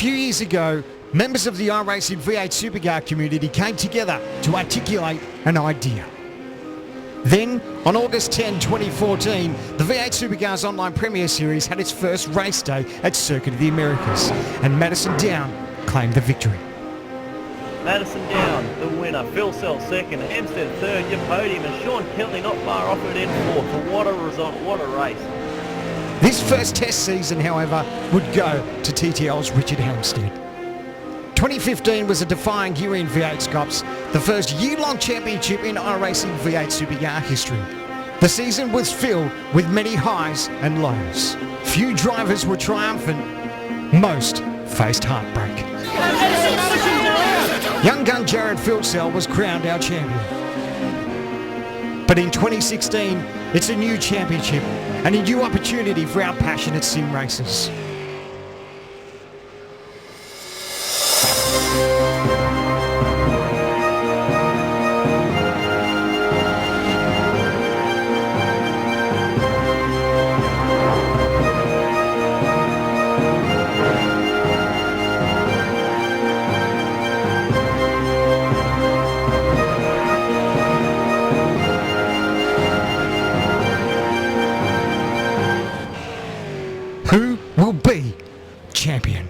few years ago, members of the iRacing V8 Supercar community came together to articulate an idea. Then, on August 10, 2014, the V8 Supercars Online Premier Series had its first race day at Circuit of the Americas, and Madison Down claimed the victory. Madison Down, the winner. Phil Sell second, Hempstead third, your podium, and Sean Kelly not far off it in fourth. What a result, what a race. This first test season, however, would go to TTL's Richard Hempstead. 2015 was a defining year in V8SCOPS, the first year-long championship in iRacing V8 Supercar history. The season was filled with many highs and lows. Few drivers were triumphant, most faced heartbreak. Young gun Jared Philsell was crowned our champion. But in 2016, it's a new championship and a new opportunity for our passionate sim racers. Who will be champion?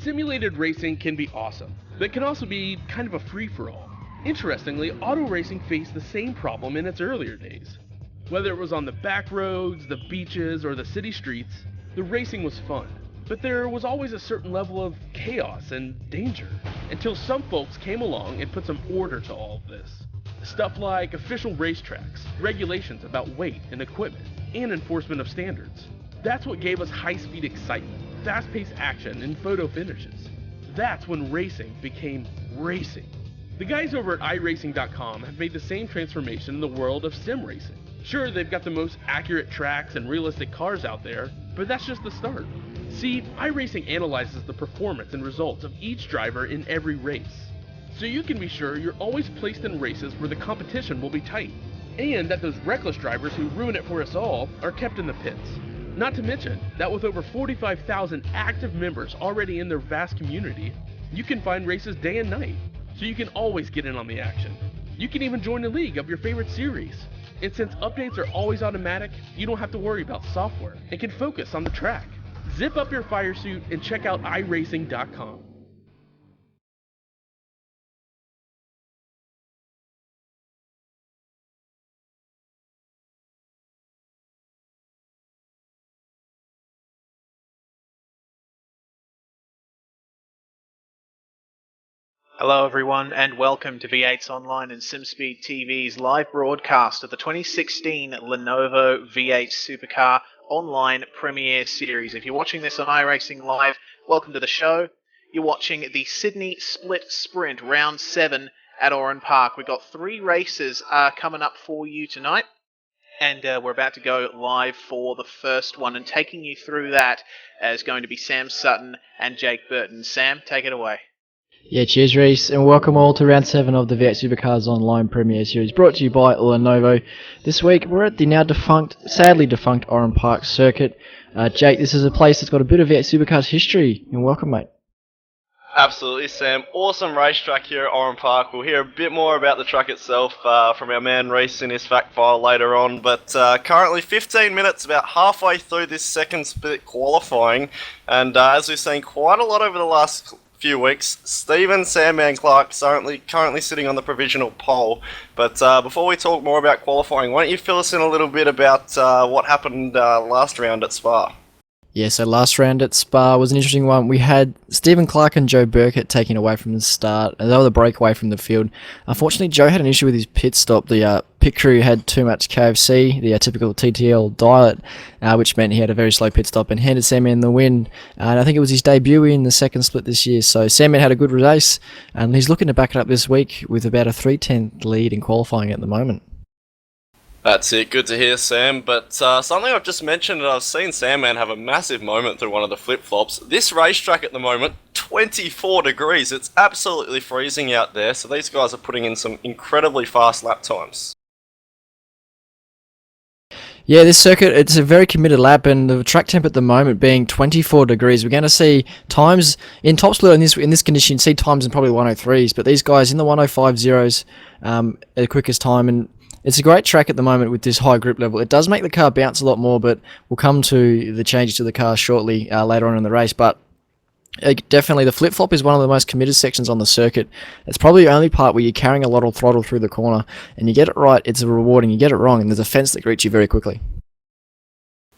Simulated racing can be awesome, but it can also be kind of a free-for-all. Interestingly, auto racing faced the same problem in its earlier days. Whether it was on the back roads, the beaches, or the city streets, the racing was fun. But there was always a certain level of chaos and danger, until some folks came along and put some order to all of this. Stuff like official racetracks, regulations about weight and equipment, and enforcement of standards. That's what gave us high-speed excitement, fast-paced action, and photo finishes. That's when racing became racing. The guys over at iRacing.com have made the same transformation in the world of sim racing. Sure, they've got the most accurate tracks and realistic cars out there, but that's just the start. See, iRacing analyzes the performance and results of each driver in every race, so you can be sure you're always placed in races where the competition will be tight, and that those reckless drivers who ruin it for us all are kept in the pits. Not to mention that with over 45,000 active members already in their vast community, you can find races day and night, so you can always get in on the action. You can even join a league of your favorite series. And since updates are always automatic, you don't have to worry about software and can focus on the track. Zip up your fire suit and check out iRacing.com. Hello everyone and welcome to V8sonline and Sim Speed TV's live broadcast of the 2016 Lenovo V8 Supercar Online Premier Series. If you're watching this on iRacing Live, welcome to the show. You're watching the Sydney Split Sprint Round 7 at Oran Park. We've got 3 races coming up for you tonight, and we're about to go live for the first one, and taking you through that is going to be Sam Sutton and Jake Burton. Sam, take it away. Yeah, cheers Reese, and welcome all to Round 7 of the V8 Supercars Online Premier Series, brought to you by Lenovo. This week we're at the now sadly defunct Oran Park circuit. Jake, this is a place that's got a bit of V8 Supercars history, and welcome mate. Absolutely, Sam. Awesome racetrack here at Oran Park. We'll hear a bit more about the track itself from our man Reese in his fact file later on. But currently 15 minutes, about halfway through this second split qualifying. And as we've seen quite a lot over the last few weeks, Stephen Sandman Clark currently sitting on the provisional pole. But before we talk more about qualifying, why don't you fill us in a little bit about what happened last round at Spa? Yeah, so last round at Spa was an interesting one. We had Stephen Clark and Joe Burkett taking away from the start. They were the breakaway from the field. Unfortunately, Joe had an issue with his pit stop. The pit crew had too much KFC, the typical TTL diet, which meant he had a very slow pit stop and handed Sandman the win. And I think it was his debut in the second split this year. So Sandman had a good race, and he's looking to back it up this week with about a 3/10 lead in qualifying at the moment. That's it, good to hear, Sam. But something I've just mentioned, and I've seen Sandman have a massive moment through one of the flip-flops. This racetrack at the moment, 24 degrees. It's absolutely freezing out there, so these guys are putting in some incredibly fast lap times. Yeah, this circuit, it's a very committed lap, and the track temp at the moment being 24 degrees. We're going to see times in top split in this condition, you see times in probably 103s, but these guys in the 105.0s at the quickest time, and it's a great track at the moment with this high grip level. It does make the car bounce a lot more, but we'll come to the changes to the car shortly later on in the race. But definitely the flip-flop is one of the most committed sections on the circuit. It's probably the only part where you're carrying a lot of throttle through the corner, and you get it right, it's rewarding. You get it wrong, and there's a fence that greets you very quickly.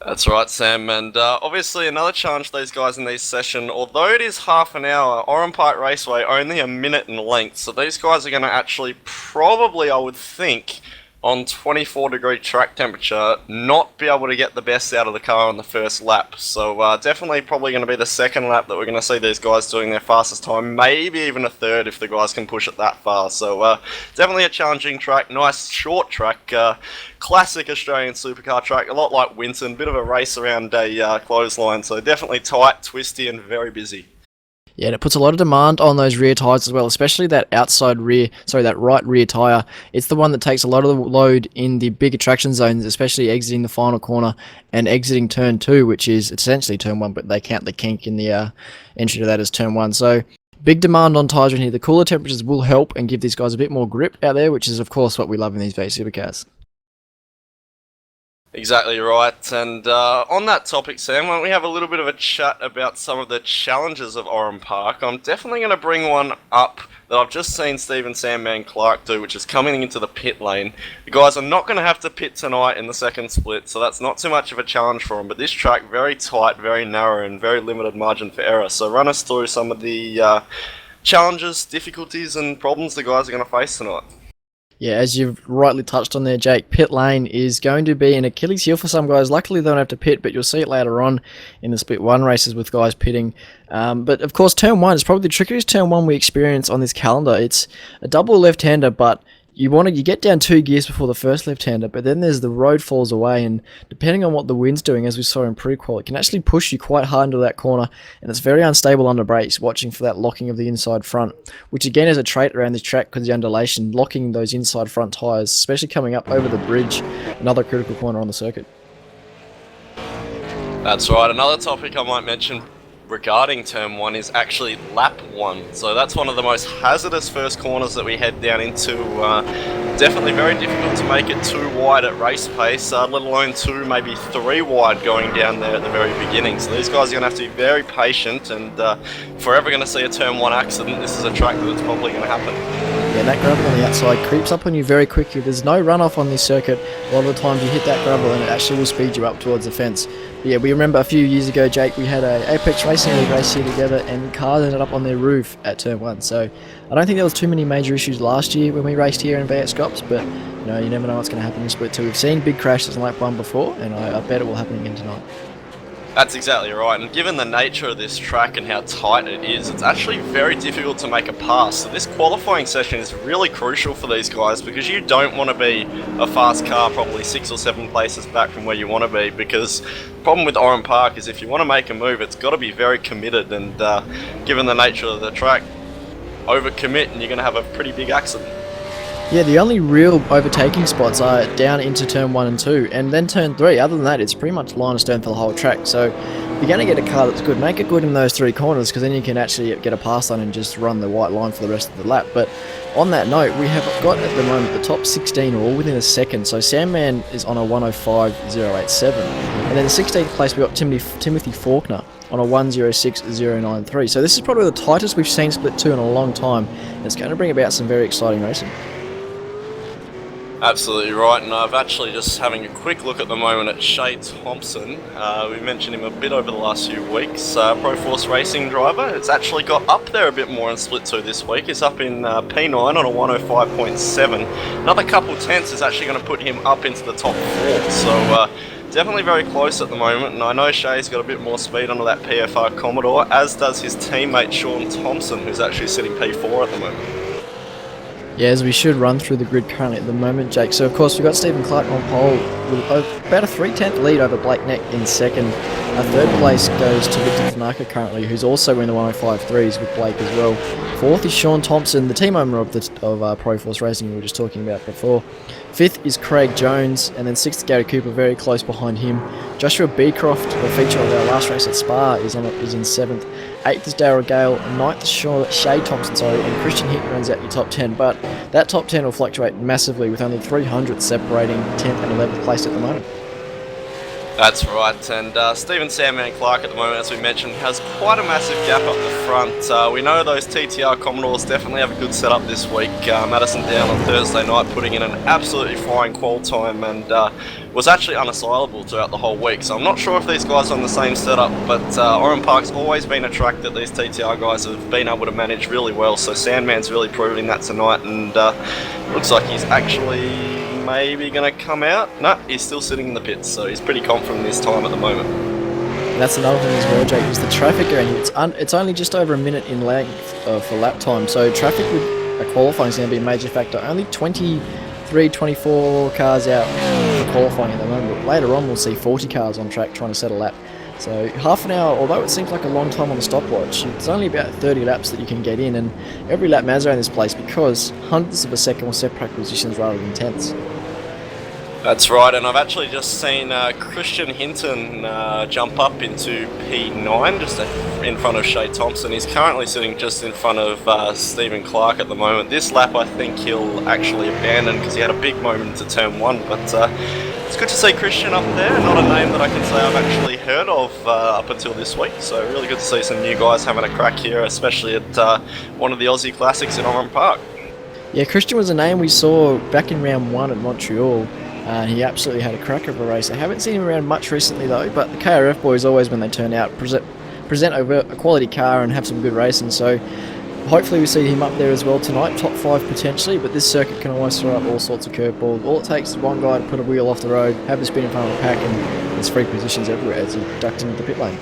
That's right, Sam, and obviously another challenge for these guys in this session. Although it is half an hour, Oran Park Raceway only a minute in length, so these guys are going to actually probably, I would think, on 24 degree track temperature, not be able to get the best out of the car on the first lap. So definitely probably going to be the second lap that we're going to see these guys doing their fastest time, maybe even a third if the guys can push it that far. So definitely a challenging track, nice short track, classic Australian supercar track, a lot like Winton, bit of a race around a clothesline, so definitely tight, twisty and very busy. Yeah, and it puts a lot of demand on those rear tyres as well, especially that that right rear tyre. It's the one that takes a lot of the load in the big attraction zones, especially exiting the final corner and exiting turn 2, which is essentially turn 1, but they count the kink in the entry to that as turn 1. So big demand on tyres in here. The cooler temperatures will help and give these guys a bit more grip out there, which is of course what we love in these V8 supercars. Exactly right, and on that topic, Sam, why don't we have a little bit of a chat about some of the challenges of Oran Park. I'm definitely going to bring one up that I've just seen Stephen Sandman Clark do, which is coming into the pit lane. The guys are not going to have to pit tonight in the second split, so that's not too much of a challenge for them, but this track, very tight, very narrow, and very limited margin for error. So run us through some of the challenges, difficulties, and problems the guys are going to face tonight. Yeah, as you've rightly touched on there, Jake, pit lane is going to be an Achilles heel for some guys. Luckily, they don't have to pit, but you'll see it later on in the Split 1 races with guys pitting. But, of course, Turn 1 is probably the trickiest Turn 1 we experience on this calendar. It's a double left-hander, but you get down 2 gears before the first left-hander, but then there's the road falls away, and depending on what the wind's doing, as we saw in pre-qual, it can actually push you quite hard into that corner, and it's very unstable under brakes, watching for that locking of the inside front, which again is a trait around this track because the undulation, locking those inside front tyres, especially coming up over the bridge, another critical corner on the circuit. That's right, another topic I might mention regarding turn 1 is actually lap 1. So that's one of the most hazardous first corners that we head down into. Definitely very difficult to make it too wide at race pace, let alone 2, maybe 3 wide going down there at the very beginning. So these guys are going to have to be very patient, and if we're ever going to see a turn 1 accident, this is a track that's probably going to happen. Yeah, that gravel on the outside creeps up on you very quickly. There's no runoff on this circuit. A lot of the times you hit that gravel and it actually will speed you up towards the fence. But yeah, we remember a few years ago, Jake, we had a Apex Racing League race here together and cars ended up on their roof at turn 1. So I don't think there was too many major issues last year when we raced here in V8SCOPS, but you never know what's going to happen in Split 2. We've seen big crashes in lap 1 before, and I bet it will happen again tonight. That's exactly right, and given the nature of this track and how tight it is, it's actually very difficult to make a pass. So this qualifying session is really crucial for these guys because you don't want to be a fast car probably 6 or 7 places back from where you want to be, because the problem with Oran Park is if you want to make a move, it's got to be very committed, and given the nature of the track, overcommit and you're going to have a pretty big accident. Yeah, the only real overtaking spots are down into turn 1 and 2, and then turn 3. Other than that, it's pretty much line of stone for the whole track. So if you're going to get a car that's good, make it good in those 3 corners, because then you can actually get a pass on and just run the white line for the rest of the lap. But on that note, we have got at the moment the top 16 are all within a second. So Sandman is on a 105.087, and then the 16th place we've got Timothy Faulkner on a 106.093. So this is probably the tightest we've seen Split 2 in a long time, and it's going to bring about some very exciting racing. Absolutely right, and I've actually just having a quick look at the moment at Shay Thompson. We mentioned him a bit over the last few weeks. Pro Force Racing driver. It's actually got up there a bit more in Split 2 this week. It's up in P9 on a 105.7. Another couple tenths is actually going to put him up into the top 4. So definitely very close at the moment, and I know Shay's got a bit more speed under that PFR Commodore, as does his teammate Sean Thompson, who's actually sitting P4 at the moment. Yeah, as we should run through the grid currently at the moment, Jake. So, of course, we've got Stephen Clark on pole with about a 3/10 lead over Blake Neck in second. Our third place goes to Victor Tanaka currently, who's also in the 105.3s with Blake as well. Fourth is Sean Thompson, the team owner of Pro Force Racing we were just talking about before. Fifth is Craig Jones, and then sixth Gary Cooper, very close behind him. Joshua Beecroft, the feature of our last race at Spa, is in seventh. Eighth is Daryl Gale. Ninth is Shay Thompson, and Christian Hinton runs out your top 10. But that top 10 will fluctuate massively with only 300 separating 10th and 11th place at the moment. That's right, and Stephen Sandman Clark at the moment, as we mentioned, has quite a massive gap up the front. We know those TTR Commodores definitely have a good setup this week. Madison down on Thursday night, putting in an absolutely flying qual time, and was actually unassailable throughout the whole week. So I'm not sure if these guys are on the same setup, but Oran Park's always been a track that these TTR guys have been able to manage really well. So Sandman's really proving that tonight, and looks like he's actually maybe going to come out. No, he's still sitting in the pits, so he's pretty confident this time at the moment. And that's another thing as well, Jake, is the traffic around here. It's only just over a minute in length for lap time, so traffic with qualifying is going to be a major factor. Only 24 cars out for qualifying at the moment, but later on we'll see 40 cars on track trying to set a lap. So half an hour, although it seems like a long time on the stopwatch, it's only about 30 laps that you can get in, and every lap matters around this place because hundredths of a second will separate positions rather than tenths. That's right, and I've actually just seen Christian Hinton jump up into P9 just in front of Shay Thompson. He's currently sitting just in front of Stephen Clark at the moment. This lap I think he'll actually abandon because he had a big moment into turn 1, but it's good to see Christian up there, not a name that I can say I've actually heard of up until this week, so really good to see some new guys having a crack here, especially at one of the Aussie Classics in Oran Park. Yeah, Christian was a name we saw back in round 1 at Montreal. He absolutely had a cracker of a race. I haven't seen him around much recently though, but the KRF boys always, when they turn out, present a quality car and have some good racing, so hopefully we see him up there as well tonight, top 5 potentially, but this circuit can always throw up all sorts of curveballs. All it takes is one guy to put a wheel off the road, have the spin in front of the pack, and there's free positions everywhere as he ducks into the pit lane.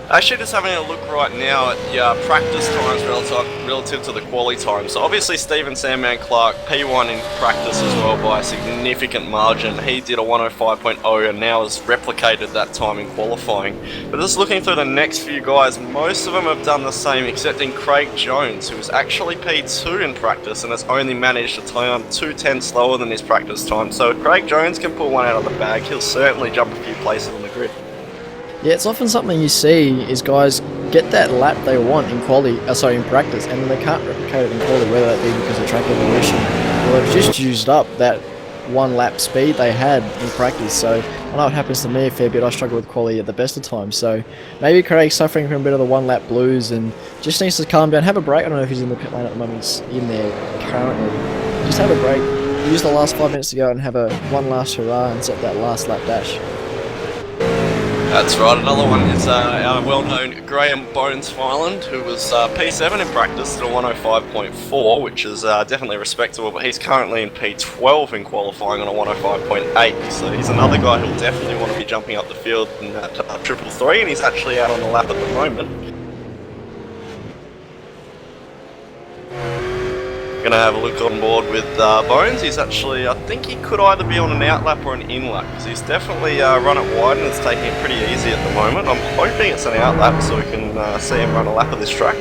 Actually, just having a look right now at the practice times relative to the quali time. So obviously Stephen Sandman Clark, P1 in practice as well by a significant margin. He did a 105.0 and now has replicated that time in qualifying. But just looking through the next few guys, most of them have done the same excepting Craig Jones, who is actually P2 in practice and has only managed to time 2/10 slower than his practice time. So if Craig Jones can pull one out of the bag, he'll certainly jump a few places on the grid. Yeah, it's often something you see is guys get that lap they want in in practice, and then they can't replicate it in quali, whether that be because of track evolution or they've just used up that one lap speed they had in practice. So I know it happens to me a fair bit. I struggle with quali at the best of times. So maybe Craig's suffering from a bit of the one lap blues and just needs to calm down, have a break. I don't know if he's in the pit lane at the moment. He's in there currently. Just have a break. Use the last 5 minutes to go and have a one last hurrah and set that last lap dash. That's right, another one is our well-known Graham Bones Fireland, who was P7 in practice at a 105.4, which is definitely respectable, but he's currently in P12 in qualifying on a 105.8, so he's another guy who'll definitely want to be jumping up the field in that 333, and he's actually out on the lap at the moment. Going to have a look on board with Bones. He's actually, I think he could either be on an out lap or an in lap, because he's definitely run it wide and it's taking it pretty easy at the moment. I'm hoping it's an out lap so we can see him run a lap of this track.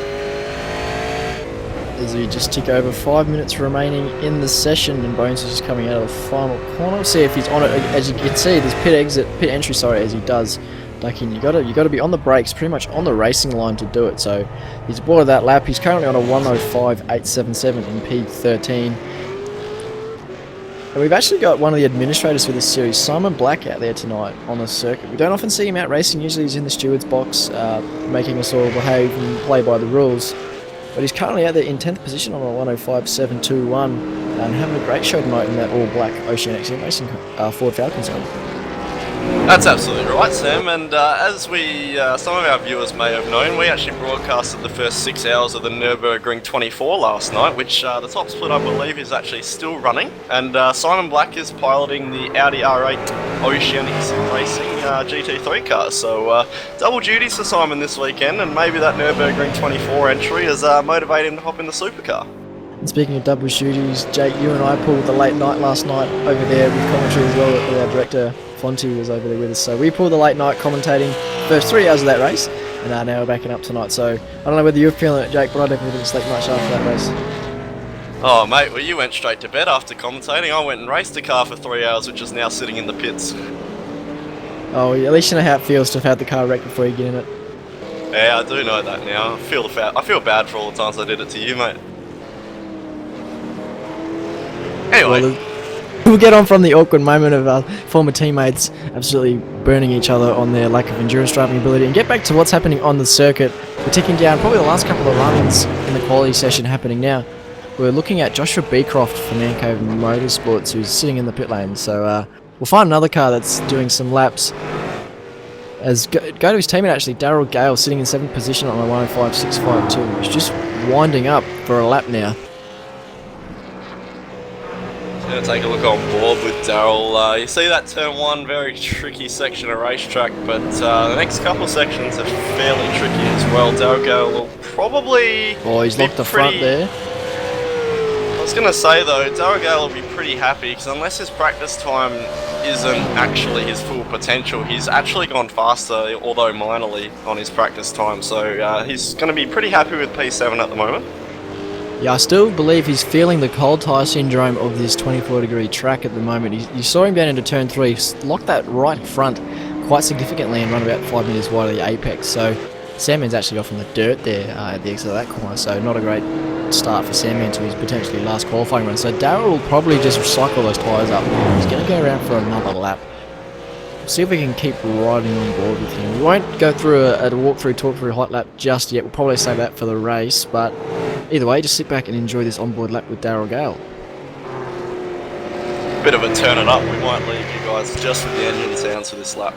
as we just tick over 5 minutes remaining in the session, and Bones is just coming out of the final corner. We'll see if he's on it. As you can see, there's pit entry, sorry, as he does duck in. You gotta be on the brakes, pretty much on the racing line to do it. So he's aboard that lap. He's currently on a 1:05.877 in P13. And we've actually got one of the administrators for this series, Simon Black, out there tonight on the circuit. We don't often see him out racing. Usually he's in the steward's box, making us all behave and play by the rules. But he's currently out there in 10th position on a 1:05.721 and having a great show tonight in that all-black Oceanic Sim Racing Ford Falcons car. That's absolutely right, Sam, and as some of our viewers may have known, we actually broadcasted the first 6 hours of the Nürburgring 24 last night, which the top split, I believe, is actually still running, and Simon Black is piloting the Audi R8 Oceanic Sim Racing GT3 car, so double duties for Simon this weekend, and maybe that Nürburgring 24 entry has motivated him to hop in the supercar. And speaking of double duties, Jake, you and I pulled the late night last night over there with commentary as well. Our director Fonty was over there with us, so we pulled the late night commentating first 3 hours of that race, and now we're backing up tonight. So I don't know whether you're feeling it, Jake, but I definitely didn't sleep much after that race. Oh mate, well you went straight to bed after commentating. I went and raced a car for 3 hours, which is now sitting in the pits. Oh, at least you know how it feels to have had the car wrecked before you get in it. Yeah, I do know that now. I feel bad for all the times I did it to you, mate. Anyway. Well, we'll get on from the awkward moment of our former teammates absolutely burning each other on their lack of endurance driving ability and get back to what's happening on the circuit. We're ticking down probably the last couple of runs in the quality session happening now. We're looking at Joshua Beecroft for Mancove Motorsports, who's sitting in the pit lane. So we'll find another car that's doing some laps. As go to his teammate actually, Daryl Gale, sitting in 7th position on a 1:05.652. He's just winding up for a lap now. Going to take a look on board with Daryl. You see that turn 1, very tricky section of racetrack, but the next couple sections are fairly tricky as well. Daryl Gale will probably he's locked the front there. I was going to say though, Daryl Gale will be pretty happy because unless his practice time isn't actually his full potential, he's actually gone faster, although minorly, on his practice time. So he's going to be pretty happy with P7 at the moment. Yeah, I still believe he's feeling the cold tyre syndrome of this 24-degree track at the moment. You saw him down into turn 3, lock that right front quite significantly and run about 5 metres wide of the apex. So Sandman's actually off in the dirt there at the exit of that corner, so not a great start for Sandman to his potentially last qualifying run. So Darryl will probably just recycle those tyres up. He's going to go around for another lap. See if we can keep riding on board with him. We won't go through a walkthrough, talk through hot lap just yet. We'll probably save that for the race, but either way, just sit back and enjoy this onboard lap with Daryl Gale. Bit of a turn it up. We might leave you guys just with the engine sounds for this lap.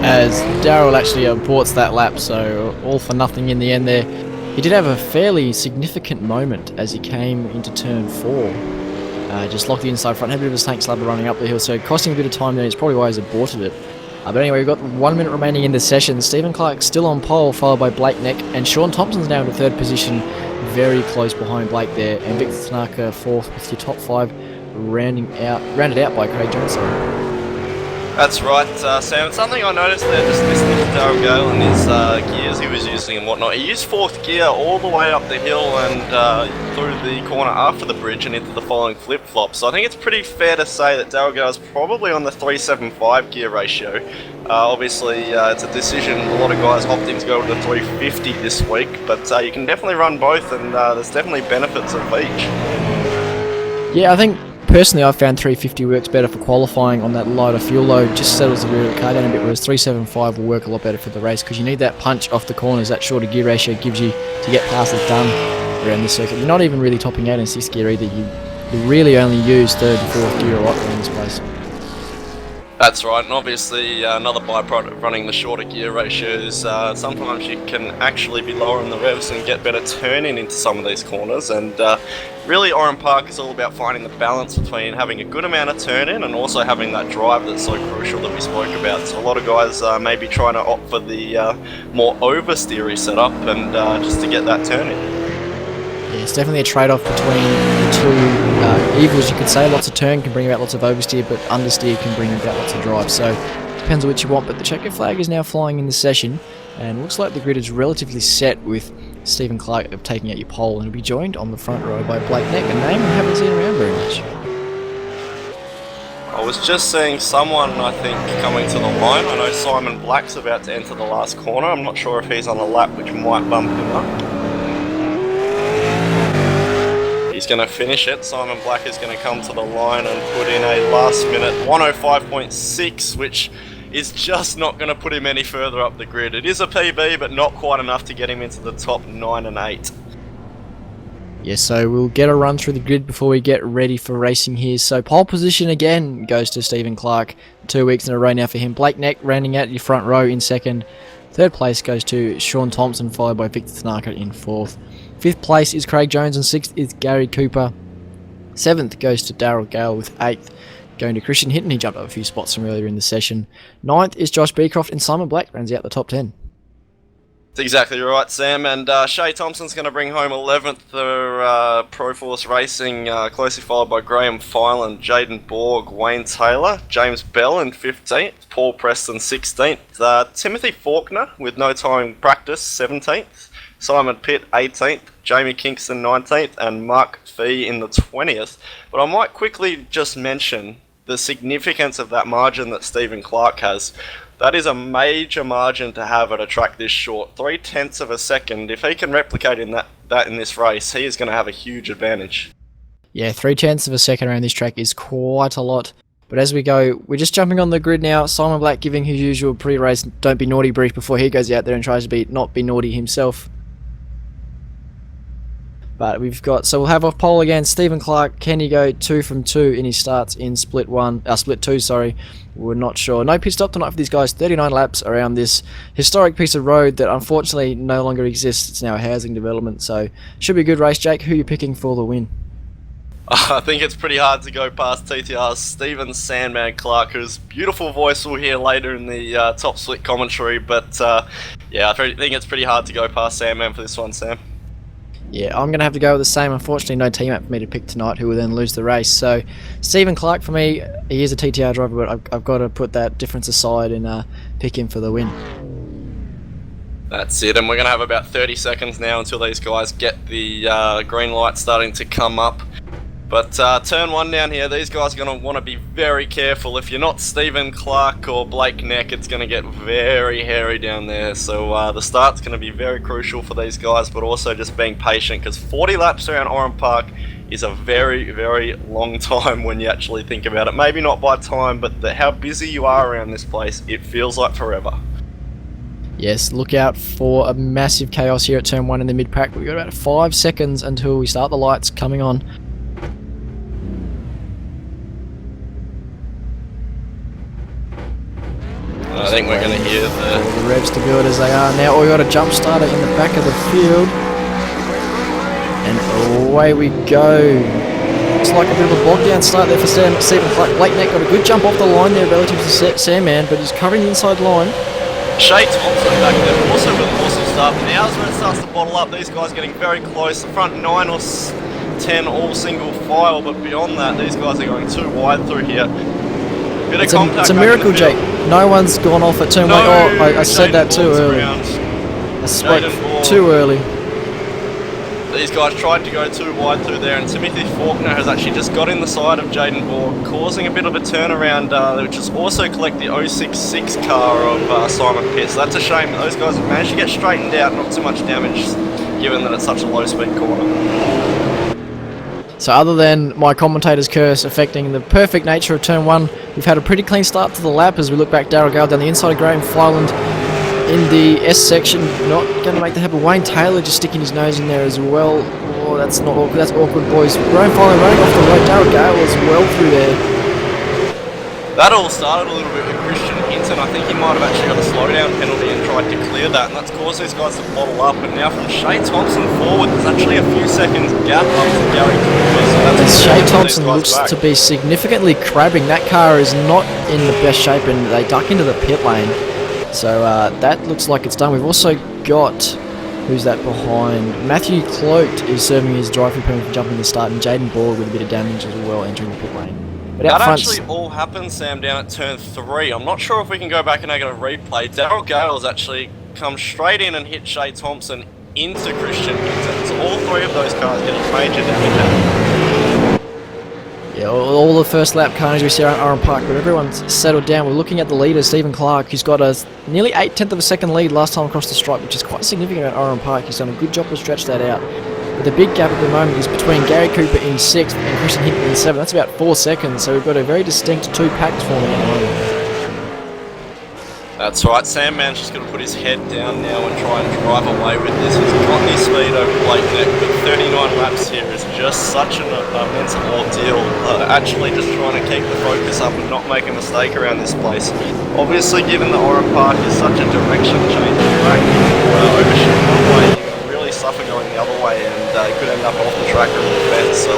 As Daryl actually aborts that lap, so all for nothing in the end there. He did have a fairly significant moment as he came into turn 4. Just locked the inside front, had a bit of a tank slabber running up the hill, so costing a bit of time there. It's probably why he's aborted it. But anyway, we've got 1 minute remaining in the session. Stephen Clark still on pole, followed by Blake Neck, and Sean Thompson's now in the 3rd position, very close behind Blake there, and Victor Tanaka 4th with your top 5 rounded out by Craig Johnson. That's right, Sam. It's something I noticed there just listening to Daryl Gale and his gears he was using and whatnot. He used 4th gear all the way up the hill and through the corner after the bridge and into the following flip-flop. So I think it's pretty fair to say that Daryl Gale is probably on the 375 gear ratio. Obviously, it's a decision. A lot of guys opting to go to the 350 this week, but you can definitely run both and there's definitely benefits of each. Yeah, I think personally, I found 350 works better for qualifying on that lighter fuel load. Just settles the rear of the car down a bit, whereas 375 will work a lot better for the race because you need that punch off the corners. That shorter gear ratio gives you to get past the done around this circuit. You're not even really topping out in 6th gear either. You really only use 3rd and 4th gear a lot around this place. That's right, and obviously another byproduct of running the shorter gear ratios, sometimes you can actually be lowering the revs and get better turning into some of these corners, and really Oran Park is all about finding the balance between having a good amount of turn in and also having that drive that's so crucial that we spoke about. So a lot of guys may be trying to opt for the more oversteery setup and just to get that turn in. Yeah, it's definitely a trade-off between the two evils, you could say. Lots of turn can bring about lots of oversteer, but understeer can bring about lots of drive. So, depends on which you want. But the checker flag is now flying in the session, and looks like the grid is relatively set with Stephen Clark taking out your pole, and he'll be joined on the front row by Blake Neck, a name we haven't seen around very much. I was just seeing someone, I think, coming to the line. I know Simon Black's about to enter the last corner. I'm not sure if he's on a lap, which might bump him up. He's going to finish it. Simon Black is going to come to the line and put in a last minute 105.6, which is just not going to put him any further up the grid. It is a PB, but not quite enough to get him into the top 9 and 8. Yeah, so we'll get a run through the grid before we get ready for racing here. So pole position again goes to Stephen Clark. 2 weeks in a row now for him. Blake Neck rounding out your front row in 2nd. 3rd place goes to Sean Thompson, followed by Victor Tanaka in 4th. 5th place is Craig Jones, and 6th is Gary Cooper. 7th goes to Darryl Gale with 8th going to Christian Hinton. He jumped up a few spots from earlier in the session. 9th is Josh Beecroft, and Simon Black rounds out the top 10. That's exactly right, Sam. And Shay Thompson's going to bring home 11th for Proforce Racing, closely followed by Graham Filan, Jaden Borg, Wayne Taylor, James Bell in 15th, Paul Preston 16th, Timothy Faulkner with no time practice 17th, Simon Pitt 18th, Jamie Kingston 19th, and Mark Fee in the 20th. But I might quickly just mention the significance of that margin that Stephen Clark has. That is a major margin to have at a track this short. 0.3 of a second. If he can replicate that in this race, he is going to have a huge advantage. Yeah, 0.3 of a second around this track is quite a lot. But as we go, we're just jumping on the grid now. Simon Black giving his usual pre-race don't be naughty brief before he goes out there and tries to not be naughty himself. But we've got, so we'll have off pole again. Stephen Clark, can he go 2 from 2 in his starts in split 2, sorry. We're not sure. No pit stop tonight for these guys. 39 laps around this historic piece of road that unfortunately no longer exists. It's now a housing development, so should be a good race. Jake, who are you picking for the win? I think it's pretty hard to go past TTR's Stephen Sandman Clark, whose beautiful voice we'll hear later in the top split commentary. But yeah, I think it's pretty hard to go past Sandman for this one, Sam. Yeah, I'm going to have to go with the same. Unfortunately, no team up for me to pick tonight who will then lose the race. So, Stephen Clark for me, he is a TTR driver, but I've got to put that difference aside and pick him for the win. That's it, and we're going to have about 30 seconds now until these guys get the green light starting to come up. But turn 1 down here, these guys are going to want to be very careful. If you're not Stephen Clark or Blake Neck, it's going to get very hairy down there. So the start's going to be very crucial for these guys, but also just being patient, because 40 laps around Oran Park is a very, very long time when you actually think about it. Maybe not by time, but how busy you are around this place, it feels like forever. Yes, look out for a massive chaos here at turn 1 in the mid-pack. We've got about 5 seconds until we start the lights coming on. I think we're going to hear the revs to build as they are now. We've got a jump starter in the back of the field. And away we go. Looks like a bit of a bog down start there for Stephen Clark. Blake Neck got a good jump off the line there relative to Sandman, but he's covering the inside line. Shay Thompson back there also with an awesome start. Now's when it starts to bottle up. These guys are getting very close. The front 9 or 10 all single file, but beyond that, these guys are going too wide through here. It's a miracle, Jake. No one's gone off at turn 1. Oh, I said that too early. I spoke too early. These guys tried to go too wide through there, and Timothy Faulkner has actually just got in the side of Jaden Borg, causing a bit of a turnaround, which has also collected the 066 car of Simon Pitts. That's a shame that those guys have managed to get straightened out, not too much damage, given that it's such a low-speed corner. So other than my commentator's curse affecting the perfect nature of turn 1, we've had a pretty clean start to the lap as we look back. Darryl Gale down the inside of Graham Flyland in the S section, not going to make the happen. Wayne Taylor just sticking his nose in there as well. Oh, that's not awkward. That's awkward, boys. Graham Flyland running off the road. Darryl Gale as well through there. That all started a little bit with Christian Hinton. I think he might have actually got a slowdown penalty and tried to clear that, and that's caused these guys to bottle up. And now from Shea Thompson forward, there's actually a few seconds gap up to Gary Cooper. So that's Shea Thompson looks to be significantly crabbing. That car is not in the best shape, and they duck into the pit lane. So that looks like it's done. We've also got, who's that behind? Matthew Clote is serving his drive-through penalty for jumping the start, and Jaden Borg with a bit of damage as well entering the pit lane. But that actually all happened, Sam, down at turn 3. I'm not sure if we can go back and get a replay. Darryl Gale's actually come straight in and hit Shea Thompson into Christian Hinton. So all 3 of those cars getting major damage. Yeah, all the first lap carnage we see around Oran Park, but everyone's settled down. We're looking at the leader, Stephen Clark, who's got a nearly 8/10 of a second lead last time across the stripe, which is quite significant at Oran Park. He's done a good job to stretch that out. But the big gap at the moment is between Gary Cooper in 6th and Christian Hinton in 7th. That's about 4 seconds, so we've got a very distinct 2 packs forming at the moment. That's right, Sam Man's just going to put his head down now and try and drive away with this. He's got his speed over Blake Neck, but 39 laps here is just such an immense ordeal. Actually just trying to keep the focus up and not make a mistake around this place. Obviously, given the Oran Park is such a direction change track, overshoot one way, you can really suffer going the other way, and could end up off the track or the fence. So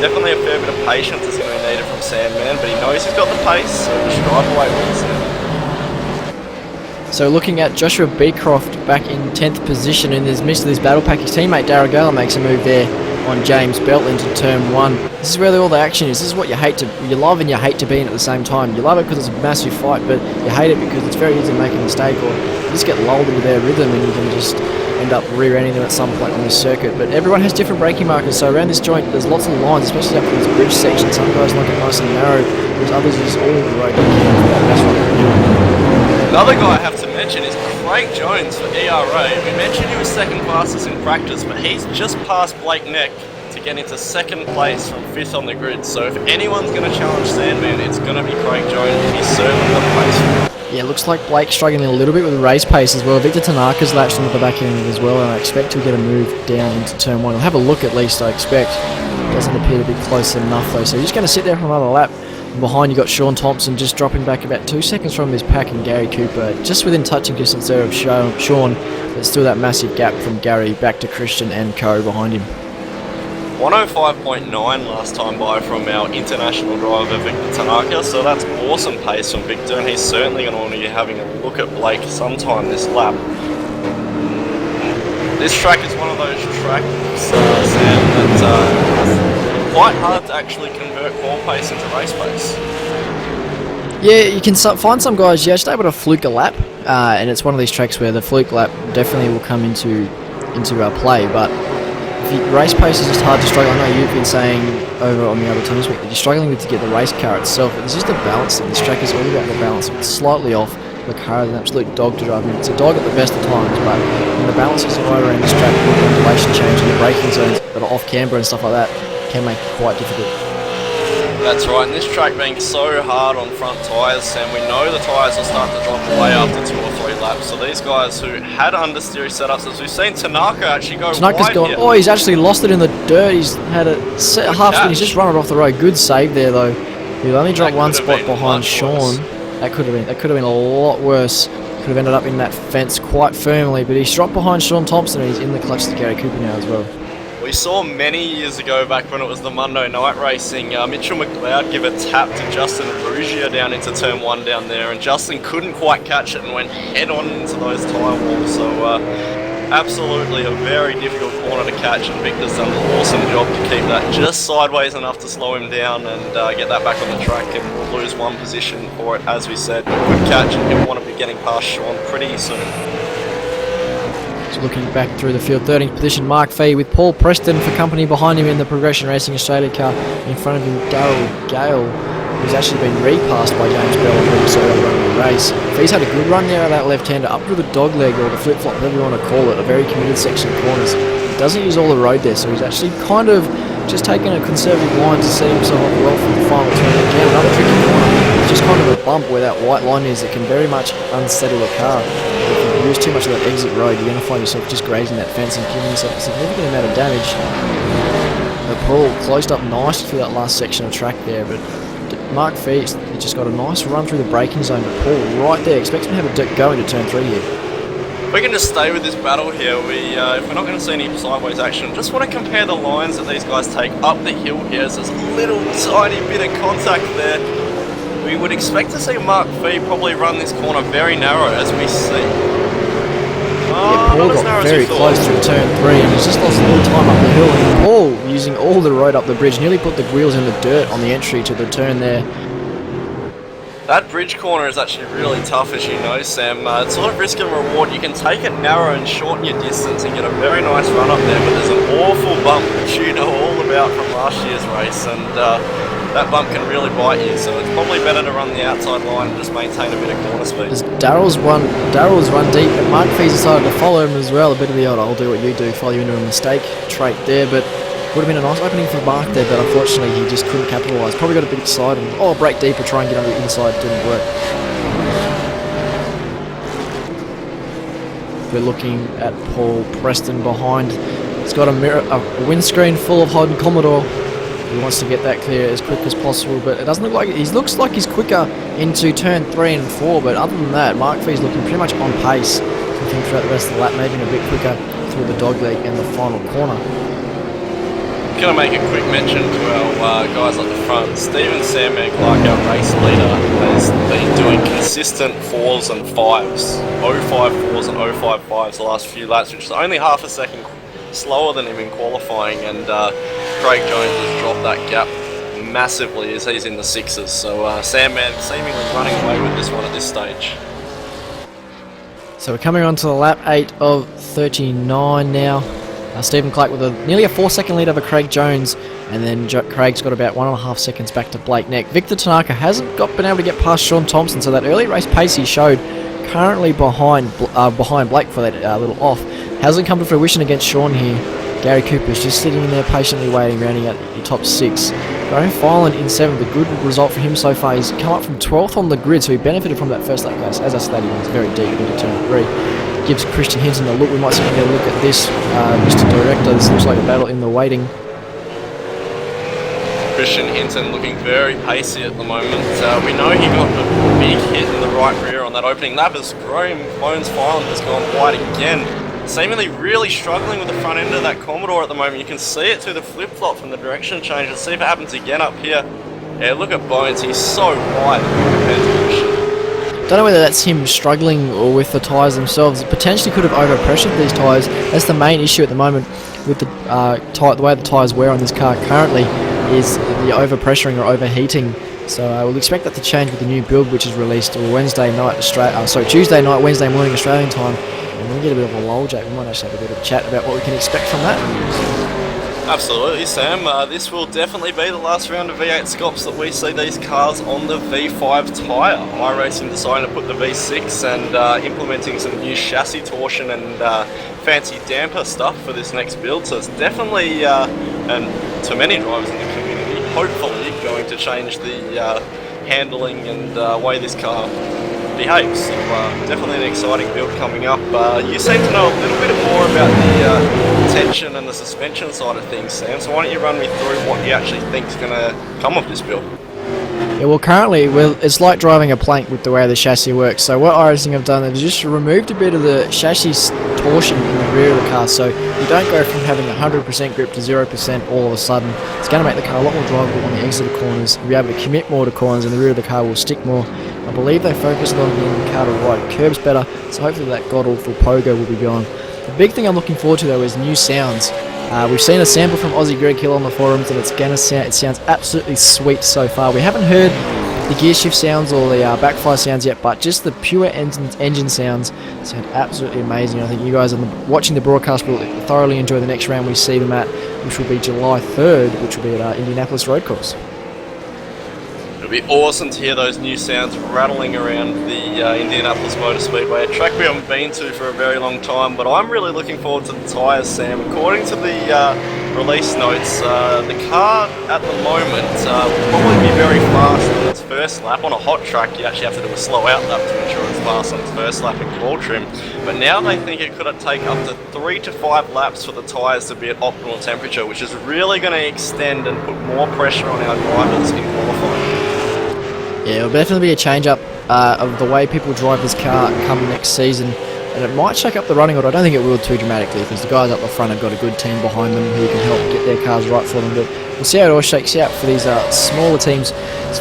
definitely a fair bit of patience is going to be needed from Sam Man, but he knows he's got the pace, so just drive away with this. So looking at Joshua Beecroft back in 10th position in this midst of this battle pack, his teammate Darryl Gale makes a move there on James Belt into turn 1. This is where all the action is. This is what you love and you hate to be in at the same time. You love it because it's a massive fight, but you hate it because it's very easy to make a mistake, or you just get lulled into their rhythm and you can just end up rear-ending them at some point on this circuit. But everyone has different braking markers, so around this joint there's lots of lines, especially up in this bridge section. Some guys like it nice and narrow, whereas others is all the road. That's what they're doing. Another guy I have to mention is Craig Jones for ERA. We mentioned he was second fastest in practice, but he's just passed Blake Neck to get into 2nd place from 5th on the grid. So if anyone's going to challenge Sandman, it's going to be Craig Jones, and he's certainly got the pace. Yeah, looks like Blake's struggling a little bit with the race pace as well. Victor Tanaka's latched onto the back end as well, and I expect he'll get a move down into turn 1. He'll have a look at least, I expect. Doesn't appear to be close enough though, so he's just going to sit there for another lap. Behind you got Sean Thompson just dropping back about 2 seconds from his pack, and Gary Cooper just within touching distance there of Sean, but still that massive gap from Gary back to Christian and Co behind him. 105.9 last time by from our international driver Victor Tanaka, so that's awesome pace from Victor, and he's certainly going to want to be having a look at Blake sometime this lap. This track is one of those tracks, Sam, that quite hard to actually convert ball pace into race pace. Yeah, you can find some guys you're just able to fluke a lap, and it's one of these tracks where the fluke lap definitely will come into play, but race pace is just hard to struggle. I know you've been saying over on the other times that you're struggling with to get the race car itself, but it's just a balance thing. This track is all about the balance. If it's slightly off, the car is an absolute dog to drive. I mean, it's a dog at the best of times, but when the balance is right around this track, the ventilation change and the braking zones that are off camber and stuff like that can make it quite difficult. That's right, and this track being so hard on front tyres, Sam, we know the tyres will start to drop away after 2 or 3 laps. So these guys who had understeer setups, as we've seen Tanaka actually go wide gone. here. Oh, he's actually lost it in the dirt. He's had a half spin. He's just run it off the road. Good save there, though. He'll only dropped 1 spot behind Sean. That could have been a lot worse. Could have ended up in that fence quite firmly, but he's dropped behind Sean Thompson, and he's in the clutch to Gary Cooper now as well. We saw many years ago, back when it was the Monday night racing, Mitchell McLeod give a tap to Justin Rugia down into turn 1 down there, and Justin couldn't quite catch it and went head on into those tyre walls. So absolutely a very difficult corner to catch, and Victor's done an awesome job to keep that just sideways enough to slow him down and get that back on the track, and we'll lose 1 position for it, as we said. But good catch, and he'll want to be getting past Sean pretty soon. So looking back through the field, 13th position, Mark Fee with Paul Preston for company behind him in the Progression Racing Australia car. In front of him, Darryl Gale, who's actually been repassed by James Bell in the early run of the race. Fee's had a good run there of that left-hander up to the dog leg or the flip-flop, whatever you want to call it, a very committed section of corners. He doesn't use all the road there, so he's actually kind of just taking a conservative line to set himself up well for the final turn. Again, another tricky corner. It's just kind of a bump where that white line is. It can very much unsettle a car. If you use too much of that exit road, you're going to find yourself just grazing that fence and giving yourself a significant amount of damage. But Paul closed up nice through that last section of track there, but Mark Feast, he just got a nice run through the braking zone, but Paul right there expects him to have a go into turn 3 here. We can just stay with this battle here. If we're not going to see any sideways action, just want to compare the lines that these guys take up the hill here. So there's a little tiny bit of contact there. We would expect to see Mark Fee probably run this corner very narrow, as we see. Yeah, Paul got very close through turn 3 and he's just lost a little time up the hill. And Paul, using all the road up the bridge, nearly put the wheels in the dirt on the entry to the turn there. That bridge corner is actually really tough, as you know, Sam. It's sort of risk and reward. You can take it narrow and shorten your distance and get a very nice run up there, but there's an awful bump, which you know all about from last year's race, and that bump can really bite you, so it's probably better to run the outside line and just maintain a bit of corner speed. Darrell's run deep, but Mark Fees decided to follow him as well. A bit of the old "I'll do what you do," follow you into a mistake trait there, but would have been a nice opening for Mark there, but unfortunately he just couldn't capitalise. Probably got a bit excited and break deeper, try and get on the inside, didn't work. We're looking at Paul Preston behind. He's got a windscreen full of Holden Commodore. He wants to get that clear as quick as possible, but it doesn't look like he looks like he's quicker into turn 3 and 4. But other than that, Mark Fee's looking pretty much on pace. I think throughout the rest of the lap, maybe a bit quicker through the dog leg and the final corner. Going to make a quick mention to our guys at the front. Steven Sandman Clark, our race leader, has been doing consistent 4s and 5s. 05 4s and 05 5s the last few laps, which is only half a second slower than him in qualifying, and Craig Jones has dropped that gap massively as he's in the 6s. So Sandman seemingly running away with this one at this stage. So we're coming on to the lap 8 of 39 now. Stephen Clark with nearly a 4-second lead over Craig Jones, and then Craig's got about 1.5 seconds back to Blake Neck. Victor Tanaka hasn't been able to get past Sean Thompson, so that early race pace he showed, currently behind Blake for that little off, hasn't come to fruition against Sean here. Gary Cooper's just sitting in there patiently waiting, rounding out the top 6. Graham Filand in 7th, a good result for him so far. He's come up from 12th on the grid, so he benefited from that first lap pace. As I stated, he was very deep into turn 3. Gives Christian Hinton a look. We might see a look at this, Mr. Director. This looks like a battle in the waiting. Christian Hinton looking very pacey at the moment. We know he got a big hit in the right rear on that opening lap as Graham Bones Filand has gone wide again. Seemingly really struggling with the front end of that Commodore at the moment. You can see it through the flip-flop from the direction change. Let's see if it happens again up here. Yeah, look at Bones. He's so wide compared to Christian. Don't know whether that's him struggling or with the tyres themselves. It potentially could have overpressured these tyres. That's the main issue at the moment with the way the tyres wear on this car currently is the overpressuring or overheating. So we'll expect that to change with the new build, which is released Tuesday night, Wednesday morning Australian time. And we'll get a bit of a lull, Jake. We might actually have a bit of a chat about what we can expect from that. Absolutely, Sam. This will definitely be the last round of V8SCOPS that we see these cars on the V5 tyre. iRacing deciding to put the V6 and implementing some new chassis torsion and fancy damper stuff for this next build. So it's definitely, and to many drivers in the community, hopefully going to change the handling and way this car behaves. So definitely an exciting build coming up. You seem to know a little bit more about the tension and the suspension side of things, Sam, so why don't you run me through what you actually think is going to come of this build? Yeah, well currently it's like driving a plank with the way the chassis works. So what iRacing have done is just removed a bit of the chassis torsion in the rear of the car, so you don't go from having 100% grip to 0% all of a sudden. It's going to make the car a lot more drivable on the exit of corners. You'll be able to commit more to corners and the rear of the car will stick more. I believe they focused on getting the car to ride curbs better, so hopefully that god-awful pogo will be gone. The big thing I'm looking forward to though is new sounds. We've seen a sample from Aussie Greg Hill on the forums and it sounds absolutely sweet so far. We haven't heard the gear shift sounds or the backfire sounds yet, but just the pure engine sounds sound absolutely amazing. I think you guys watching the broadcast will thoroughly enjoy the next round we see them at, which will be July 3rd, which will be at Indianapolis Road Course. It'll be awesome to hear those new sounds rattling around the Indianapolis Motor Speedway, a track we haven't been to for a very long time, but I'm really looking forward to the tyres, Sam. According to the release notes, the car at the moment will probably be very fast on its first lap. On a hot track, you actually have to do a slow out lap to ensure it's fast on its first lap in qual trim. But now they think it could take up to 3 to 5 laps for the tyres to be at optimal temperature, which is really going to extend and put more pressure on our drivers in qualifying. Yeah, it'll definitely be a change up of the way people drive this car come next season. And it might shake up the running order. I don't think it will too dramatically because the guys up the front have got a good team behind them who can help get their cars right for them. But we'll see how it all shakes out for these smaller teams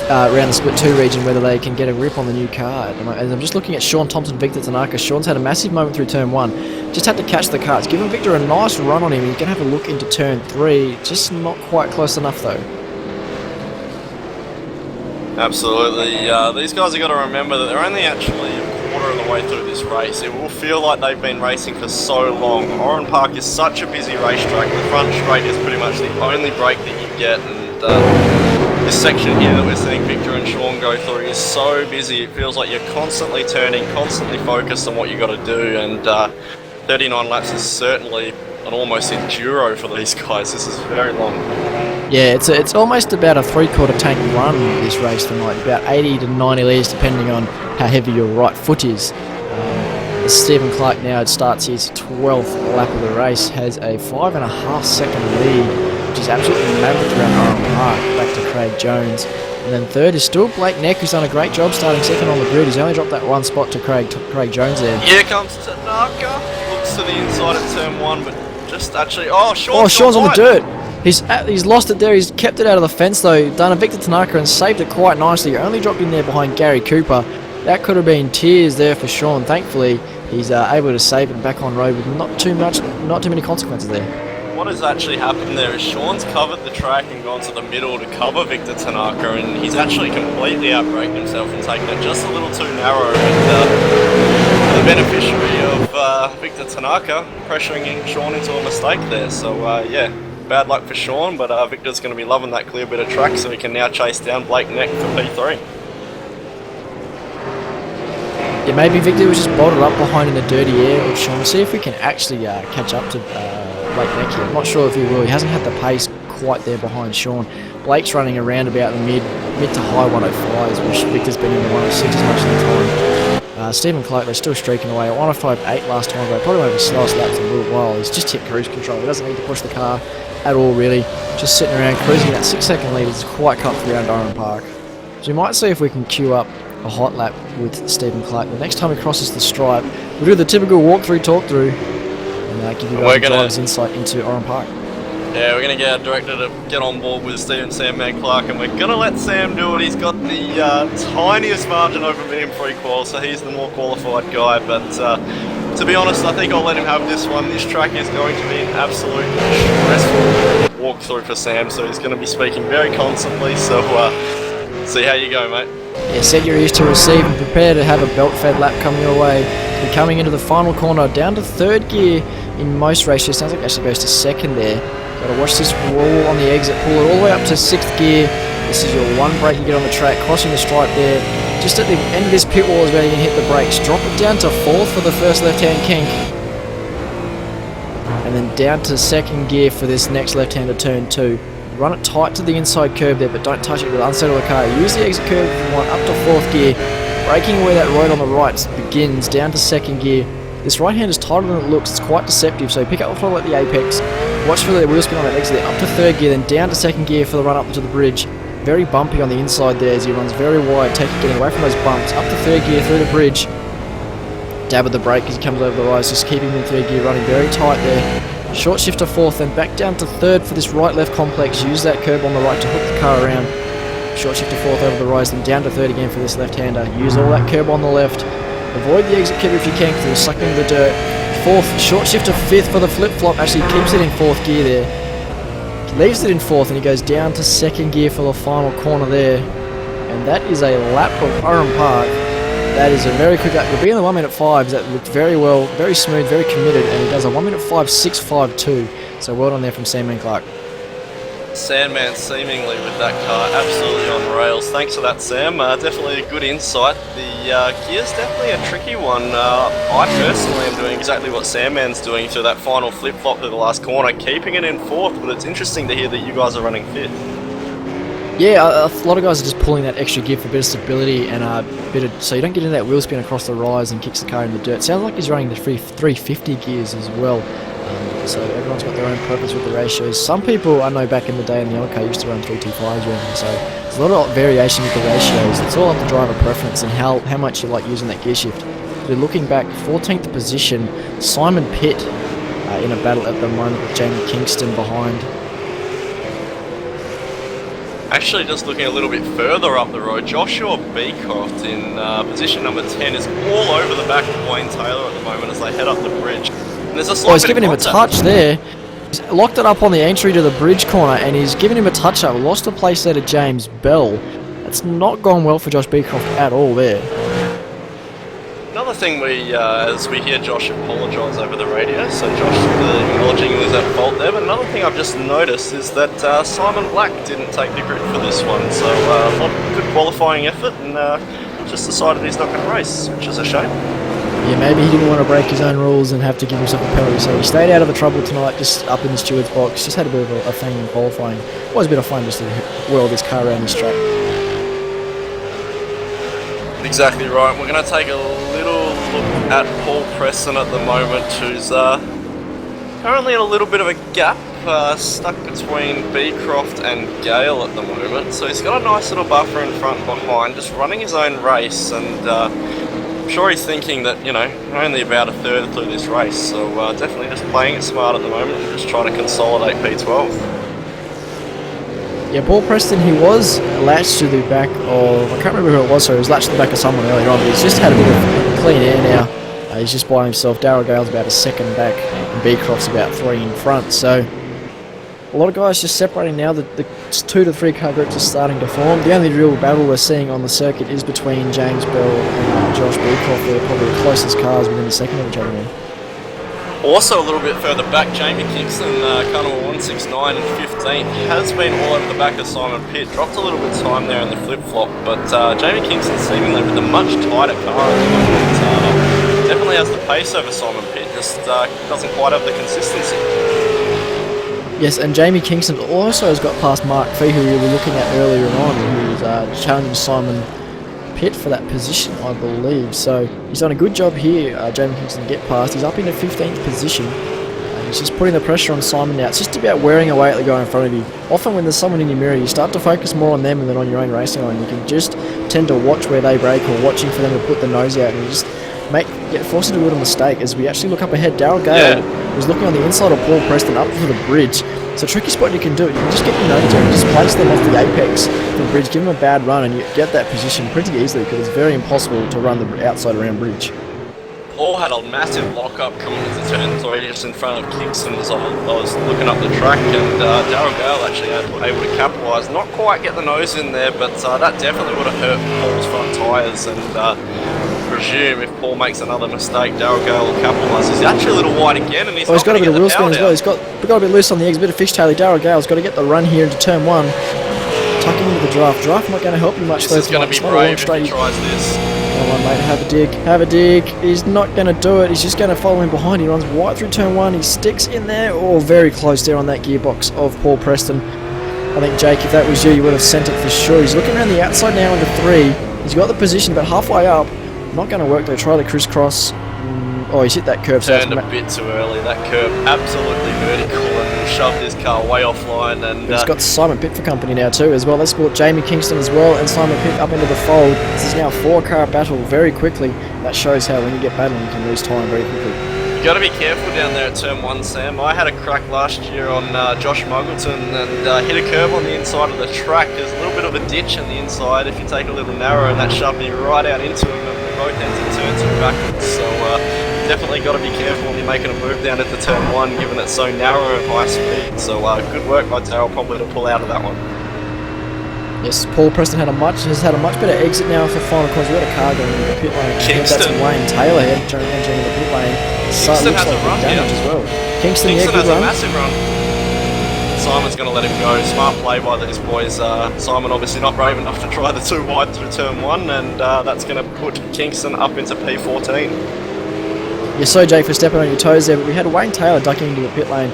around the Split 2 region, whether they can get a grip on the new car. And I'm just looking at Sean Thompson, Victor Tanaka. Sean's had a massive moment through Turn 1. Just had to catch the car. It's given Victor a nice run on him. He's going to have a look into Turn 3. Just not quite close enough though. Absolutely. These guys have got to remember that they're only actually a quarter of the way through this race. It will feel like they've been racing for so long. Oran Park is such a busy racetrack. The front straight is pretty much the only break that you get, and this section here that we're seeing Victor and Sean go through is so busy. It feels like you're constantly turning, constantly focused on what you got to do, and 39 laps is certainly an almost enduro for these guys. This is very long. Yeah, it's almost about a 3/4 tank run this race tonight, about 80 to 90 litres depending on how heavy your right foot is. Stephen Clark now starts his 12th lap of the race, has a 5.5 second lead, which is absolutely mammoth around Oran Park, back to Craig Jones. And then third is still Blake Neck, who's done a great job starting second on the grid. He's only dropped that one spot to Craig Jones there. Here comes Tanaka, looks to the inside at Turn 1, but just actually, Sean's on the dirt. He's lost it there. He's kept it out of the fence though. Done a Victor Tanaka and saved it quite nicely. Only dropped in there behind Gary Cooper. That could have been tears there for Sean. Thankfully, he's able to save it back on road with not too many consequences there. What has actually happened there is Sean's covered the track and gone to the middle to cover Victor Tanaka, and he's actually completely outbraked himself and taken it just a little too narrow. And the beneficiary of Victor Tanaka pressuring Sean into a mistake there. So yeah. Bad luck for Sean, but Victor's going to be loving that clear bit of track, so he can now chase down Blake Neck for P3. Yeah, maybe Victor was just bottled up behind in the dirty air of Sean. See if we can actually catch up to Blake Neck here. I'm not sure if he will. He hasn't had the pace quite there behind Sean. Blake's running around about the mid to high 105s, which Victor's been in the 106 as much of the time. Stephen Clark, they're still streaking away. At 105.8 last time, but probably one of his slowest laps in a little while. He's just hit cruise control. He doesn't need to push the car at all, really. Just sitting around cruising. That 6 second lead is quite comfortable around Oran Park. So we might see if we can queue up a hot lap with Stephen Clark. The next time he crosses the stripe, we'll do the typical walkthrough, talk-through, and give you guys a driver's insight into Oran Park. Yeah, we're going to get our director to get on board with Sam Clark, and we're going to let Sam do it. He's got the tiniest margin over me in free qual, so he's the more qualified guy. But to be honest, I think I'll let him have this one. This track is going to be an absolute stressful walkthrough for Sam, so he's going to be speaking very constantly. So see how you go, mate. Yeah, set your ears to receive and prepare to have a belt-fed lap coming your way. We're coming into the final corner, down to third gear in most races. Sounds like it actually goes to second there. Got to watch this roll on the exit, pull it all the way up to 6th gear. This is your one brake you get on the track, crossing the stripe there. Just at the end of this pit wall is where you can hit the brakes. Drop it down to 4th for the first left-hand kink. And then down to 2nd gear for this next left-hander turn 2. Run it tight to the inside curb there, but don't touch it, it'll unsettle the car. Use the exit curve if you want, up to 4th gear. Braking where that road on the right begins, down to 2nd gear. This right hand is tighter than it looks, it's quite deceptive, so pick up the throttle at the apex. Watch for the wheel spin on that exit there, up to 3rd gear, then down to 2nd gear for the run up to the bridge. Very bumpy on the inside there as he runs very wide, getting away from those bumps. Up to 3rd gear through the bridge. Dab with the brake as he comes over the rise, just keeping him in 3rd gear, running very tight there. Short shift to 4th, then back down to 3rd for this right-left complex. Use that curb on the right to hook the car around. Short shift to 4th over the rise, then down to 3rd again for this left-hander. Use all that curb on the left. Avoid the exit curb if you can, because it'll suck into the dirt. 4th, short shift to 5th for the flip-flop. Actually keeps it in 4th gear there. Leaves it in 4th, and he goes down to 2nd gear for the final corner there. And that is a lap of Oran Park. That is a very quick lap. He'll be in the 1 minute 5s. That looked very well, very smooth, very committed, and he does a 1 minute 5.652. So well done there from Sam Clark. Sandman seemingly with that car absolutely on rails. Thanks for that, Sam. Definitely a good insight. The gear's definitely a tricky one. I personally am doing exactly what Sandman's doing through that final flip-flop through the last corner, keeping it in fourth, but it's interesting to hear that you guys are running fifth. Yeah, a lot of guys are just pulling that extra gear for a bit of stability and so you don't get into that wheel spin across the rise and kicks the car in the dirt. Sounds like he's running the 350 gears as well. So everyone's got their own preference with the ratios. Some people, I know back in the day in the old car, used to run 325s or anything, so there's a lot of variation with the ratios. It's all up to driver preference and how much you like using that gear shift. But looking back, 14th position, Simon Pitt in a battle at the moment with Jamie Kingston behind. Actually, just looking a little bit further up the road, Joshua Beecroft in position number 10 is all over the back of Wayne Taylor at the moment as they head up the bridge. Oh, he's giving him a touch there. He's locked it up on the entry to the bridge corner, and he's giving him a touch up. Lost the place there to James Bell. That's not gone well for Josh Beecroft at all there. Another thing as we hear Josh apologise over the radio, so Josh acknowledging he was at fault there, but another thing I've just noticed is that Simon Black didn't take the grid for this one, so a lot of good qualifying effort, and just decided he's not going to race, which is a shame. Yeah, maybe he didn't want to break his own rules and have to give himself a penalty, so he stayed out of the trouble tonight, just up in the steward's box, just had a bit of a thing in qualifying. It was a bit of fun just to whirl this car around this track. Exactly right. We're going to take a little look at Paul Preston at the moment, who's currently in a little bit of a gap, stuck between Beecroft and Gale at the moment. So he's got a nice little buffer in front and behind, just running his own race, and I'm sure he's thinking that, you know, we're only about a third through this race, so definitely just playing it smart at the moment and just trying to consolidate P12. Yeah, Paul Preston, he was latched to the back of, I can't remember who it was, so he was latched to the back of someone earlier on, but he's just had a bit of clean air now. He's just by himself. Darryl Gale's about a second back, and Beecroft's about 3 in front, so a lot of guys just separating now. The 2 to 3 car groups are starting to form. The only real battle we're seeing on the circuit is between James Bell and Josh Beecroft. They're probably the closest cars within the second of each other now. Also a little bit further back, Jamie Kingston, car number 169 and 15th, has been all over the back of Simon Pitt. Dropped a little bit of time there in the flip-flop, but Jamie Kingston seemingly with a much tighter car at the moment. Definitely has the pace over Simon Pitt, just doesn't quite have the consistency. Yes, and Jamie Kingston also has got past Mark Fee, who we were looking at earlier on, who's challenging Simon Pitt for that position, I believe. So he's done a good job here, Jamie Kingston, to get past. He's up in the 15th position. He's just putting the pressure on Simon now. It's just about wearing away at the guy in front of you. Often when there's someone in your mirror, you start to focus more on them than on your own racing line. You can just tend to watch where they brake or watching for them to put the nose out, and you just get forced to do a little mistake. As we actually look up ahead, Darryl Gale was looking on the inside of Paul Preston up to the bridge. It's a tricky spot you can do it. You can just get your nose down and just place them off the apex of the bridge, give them a bad run, and you get that position pretty easily because it's very impossible to run the outside around bridge. Paul had a massive lock-up coming into turn 3 just in front of Kingston as I was looking up the track, and Darryl Gale actually able to capitalise. Not quite get the nose in there, but that definitely would have hurt Paul's front tyres, and presume if Paul makes another mistake, Darryl Gale will capitalise. He's actually a little wide again, and he's got a bit of wheel spin as well. He's got a bit loose on the eggs, a bit of fishtailing. Darryl Gale's got to get the run here into turn 1, tucking into the draft. Draft not going to help you much. This is going to be brave if he tries this. Come on, mate, have a dig. He's not going to do it. He's just going to follow him behind. He runs right through turn 1. He sticks in there. Oh, very close there on that gearbox of Paul Preston. I think, Jake, if that was you would have sent it for sure. He's looking around the outside now into 3. He's got the position, but halfway up. Not going to work though. Try the crisscross. Oh, he's hit that curb. Turned a bit too early. That curb absolutely vertical and shoved his car way offline. And he's got Simon Pitt for company now too as well. Let's brought Jamie Kingston as well and Simon Pitt up into the fold. This is now a 4-car battle very quickly. That shows how when you get battling you can lose time very quickly. You've got to be careful down there at turn 1, Sam. I had a crack last year on Josh Muggleton and hit a curb on the inside of the track. There's a little bit of a ditch on the inside if you take a little narrow, and that shoved me right out into him, and we both ends in turn 2 backwards. So definitely got to be careful when you're making a move down into turn 1, given it's so narrow and high speed. So good work by Darryl probably to pull out of that one. Yes, Paul Preston has had a much better exit now for final corners. We've got a car going into the pit lane. Kingston. That's Wayne Taylor here entering the pit lane. Kingston has a run here. As well. Kingston has a massive run. Simon's going to let him go. Smart play by these boys. Simon obviously not brave enough to try the 2 wide through turn 1, and that's going to put Kingston up into P14. You're so, Jake, for stepping on your toes there, but we had Wayne Taylor ducking into the pit lane.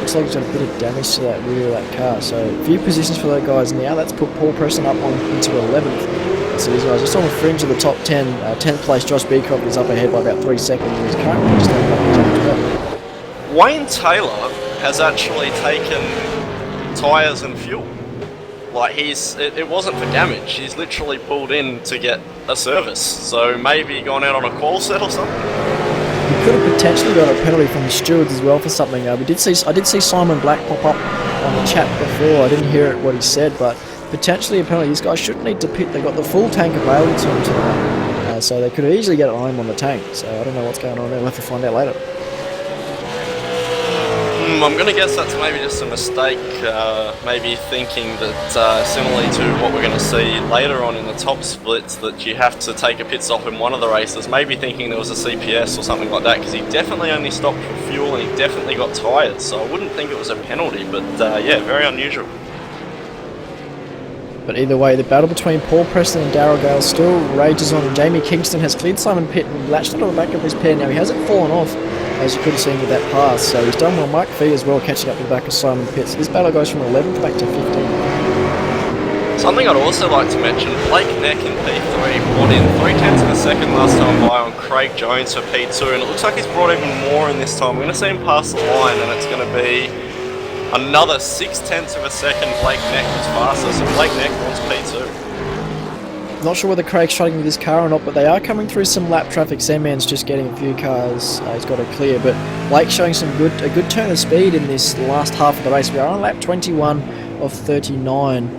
Looks like he's got a bit of damage to that rear of that car, so a few positions for those guys now. That's put Paul Preston up on into 11th. So these guys just on the fringe of the top 10. 10th place, Josh Beecroft is up ahead by about 3 seconds, and he's currently just on back as well. Wayne Taylor has actually taken tyres and fuel. Like, it wasn't for damage, he's literally pulled in to get a service, so maybe gone out on a qual set or something? He could have potentially got a penalty from the stewards as well for something. I did see Simon Black pop up on the chat before. I didn't hear what he said, but potentially a penalty. These guys shouldn't need to pit. They've got the full tank available to them tonight, so they could easily get it home on the tank. So I don't know what's going on there. We'll have to find out later. I'm going to guess that's maybe just a mistake, maybe thinking that similarly to what we're going to see later on in the top splits, that you have to take a pit stop in one of the races, maybe thinking there was a CPS or something like that, because he definitely only stopped for fuel and he definitely got tyres, so I wouldn't think it was a penalty, but yeah, very unusual. But either way, the battle between Paul Preston and Darryl Gale still rages on. Jamie Kingston has cleared Simon Pitt and latched onto the back of his pair. Now he hasn't fallen off, as you could have seen with that pass, so he's done well. Mike Fee as well, catching up to the back of Simon Pitt. So this battle goes from 11th back to 15th. Something I'd also like to mention, Blake Neck in P3 brought in 3/10 of a second last time by on Craig Jones for P2, and it looks like he's brought even more in this time. We're going to see him pass the line, and it's going to be another 6/10 of a second. Blake Neck was faster, so Blake Neck wants P2. Not sure whether Craig's struggling with his car or not, but they are coming through some lap traffic. Sandman's just getting a few cars. He's got it clear, but Blake's showing a good turn of speed in this last half of the race. We are on lap 21 of 39,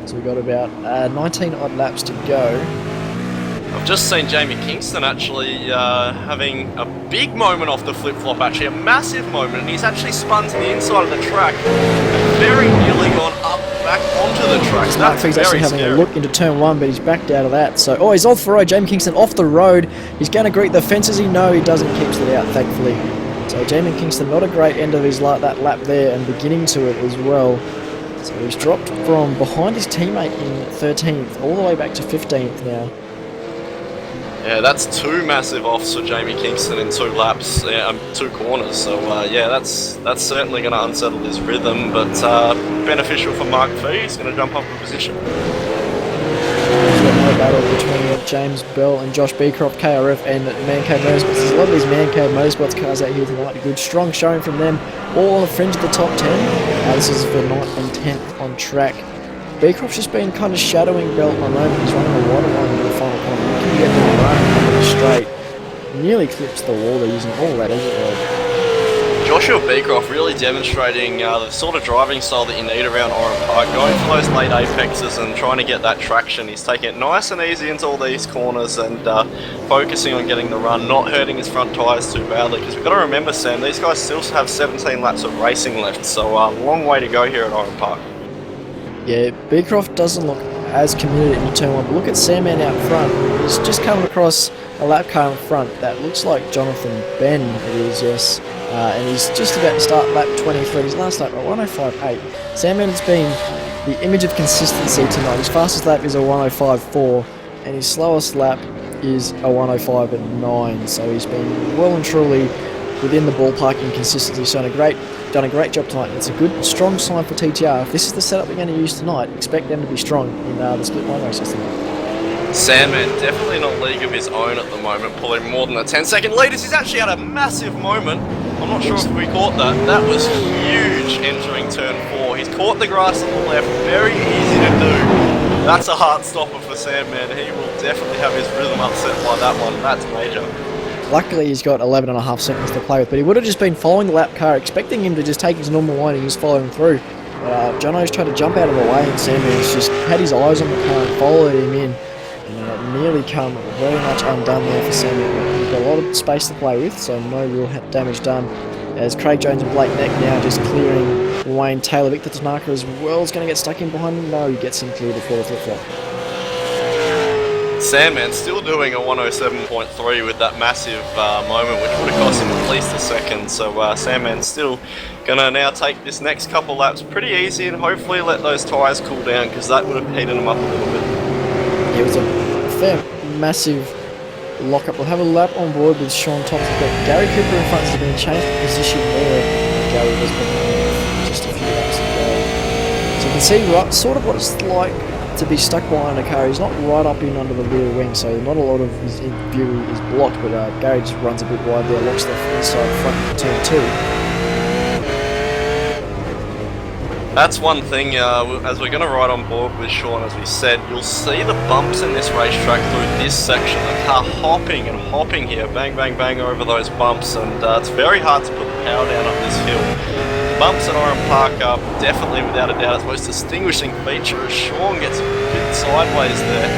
so we've got about 19 odd laps to go. I've just seen Jamie Kingston actually having a big moment off the flip-flop, actually a massive moment, and he's actually spun to the inside of the track and very nearly gone up back onto the track. That's he's very actually having scary. a look into turn 1, but he's backed out of that. So, he's off the road. Jamie Kingston off the road. He's going to greet the fences. He doesn't, keeps it out, thankfully. So Jamie Kingston, not a great end of his that lap there, and beginning to it as well. So he's dropped from behind his teammate in 13th all the way back to 15th now. Yeah, that's 2 massive offs for Jamie Kingston in 2 laps, 2 corners. So yeah, that's certainly going to unsettle his rhythm, but beneficial for Mark Fee. He's going to jump up a position. Another battle between James Bell and Josh Beecroft, KRF and Man Cave Motorsports. There's a lot of these Man Cave Motorsports cars out here tonight. A good strong showing from them, all on the fringe of the top 10. This is for 9th and 10th on track. Beecroft's just been kind of shadowing Bell at the moment. He's running a lot of line in the final corner. He can get the run straight. Nearly clips the wall. They're using all that exit road. Joshua Beecroft really demonstrating the sort of driving style that you need around Oran Park, going for those late apexes and trying to get that traction. He's taking it nice and easy into all these corners and focusing on getting the run, not hurting his front tyres too badly, because we've got to remember, Sam, these guys still have 17 laps of racing left, so a long way to go here at Oran Park. Yeah, Beecroft doesn't look as committed in turn 1, but look at Sandman out front. He's just coming across a lap car in front. That looks like Jonathan Ben, it is, yes. And he's just about to start lap 23. His last lap at 105.8. Sandman has been the image of consistency tonight. His fastest lap is a 105.4, and his slowest lap is a 105.9. So he's been well and truly within the ballpark in consistency. He's done a great job tonight. It's a good, strong sign for TTR. If this is the setup they're going to use tonight, expect them to be strong in the split line races tonight. Sandman definitely in a league of his own at the moment, pulling more than a 10-second lead as he's actually had a massive moment. I'm not sure if we caught that. That was huge entering turn 4. He's caught the grass on the left, very easy to do. That's a heart stopper for Sandman. He will definitely have his rhythm upset by that one. That's major. Luckily, he's got 11.5 seconds to play with, but he would have just been following the lap car, expecting him to just take his normal line and just follow him through. Jono's tried to jump out of the way, and Sandman's just had his eyes on the car and followed him in. And nearly come very much undone there for Sandman. He's got a lot of space to play with, so no real damage done. As Craig Jones and Blake Neck now just clearing Wayne Taylor. Victor Tanaka as well is going to get stuck in behind him. No, he gets him clear before the flip-flop. Sandman still doing a 107.3 with that massive moment, which would have cost him at least a second. So Sandman still Gonna now take this next couple laps pretty easy and hopefully let those tyres cool down, because that would have heated them up a little bit. It was a fair, massive lockup. We'll have a lap on board with Sean Thompson, but Gary Cooper in front has been changed position there. Gary was been just a few laps ago. So you can see sort of what it's like to be stuck behind a car. He's not right up in under the rear wing, so not a lot of his view is blocked, but Gary just runs a bit wide there, locks the inside front of turn 2. That's one thing, as we're going to ride on board with Sean, as we said, you'll see the bumps in this racetrack through this section. The car hopping and hopping here, bang, bang, bang over those bumps, and it's very hard to put the power down up this hill. The bumps at Oran Park are definitely, without a doubt, its most distinguishing feature, as Sean gets a bit sideways there.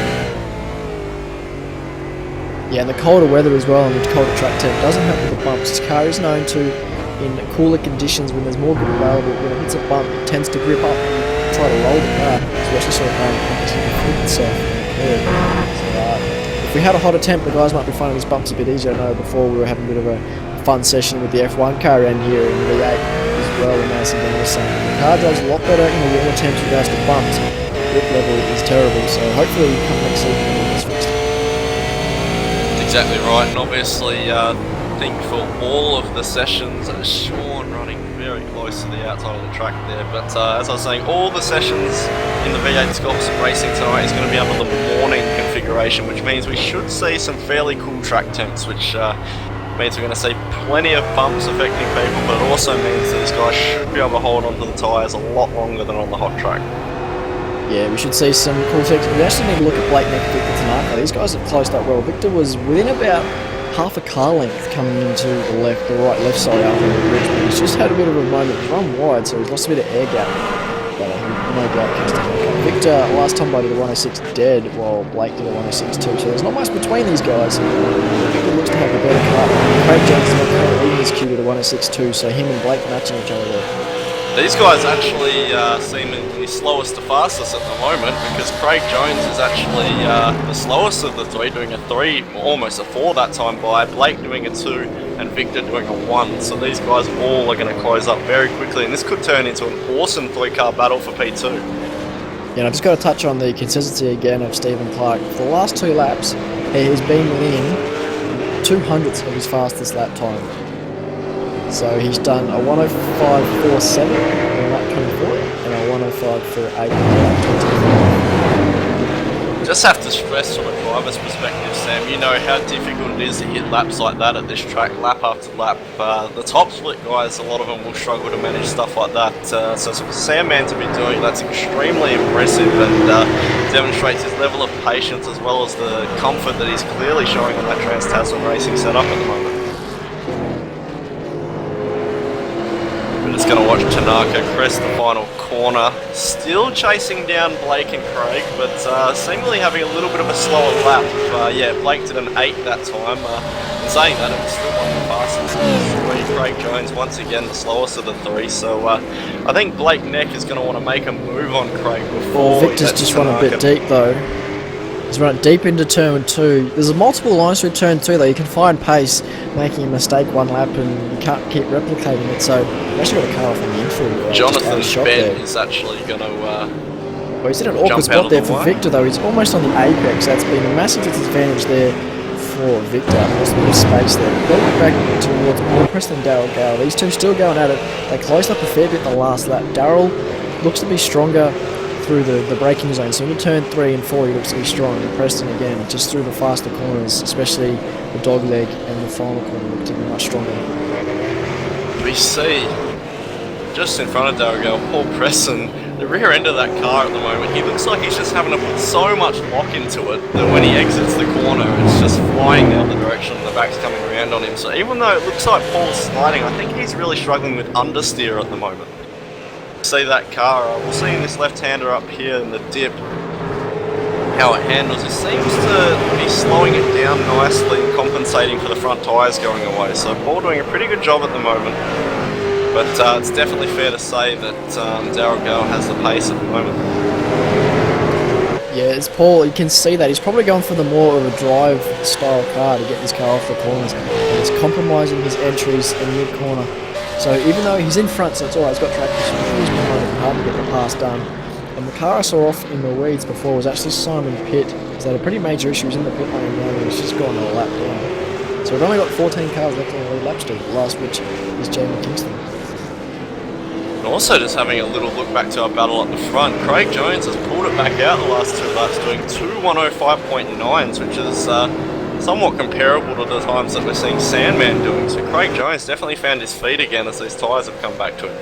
Yeah, and the colder weather as well, and the colder track temp doesn't help with the bumps. This car is known to, in cooler conditions, when there's more grip available, when it hits a bump, it tends to grip up and try to roll the car. So we actually saw it actually flip itself in the curve. So, if we had a hotter temp, the guys might be finding these bumps a bit easier. I know before we were having a bit of a fun session with the F1 car around here in the V8 as well, and Mason Dan was saying the car does a lot better in the warmer temps with regards to bumps. The grip level is terrible, so hopefully come next season we'll get this fixed. Exactly right, and obviously I think for all of the sessions, Sean running very close to the outside of the track there, but as I was saying, all the sessions in the V8SCOPS racing tonight is going to be under the morning configuration, which means we should see some fairly cool track temps, which means we're going to see plenty of bumps affecting people, but it also means that these guys should be able to hold onto the tyres a lot longer than on the hot track. Yeah, we should see some cool things. We actually need to look at Blake Neck and Victor Tanaka. These guys have closed up well. Victor was within about half a car length coming into the right left side after the bridge, but he's just had a bit of a moment. He's run wide, so he's lost a bit of air gap. But no broadcast. Victor last time did a 106 dead, while Blake did a 106 too. So there's not much between these guys. Victor looks to have a better car. Craig Jones is not currently leading his queue at a 106 too, so him and Blake matching each other there. These guys actually seem the slowest to fastest at the moment, because Craig Jones is actually the slowest of the three, doing a 3, almost a 4 that time by, Blake doing a 2, and Victor doing a 1. So these guys all are going to close up very quickly, and this could turn into an awesome 3-car battle for P2. Yeah, and I've just got to touch on the consistency again of Stephen Clark. For the last 2 laps, he has been within 200ths of his fastest lap time. So he's done a 105.47 in lap 24 and a 105.48 in lap 24. Just have to stress from a driver's perspective, Sam, you know how difficult it is to hit laps like that at this track, lap after lap. The top split guys, a lot of them will struggle to manage stuff like that. So for Sam Man to be doing that's extremely impressive, and demonstrates his level of patience as well as the comfort that he's clearly showing on that Trans-Tasman racing setup at the moment. We're just going to watch Tanaka crest the final corner, still chasing down Blake and Craig, but seemingly having a little bit of a slower lap. Yeah, Blake did an 8 that time. In saying that, it was still one of the fastest of the 3. Craig Jones once again the slowest of the 3, so I think Blake Neck is going to want to make a move on Craig before. Victor's just run a bit deep though. He's run deep into turn 2. There's multiple lines through turn 2 though. You can find pace, making a mistake one lap, and you can't keep replicating it. So you actually got a car off on the infield. Jonathan Ben is actually going to. Well, he's in an awkward spot there for Victor though. He's almost on the apex. That's been a massive disadvantage there for Victor. There's a bit of space there. Going back towards more Preston and Darryl Gower. These two still going at it. They closed up a fair bit in the last lap. Darryl looks to be stronger through the braking zone, so into turn 3 and 4 he looks to be strong, and Preston again just through the faster corners, especially the dog leg and the final corner look to be much stronger. We see just in front of Darragale, Paul Preston, the rear end of that car at the moment. He looks like he's just having to put so much lock into it that when he exits the corner it's just flying the other direction and the back's coming around on him. So even though it looks like Paul's sliding, I think he's really struggling with understeer at the moment. See that car, we'll see in this left-hander up here in the dip how it handles. It seems to be slowing it down nicely and compensating for the front tyres going away. So Paul doing a pretty good job at the moment, but it's definitely fair to say that Darryl Gale has the pace at the moment. Yeah, it's Paul, you can see that he's probably going for the more of a drive style car to get this car off the corners, and it's compromising his entries in mid-corner. So even though he's in front, so it's alright, he's got track position, he's behind, it's hard to get the pass done. And the car I saw off in the weeds before was actually Simon Pitt. He's had a pretty major issue. He's in the pit lane now, and he's just gone a lap down. So we've only got 14 cars left on the lead lap streak, the last which is Jamie Kingston. And also just having a little look back to our battle at the front, Craig Jones has pulled it back out the last 2 laps, doing 2:105.9s, which is somewhat comparable to the times that we're seeing Sandman doing. So Craig Jones definitely found his feet again as these tyres have come back to him.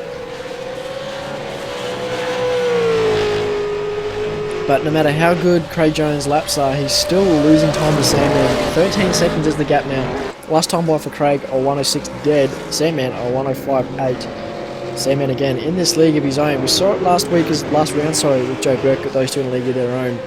But no matter how good Craig Jones' laps are, he's still losing time to Sandman. 13 seconds is the gap now. Last time by for Craig, a 106 dead. Sandman, a 105.8. Sandman again in this league of his own. We saw it last round, with Joe Burkett, those two in a league of their own.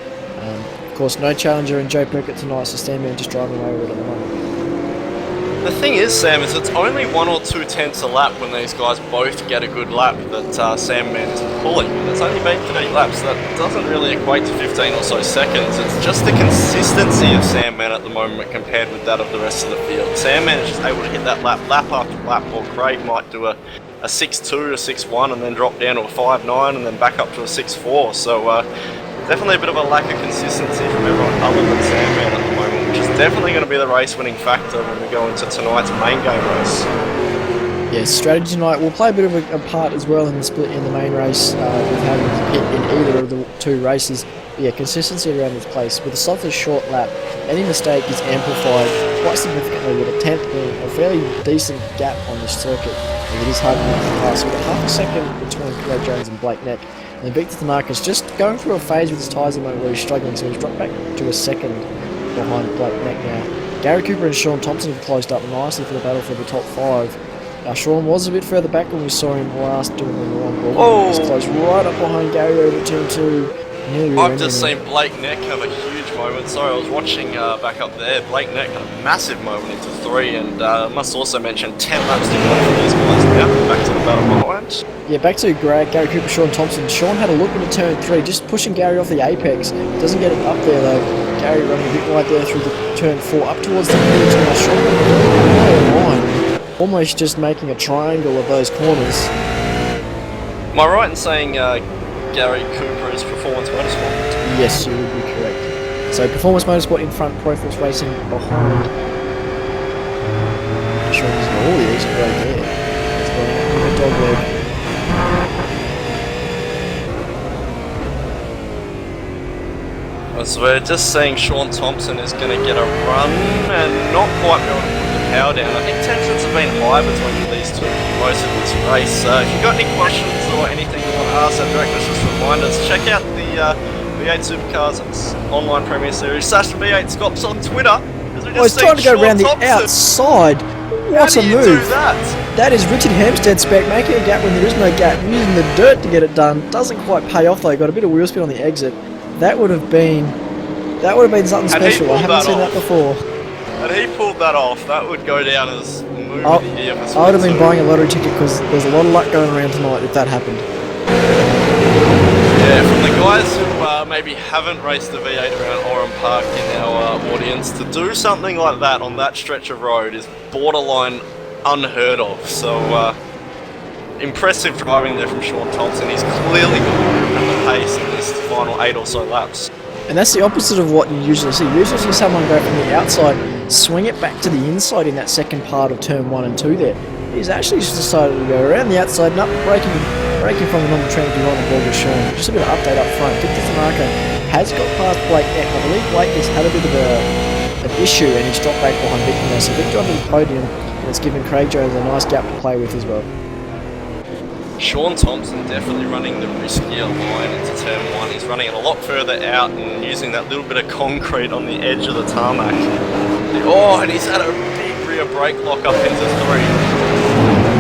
Of course, no challenger in Joe Burkett tonight, so Sandman just driving away with it at the moment. The thing is, Sam, is it's only 1 or 2 tenths a lap when these guys both get a good lap that Sandman isn't pulling. And it's only been 3 laps. That doesn't really equate to 15 or so seconds. It's just the consistency of Sandman at the moment compared with that of the rest of the field. Sandman is just able to hit that lap after lap, while Craig might do a 6.2, a 6.1, and then drop down to a 5.9, and then back up to a 6.4. So definitely a bit of a lack of consistency from everyone other than Sandman at the moment, which is definitely going to be the race-winning factor when we go into tonight's main game race. Yeah, strategy tonight will play a bit of a part as well in the split in the main race, with having hit in either of the 2 races. But yeah, consistency around this place. With a slightly short lap, any mistake is amplified quite significantly, with a 10th being a fairly decent gap on this circuit. And it is hard to make the pass. With a half a second between Craig Jones and Blake Neck. And Victor Tanaka's just going through a phase with his tyres at the moment where he's struggling, so he's dropped back to a second behind Blake Neck now. Gary Cooper and Sean Thompson have closed up nicely for the battle for the top 5. Sean was a bit further back when we saw him last doing the wrong ball. He's close right up behind Gary over turn 2. I've just seen Blake Neck have a huge moment. Sorry, I was watching back up there. Blake Neck had a massive moment into 3, and must also mention 10 laps to go for these guys now. Back to the battle behind. Yeah, back to Gary Cooper, Sean Thompson. Sean had a look into turn 3, just pushing Gary off the apex. Doesn't get it up there though. Gary running a bit wide there through the turn 4, up towards the edge. Now Sean line, almost just making a triangle of those corners. Am I right in saying Gary Cooper is Performance Motorsport? Yes, you would be correct. So Performance Motorsport in front, Proforce Racing behind. Sean is all the exit right there. It's going up with a dog leg. So we're just saying Sean Thompson is going to get a run and not quite be able to put the power down. I think tensions have been high between these two for most of this race. If you've got any questions or anything you want to ask our directors, just remind us, check out the V8 Supercars online Premier Series / V8SCOPS on Twitter. It's trying to go around the outside. What a move. Do that? That is Richard Hampstead spec, making a gap when there is no gap, using the dirt to get it done. Doesn't quite pay off though, got a bit of wheel spin on the exit. That would have been something special. I haven't seen that before. Had he pulled that off, that would go down as move of the year. I would have been buying a lottery ticket because there's a lot of luck going around tonight if that happened. Yeah, from the guys who maybe haven't raced the V8 around Oran Park in our audience, to do something like that on that stretch of road is borderline unheard of. So impressive driving there from Sean Thompson. He's clearly got the pace in this final 8 or so laps. And that's the opposite of what you usually see. You usually see someone go from the outside, swing it back to the inside in that second part of turn 1 and 2 there. He's actually just decided to go around the outside and up, braking from the normal train to be on the board with Sean. Just a bit of update up front. Victor Tanaka has got past Blake Neck. I believe Blake has had a bit of an issue and he's dropped back behind Victor now. So Victor on the podium, and it's given Craig Jones a nice gap to play with as well. Sean Thompson definitely running the riskier line into turn 1. He's running it a lot further out and using that little bit of concrete on the edge of the tarmac. Oh, and he's had a big rear brake lock up into 3.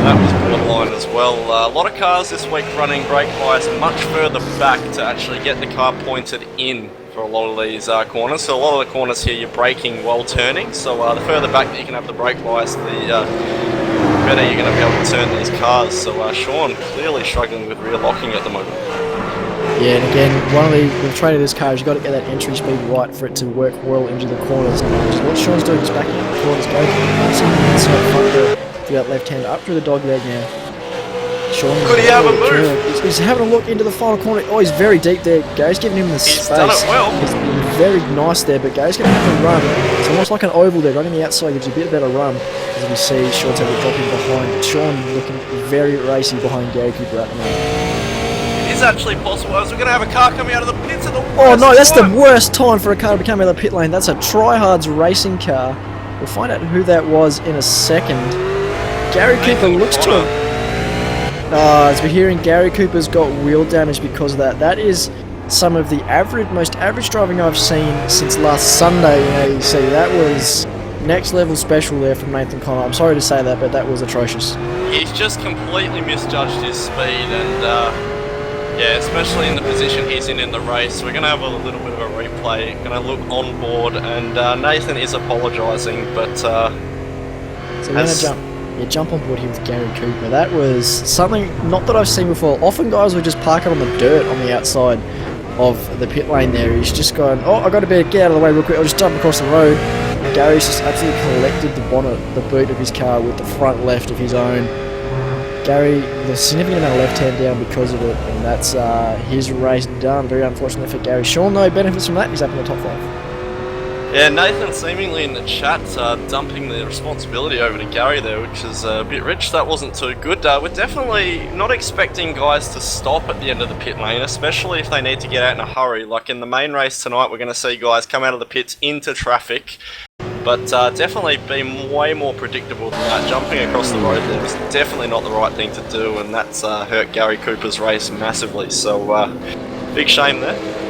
That was borderline as well. A lot of cars this week running brake bias much further back to actually get the car pointed in for a lot of these corners. So a lot of the corners here you're braking while turning. So the further back that you can have the brake bias, the better you're going to be able to turn these cars. So Sean clearly struggling with rear locking at the moment. Yeah, and again, the trade of this car is you've got to get that entry speed right for it to work well into the corners. Which is what Sean's doing, is backing up the corners, going inside front there. to that left hand up through the dog leg now. Sean Could he have a move? He's having a look into the final corner. Oh, he's very deep there. Gary's giving him the space. He's done it well. He's been very nice there, but Gary's going to have to run. It's almost like an oval there. Running the outside gives you a bit better run. As we see, Sean's having to drop in behind. Sean looking very racy behind Gary Cooper at the moment. It is actually possible, as we're going to have a car coming out of the pits at the worst Oh no, that's time. the worst time for a car to come out of the pit lane. That's a Tryhards racing car. We'll find out who that was in a second. Gary Cooper looks to have... as we're hearing, Gary Cooper's got wheel damage because of that. That is some of the most average driving I've seen since last Sunday in AEC. That was next level special there from Nathan Connor. I'm sorry to say that, but that was atrocious. He's just completely misjudged his speed, and yeah, especially in the position he's in the race. We're going to have a little bit of a replay, going to look on board, and Nathan is apologising, but... so we're going to jump on board here with Gary Cooper. That was something not that I've seen before. Often guys will just park it on the dirt on the outside of the pit lane there. He's just going, oh, I got to get out of the way real quick. I'll just jump across the road. And Gary's just absolutely collected the bonnet, the boot of his car with the front left of his own. Gary, the significant amount of left hand down because of it, and that's his race done. Very unfortunate for Gary. Sean, though, benefits from that. He's up in the top 5. Yeah, Nathan seemingly in the chat dumping the responsibility over to Gary there, which is a bit rich. That wasn't too good. We're definitely not expecting guys to stop at the end of the pit lane, especially if they need to get out in a hurry. Like in the main race tonight, we're going to see guys come out of the pits into traffic, but definitely be way more predictable than that. Jumping across the road there was definitely not the right thing to do, and that's hurt Gary Cooper's race massively. So big shame there.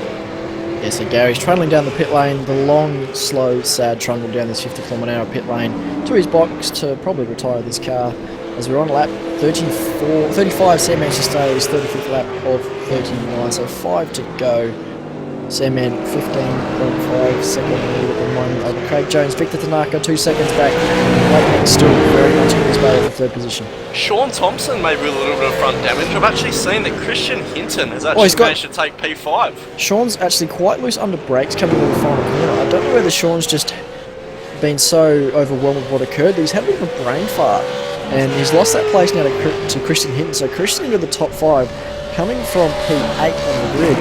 Yeah, so Gary's trundling down the pit lane, the long, slow, sad trundle down this 50km/h pit lane to his box to probably retire this car. As we're on lap 35, Sam managed to stay his 35th lap of 39, so 5 to go. Sam Man 15.5 second lead at the moment over Craig Jones. Victor Tanaka 2 seconds back. Lightning still very much in his battle for third position. Sean Thompson maybe with a little bit of front damage. I've actually seen that Christian Hinton has actually managed to take P5. Sean's actually quite loose under brakes coming into the final corner. I don't know whether Sean's just been so overwhelmed with what occurred. He's had a bit of a brain fart, and he's lost that place now to Christian Hinton. So Christian into the top 5, coming from P8 on the grid.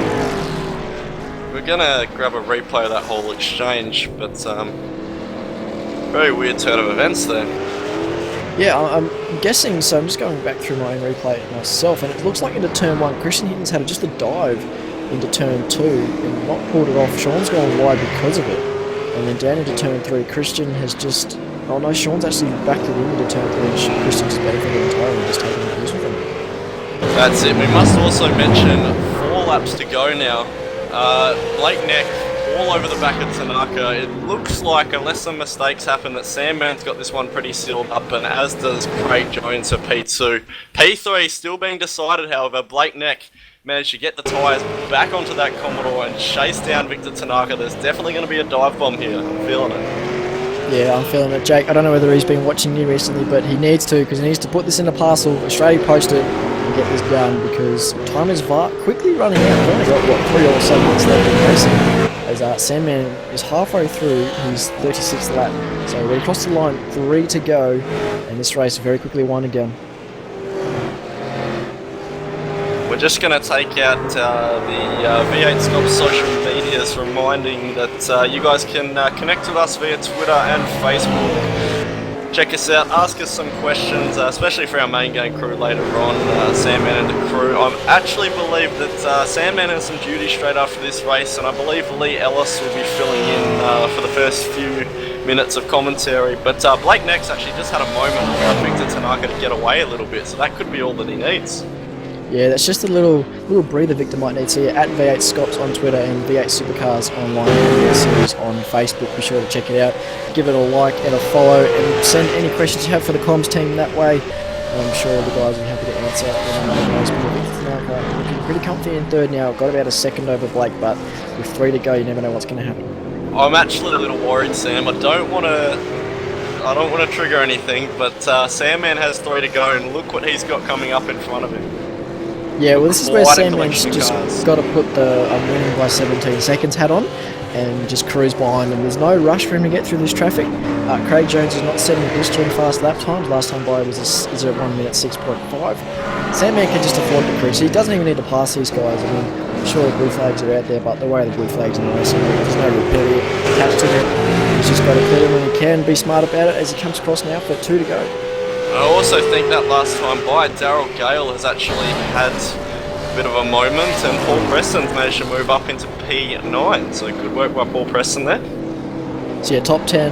We're gonna grab a replay of that whole exchange, but very weird turn of events there. Yeah, I'm guessing, so I'm just going back through my own replay myself, and it looks like into turn 1, Christian Hinton's had just a dive into turn 2 and not pulled it off. Sean's gone wide because of it. And then down into turn 3, Christian has just... Oh no, Sean's actually backed it into turn 3 and Christian's benefited entirely and just taken the position from him. That's it. We must also mention 4 laps to go now. Blake Neck all over the back of Tanaka. It looks like, unless some mistakes happen, that Sandman's got this one pretty sealed up, and as does Craig Jones for P2. P3 still being decided, however. Blake Neck managed to get the tyres back onto that Commodore and chase down Victor Tanaka. There's definitely going to be a dive bomb here. I'm feeling it. Yeah, I'm feeling it, Jake. I don't know whether he's been watching you recently, but he needs to, because he needs to put this in a parcel, Australia Post it, and get this done, because time is quickly running out. We've only got, 3 or so minutes left in racing. As Sandman is halfway through his 36th lap. So we're across the line, 3 to go, and this race very quickly won again. We're just going to take out the V8SCOPS social medias, reminding that you guys can connect with us via Twitter and Facebook. Check us out, ask us some questions, especially for our main game crew later on, Sandman and the crew. I actually believe that Sandman has some duty straight after this race, and I believe Lee Ellis will be filling in for the first few minutes of commentary. But Blake Neck's actually just had a moment with Victor Tanaka to get away a little bit, so that could be all that he needs. Yeah, that's just a little breather Victor might need. So yeah, at V8SCOPS on Twitter and V8 Supercars online series on Facebook. Be sure to check it out. Give it a like and a follow, and send any questions you have for the comms team that way. And I'm sure the guys will be happy to answer. Looking pretty comfy in third now. Got about a second over Blake, but with 3 to go, you never know what's going to happen. I'm actually a little worried, Sam. I don't want to trigger anything, but Sandman has 3 to go, and look what he's got coming up in front of him. Yeah, well, this is where Sandman's just got to put the I'm winning by 17 seconds hat on, and just cruise behind them. There's no rush for him to get through this traffic. Craig Jones is not setting blistering fast lap times. Last time by was a 1 minute 6.5. Sandman can just afford to cruise. He doesn't even need to pass these guys. I mean, I'm sure the blue flags are out there, but the way the blue flags are racing, there's no repair attached to them. He's just got to clear them when he can, be smart about it as he comes across now for 2 to go. I also think that last time by, Daryl Gale has actually had a bit of a moment, and Paul Preston's managed to move up into P9, so good work by Paul Preston there. So yeah, top 10.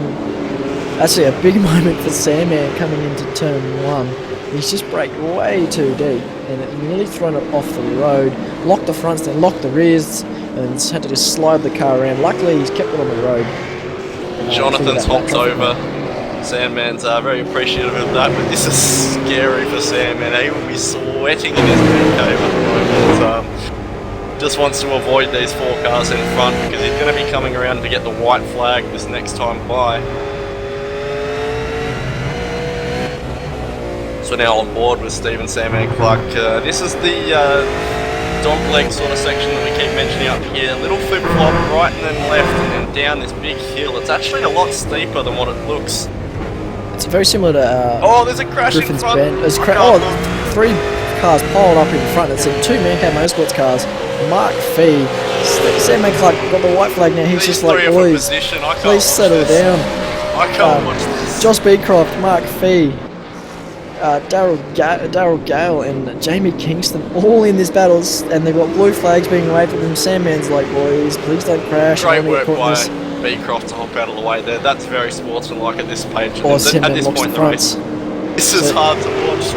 Actually a big moment for Sandman coming into turn 1. He's just braked way too deep and it nearly thrown it off the road, locked the fronts, then locked the rears, and had to just slide the car around. Luckily he's kept it on the road. Jonathan's hopped over. Sandman's very appreciative of that, but this is scary for Sandman. He will be sweating in his man cave at the moment. Just wants to avoid these 4 cars in front because he's going to be coming around to get the white flag this next time by. So now on board with Stephen Sandman Clark. This is the dog leg sort of section that we keep mentioning up here. Little flip flop right and then left and then down this big hill. It's actually a lot steeper than what it looks. It's very similar to oh, there's a crash Griffin's in front. Bend. There's 3 cars piled up in front. It's 2 Manco Motorsports cars. Mark Fee, Sandman Clark got the white flag now. He's just like, please settle down. I can't watch this. Josh Beecroft, Mark Fee, Daryl Gale and Jamie Kingston all in this battle, and they've got blue flags being waved at them. Sandman's like, boys, please don't crash. Great work by Beecroft to hop out of the way there. That's very sportsmanlike at this page. Or at this point in the race. This is hard to watch.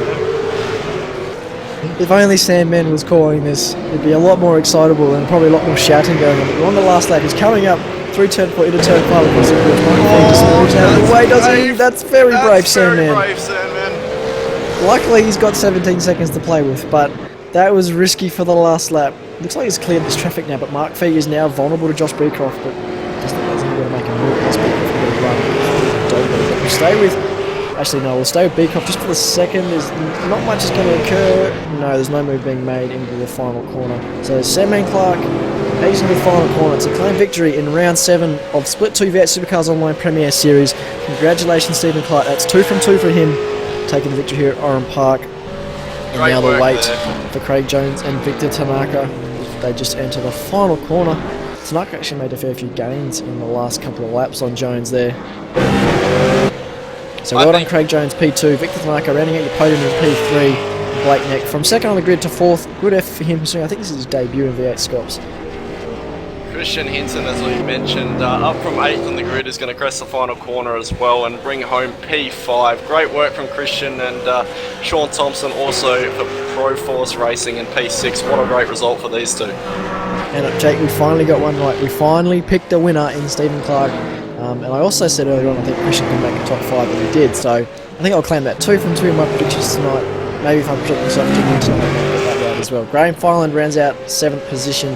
If only Sandman was calling this, it'd be a lot more excitable and probably a lot more shouting going on. But we're on the last lap. He's coming up through turn 4 into turn 5. Just moves out of the way, doesn't he? That's very brave, Sandman. Luckily, he's got 17 seconds to play with, but that was risky for the last lap. Looks like he's cleared this traffic now, but Mark Fee is now vulnerable to Josh Beecroft, but just doesn't going to make a move. That's Beecroft going to run. Don't know. We'll stay with. Actually, no, we'll stay with Beecroft just for the second. There's not much is going to occur. No, there's no move being made into the final corner. So Sandman Clark heads into the final corner to claim victory in round 7 of Split 2 V8 Supercars Online Premier Series. Congratulations, Stephen Clark. That's 2 from 2 for him, taking the victory here at Oran Park. And now the wait for Craig Jones and Victor Tanaka. They just enter the final corner. Tanaka actually made a fair few gains in the last couple of laps on Jones there. So well done Craig Jones, P2, Victor Tanaka rounding out your podium in P3, Blake Neck from second on the grid to 4th, good effort for him, so I think this is his debut in V8SCOPS. Christian Hinton, as we mentioned, up from 8th on the grid, is going to crest the final corner as well and bring home P5. Great work from Christian and Sean Thompson also for Proforce Racing in P6. What a great result for these two. And Jake, we finally got one right. We finally picked a winner in Stephen Clark. And I also said earlier on I think Christian can make a top 5, and he did, so I think I'll claim that 2 from 2 in my predictions tonight. Maybe if I predict myself to win tonight, I'll get that right as well. Graham Fireland rounds out 7th position.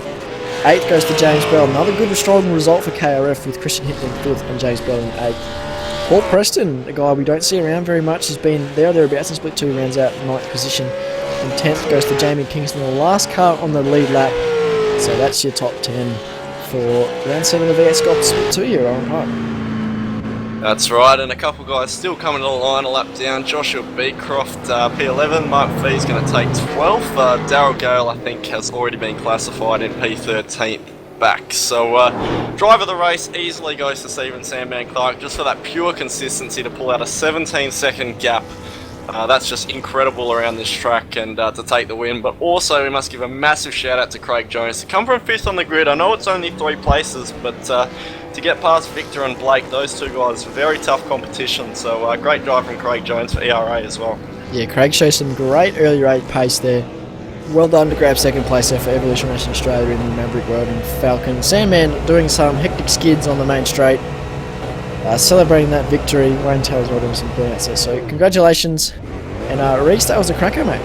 8th goes to James Bell. Another good strong result for KRF with Christian Hinton in 5th and James Bell in 8th. Paul Preston, a guy we don't see around very much, has been there or thereabouts in Split 2, rounds out 9th position. And 10th goes to Jamie Kingston, the last car on the lead lap. So that's your top 10 for round 7 of V8SCOPS Split 2 here on Park. That's right, and a couple guys still coming to the line, a lap down. Joshua Beecroft, P11, Mark Fee's going to take 12th. Daryl Gale, I think, has already been classified in P13th back. So, driver of the race easily goes to Stephen Sandman Clark, just for that pure consistency to pull out a 17-second gap. That's just incredible around this track and to take the win. But also, we must give a massive shout out to Craig Jones to come from 5th on the grid. I know it's only 3 places, but to get past Victor and Blake, those two guys, very tough competition. So great drive from Craig Jones for ERA as well. Yeah, Craig shows some great early rate pace there. Well done to grab 2nd place there for Evolution Racing Australia in the Maverick World and Falcon. Sandman doing some hectic skids on the main straight. Celebrating that victory. Wayne Taylor's well doing some burnouts there. So congratulations. And Reese, that was a cracker, mate.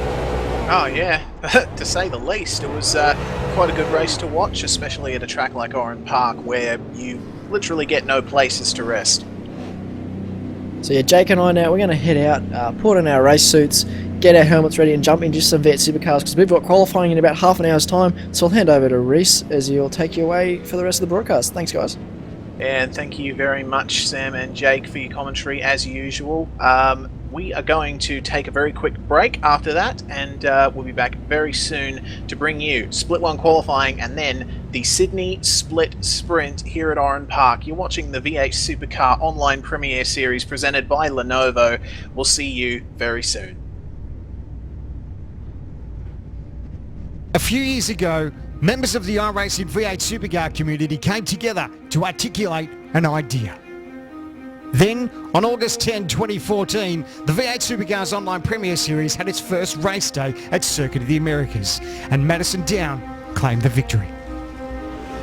Oh yeah, to say the least. It was quite a good race to watch, especially at a track like Oran Park where you literally get no places to rest. So yeah, Jake and I now, we're going to head out, put on our race suits, get our helmets ready and jump into some V8 supercars because we've got qualifying in about half an hour's time. So I'll hand over to Reese as he'll take you away for the rest of the broadcast. Thanks guys. And thank you very much, Sam and Jake, for your commentary as usual. We are going to take a very quick break after that, and we'll be back very soon to bring you Split 1 qualifying and then the Sydney Split Sprint here at Oran Park. You're watching the V8 Supercar Online Premiere Series presented by Lenovo. We'll see you very soon. A few years ago, members of the iRacing V8 Supercar community came together to articulate an idea. Then, on August 10, 2014, the V8 Supercars Online Premiere Series had its first race day at Circuit of the Americas, and Madison Down claimed the victory.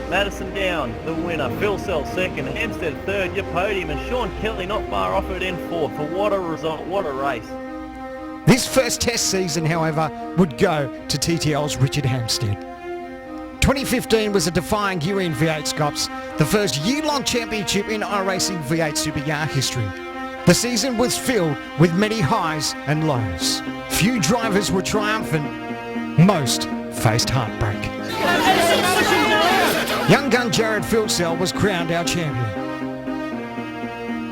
Madison Down, the winner. Phil Sells second, Hampstead third, your podium, and Sean Kelly not far off it in fourth. For what a result, what a race. This first test season, however, would go to TTL's Richard Hampstead. 2015 was a defying year in V8SCOPS, the first year-long championship in iRacing V8 Supercar history. The season was filled with many highs and lows. Few drivers were triumphant, most faced heartbreak. Young gun Jared Philsell was crowned our champion.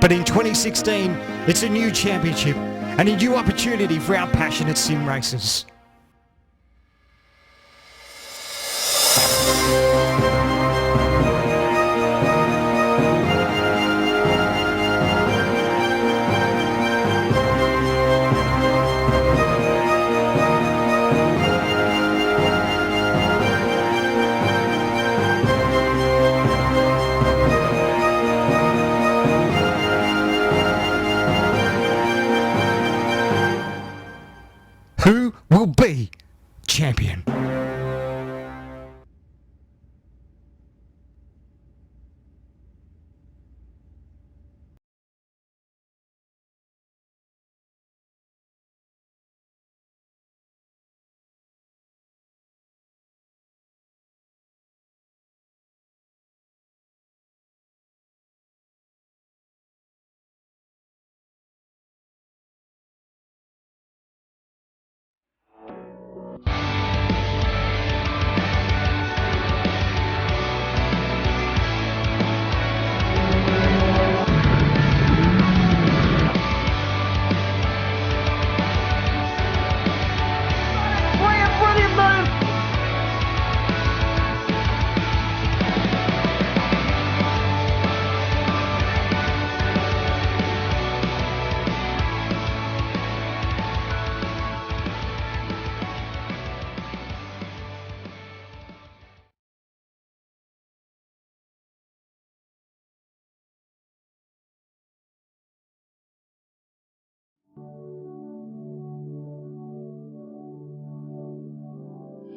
But in 2016, it's a new championship and a new opportunity for our passionate sim racers. Who will be champion?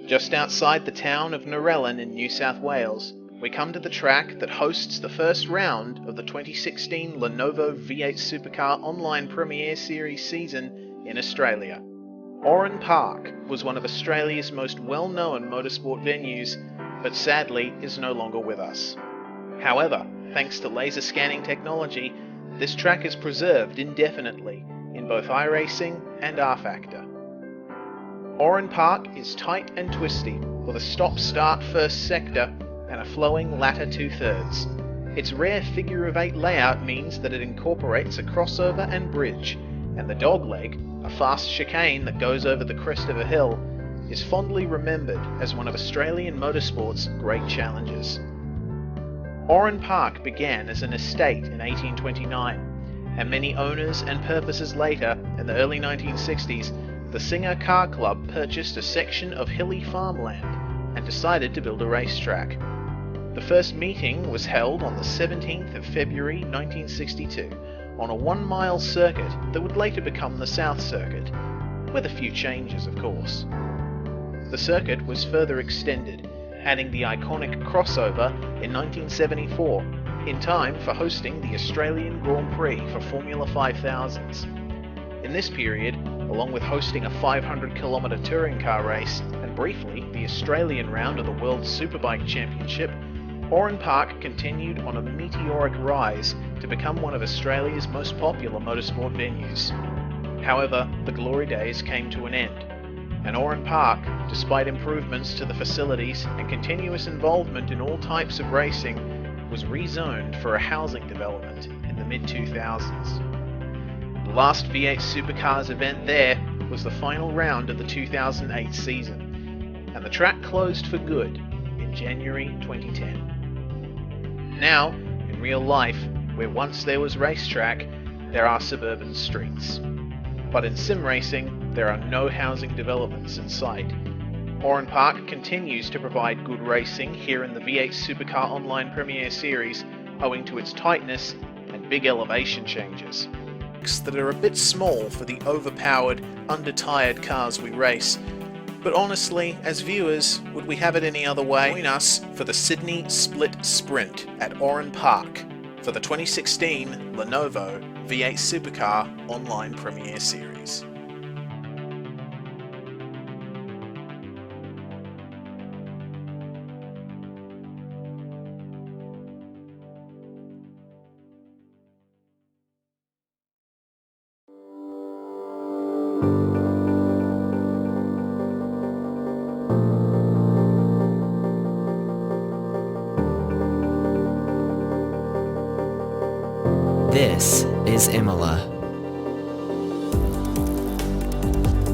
Just outside the town of Narellan in New South Wales, we come to the track that hosts the first round of the 2016 Lenovo V8 Supercar Online Premiere Series season in Australia. Oran Park was one of Australia's most well-known motorsport venues, but sadly is no longer with us. However, thanks to laser scanning technology, this track is preserved indefinitely in both iRacing and R-Factor. Oran Park is tight and twisty, with a stop-start first sector and a flowing latter two-thirds. Its rare figure-of-8 layout means that it incorporates a crossover and bridge, and the dogleg, a fast chicane that goes over the crest of a hill, is fondly remembered as one of Australian motorsport's great challenges. Oran Park began as an estate in 1829, and many owners and purposes later, in the early 1960s, the Singer Car Club purchased a section of hilly farmland and decided to build a racetrack. The first meeting was held on the 17th of February 1962 on a 1-mile circuit that would later become the South Circuit, with a few changes of course. The circuit was further extended, adding the iconic crossover in 1974, in time for hosting the Australian Grand Prix for Formula 5000s. In this period, along with hosting a 500-kilometre touring car race and briefly the Australian round of the World Superbike Championship, Oran Park continued on a meteoric rise to become one of Australia's most popular motorsport venues. However, the glory days came to an end, and Oran Park, despite improvements to the facilities and continuous involvement in all types of racing, was rezoned for a housing development in the mid-2000s. The last V8 Supercars event there was the final round of the 2008 season, and the track closed for good in January 2010. Now, in real life, where once there was racetrack, there are suburban streets. But in sim racing, there are no housing developments in sight. Oran Park continues to provide good racing here in the V8 Supercar Online Premier Series, owing to its tightness and big elevation changes that are a bit small for the overpowered, under-tired cars we race. But honestly, as viewers, would we have it any other way? Join us for the Sydney Split Sprint at Oran Park for the 2016 Lenovo V8 Supercar Online Premier Series. This is Imola.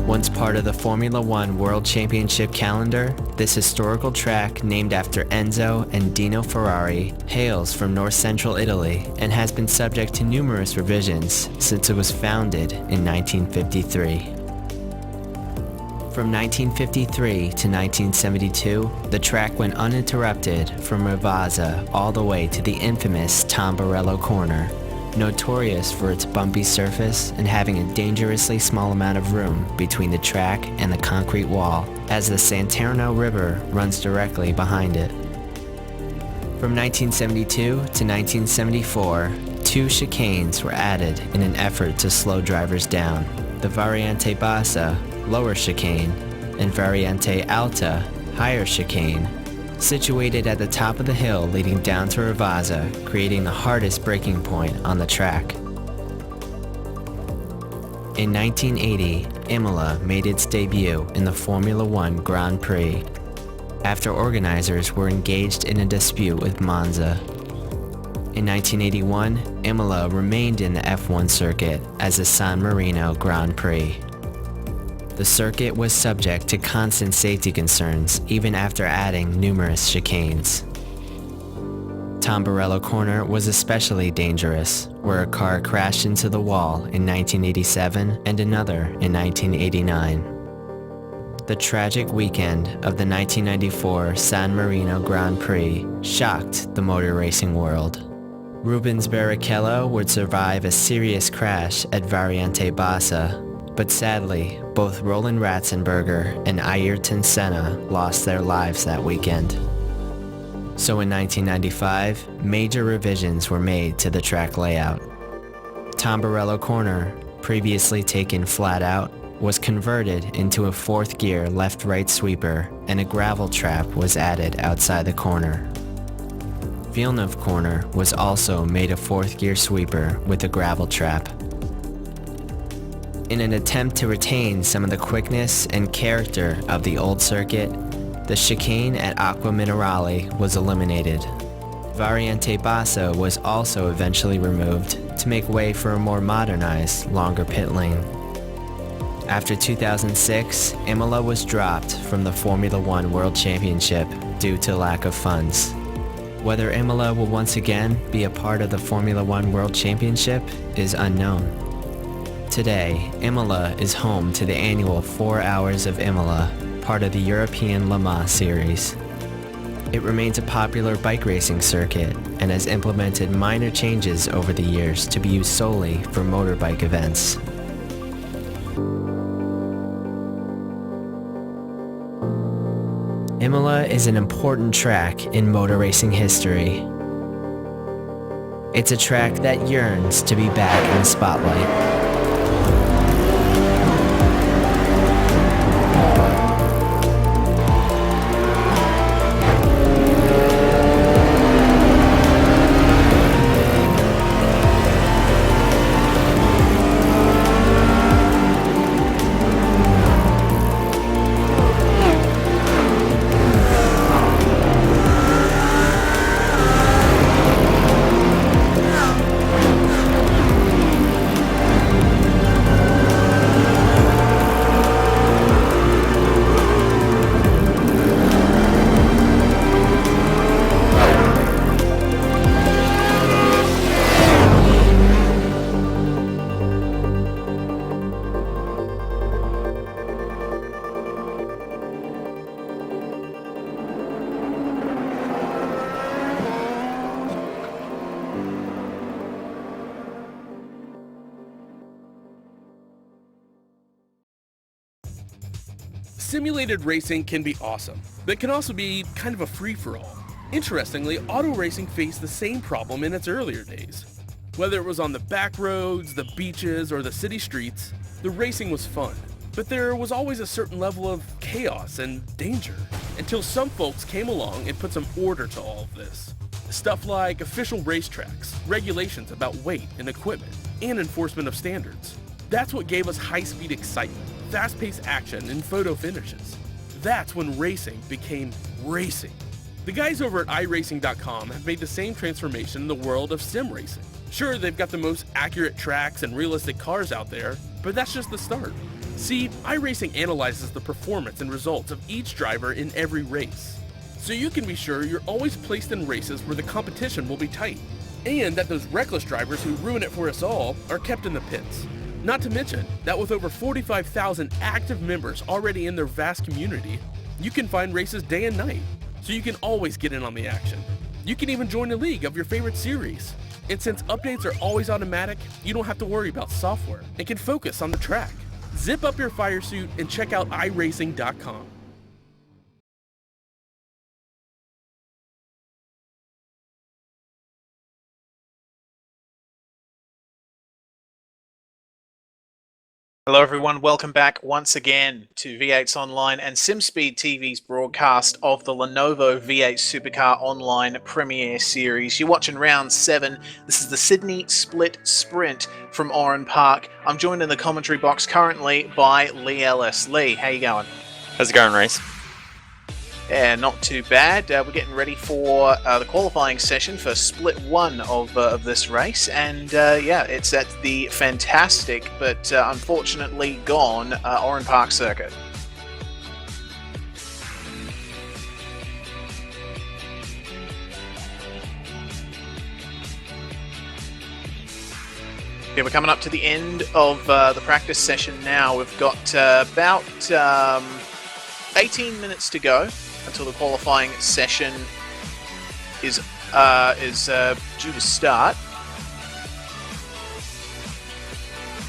Once part of the Formula One World Championship calendar, this historical track, named after Enzo and Dino Ferrari, hails from north-central Italy and has been subject to numerous revisions since it was founded in 1953. From 1953 to 1972, the track went uninterrupted from Ravazza all the way to the infamous Tamburello corner, notorious for its bumpy surface and having a dangerously small amount of room between the track and the concrete wall, as the Santerno River runs directly behind it. From 1972 to 1974, 2 chicanes were added in an effort to slow drivers down: the Variante Bassa, lower chicane, and Variante Alta, higher chicane, situated at the top of the hill leading down to Ravazza, creating the hardest braking point on the track. In 1980, Imola made its debut in the Formula One Grand Prix, after organizers were engaged in a dispute with Monza. In 1981, Imola remained in the F1 circuit as the San Marino Grand Prix. The circuit was subject to constant safety concerns even after adding numerous chicanes. Tamburello Corner was especially dangerous, where a car crashed into the wall in 1987 and another in 1989. The tragic weekend of the 1994 San Marino Grand Prix shocked the motor racing world. Rubens Barrichello would survive a serious crash at Variante Bassa, but sadly, both Roland Ratzenberger and Ayrton Senna lost their lives that weekend. So in 1995, major revisions were made to the track layout. Tamburello Corner, previously taken flat out, was converted into a 4th gear left-right sweeper, and a gravel trap was added outside the corner. Villeneuve Corner was also made a 4th gear sweeper with a gravel trap. In an attempt to retain some of the quickness and character of the old circuit, the chicane at Acqua Minerale was eliminated. Variante Bassa was also eventually removed to make way for a more modernized, longer pit lane. After 2006, Imola was dropped from the Formula One World Championship due to lack of funds. Whether Imola will once again be a part of the Formula One World Championship is unknown. Today, Imola is home to the annual 4 Hours of Imola, part of the European Le Mans series. It remains a popular bike racing circuit and has implemented minor changes over the years to be used solely for motorbike events. Imola is an important track in motor racing history. It's a track that yearns to be back in the spotlight. Simulated racing can be awesome, but it can also be kind of a free-for-all. Interestingly, auto racing faced the same problem in its earlier days. Whether it was on the back roads, the beaches, or the city streets, the racing was fun. But there was always a certain level of chaos and danger, until some folks came along and put some order to all of this. Stuff like official racetracks, regulations about weight and equipment, and enforcement of standards. That's what gave us high-speed excitement, fast-paced action, and photo finishes. That's when racing became racing. The guys over at iRacing.com have made the same transformation in the world of sim racing. Sure, they've got the most accurate tracks and realistic cars out there, but that's just the start. See, iRacing analyzes the performance and results of each driver in every race, so you can be sure you're always placed in races where the competition will be tight, and that those reckless drivers who ruin it for us all are kept in the pits. Not to mention that with over 45,000 active members already in their vast community, you can find races day and night, so you can always get in on the action. You can even join a league of your favorite series. And since updates are always automatic, you don't have to worry about software and can focus on the track. Zip up your fire suit and check out iRacing.com. Hello everyone, welcome back once again to V8sonline and Sim Speed TV's broadcast of the Lenovo V8 Supercar Online Premiere Series. You're watching Round 7. This is the Sydney Split Sprint from Oran Park. I'm joined in the commentary box currently by Lee Ellis. Lee, how you going? How's it going, Race? Yeah, not too bad. We're getting ready for the qualifying session for Split 1 of this race, and yeah, it's at the fantastic but unfortunately gone Oran Park circuit. Okay, we're coming up to the end of the practice session now. We've got about 18 minutes to go until the qualifying session is due to start.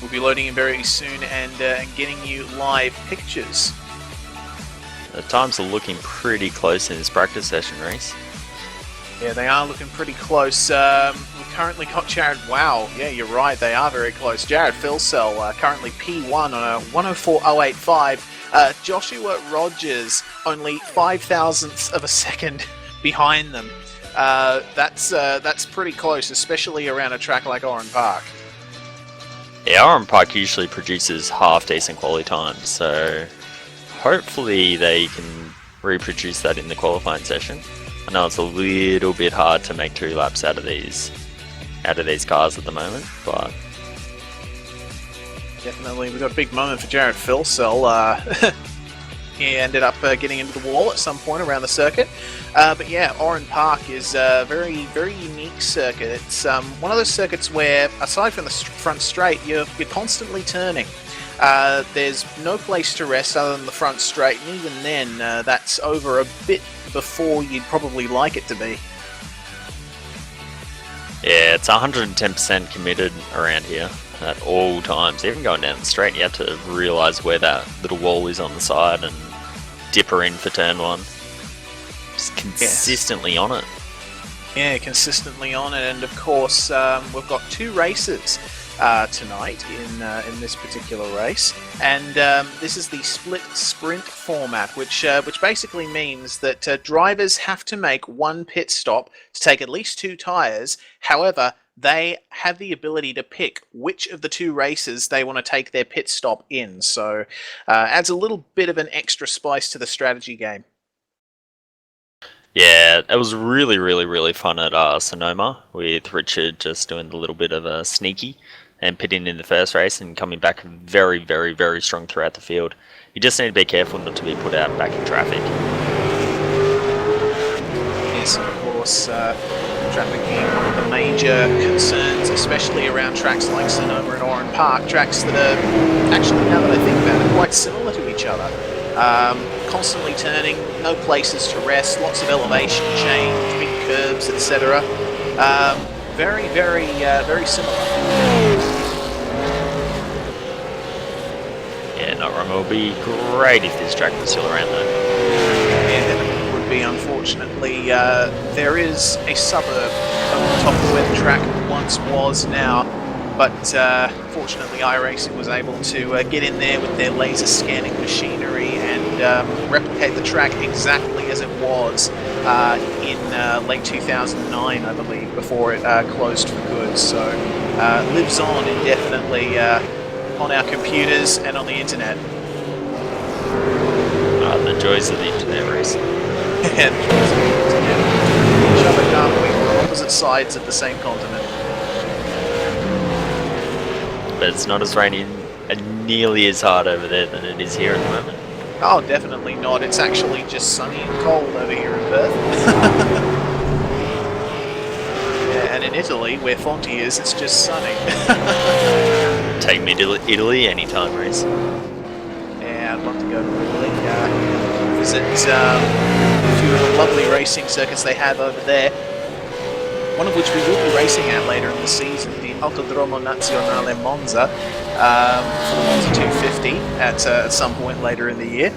We'll be loading in very soon and getting you live pictures. The times are looking pretty close in this practice session, Race. Yeah, they are looking pretty close. We've currently got Jared. Wow, yeah, you're right. They are very close. Jared Philsell currently P1 on a 104.085. Joshua Rogers only 5,000ths of a second behind them. That's pretty close, especially around a track like Oran Park. Yeah, Oran Park usually produces half-decent quality times, so hopefully they can reproduce that in the qualifying session. I know it's a little bit hard to make 2 laps out of these cars at the moment, but definitely, we've got a big moment for Jared Philsell. He ended up getting into the wall at some point around the circuit. But yeah, Oran Park is a very, very unique circuit. It's one of those circuits where, aside from the front straight, you're constantly turning. There's no place to rest other than the front straight, and even then, that's over a bit before you'd probably like it to be. yeah, it's 110% committed around here at all times. Even going down the straight, you have to realise where that little wall is on the side and dip her in for turn 1. Just consistently on it. Yeah, consistently on it, and of course we've got 2 races tonight in this particular race, and this is the split sprint format, which basically means that drivers have to make 1 pit stop to take at least 2 tyres. However, they have the ability to pick which of the 2 races they want to take their pit stop in, so adds a little bit of an extra spice to the strategy game. Yeah, it was really, really, really fun at Sonoma, with Richard just doing a little bit of a sneaky and pitting in the first race and coming back very, very, very strong throughout the field. You just need to be careful not to be put out back in traffic. Yes, of course, traffic being one of the major concerns, especially around tracks like Sonoma and Oran Park, tracks that are, actually, now that I think about it, quite similar to each other. Constantly turning, no places to rest, lots of elevation change, big curves, etc. Very, very, very similar. Yeah, no, might run. It would be great if this track was still around though. Yeah, definitely would be. Unfortunately, there is a suburb on top of where the track once was now, but fortunately iRacing was able to get in there with their laser scanning machinery and replicate the track exactly as it was in late 2009, I believe, before it closed for good. So lives on indefinitely on our computers and on the internet. The joys of the internet racing. Yeah, the joys of the internet. Each other, can't we? We're opposite sides of the same continent. But it's not as rainy and nearly as hard over there than it is here at the moment. Oh, definitely not. It's actually just sunny and cold over here in Perth. Yeah, and in Italy, where Fonty is, it's just sunny. Take me to Italy anytime, Reese. Yeah, I'd love to go to Italy. Visit a few of the lovely racing circuits they have over there. One of which we will be racing at later in the season, the Autodromo Nazionale Monza, for the Monza 250 at some point later in the year.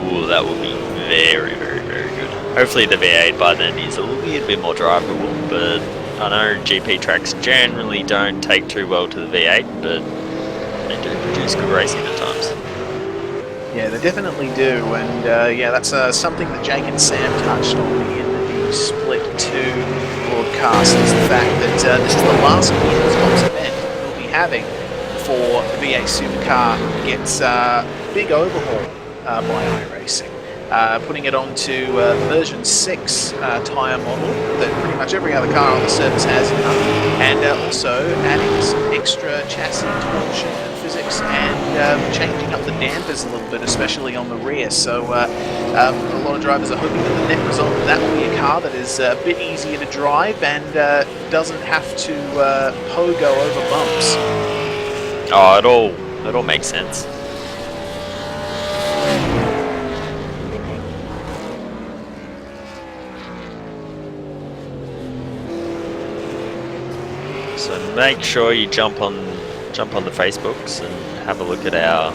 Ooh, that will be very, very, very good. Hopefully the V8 by then is a little bit more drivable, but I know GP tracks generally don't take too well to the V8, but they do produce good racing at times. Yeah, they definitely do, and yeah, that's something that Jake and Sam touched on in the Split 2 broadcast, is the fact that this is the last V8SCOPS event we'll be having before the V8 Supercar gets a big overhaul by iRacing. Putting it onto version 6 tyre model that pretty much every other car on the service has now, and also adding some extra chassis torsion and physics and changing up the dampers a little bit, especially on the rear. So a lot of drivers are hoping that the net result of that will be a car that is a bit easier to drive and doesn't have to pogo over bumps. Oh, it all makes sense. So make sure you jump on the Facebooks and have a look at our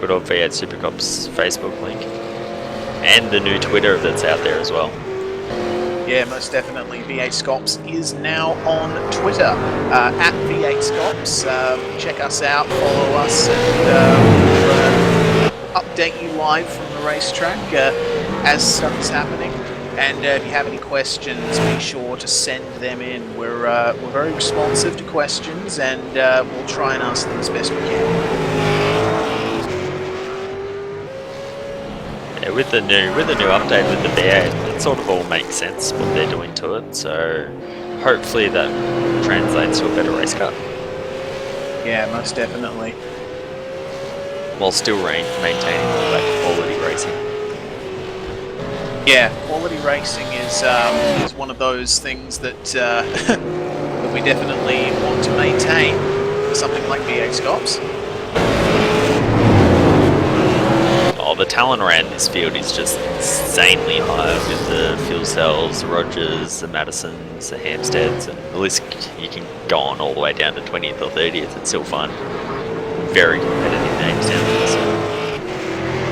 good old V8 SuperCops Facebook link and the new Twitter that's out there as well. Yeah, most definitely. V8SCOPS is now on Twitter at V8SCOPS. Check us out, follow us, and we'll update you live from the racetrack as stuff is happening. And if you have any questions, be sure to send them in. We're very responsive to questions, and we'll try and answer them as best we can. Yeah, with the new update with the V8, it sort of all makes sense what they're doing to it. So hopefully that translates to a better race car. Yeah, most definitely. While still maintaining all that quality racing. Yeah, quality racing is one of those things that that we definitely want to maintain for something like V8SCOPS. Oh, the talent around this field is just insanely high with the fuel cells, the Rogers, the Madisons, the Hampsteads, and the list you can go on all the way down to 20th or 30th. It's still fun. Very competitive names down there. So.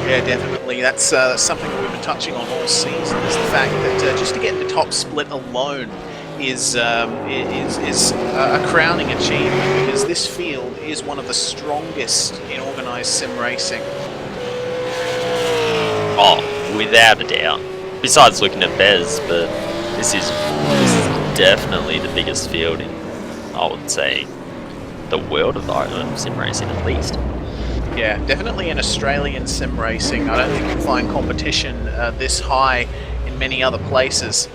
Yeah, definitely. That's something that we've been touching on all season, is the fact that just to get into top split alone is a crowning achievement, because this field is one of the strongest in organised sim racing. Oh, without a doubt. Besides looking at Bez, but this is definitely the biggest field in, I would say, the world of sim racing at least. Yeah, definitely in Australian sim racing. I don't think you'll find competition this high in many other places.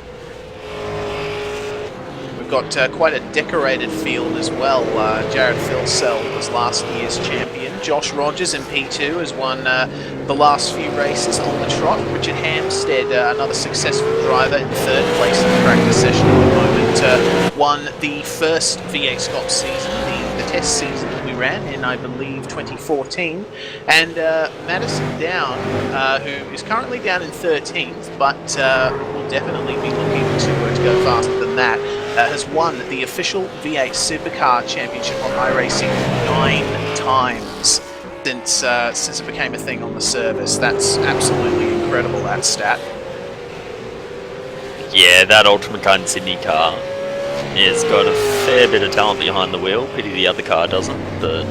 We've got quite a decorated field as well. Jared Philsell was last year's champion. Josh Rogers in P2 has won the last few races on the trot. Richard Hampstead, another successful driver, in third place in the practice session at the moment, won the first V8SCOPS season, the test season that we ran in, I believe, 2014. And Madison Down, who is currently down in 13th, but will definitely be looking to go faster than that, has won the official V8 Supercar Championship on iRacing 9 times since it became a thing on the service. That's absolutely incredible, that stat. Yeah, that Ultimate Car in Sydney car has got a fair bit of talent behind the wheel. Pity the other car doesn't, but...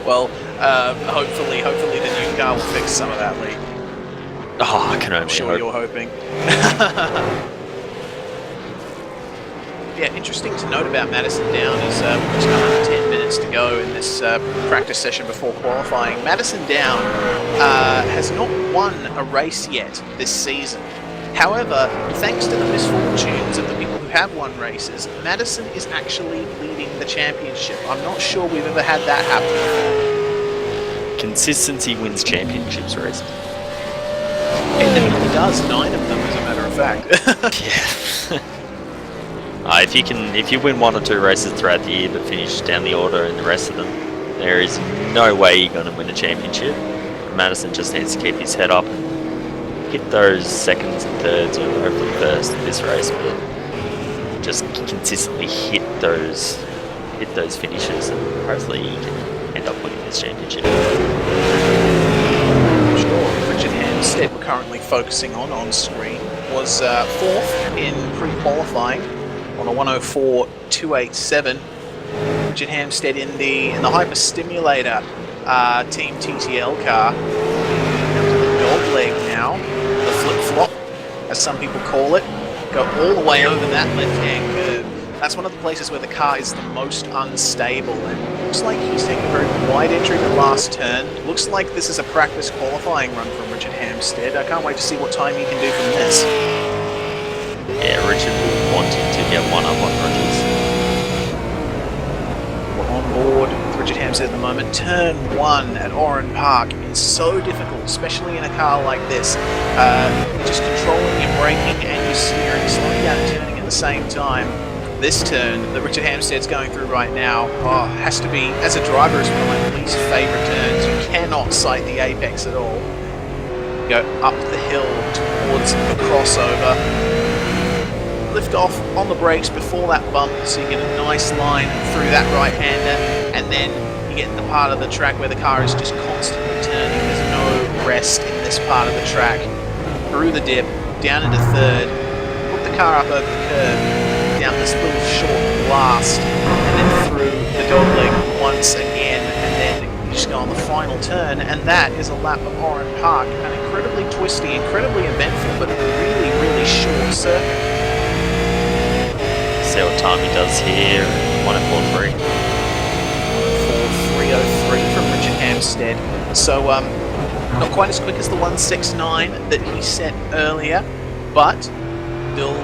Well, hopefully the new car will fix some of that leak. Oh, I can only I'm sure hope. you're hoping. Yeah, interesting to note about Madison Down is just under 10 minutes to go in this practice session before qualifying. Madison Down has not won a race yet this season. However, thanks to the misfortunes of the people who have won races, Madison is actually leading the championship. I'm not sure we've ever had that happen before. Consistency wins championships racing. It definitely does, 9 of them as a matter of fact. Yeah. If you win 1 or 2 races throughout the year but finish down the order in the rest of them, there is no way you're going to win a championship. Madison just needs to keep his head up and hit those seconds and thirds, or hopefully first this race, but just consistently hit those finishes, and hopefully he can end up winning this championship. Sure, Richard Hampstead, we're currently focusing on screen, was 4th in pre-qualifying on a 104.287. Richard Hampstead in the Hyper Stimulator Team TTL car. Down to the dog leg now, the flip-flop, as some people call it. Go all the way over that left-hand curve. That's one of the places where the car is the most unstable, and looks like he's taking a very wide entry in the last turn. Looks like this is a practice qualifying run from Richard Hampstead. I can't wait to see what time he can do from this. Yeah, Richard will want to get one up on Rogers. We're on board with Richard Hampstead at the moment. Turn 1 at Oran Park is so difficult, especially in a car like this. Just controlling your braking and your steering, slowing down and turning at the same time. This turn that Richard Hampstead's going through right now has to be, as a driver, is one of my least favourite turns. You cannot sight the apex at all. Go up the hill towards the crossover. Lift off on the brakes before that bump, so you get a nice line through that right-hander, and then you get in the part of the track where the car is just constantly turning. There's no rest in this part of the track. Through the dip, down into 3rd, put the car up over the curve, down this little short blast, and then through the dogleg once again, and then you just go on the final turn, and that is a lap of Oran Park. An incredibly twisty, incredibly eventful, but really, really short circuit. See what time he does here. 1:43. 4:3:03 from Richard Hampstead. So not quite as quick as the 1:69 that he set earlier, but still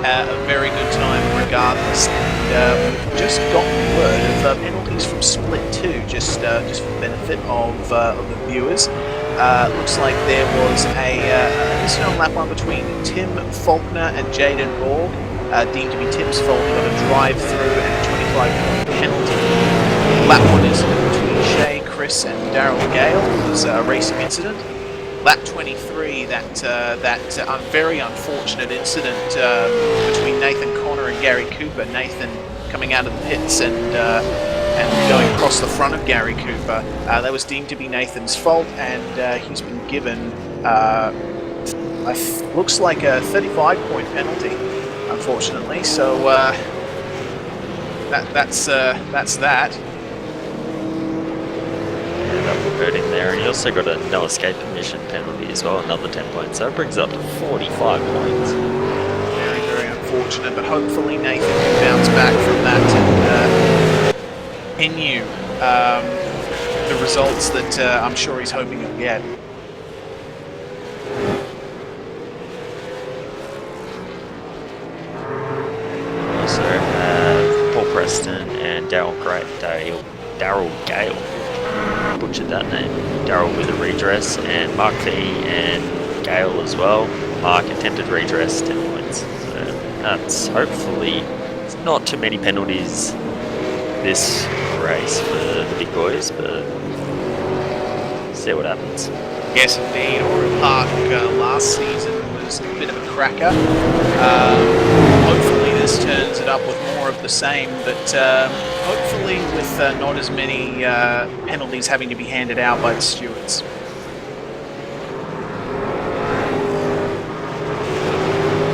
a very good time regardless. And we've just gotten word of penalties from Split 2, just for the benefit of the viewers. Looks like there was a incident on lap 1 between Tim Faulkner and Jaden Borg. Deemed to be Tim's fault. He got a drive-through and a 25-point penalty. Lap 1 incident between Shay, Chris and Daryl Gale was a racing incident. Lap 23, that very unfortunate incident between Nathan Connor and Gary Cooper. Nathan coming out of the pits and going across the front of Gary Cooper. That was deemed to be Nathan's fault, and he's been given looks like a 35-point penalty, unfortunately. So that's that. Yeah, that will hurt him there, and he also got a no escape permission penalty as well, another 10 points. So that brings up to 45 points. Very, very unfortunate, but hopefully Nathan can bounce back from that and continue the results that I'm sure he's hoping he'll get. Also have Paul Preston and Daryl Gale. Butchered that name. Daryl with a redress, and Mark V and Gale as well. Mark attempted redress, 10 points. So that's hopefully not too many penalties this race for the big boys, but see what happens. Yes, indeed. Oran Park last season was a bit of a cracker. Hopefully this turns it up with more of the same, but hopefully with not as many penalties having to be handed out by the stewards.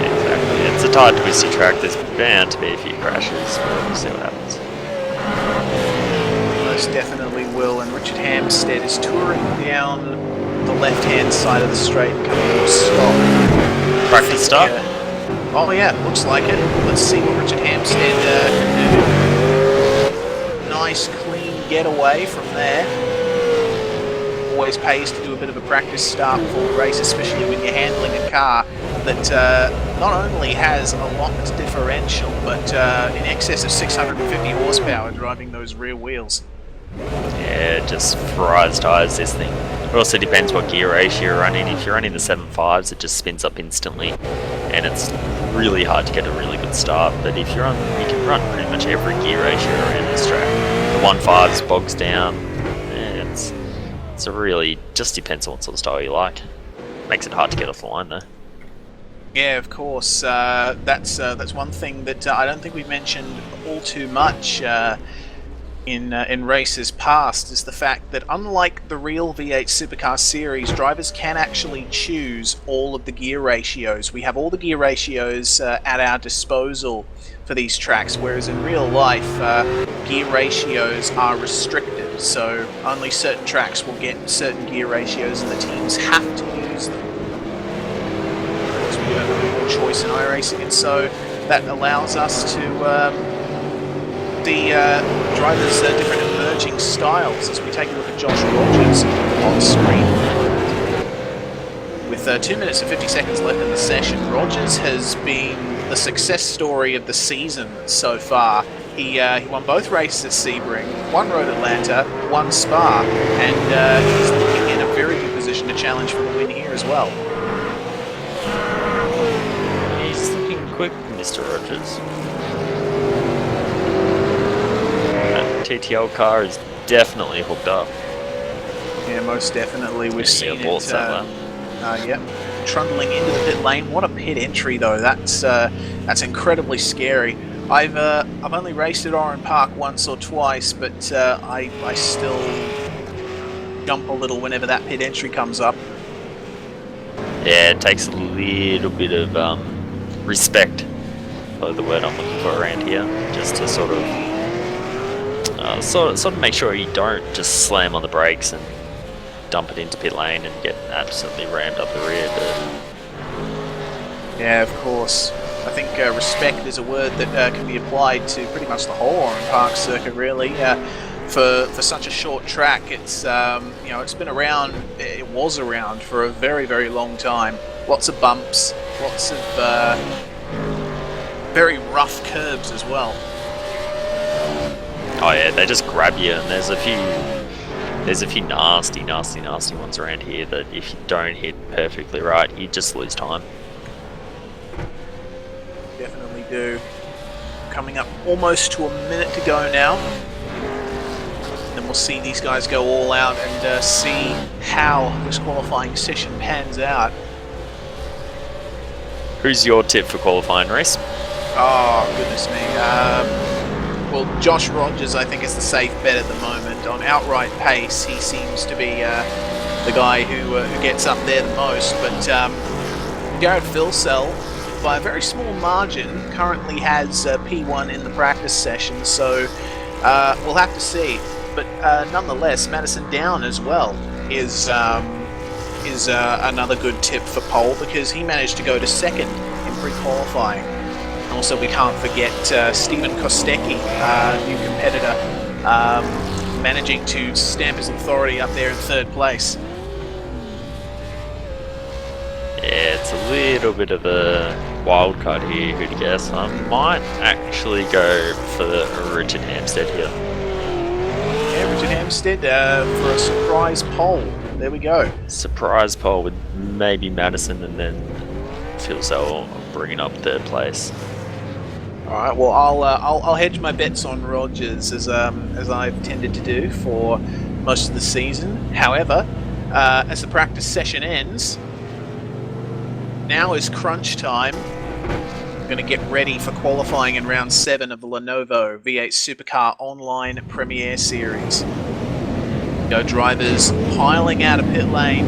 Exactly. It's a tight, twisty track. There's bound to be a few crashes, but we'll see what happens. Most definitely will, and Richard Hampstead is touring down the left-hand side of the straight and coming to a stop. Practice start? Oh yeah, looks like it. Let's see what Richard Hampstead can do. Nice, clean getaway from there. Always pays to do a bit of a practice start before the race, especially when you're handling a car that not only has a locked differential, but in excess of 650 horsepower driving those rear wheels. Yeah, it just fries tyres, this thing. It also depends what gear ratio you're running. If you're running the 7.5s, it just spins up instantly, and it's really hard to get a really good start. But if you're on, you can run pretty much every gear ratio around this track. The 1.5s bogs down. Yeah, it's a really just depends on what sort of style you like. Makes it hard to get off the line though. Yeah, of course. That's one thing that I don't think we've mentioned all too much in races past, is the fact that unlike the real V8 Supercar series, drivers can actually choose all of the gear ratios. We have all the gear ratios at our disposal for these tracks, whereas in real life, gear ratios are restricted, so only certain tracks will get certain gear ratios and the teams have to use them. Because we don't have more choice in iRacing, and so that allows us to the drivers' different emerging styles as we take a look at Josh Rogers on screen. With 2 minutes and 50 seconds left in the session, Rogers has been the success story of the season so far. He won both races at Sebring, one Road Atlanta, one Spa, and he's looking in a very good position to challenge for the win here as well. He's looking quick, Mr. Rogers. TTL car is definitely hooked up. Yeah, most definitely. We've seen it. Yep. Trundling into the pit lane. What a pit entry, though. That's incredibly scary. I've only raced at Oran Park once or twice, but I still jump a little whenever that pit entry comes up. Yeah, it takes a little bit of respect, probably the word I'm looking for around here, just to sort of make sure you don't just slam on the brakes and dump it into pit lane and get absolutely rammed up the rear. Yeah, of course. I think respect is a word that can be applied to pretty much the whole Oran Park circuit, really. For such a short track, it's it's been around. It was around for a very, very long time. Lots of bumps, lots of very rough curbs as well. Oh yeah, they just grab you, and there's a few nasty ones around here that if you don't hit perfectly right, you just lose time. Definitely do. Coming up almost to a minute to go now. Then we'll see these guys go all out and see how this qualifying session pans out. Who's your tip for qualifying race? Oh, goodness me. Well, Josh Rogers, I think, is the safe bet at the moment. On outright pace, he seems to be the guy who gets up there the most. But Jared Filsell, by a very small margin, currently has P1 in the practice session, so we'll have to see. But nonetheless, Madison Down as well is another good tip for pole, because he managed to go to second in pre-qualifying. Also, we can't forget Stephen Kostecki, new competitor, managing to stamp his authority up there in third place. Yeah, it's a little bit of a wild card here, who to guess. I might actually go for Richard Hampstead here. Yeah, Richard Hampstead for a surprise pole. There we go. Surprise pole with maybe Madison, and then Filsell bringing up third place. All right. Well, I'll hedge my bets on Rogers as I've tended to do for most of the season. However, as the practice session ends, now is crunch time. We're going to get ready for qualifying in round 7 of the Lenovo V8 Supercar Online Premier Series. Go drivers piling out of pit lane.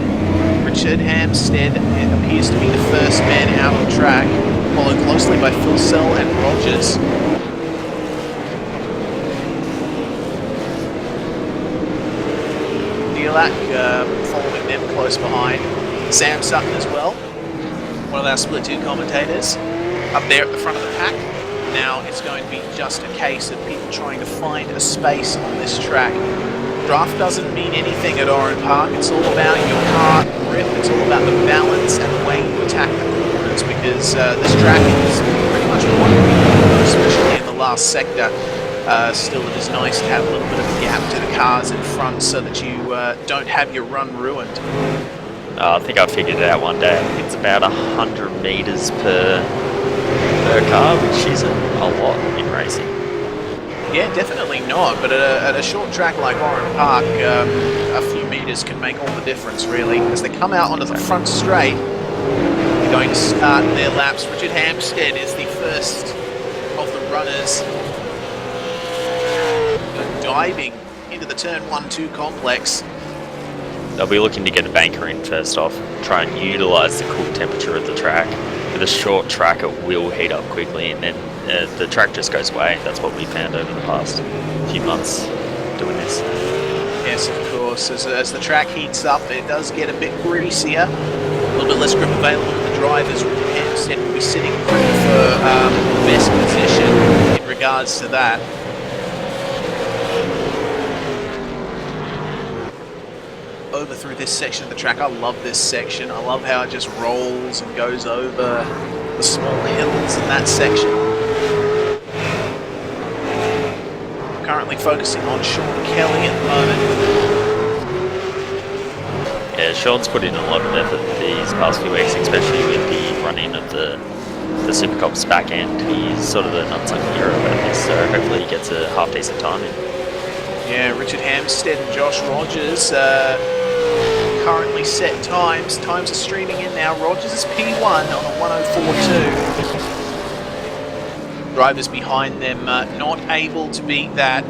Richard Hampstead appears to be the first man out on track, followed closely by Phil Sell and Rogers. Following them close behind. Sam Sutton as well, one of our Split 2 commentators, up there at the front of the pack. Now it's going to be just a case of people trying to find a space on this track. Draft doesn't mean anything at Oran Park. It's all about your car grip, it's all about the balance and the way you attack the corners, because this track is pretty much one we, especially in the last sector. Still, it is nice to have a little bit of a gap to the cars in front so that you don't have your run ruined. I think I figured it out one day. It's about 100 meters per car, which isn't a lot in racing. Yeah, definitely not, but at a short track like Oran Park, a few meters can make all the difference, really. As they come out onto the front straight, they're going to start their laps. Richard Hampstead is the first of the runners diving into the turn 1-2 complex. They'll be looking to get a banker in first off, try and utilise the cool temperature of the track. With a short track, it will heat up quickly, and then the track just goes away. That's what we found over the past few months doing this. Yes, of course. As the track heats up, it does get a bit greasier. A little bit less grip available to the drivers. Hampstead will be sitting pretty for the best position in regards to that. Over through this section of the track. I love this section. I love how it just rolls and goes over the small hills in that section. Currently focusing on Sean Kelly at the moment. Yeah, Sean's put in a lot of effort these past few weeks, especially with the run-in of the SuperCops back end. He's sort of an unsung hero about this, so hopefully he gets a half-decent time in. Yeah, Richard Hampstead and Josh Rogers currently set times. Times are streaming in now. Rogers is P1 on a 104.2. Drivers behind them not able to beat that.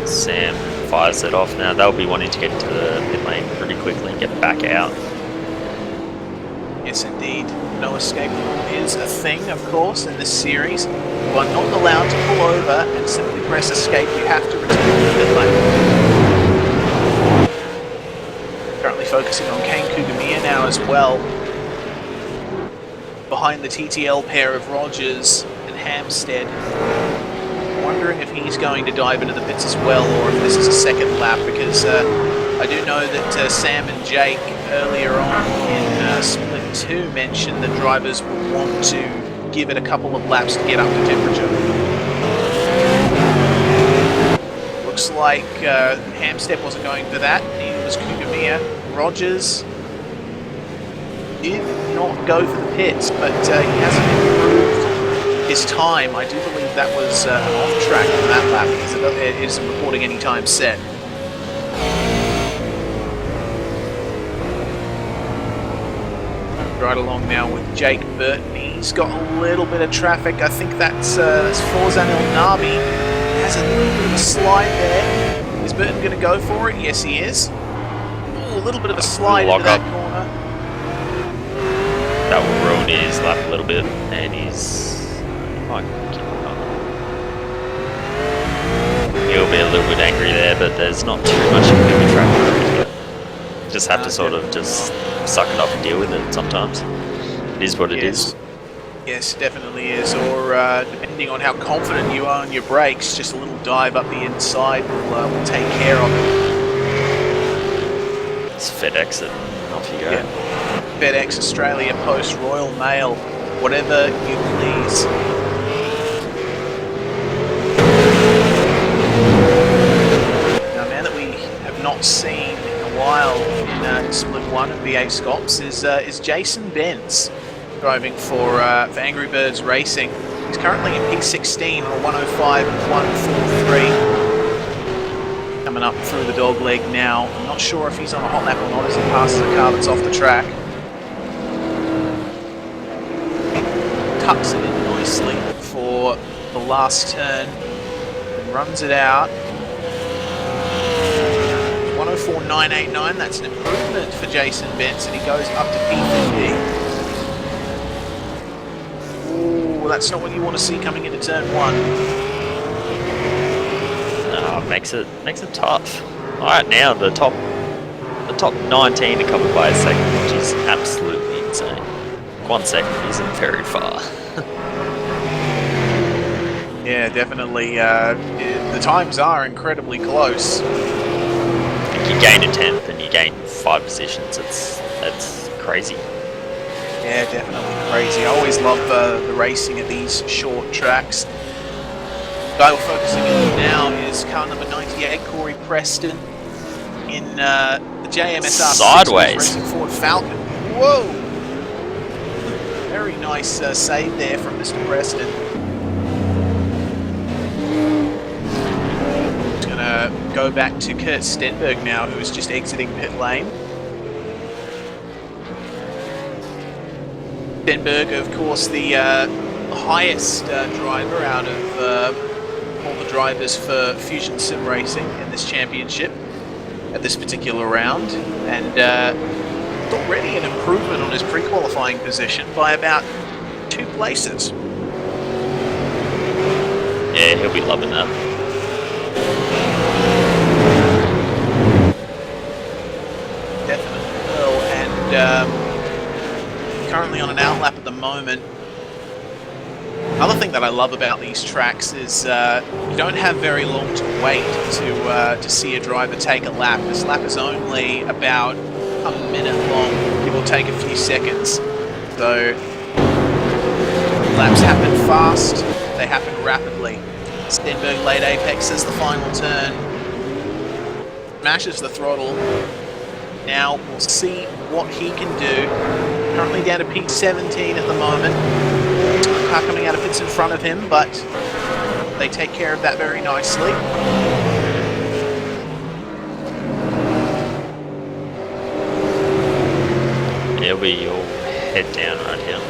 Sam fires it off now. They'll be wanting to get into the pit lane pretty quickly and get back out. Yes, indeed. No escape rule is a thing, of course, in this series. You are not allowed to pull over and simply press escape. You have to return to the pit lane. Currently focusing on Kane Kugamiya now as well. Behind the TTL pair of Rogers and Hampstead. Wondering if he's going to dive into the pits as well, or if this is a second lap, because I do know that Sam and Jake earlier on in Split 2 mentioned that drivers would want to give it a couple of laps to get up to temperature. Looks like Hampstead wasn't going for that, neither was Kugamiya. Rogers did not go for the pits, but he hasn't improved his time. I do believe that was an off track on that lap, because it isn't reporting any time set. Right along now with Jake Burton. He's got a little bit of traffic. I think that's Forzan El Nabi. Has a little bit of a slide there. Is Burton going to go for it? Yes, he is. Ooh, a little bit of a slide into that corner. That will ruin his lap a little bit, and he'll be a little bit angry there, but there's not too much you can do with track. Just have to sort of just suck it up and deal with it sometimes. It is what it is. Yes, definitely is. Or depending on how confident you are on your brakes, just a little dive up the inside will take care of it. It's FedEx it. Off you go. Yeah. FedEx Australia Post Royal Mail, whatever you please. Now, a man that we have not seen in a while in Split 1 of V8SCOPS is Jason Benz, driving for Angry Birds Racing. He's currently in P16 on a 105.143. coming up through the dog leg now. I'm not sure if he's on a hot lap or not as he passes a car that's off the track. Tucks it in nicely for the last turn and runs it out. 104.989, that's an improvement for Jason Benson. He goes up to P50. Ooh, that's not what you want to see coming into turn 1. Makes it tough. Alright, now the top 19 are covered by a second, which is absolutely insane. 1 second isn't very far. Yeah, definitely. The times are incredibly close. If you gain a 10th and you gain 5 positions, that's crazy. Yeah, definitely crazy. I always love the racing at these short tracks. The guy we're focusing on now is car number 98, Corey Preston, in the JMSR Sideways. Racing Ford Falcon. Whoa! Very nice save there from Mr. Preston. Just gonna go back to Kurt Stenberg now, who is just exiting pit lane. Stenberg, of course, the highest driver out of all the drivers for Fusion Sim Racing in this championship at this particular round, and already an improvement on his pre-qualifying position by about 2 places. Yeah, he'll be loving that. Definitely will, and currently on an outlap at the moment. Another thing that I love about these tracks is you don't have very long to wait to see a driver take a lap. This lap is only about a minute long. It will take a few seconds. So laps happen fast, they happen rapidly. Stenberg late apex as the final turn. Smashes the throttle. Now we'll see what he can do. Currently down to P17 at the moment. Car coming out of pits in front of him, but they take care of that very nicely. He'll be your head down right here.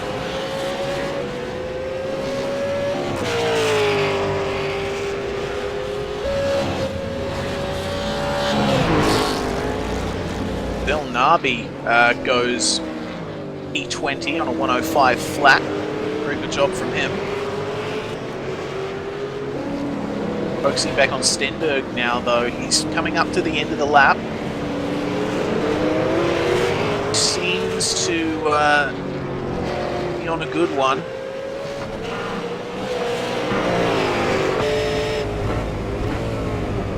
Del Nabi goes E20 on a 105 flat. Very good job from him. Focusing back on Stenberg now, though. He's coming up to the end of the lap. Seems to be on a good one.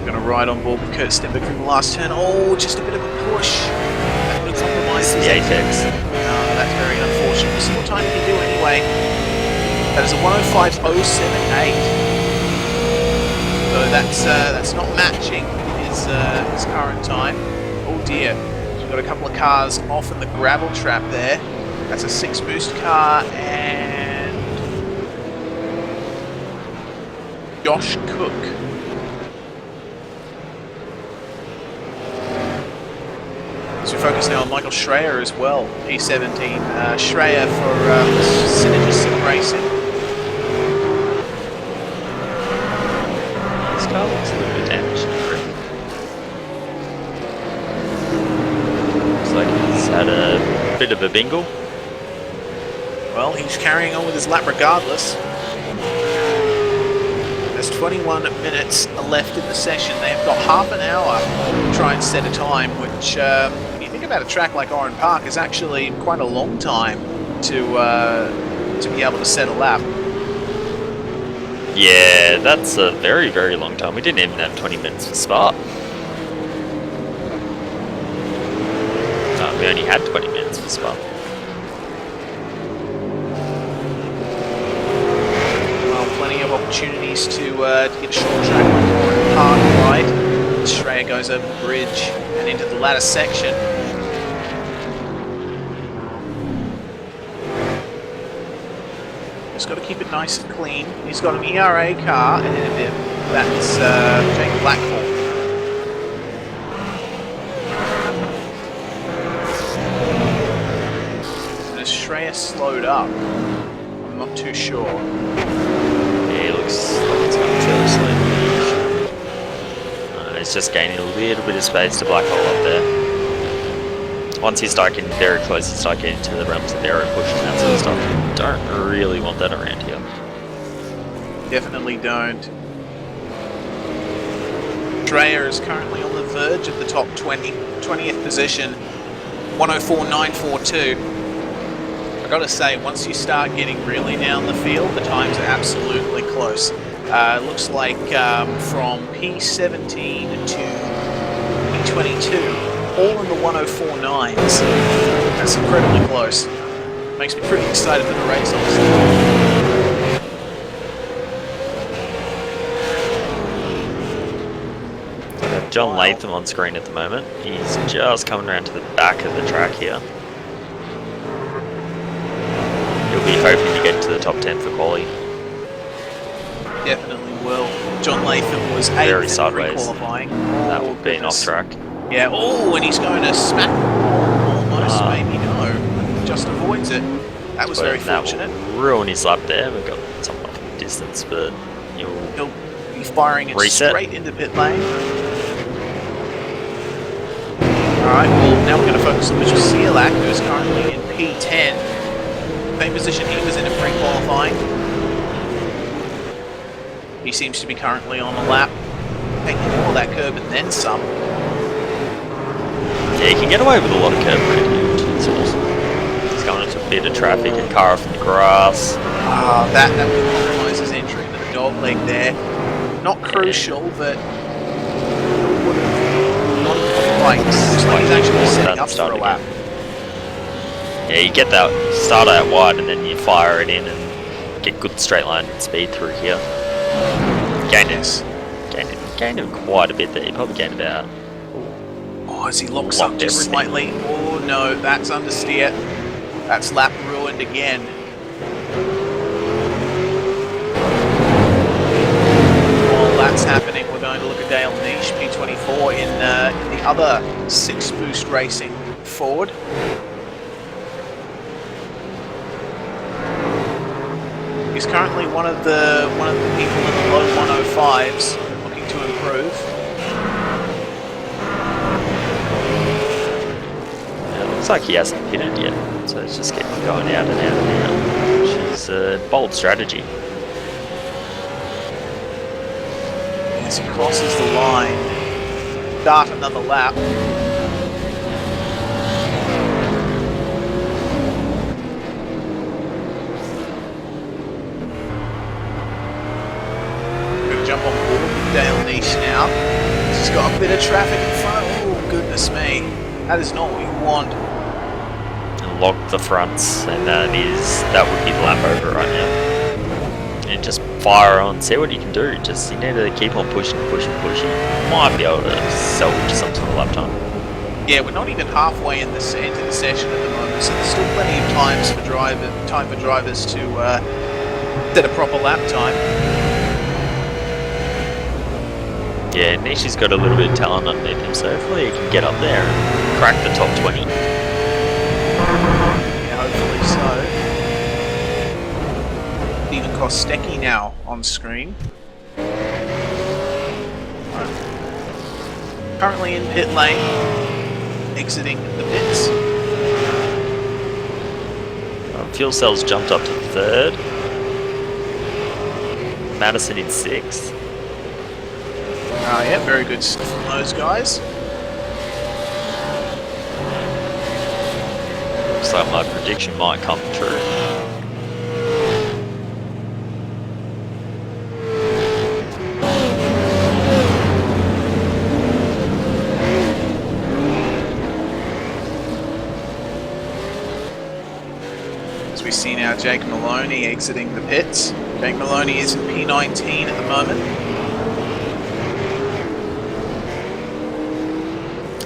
Going to ride on board with Kurt Stenberg from the last turn. Oh, just a bit of a push. That would compromise The apex. that's very unfortunate. We'll see what time he can do anyway. That is a 105.078. So that's not matching his current time. Oh dear. We've got a couple of cars off in the gravel trap there. That's a 6 boost car and Josh Cook. So we focus now on Michael Schreier as well, P17. Schreier for Synergy Sim Racing. This car looks a little bit damaged. Looks like he's had a bit of a bingle. Well, he's carrying on with his lap regardless. There's 21 minutes left in the session. They've got half an hour to try and set a time, which, when you think about a track like Oran Park, is actually quite a long time to be able to set a lap. Yeah, that's a very, very long time. We didn't even have 20 minutes for Spa. No, we only had 20 minutes for Spa. Well, plenty of opportunities to get a short track like Oran Park right. Schreier goes over the bridge and into the ladder section. Just got to keep it nice and clean. He's got an ERA car ahead of him. That's Jake Blackhall. just slowed up. I'm not too sure. Yeah, he looks like it's going fairly slowly. He's just gaining a little bit of space to black hole up there. Once you start getting very close, you start getting to the realms of aero push and that sort of stuff. You don't really want that around here. Definitely don't. Dreyer is currently on the verge of the top 20th position, 104.942. I gotta say, once you start getting really down the field, the times are absolutely close. Looks like from P17 to P22, all in the 104.9s. That's incredibly close. Makes me pretty excited for the race, honestly. John Latham on screen at the moment. He's just coming around to the back of the track here. He'll be hoping to get to the top 10 for quali. Definitely will. John Latham was 8th Very in sideways. qualifying. That would be an off track. Yeah, oh, and he's going to smack the ball, almost, maybe no. Just avoids it. That was very fortunate. That will ruin his lap there. We've got someone off in the distance, but he'll be firing it straight into pit lane. Alright, well, now we're going to focus on Mitchell Cielak, who is currently in P10. Same position he was in pre-qualifying. He seems to be currently on a lap, taking all that curb and then some. Yeah, he can get away with a lot of curb around here, it's awesome. He's going into a bit of traffic, a car off in the grass. That would compromise his entry into the dog leg there. Not crucial, but not quite. Looks like he's actually setting up for a lap. Yeah, you get that, start out wide and then you fire it in and get good straight line speed through here. Gained quite a bit there. You probably gained about. Oh, as he locks up just slightly. Oh no, that's understeer. That's lap ruined again. While that's happening, we're going to look at Dale Niche, P24 in the other 6 Boost Racing Ford. He's currently one of the people in the low 105s, looking to improve. Yeah, it looks like he hasn't pitted yet, so it's just keeping going out and out and out, which is a bold strategy. As he crosses the line, start another lap. Jump on board with Dale Niche now. He's got a bit of traffic in front. Oh, goodness me. That is not what you want. And lock the fronts, and that would be the lap over right now. And just fire on, see what you can do. Just you need to keep on pushing. You might be able to salvage some sort of lap time. Yeah, we're not even halfway into the session at the moment, so there's still plenty of time for drivers to set a proper lap time. Yeah, Nishi's got a little bit of talent underneath him, so hopefully he can get up there and crack the top 20. Yeah, hopefully so. Even Kostecki now on screen. Currently in pit lane, exiting the pits. Fuel cells jumped up to 3rd. Madison in 6th. Yeah, very good stuff from those guys. Looks like my prediction might come true. As we see now Jake Maloney exiting the pits. Jake Maloney is in P19 at the moment.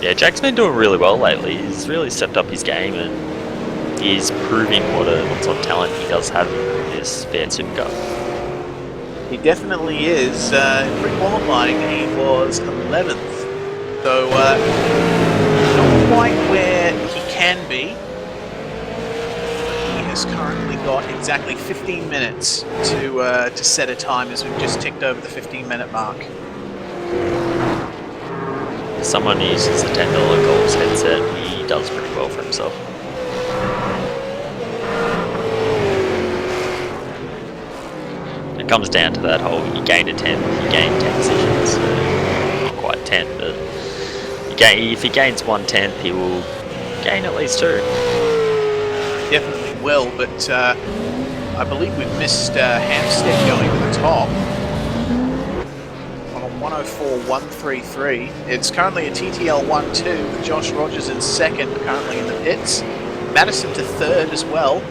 Yeah, Jack's been doing really well lately. He's really stepped up his game and he's proving what sort of talent he does have in this V8 Supercar. He definitely is. In pre-qualifying, he was 11th. So, not quite where he can be. He has currently got exactly 15 minutes to set a time, as we've just ticked over the 15-minute mark. Someone who uses the $10 Golds headset, he does pretty well for himself. It comes down to that whole, you gain a 10, you gain 10 positions. Not quite 10, but if he gains 1/10, he will gain at least 2. Definitely will, but I believe we've missed Hampstead going to the top on a 104.133. It's currently a TTL 1-2 with Josh Rogers in second, currently in the pits. Madison to third as well.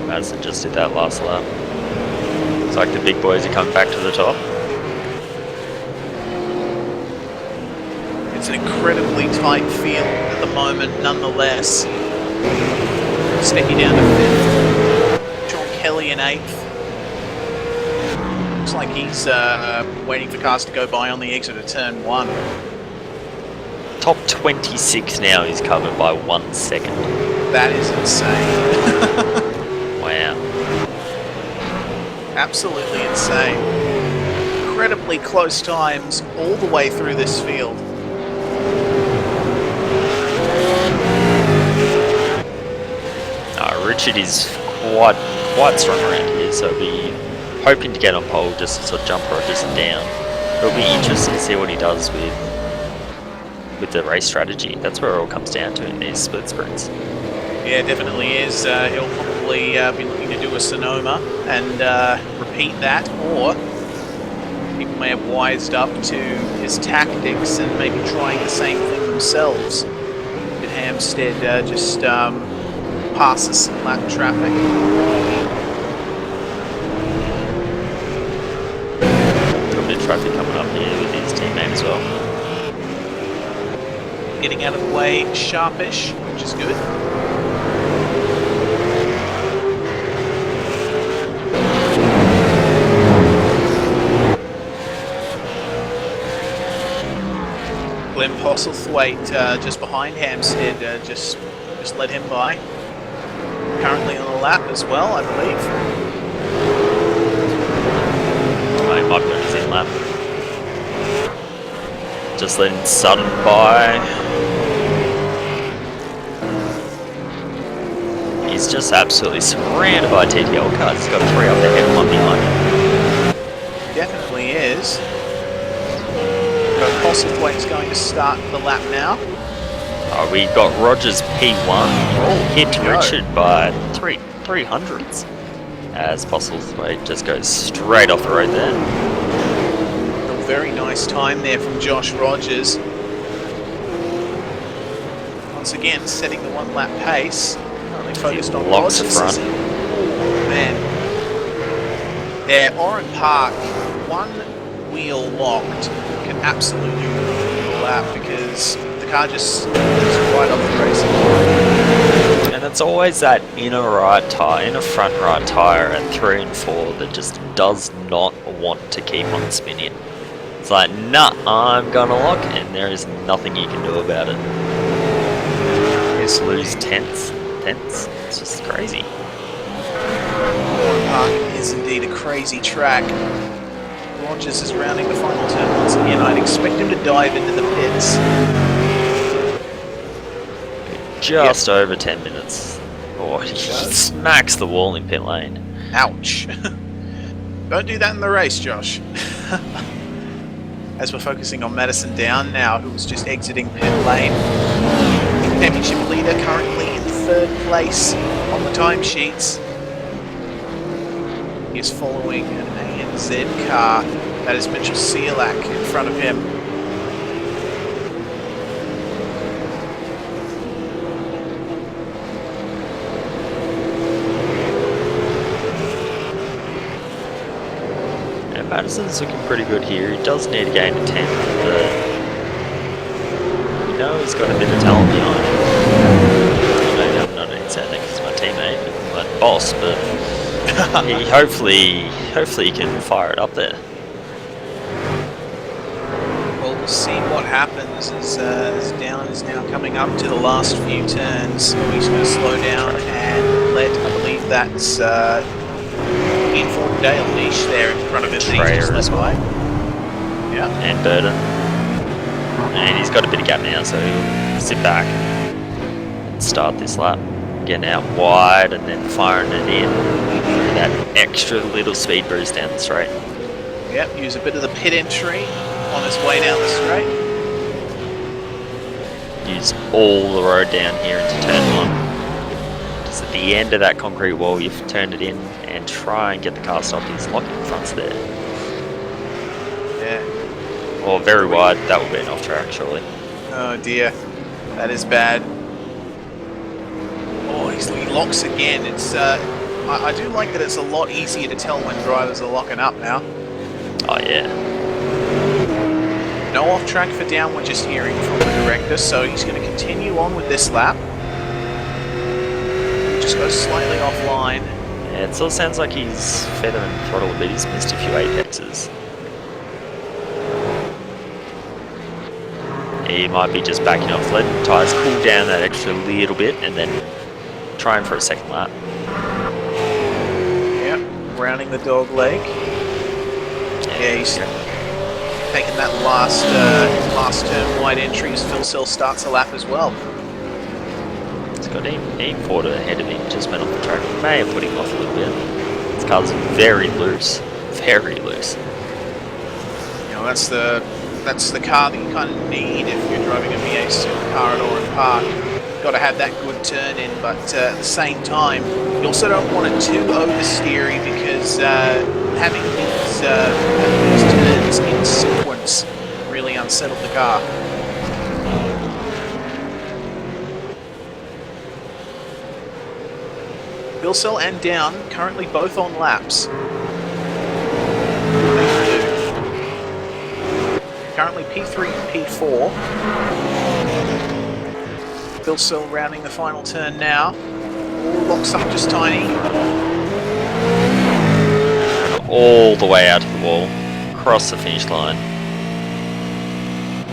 Madison just did that last lap. It's like the big boys are coming back to the top. It's an incredibly tight field at the moment, nonetheless. Sneaky down to 5th. John Kelly in 8th. Looks like he's waiting for cars to go by on the exit of turn 1. Top 26 now is covered by 1 second. That is insane. Wow. Absolutely insane. Incredibly close times all the way through this field. Richard is quite strong around here, so he'll be hoping to get on pole just to sort of jump Rogers down. It'll be interesting to see what he does with the race strategy. That's where it all comes down to in these split sprints. Yeah, it definitely is. He'll probably be looking to do a Sonoma and repeat that, or people may have wised up to his tactics and maybe trying the same thing themselves. Did Hampstead just passes some lap traffic? A little bit of traffic coming up here with his teammate as well. Getting out of the way sharpish, which is good. Glenn Postlethwaite just behind Hampstead, just led him by. Currently on the lap as well, I believe. Oh, he might be on his in lap. Just letting Sutton by. He's just absolutely surrounded by TTL cars. He's got 3 up ahead and 1 behind him. Definitely is. Postlethwaite's going to start the lap now. Oh, we got Rogers P1. Hit Richard by 300s. As Postlethwaite just goes straight off the road there. A very nice time there from Josh Rogers. Once again, setting the 1 lap pace. Currently focused on Locks Rogers. the front. Oh, man. Yeah, Oran Park, 1 wheel locked, can absolutely ruin the lap because the car just is right off the racing line. And it's always that inner front right tyre at 3 and 4 that just does not want to keep on spinning. It's like, nah, I'm gonna lock, and there is nothing you can do about it. Just lose tenths. It's just crazy. Oran Park is indeed a crazy track. Rogers is rounding the final turn once again. I'd expect him to dive into the pits. Just over 10 minutes. Oh, he smacks the wall in pit lane. Ouch. Don't do that in the race, Josh. As we're focusing on Madison Down now, who was just exiting pit lane. Championship leader currently in 3rd place on the timesheets. He is following an ANZ car. That is Mitchell Sealak in front of him. And Madison's looking pretty good here. He does need to gain a 10, but you know he's got a bit of talent behind him. Maybe I'm not saying that because he's my teammate, my boss, but he hopefully he can fire it up there. Well, We'll see what happens as Down is now coming up to the last few turns. He's going to slow down and let, I believe that's in for Dale Niche there in front of him. Trayer as well. Yeah. And Burden. And he's got a bit of gap now, so he'll sit back and start this lap. Getting out wide and then firing it in through that extra little speed boost down the straight. Yep, use a bit of the pit entry on his way down the straight. Use all the road down here into turn 1. Just at the end of that concrete wall, you've turned it in and try and get the car stopped. He's locking fronts there. Yeah. Or very wide, that will be an off track surely. Oh dear, that is bad. Oh, he locks again. It's I do like that it's a lot easier to tell when drivers are locking up now. Oh yeah. No off track for Down, we're just hearing from the director, so he's going to continue on with this lap. Just goes slightly offline. Yeah, it still sounds like he's feathering the throttle a bit. He's missed a few apexes. He might be just backing off, letting the tyres cool down that extra little bit and then trying for a second lap. Yep, rounding the dog leg. Yeah, he's taking that last turn wide entry as Phil Sill starts a lap as well. He's got aim forward ahead of him, just went off the track. May have put him off a little bit. This car's very loose. Very loose. You know, that's the car that you kind of need if you're driving a V8 supercar at Oran Park. Got to have that good turn in, but at the same time, you also don't want it too oversteery because having these turns in sequence really unsettled the car. Phil Sill and Down currently both on laps. Currently P3 and P4. Phil Sill rounding the final turn now. Locks up just tiny. All the way out to the wall. Across the finish line.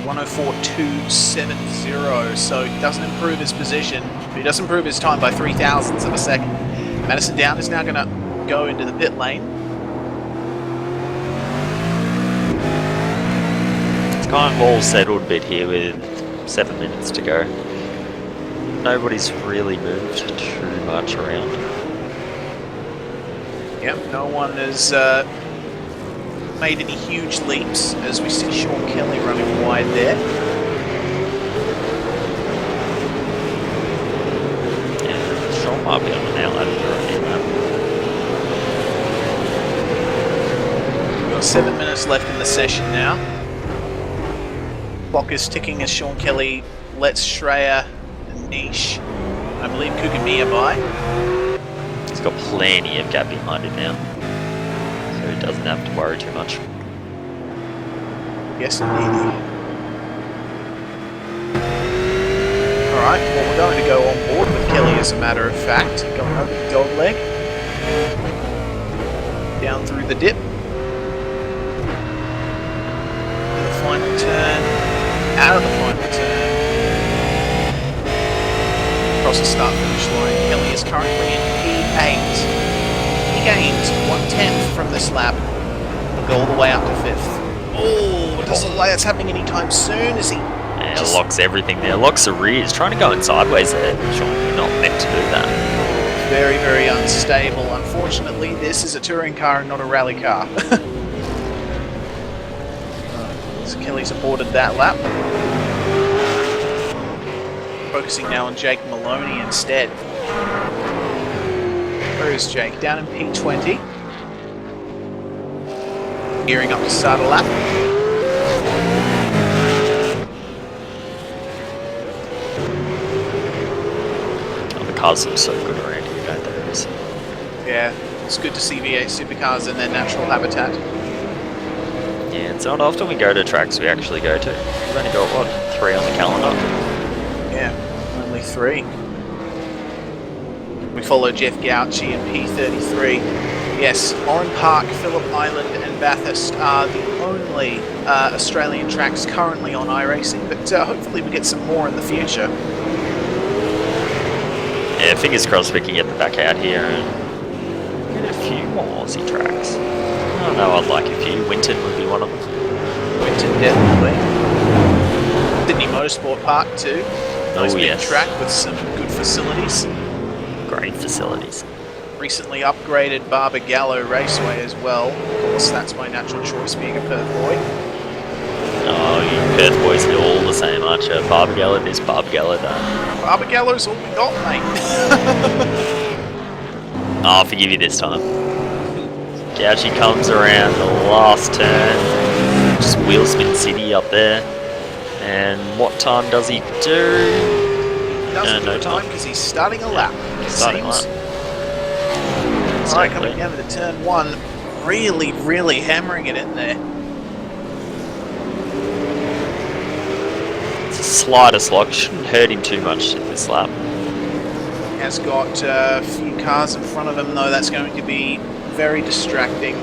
104.270, so he doesn't improve his position. He doesn't improve his time by 0.003 of a second. Madison Down is now going to go into the pit lane. Kind of all settled a bit here with 7 minutes to go. Nobody's really moved too much around. Yep, no one has made any huge leaps as we see Sean Kelly running wide there. Yeah, Sean might be on an outlet right here, man. We've got 7 minutes left in the session now. Clock is ticking as Sean Kelly lets Schreier and Niche, I believe Kugamiya by. He's got plenty of gap behind him now, so he doesn't have to worry too much. Yes, indeed. Alright, well we're going to go on board with Kelly as a matter of fact. Going over the dog leg. Down through the dip. The final turn. Out of the final turn. Across the start finish line. Kelly is currently in P8. He gains 1/10 from this lap. He'll go all the way up to 5th. Oh, it doesn't look like that's happening anytime soon, is he? Yeah, locks everything there. Locks the rears. Trying to go in sideways there. Sean, you're not meant to do that. Very, very unstable. Unfortunately, this is a touring car and not a rally car. So Kelly's aborted that lap. Focusing now on Jake Maloney instead. Where is Jake? Down in P20. Gearing up to start a lap. Oh, the cars look so good around here, don't they? Yeah, it's good to see V8 supercars in their natural habitat. Yeah, it's not often we go to tracks we actually go to. We've only got, what, 3 on the calendar? Yeah, only 3. We follow Jeff Gauci in P33. Yes, Oran Park, Phillip Island and Bathurst are the only Australian tracks currently on iRacing, but hopefully we get some more in the future. Yeah, fingers crossed we can get the back out here and get a few more Aussie tracks. I don't know, I'd like a few. Winton would be one of them. Winton, definitely. Sydney Motorsport Park too. Nice big track with some good facilities. Great facilities. Recently upgraded Barber Gallo Raceway as well. Of course, that's my natural choice being a Perth boy. Oh, you Perth boys are all the same, aren't you? Barber Gallo this, Barber Gallo that. Barber Gallo's all we got, mate. I'll forgive you this time. Gauci comes around the last turn. Just wheel spin city up there. And what time does he do? He doesn't no time because he's starting a lap. Starting a lap. Alright, coming down to turn 1. Really hammering it in there. It's a slider slog. Shouldn't hurt him too much in this lap. Has got a few cars in front of him though. That's going to be very distracting.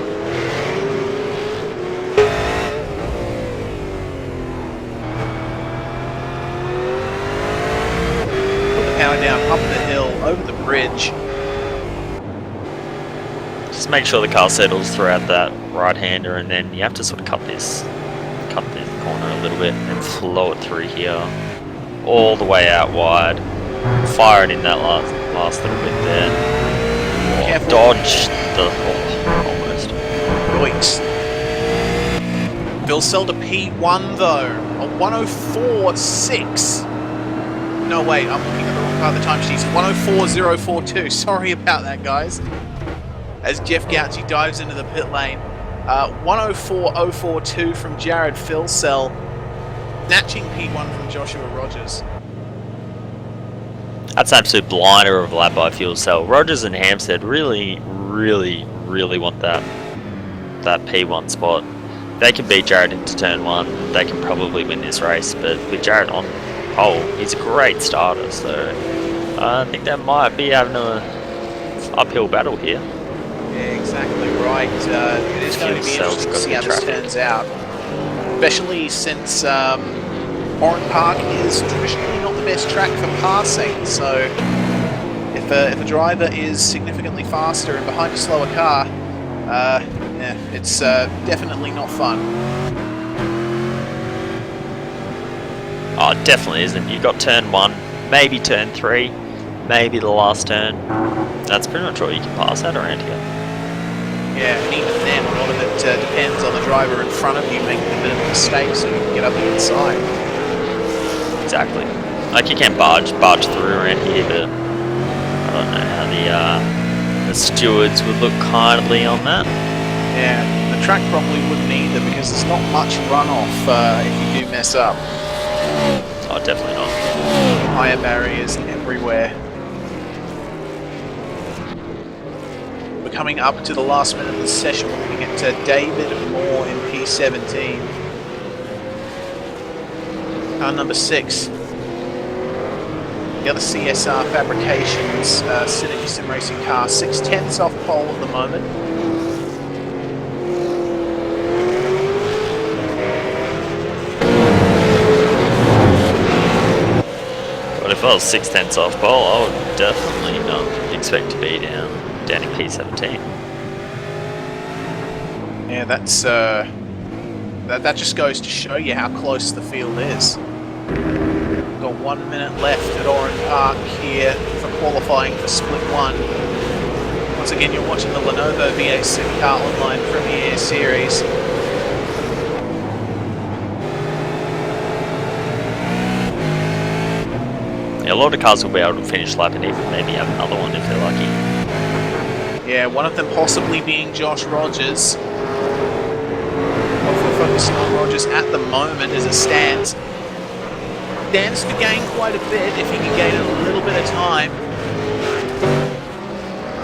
Power down up the hill, over the bridge. Just make sure the car settles throughout that right-hander, and then you have to sort of cut this corner a little bit and flow it through here, all the way out wide. Fire it in that last little bit there. Oh, dodge the almost. Yikes. Bill Selder P1 though, a 104.6. No, wait, I'm looking at the wrong part of the timesheet. 104.042. Sorry about that, guys. As Jeff Gauci dives into the pit lane. 104.042 from Jared Philsell. Snatching P1 from Joshua Rogers. That's an absolute blinder of a lap by Fuel Cell. Rogers and Hampstead really want that P1 spot. They can beat Jared into turn 1. They can probably win this race, but with Jared on pole, he's a great starter, so I think they might be having an uphill battle here. Yeah, exactly right. It is going to be interesting to see how this turns out, especially since Oran Park is traditionally not the best track for passing, so if a driver is significantly faster and behind a slower car, yeah, it's definitely not fun. Oh, it definitely isn't. You've got turn 1, maybe turn 3, maybe the last turn. That's pretty much all you can pass at around here. Yeah, and even then, a lot of it depends on the driver in front of you making a bit of a mistake so you can get up the inside. Exactly. Like you can barge through around here, but I don't know how the stewards would look kindly on that. Yeah, the track probably wouldn't either because there's not much runoff if you do mess up. Oh, definitely not. Higher barriers everywhere. We're coming up to the last minute of the session. We're looking at David Moore in P17. Car number 6. The other CSR Fabrications Synergy Sim Racing car. 6/10 off pole at the moment. But if I was 6/10 off pole, I would definitely not expect to be down in P17. Yeah, that's that just goes to show you how close the field is. Got 1 minute left at Oran Park here for qualifying for Split 1. Once again, you're watching the Lenovo V8 Supercar Online Premier Series. Yeah, a lot of cars will be able to finish lap and even maybe have another one if they're lucky. Yeah, one of them possibly being Josh Rogers. What we're focusing on Rogers at the moment as it stands. Stands to gain quite a bit if he can gain a little bit of time.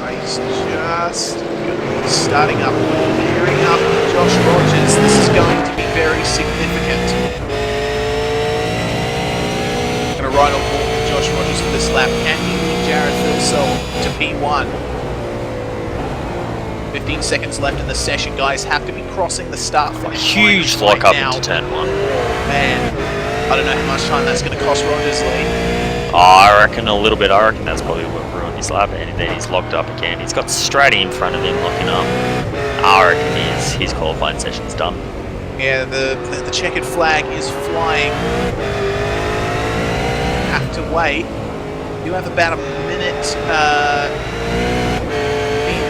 He's just starting up, gearing up Josh Rogers. This is going to be very significant. Going to ride on board with Josh Rogers for this lap. Can he beat Jared Philsell to P1. 15 seconds left in the session, guys. Have to be crossing the start finish Huge line lock up now. into turn 1. Man, I don't know how much time that's going to cost Rogers Lee. Oh, I reckon a little bit. I reckon that's probably what ruined his lap, and then he's locked up again. He's got Stratty in front of him locking up. I reckon his qualifying session's done. Yeah, the checkered flag is flying. Have to wait. You have about a minute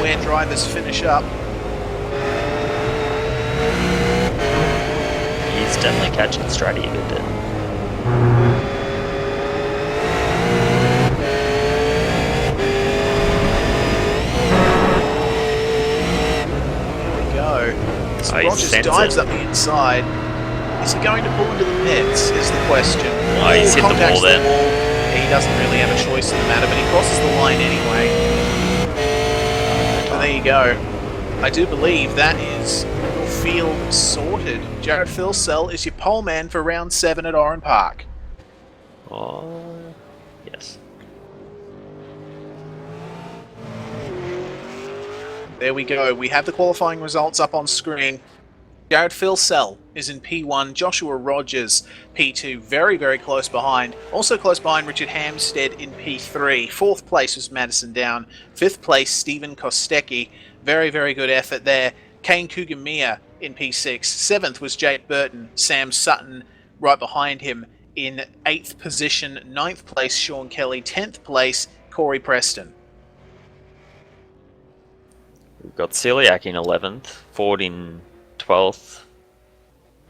where drivers finish up. He's definitely catching Stratty a bit there. So Rogers dives up the inside. Is he going to pull into the pits, is the question. Oh, he's hit the wall there. Yeah, he doesn't really have a choice in the matter, but he crosses the line anyway. So there you go. I do believe that is your field sorted. Jared Philsell is your pole man for round 7 at Oran Park. Oh, yes. There we go. We have the qualifying results up on screen. Jared Philsell is in P1. Joshua Rogers, P2. Very, very close behind. Also close behind, Richard Hamstead in P3. 4th place was Madison Down. 5th place, Stephen Kostecki. Very, very good effort there. Kane Kugamiya in P6. 7th was Jake Burton. Sam Sutton right behind him in 8th position. 9th place, Sean Kelly. 10th place, Corey Preston. We've got Celiac in 11th, Ford in 12th,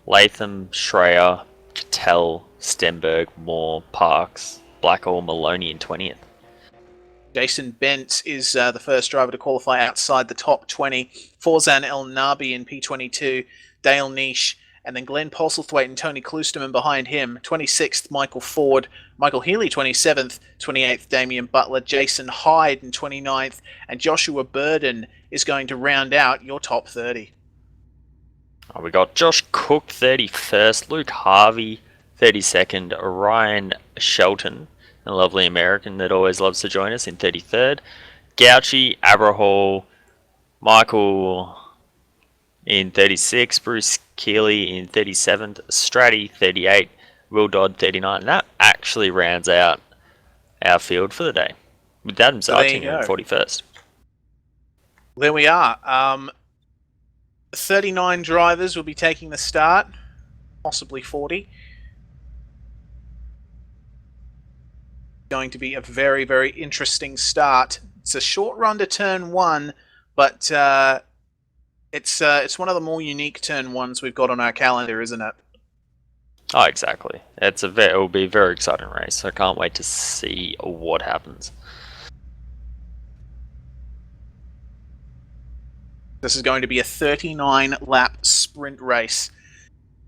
Latham, Schreier, Cattell, Stenberg, Moore, Parks, Blackall, Maloney in 20th. Jason Bent is the first driver to qualify outside the top 20. Forzan El Nabi in P22, Dale Niche, and then Glenn Postlethwaite and Tony Klusterman behind him. 26th, Michael Ford. Michael Healy, 27th. 28th, Damian Butler. Jason Hyde in 29th. And Joshua Burden is going to round out your top 30. Oh, we got Josh Cook, 31st. Luke Harvey, 32nd. Orion Shelton, a lovely American that always loves to join us, in 33rd. Gauchi, Abrahall, Michael in 36th. Bruce Keeley in 37th, Stratty 38, Will Dodd 39, and that actually rounds out our field for the day, with Adam Zartinger in 41st. There we are. 39 drivers will be taking the start, possibly 40. Going to be a very, very interesting start. It's a short run to turn 1, but it's one of the more unique turn 1s we've got on our calendar, isn't it? Oh, exactly. It will be a very exciting race. I can't wait to see what happens. This is going to be a 39-lap sprint race.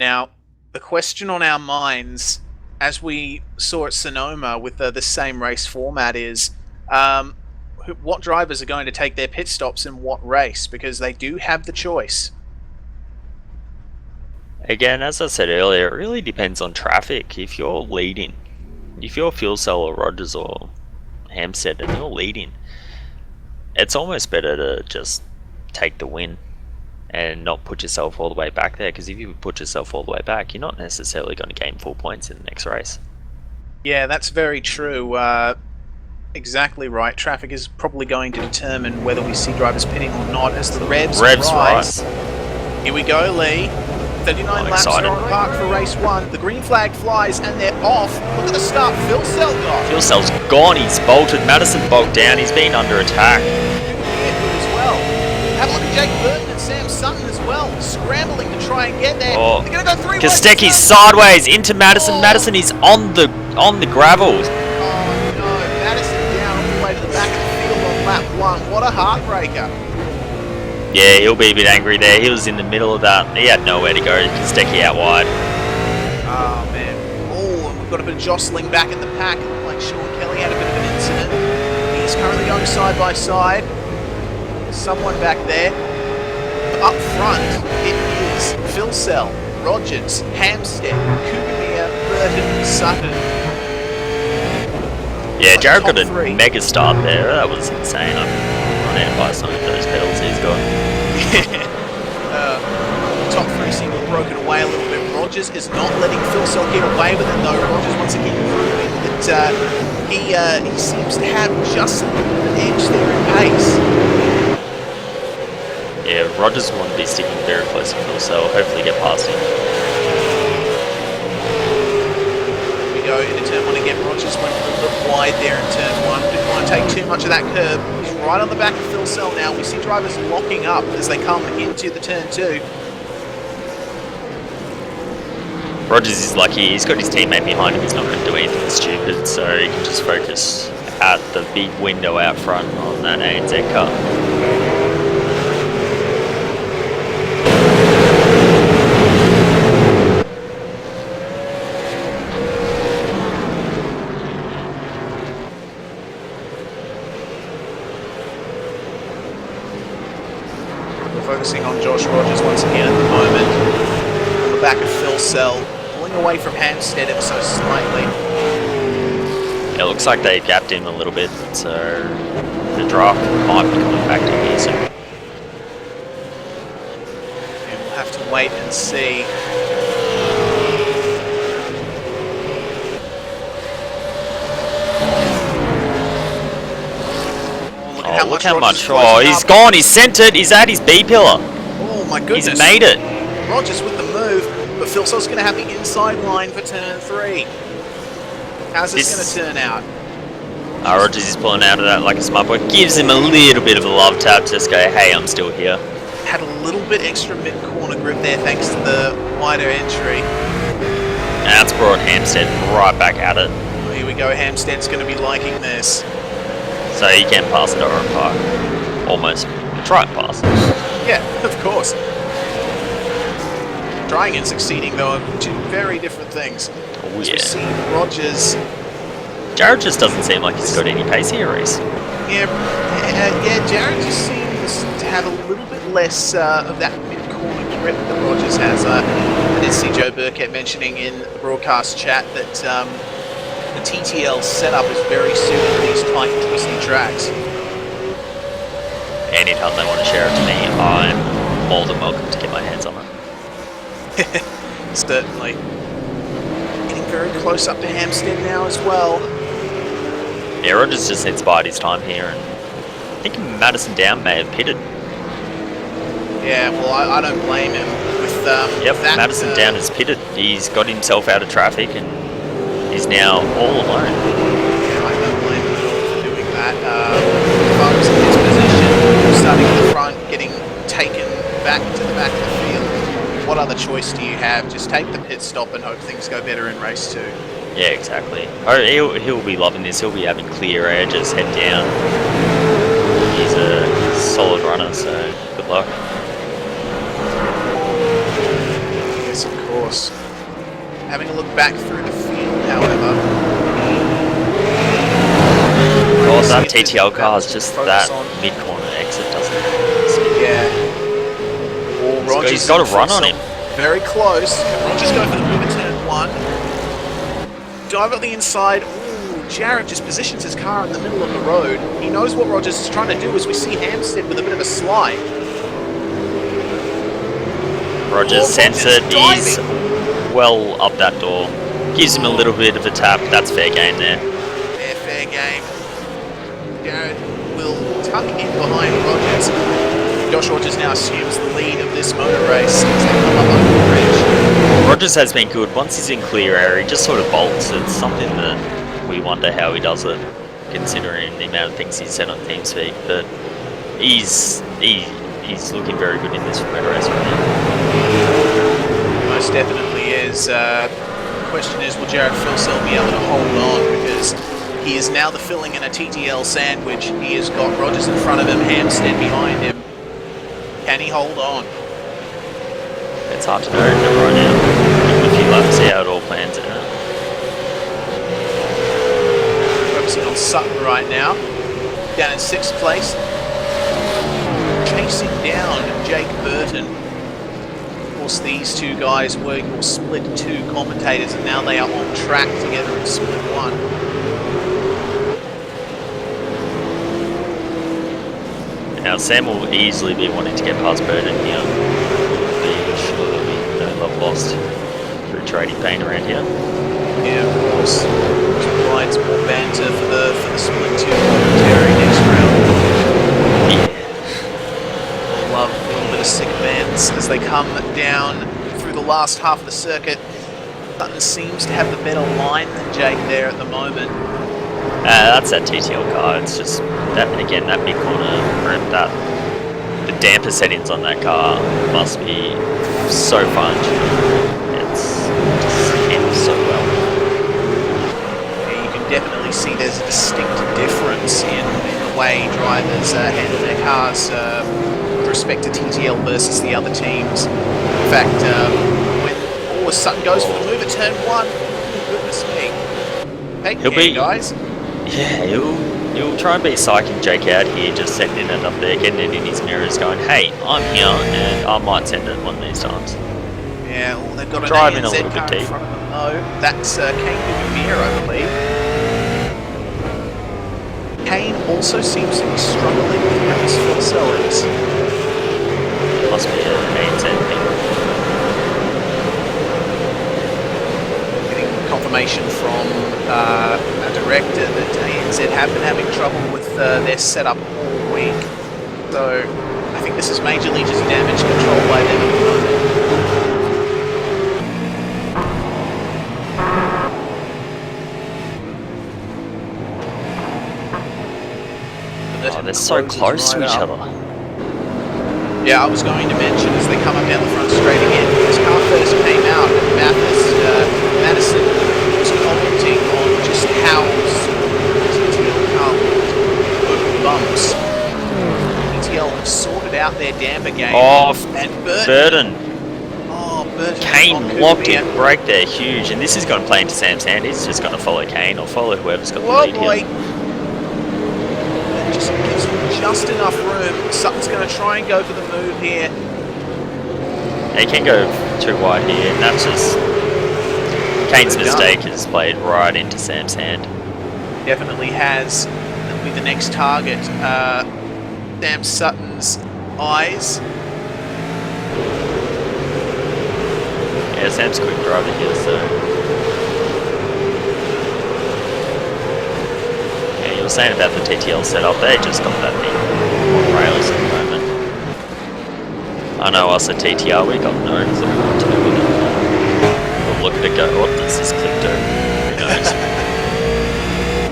Now, the question on our minds, as we saw at Sonoma with the same race format, is what drivers are going to take their pit stops in what race, because they do have the choice. Again, as I said earlier, it really depends on traffic. If you're leading, if you're Philsell or Rogers or Hampstead and you're leading, it's almost better to just take the win and not put yourself all the way back there, because if you put yourself all the way back, you're not necessarily going to gain full points in the next race. Yeah, that's very true. Exactly right. Traffic is probably going to determine whether we see drivers pitting or not as the revs rise. Here we go, Lee. 39 laps are on park for race 1. The green flag flies and they're off. Look at the start Philsell got. Philsell's gone. He's bolted. Madison bogged down. He's been under attack. As well. Have a look at Jake Burton and Sam Sutton as well, scrambling to try and get there. Oh. They're going to go 3 ways. Kostecki's sideways into Madison. Oh. Madison is on the gravels. To the back of the field on lap 1. What a heartbreaker. Yeah, he'll be a bit angry there. He was in the middle of that. He had nowhere to go. Kostecki out wide. Oh, man. Oh, and we've got a bit of jostling back in the pack. It looked like Sean Kelly had a bit of an incident. He's currently going side by side. There's someone back there. Up front, it is Philsell, Rogers, Hampstead, Kugamiya, Burton, Sutton. Yeah, Jared got a top three. mega start there. That was insane. I'm running by some of those pedals he's got. Top three seem to have broken away a little bit. Rogers is not letting Phil Cell get away with it though. Rogers once again proving that he seems to have just a little bit of an edge there in pace. Yeah, Rogers will want to be sticking very close to Phil Cell. Hopefully get past him. Here we go into turn one again. Rogers went a little bit wide there in turn one. Didn't want to take too much of that curb. He's right on the back of Phil Cell now. We see drivers locking up as they come into the turn two. Rogers is lucky, he's got his teammate behind him, he's not going to do anything stupid, so he can just focus at the big window out front on that ANZ car. We're focusing on Josh Rogers once again at the moment. On the back of Phil Cell. Away from Hampstead ever so slightly. It looks like they gapped him a little bit, so the draft might be coming back to here soon. And we'll have to wait and see. Oh, look how much. Oh, he's gone, he's centered, he's at his B pillar. Oh my goodness. He's made it. Rogers with the move. But Phil Cell's going to have the inside line for turn three. How's this going to turn out? Rogers is pulling out of that like a smart boy. Gives him a little bit of a love tap. Just go, hey, I'm still here. Had a little bit extra mid-corner grip there thanks to the wider entry. And that's brought Hampstead right back at it. Well, here we go. Hampstead's going to be liking this. So he can pass it over Park. Almost. Try and pass it. Yeah, of course. Trying and succeeding, though, are two very different things. Oh, As yeah. we see Rogers. Jared just doesn't seem like he's got any pace here, Reese. Yeah, Jared just seems to have a little bit less of that mid-corner grip that Rogers has. I did see Joe Burkett mentioning in the broadcast chat that the TTL setup is very suited to these tight, twisty tracks. Anytime they want to share it to me, I'm more than welcome to get my hands on it. Certainly. Getting very close up to Hampstead now as well. Yeah, Rogers just needs to bide his time here, and I think Madison Down may have pitted. Yeah, well, I don't blame him. With Yep, that, Madison Down has pitted. He's got himself out of traffic, and he's now all alone. Yeah, I don't blame him at all for doing that. If I was in his position, starting at the front, getting taken back to the back of the field, what other choice do you have? Just take the pit stop and hope things go better in race two. Yeah, exactly. Oh, he'll be loving this. He'll be having clear air, just head down. He's a solid runner, so good luck. Yes, of course. Having a look back through the field, however. Oh, that TTL car is just that mid-corner exit, doesn't it? Yeah. Well, Rogers He's got a run on him. Very close. Rogers going for the move at turn one. Dive on the inside. Ooh, Jared just positions his car in the middle of the road. He knows what Rogers is trying to do as we see Hampstead with a bit of a slide. Rogers censored. He's well up that door. Gives him a little bit of a tap. That's fair game there. Yeah, fair game. Jared will tuck in behind Rogers. Josh Rogers now assumes the lead of this motor race as they come up over the bridge. Rogers has been good. Once he's in clear air, he just sort of bolts. It's something that we wonder how he does it, considering the amount of things he's said on Teamspeak. But he's looking very good in this motor race right now. Most definitely is. The question is, will Jared Philsell be able to hold on? Because he is now the filling in a TTL sandwich. He has got Rogers in front of him, Hampstead behind him. Can he hold on? It's hard to know right now. Give him a few laps, see how it all plans out. Focusing on Sutton right now. Down in 6th place. Chasing down Jake Burton. Of course, these two guys were your split 2 commentators, and now they are on track together in split 1. Now Sam will easily be wanting to get past Burden here. Be sure that we don't love lost through trading pain around here. Yeah, of course. Which provides more banter for the split 2 commentary next round. Yeah. Love a little bit of sick bands as they come down through the last half of the circuit. Sutton seems to have the better line than Jake there at the moment. That's that TTL car. It's just that, again, that mid corner grip, that the damper settings on that car must be so fun. It's just handles so well. Yeah, you can definitely see there's a distinct difference in the way drivers handle their cars with respect to TTL versus the other teams. In fact, when Sutton goes for the move at turn 1, goodness me. Take care, guys. Yeah, he'll try and be psyching Jake out here, just sending it up there, getting it in his mirrors, going, hey, I'm here, and I might send it one of these times. Yeah, well, they've got an Driving a ANZ little car bit in deep. front of them, though. That's Kane Gugumir, I believe. Kane also seems to be struggling with where his fuel cell is. Must be an ANZ thing. Confirmation from our director that ANZ have been having trouble with their setup all week. So I think this is majorly just damage control by them at the moment. Oh, they're so close to each other. Yeah, I was going to mention as they come up down the front straight again, this car first came out and Madison was commenting on just how TTL car over bumps. TTL have sorted out their damper game. Oh, and Burden. Oh, Burden. Kane locked in, brake there, huge, and this is going to play into Sam's hand. He's just going to follow Kane or follow whoever's got the lead here. That just gives him just enough room. Sutton's going to try and go for the move here. He can go too wide here, and that's just Kane's mistake has played right into Sam's hand. Definitely has. That'll be the next target. Sam Sutton's eyes. Yeah, Sam's a quick driver here, so. Yeah, you were saying about the TTL setup, they just got that thing on rails at the moment. I know us at TTR, we got no clue what to do with it. We'll look at it go, oh, this is clicked over. Who knows?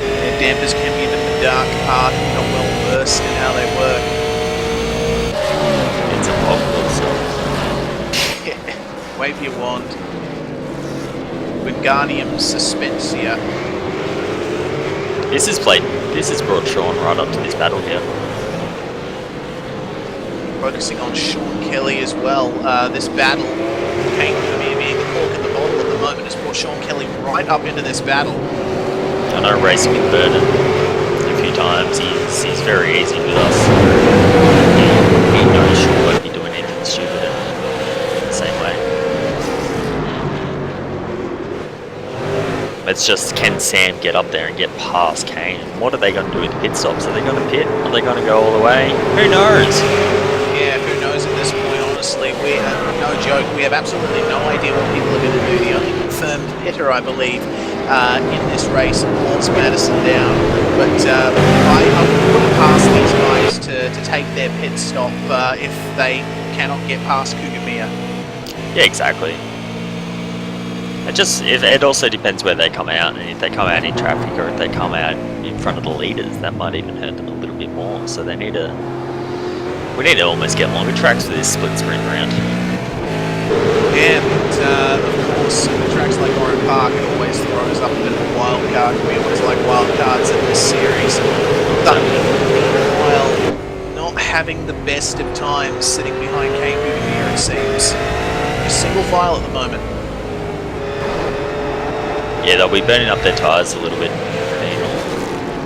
Yeah, dampers can be a bit of a dark part, not well versed in how they work. It's a popular stuff. Yeah, wave your wand. Wingardium Suspensia. This has brought Sean right up to this battle here. Focusing on Sean Kelly as well. This battle, Kane Gugumir being the cork in the bottle at the moment, has brought Sean Kelly right up into this battle. I know racing with Burden a few times, he's very easy with us. He knows Sean won't be doing anything stupid in the same way. It's just, can Sam get up there and get past Kane? What are they going to do with pit stops? Are they going to pit? Are they going to go all the way? Who knows? Yeah, who knows at this point, honestly. We no joke, we have absolutely no idea what people are going to do. The only confirmed pitter, I believe, in this race was Madison down. But I wouldn't put it past these guys to take their pit stop if they cannot get past Gugumir. Yeah, exactly. It also depends where they come out, and if they come out in traffic or if they come out in front of the leaders, that might even hurt them a little bit more. So we need to almost get longer tracks for this split sprint round. Yeah, but of course, the tracks like Oran Park, it always throws up a bit of a wild card. We always like wild cards in this series. But meanwhile, not having the best of times sitting behind Kane Gugumir, it seems. Just single file at the moment. Yeah, they'll be burning up their tyres a little bit,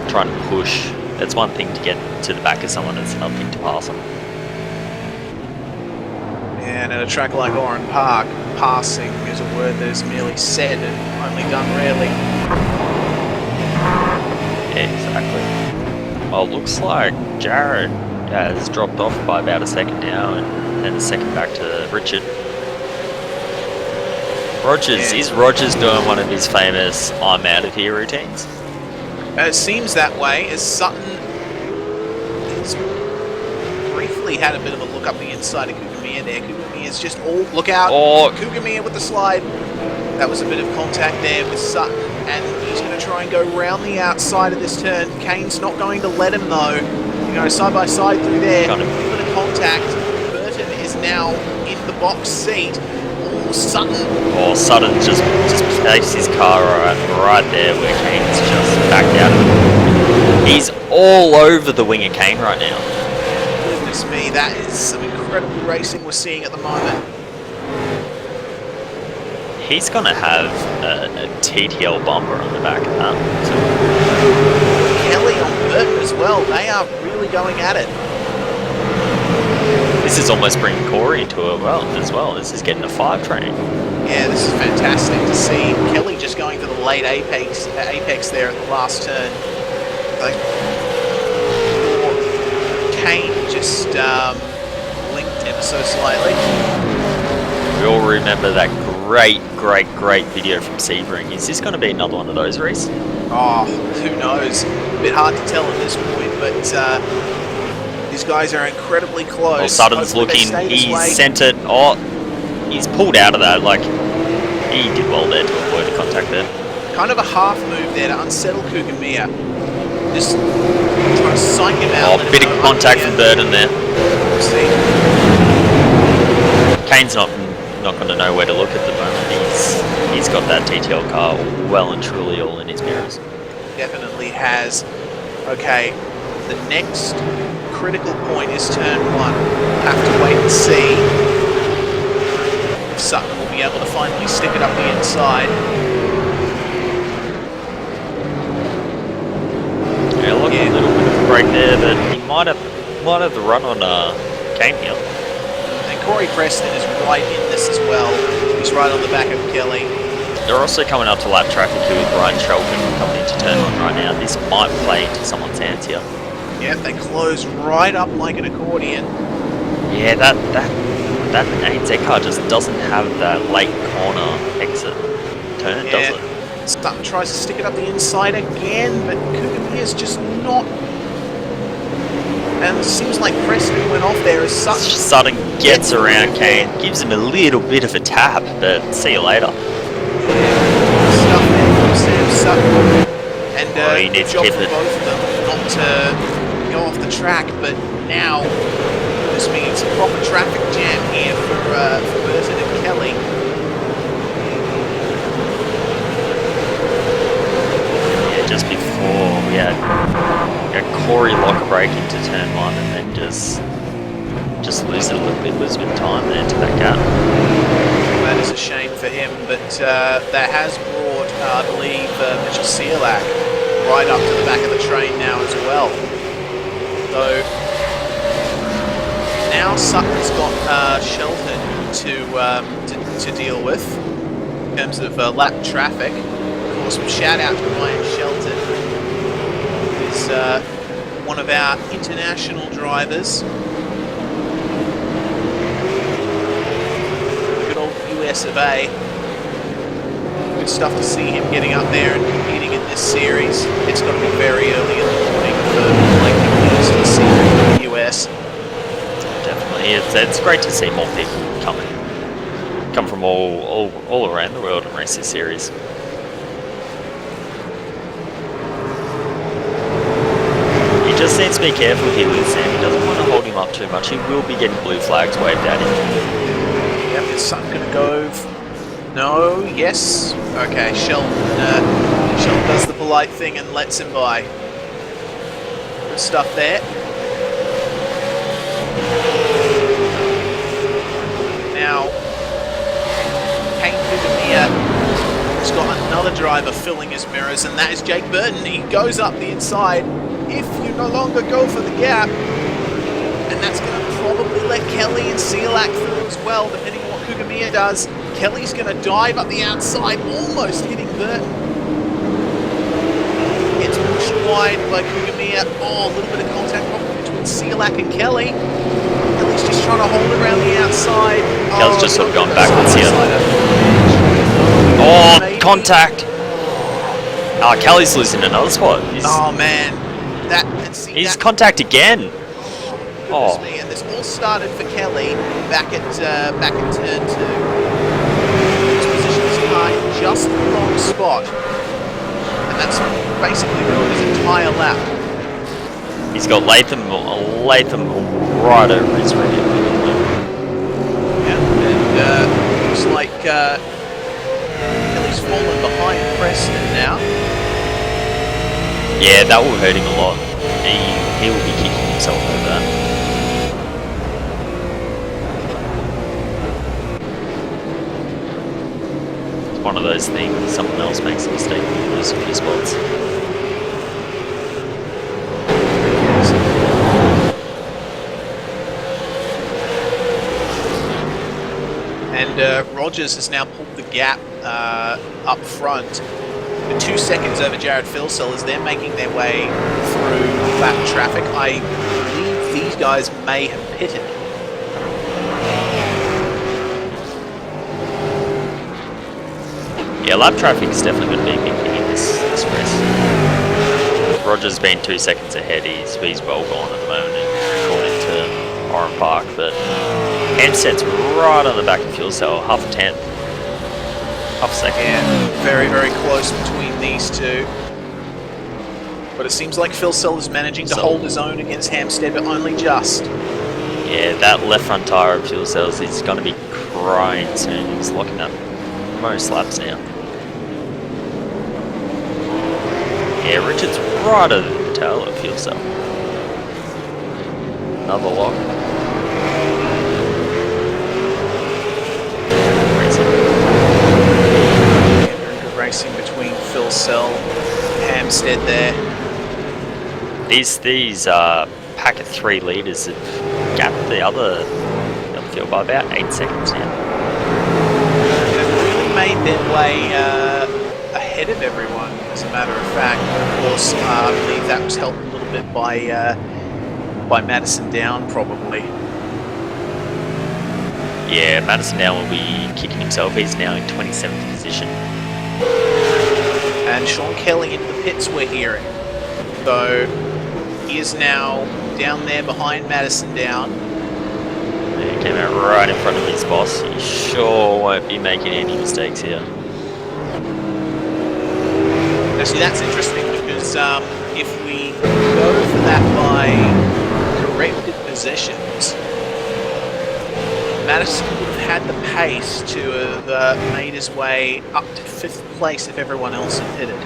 trying to push. That's one thing to get to the back of someone, it's another thing to pass them. And at a track like Oran Park, passing is a word that is merely said and only done rarely. Yeah, exactly. Well, looks like Jared has dropped off by about a second now, and then a second back to Richard. Rogers, is Rogers doing one of his famous I'm out of here routines? It seems that way, as Sutton has briefly had a bit of a look up the inside of Kugamiya there. Kugamiya's just look out! Oh. Kugamiya with the slide. That was a bit of contact there with Sutton, and he's going to try and go round the outside of this turn. Kane's not going to let him though. You know, side by side through there, a bit of contact. Burton is now in the box seat. Oh, Sutton. Oh, Sutton just placed his car right there where Kane's just backed out of it. He's all over the wing of Kane right now. Goodness me, that is some incredible racing we're seeing at the moment. He's going to have a TTL bumper on the back of that. Kelly on Burton as well. They are really going at it. This is almost bringing Corey into it as well. This is getting a 5 train. Yeah, this is fantastic to see. Kelly just going for the late apex there at the last turn. Kane just linked ever so slightly. We all remember that great video from Sebring. Is this going to be another one of those, Reese? Oh, who knows? A bit hard to tell at this point, but these guys are incredibly close. Oh, Sutton's looking. He sent it. Oh, he's pulled out of that. Like, he did well there to avoid the contact there. Kind of a half move there to unsettle Kugamiya. Just trying to psych him out. Oh, bit of contact from Burton there. We'll see. Kane's not going to know where to look at the moment. He's got that TTL car well and truly all in his mirrors. Definitely has. Okay, the next critical point is turn 1. Have to wait and see if Sutton will be able to finally stick it up the inside. Yeah, look, a little bit of a break there, but he might have the run on Kane here. And Corey Preston is right in this as well. He's right on the back of Kelly. They're also coming up to lap traffic here with Brian Shelton coming into turn 1 right now. This might play into someone's hands here. Yeah, they close right up like an accordion. Yeah, that ANZ car just doesn't have that late corner exit turn, does it? Sutton tries to stick it up the inside again, but Kugamiya's just not. And it seems like Preston went off there as Sutton gets around Kane, gives him a little bit of a tap, but see you later. Stuff there from Sam Sutton. And he needs good to job keep for it. both of them not to go off the track, but now this means a proper traffic jam here for Burton and Kelly. Yeah, just before we had Corey lock break into turn 1 and then just lose it a little bit, lose a bit of time there to that gap. That is a shame for him, but that has brought, I believe, Mitchell Searlack right up to the back of the train now as well. So now Sutton's got Shelton to deal with in terms of lap traffic. Of course, shout out to Ryan Shelton, who's one of our international drivers. Good old US of A. Good stuff to see him getting up there and competing in this series. It's got to be very early in the morning for like to see him in the US. Definitely, it's great to see more people come from all around the world and race this series. He just needs to be careful here with Sam. He doesn't want to hold him up too much. He will be getting blue flags waved at him. Yep, is Sutton going to go? No, yes. Okay, Sheldon does the polite thing and lets him by. Good stuff there. Now, Kane Kugamiya has got another driver filling his mirrors, and that is Jake Burton. He goes up the inside. If you no longer go for the gap, and that's going to probably let Kelly and Searlack through as well, depending on what Kugamiya does. Kelly's going to dive up the outside, almost hitting Burton. Gets pushed wide by Kugamiya. Oh, a little bit of contact probably between Siolak and Kelly. Kelly's just trying to hold around the outside. Kelly's just sort of gone not backwards here. Oh, Maybe. contact! Kelly's losing another spot. Oh man, He's contact again. Oh. And this all started for Kelly back at turn 2. He's positioned his car in just the wrong spot, and that's basically ruined his entire lap. He's got Latham right over his rear. Yeah, and looks like Kelly's fallen behind Preston now. Yeah, that will hurt him a lot. He will be kicking himself over that. It's one of those things, someone else makes a mistake and you lose a few spots. And Rogers has now pulled the gap up front. 2 seconds over Jared Filsell as they're making their way through lap traffic. I believe these guys may have pitted. Yeah, lap traffic is definitely going to be a big thing in this race. Rogers been 2 seconds ahead. He's well gone at the moment, according to Oran Park. But Hampstead's right on the back of Fuel Cell, half a tenth. Half a second. Yeah, very, very close between these two. But it seems like Filsell is managing to hold his own against Hampstead, but only just. Yeah, that left front tyre of Fuel Cells is going to be crying soon. He's locking up most laps now. Yeah, Richard's right over the tail of Fuel Cell. Another lock. Racing between Filsell and Hampstead there. These pack of 3 litres have gapped the other field by about 8 seconds now. They've really made their way ahead of everyone, as a matter of fact. Of course, I believe that was helped a little bit by Madison Down, probably. Yeah, Madison Down will be kicking himself. He's now in 27th position. And Sean Kelly in the pits, we're hearing. So he is now down there behind Madison Down. Yeah, he came out right in front of his boss. He sure won't be making any mistakes here. Now see, that's interesting because if we go for that by corrected positions, Madison would have had the pace to have made his way up to 5th place if everyone else had pitted.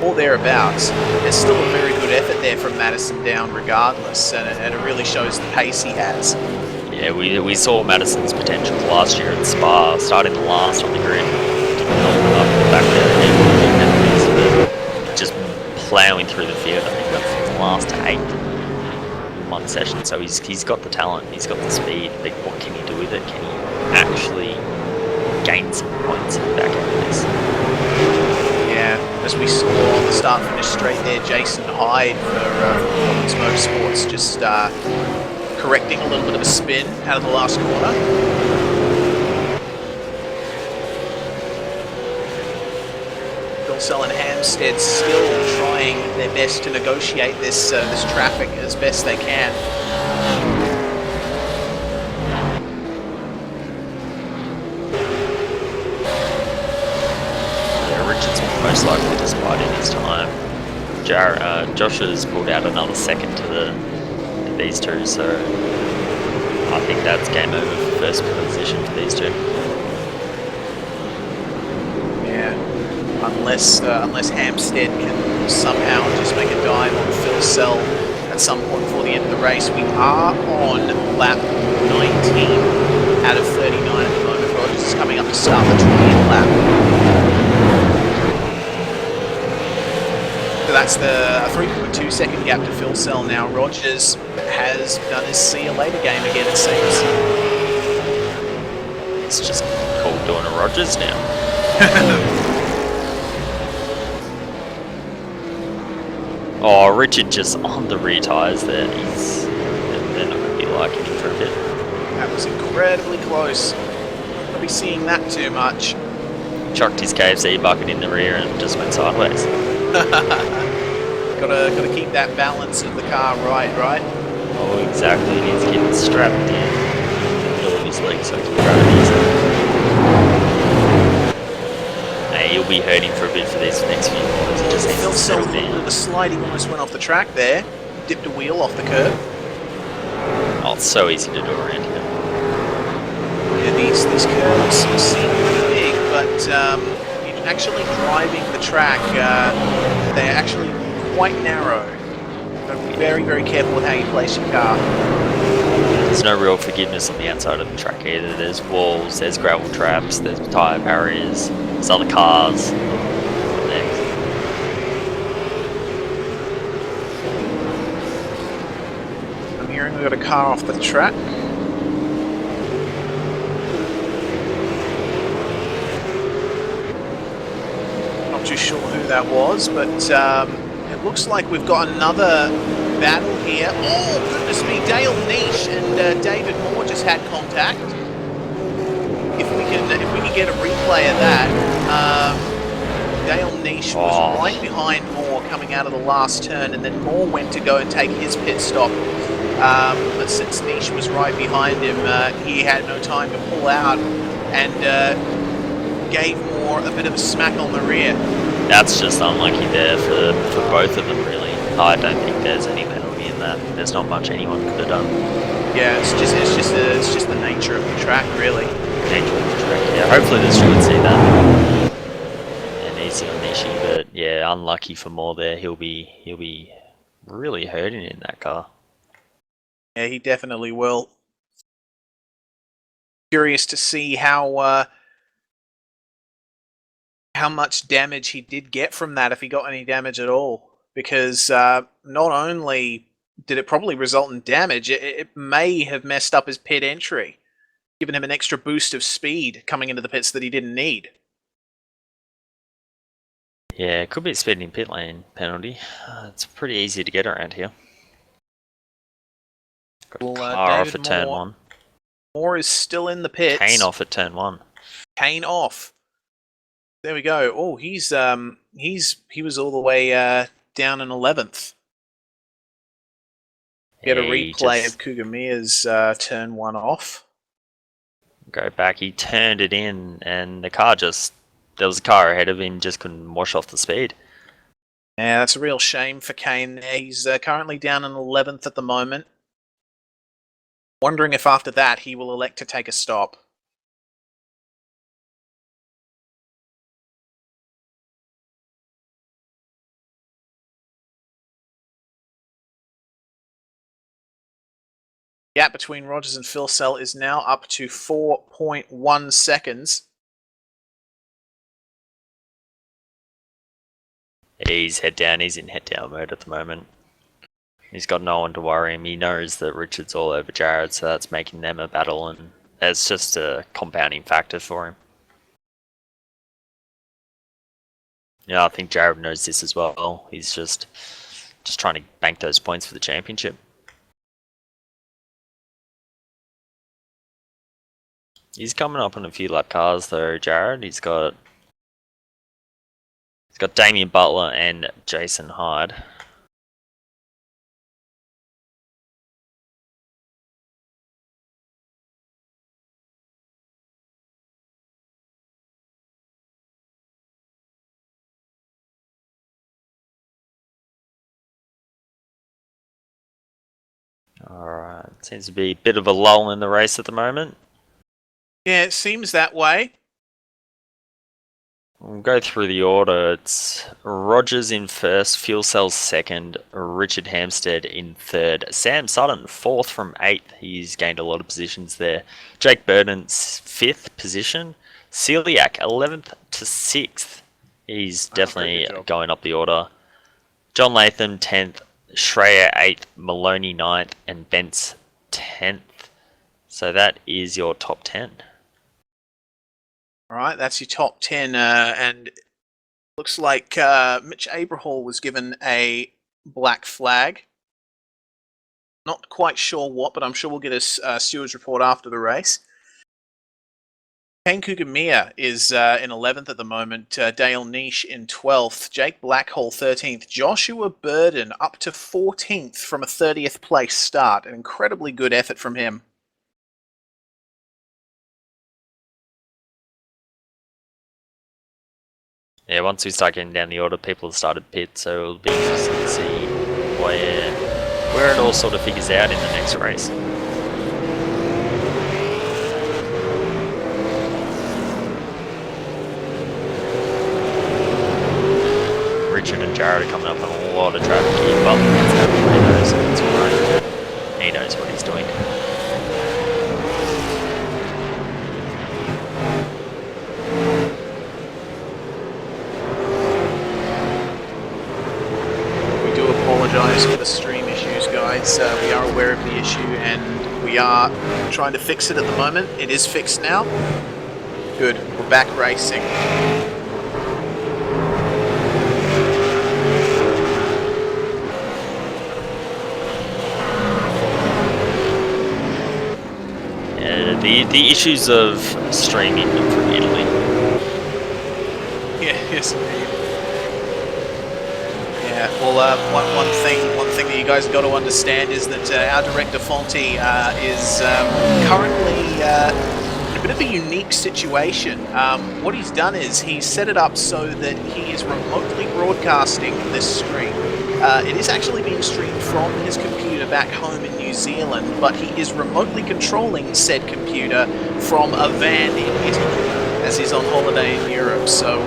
Or thereabouts. There's still a very good effort there from Madison Down regardless, and it really shows the pace he has. Yeah, we saw Madison's potential last year at Spa, starting last on the grid. Up the back there, just ploughing through the field. I think that's the last 8. One session, so he's got the talent, he's got the speed, but what can he do with it? Can he actually gain some points in the back end of this? Yeah, as we saw on the start finish straight there, Jason Hyde for Performance Motorsports just correcting a little bit of a spin out of the last corner. Filsell and Hampstead still trying their best to negotiate this traffic as best they can. Yeah, Richard's most likely to spot in his time. Josh has pulled out another second to these two, so I think that's game over for first position for these two. Unless Hampstead can somehow just make a dive on Filsell at some point before the end of the race. We are on lap 19 out of 39 at the moment. Rogers is coming up to start the 20th lap. So that's the 3.2 second gap to Filsell now. Rogers has done his see you later game again, it seems. It's just called doing a Rogers now. Oh, Richard just on the rear tyres there. They're not going to be liking him for a bit. That was incredibly close. I'll be seeing that too much. Chucked his KFC bucket in the rear and just went sideways. gotta keep that balance of the car right? Oh, exactly. He needs to keep it strapped in the middle of his leg so he can grab it easily. Hey, he'll be hurting for a bit for these next few corners. He just needs to settle down. The slide, he almost went off the track there. Dipped a wheel off the curb. Oh, it's so easy to do around here. Yeah, these curves seem pretty big, but actually driving the track, they're actually quite narrow. So be very, very careful with how you place your car. There's no real forgiveness on the outside of the track either. There's walls, there's gravel traps, there's tyre barriers, there's other cars. I'm hearing we got a car off the track. Not too sure who that was, but it looks like we've got another battle here. Oh, goodness me, Dale Niche and David Moore just had contact. If we can get a replay of that, Dale Niche was right behind Moore coming out of the last turn, and then Moore went to go and take his pit stop. But since Niche was right behind him, he had no time to pull out and gave Moore a bit of a smack on the rear. That's just unlucky there for both of them, really. I don't think there's any penalty in that. There's not much anyone could have done. Yeah, it's just the nature of the track, really. Nature of the track. Yeah, hopefully the stewards see that. And easy on Nishi, but yeah, unlucky for Moore there. He'll be really hurting in that car. Yeah, he definitely will. Curious to see how much damage he did get from that, if he got any damage at all. Because not only did it probably result in damage, it may have messed up his pit entry, giving him an extra boost of speed coming into the pits that he didn't need. Yeah, it could be a speeding pit lane penalty. It's pretty easy to get around here. Got a car off at turn 1. Moore is still in the pits. Kane off at turn 1. Kane off. There we go. Oh, he was all the way down in 11th. Get a replay of Kugamiya's turn 1 off. Go back. He turned it in, and the car there was a car ahead of him, just couldn't wash off the speed. Yeah, that's a real shame for Kane there. He's currently down in 11th at the moment. Wondering if after that he will elect to take a stop. Gap between Rogers and Phil Sell is now up to 4.1 seconds. He's head down. He's in head down mode at the moment. He's got no one to worry him. He knows that Richard's all over Jared, so that's making them a battle, and it's just a compounding factor for him. Yeah, I think Jared knows this as well. He's just trying to bank those points for the championship. He's coming up on a few lap cars though, Jared. He's got Damien Butler and Jason Hyde. Alright, seems to be a bit of a lull in the race at the moment. Yeah, it seems that way. We'll go through the order. It's Rogers in first, Fuel Cells second, Richard Hampstead in third, Sam Sutton fourth from 8th. He's gained a lot of positions there. Jake Burden's 5th position, Celiac 11th to 6th. He's definitely going up the order. John Latham 10th, Shreya 8th, Maloney 9th, and Bentz 10th. So that is your top 10. All right, that's your top 10, and looks like Mitch Abrahall was given a black flag. Not quite sure what, but I'm sure we'll get a steward's report after the race. Kane Kugamiya is in 11th at the moment, Dale Niche in 12th, Jake Blackhall 13th, Joshua Burden up to 14th from a 30th place start. An incredibly good effort from him. Yeah, once we start getting down the order, people have started pit, so it'll be interesting to see where it all sort of figures out in the next race. Richard and Jared are coming up on a lot of traffic here, but that's how he knows it's alright. He knows what he's doing. We do apologise for the stream issues, guys. We are aware of the issue and we are trying to fix it at the moment. It is fixed now. Good, we're back racing. The issues of streaming from Italy. Yeah, yes indeed. Yeah, well, one thing that you guys have got to understand is that our director Fonte is currently in a bit of a unique situation. What he's done is he's set it up so that he is remotely broadcasting this stream. It is actually being streamed from his computer back home in New Zealand, but he is remotely controlling said computer from a van in Italy, as he's on holiday in Europe. So,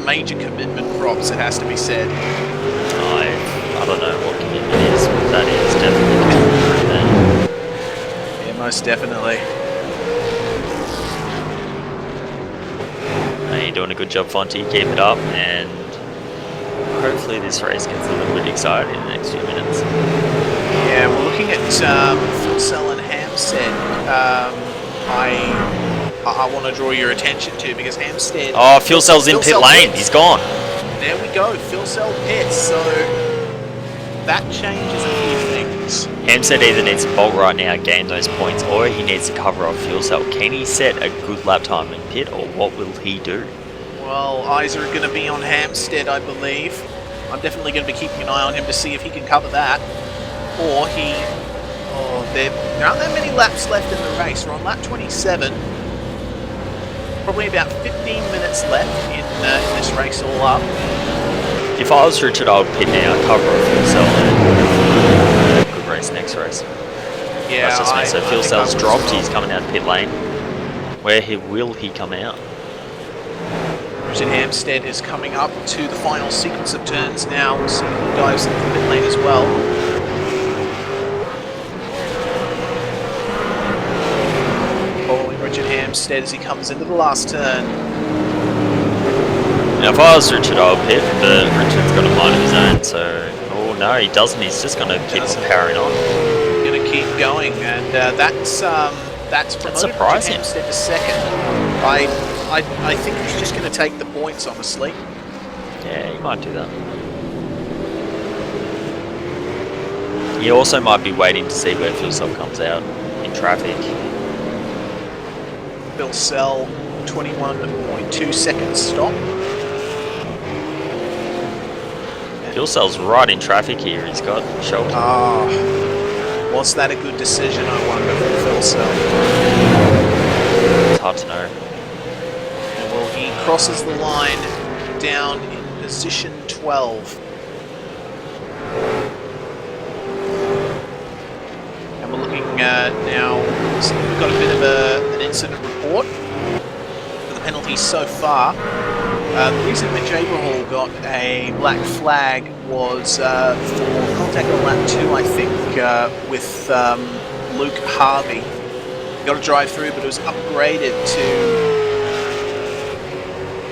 major commitment props, it has to be said. I don't know what commitment is, but that is definitely commitment. Yeah, most definitely. You're doing a good job, Fonte. Keep it up, and hopefully this race gets a little bit exciting in the next few minutes. Yeah, we're looking at Full Cell and Hampstead. I want to draw your attention to because Hampstead... Oh, Fuel Cell's in pit lane. He's gone. There we go. Fuel Cell pits. So that changes a few things. Hampstead either needs to bolt right now, gain those points, or he needs to cover off Fuel Cell. Can he set a good lap time in pit, or what will he do? Well, eyes are going to be on Hampstead, I believe. I'm definitely going to be keeping an eye on him to see if he can cover that. Or he... Oh, there aren't that many laps left in the race. We're on lap 27. Probably about 15 minutes left in this race all up. If I was Richard, I would pit now, cover off Fuel Cell, and good race next race. Yeah, that's just me. So Fuel Cell's dropped, he's coming out of pit lane. Where will he come out? Richard Hampstead is coming up to the final sequence of turns now. We'll see who dives into the pit lane as well. Following Richard Hampstead as he comes into the last turn. Now if I was Richard, I would pit, but Richard's got a mind of his own, so... Oh no, he doesn't, he's just going to keep powering on. Going to keep going, and that's promoted Richard Hampstead to second. I think he's just going to take the points, honestly. Yeah, he might do that. He also might be waiting to see where Fuel Cell comes out in traffic. Fuel Cell, 21.2 seconds stop. Fuel Cell's right in traffic here, he's got shelter. Was that a good decision, I wonder, for Fuel Cell? It's hard to know. Well, he crosses the line down in position 12. And we're looking now, so we've got a bit of an incident report for the penalties so far. The reason that Jabrahal got a black flag was for contact on lap 2, I think, with Luke Harvey. He got a drive through, but it was upgraded to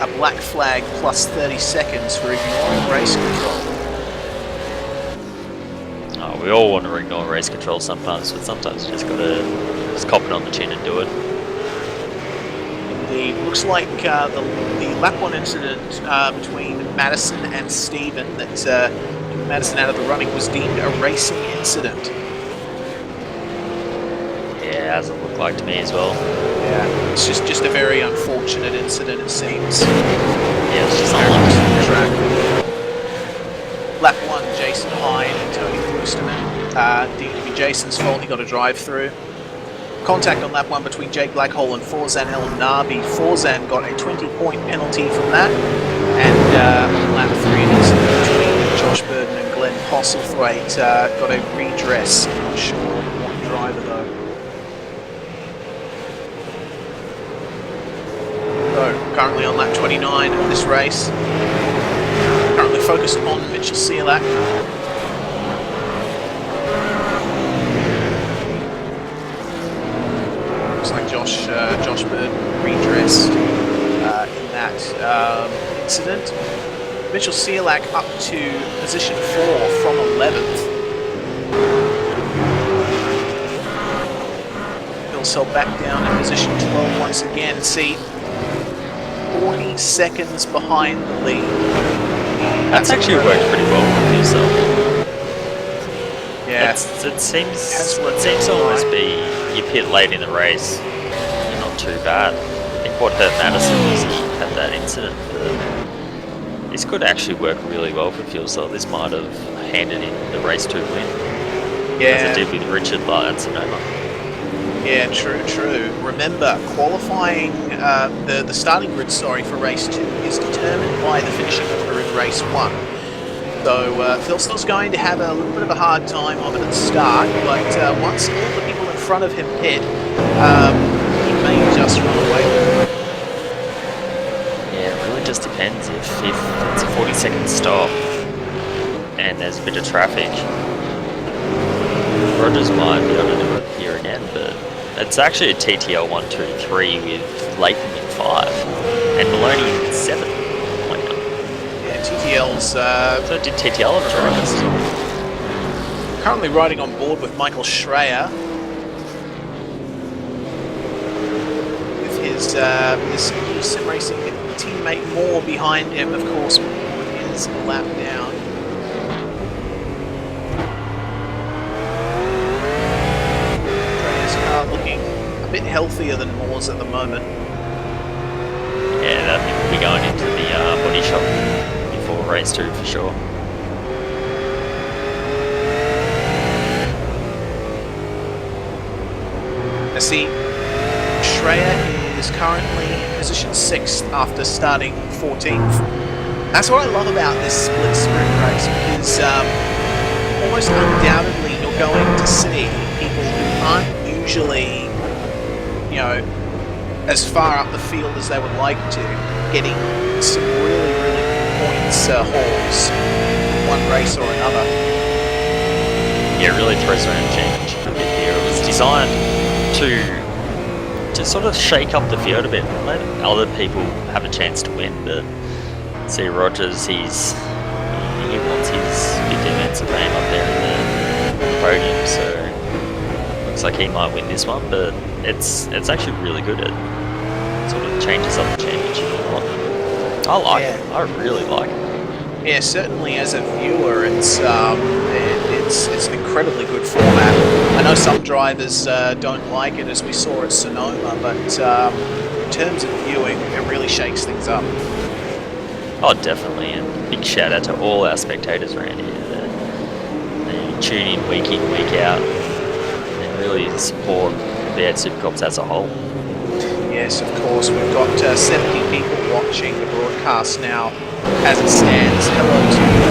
a black flag plus 30 seconds for ignoring race control. Oh, we all want to ignore race control sometimes, but sometimes you just got to just cop it on the chin and do it. lead. Looks like the lap 1 incident between Madison and Steven that took Madison out of the running was deemed a racing incident. Yeah, as it looked like to me as well. Yeah, it's just a very unfortunate incident, it seems. Yeah, it's just Very not much on the like track. Lap 1, Jason Hyde and Tony Klusterman. Deemed to be Jason's fault, he got a drive-through. Contact on lap 1 between Jake Blackhole and Forzan El Nabi. Forzan got a 20-point penalty from that. And on lap 3, an incident between Josh Burden and Glenn Postlethwaite got a redress. I'm not sure what driver though. So, currently on lap 29 of this race. Currently focused on Mitchell Sealack. Looks like Josh Bird redressed in that incident. Mitchell Sealack up to position 4 from 11th. Phil back down in position 12 once again. See, 40 seconds behind the lead. That's actually worked pretty well for yourself. Yeah, it seems to almost be you pit late in the race, you're not too bad. I think what hurt Madison was he had that incident, but this could actually work really well for Fuel Cell. This might have handed in the race 2 win, as it did with Richard Sonoma. Yeah, true. Remember, qualifying, the starting grid, for race 2 is determined by the finishing order in race 1. So Phil Cell's going to have a little bit of a hard time of it at the start, but once all the people in front of him pit, he may just run away with it. Yeah, it really just depends if it's a 40-second stop and there's a bit of traffic. Rogers might be able to do it here again, but it's actually a TTL 1, 2, 3 with Latham in 5 and Maloney in 7. Yeah, TTL's... So did TTL have a driver? Currently riding on board with Michael Schreier. With his new sim racing teammate Moore behind him, of course. Moore is a lap down. Looking a bit healthier than Moore's at the moment. Yeah, I think we'll be going into the body shop before race 2 for sure. I see Schreier is currently in position 6th after starting 14th. That's what I love about this split sprint race, because almost undoubtedly you're going to see people who aren't usually, you know, as far up the field as they would like to, getting some really good points hauls in one race or another. Yeah, it really throws around championship a bit here. It was designed to sort of shake up the field a bit and let other people have a chance to win, but see Rogers, he wants his 15 minutes of fame up there in the podium, so looks like he might win this one, but it's actually really good. It sort of changes up the championship a lot. I like it. I really like it. Yeah, certainly as a viewer, it's an incredibly good format. I know some drivers don't like it, as we saw at Sonoma, but in terms of viewing, it really shakes things up. Oh, definitely, and big shout out to all our spectators around here. They tune in, week out, and really support V8 SuperCops as a whole. Yes, of course, we've got 70 people watching the broadcast now as it stands. Hello to you,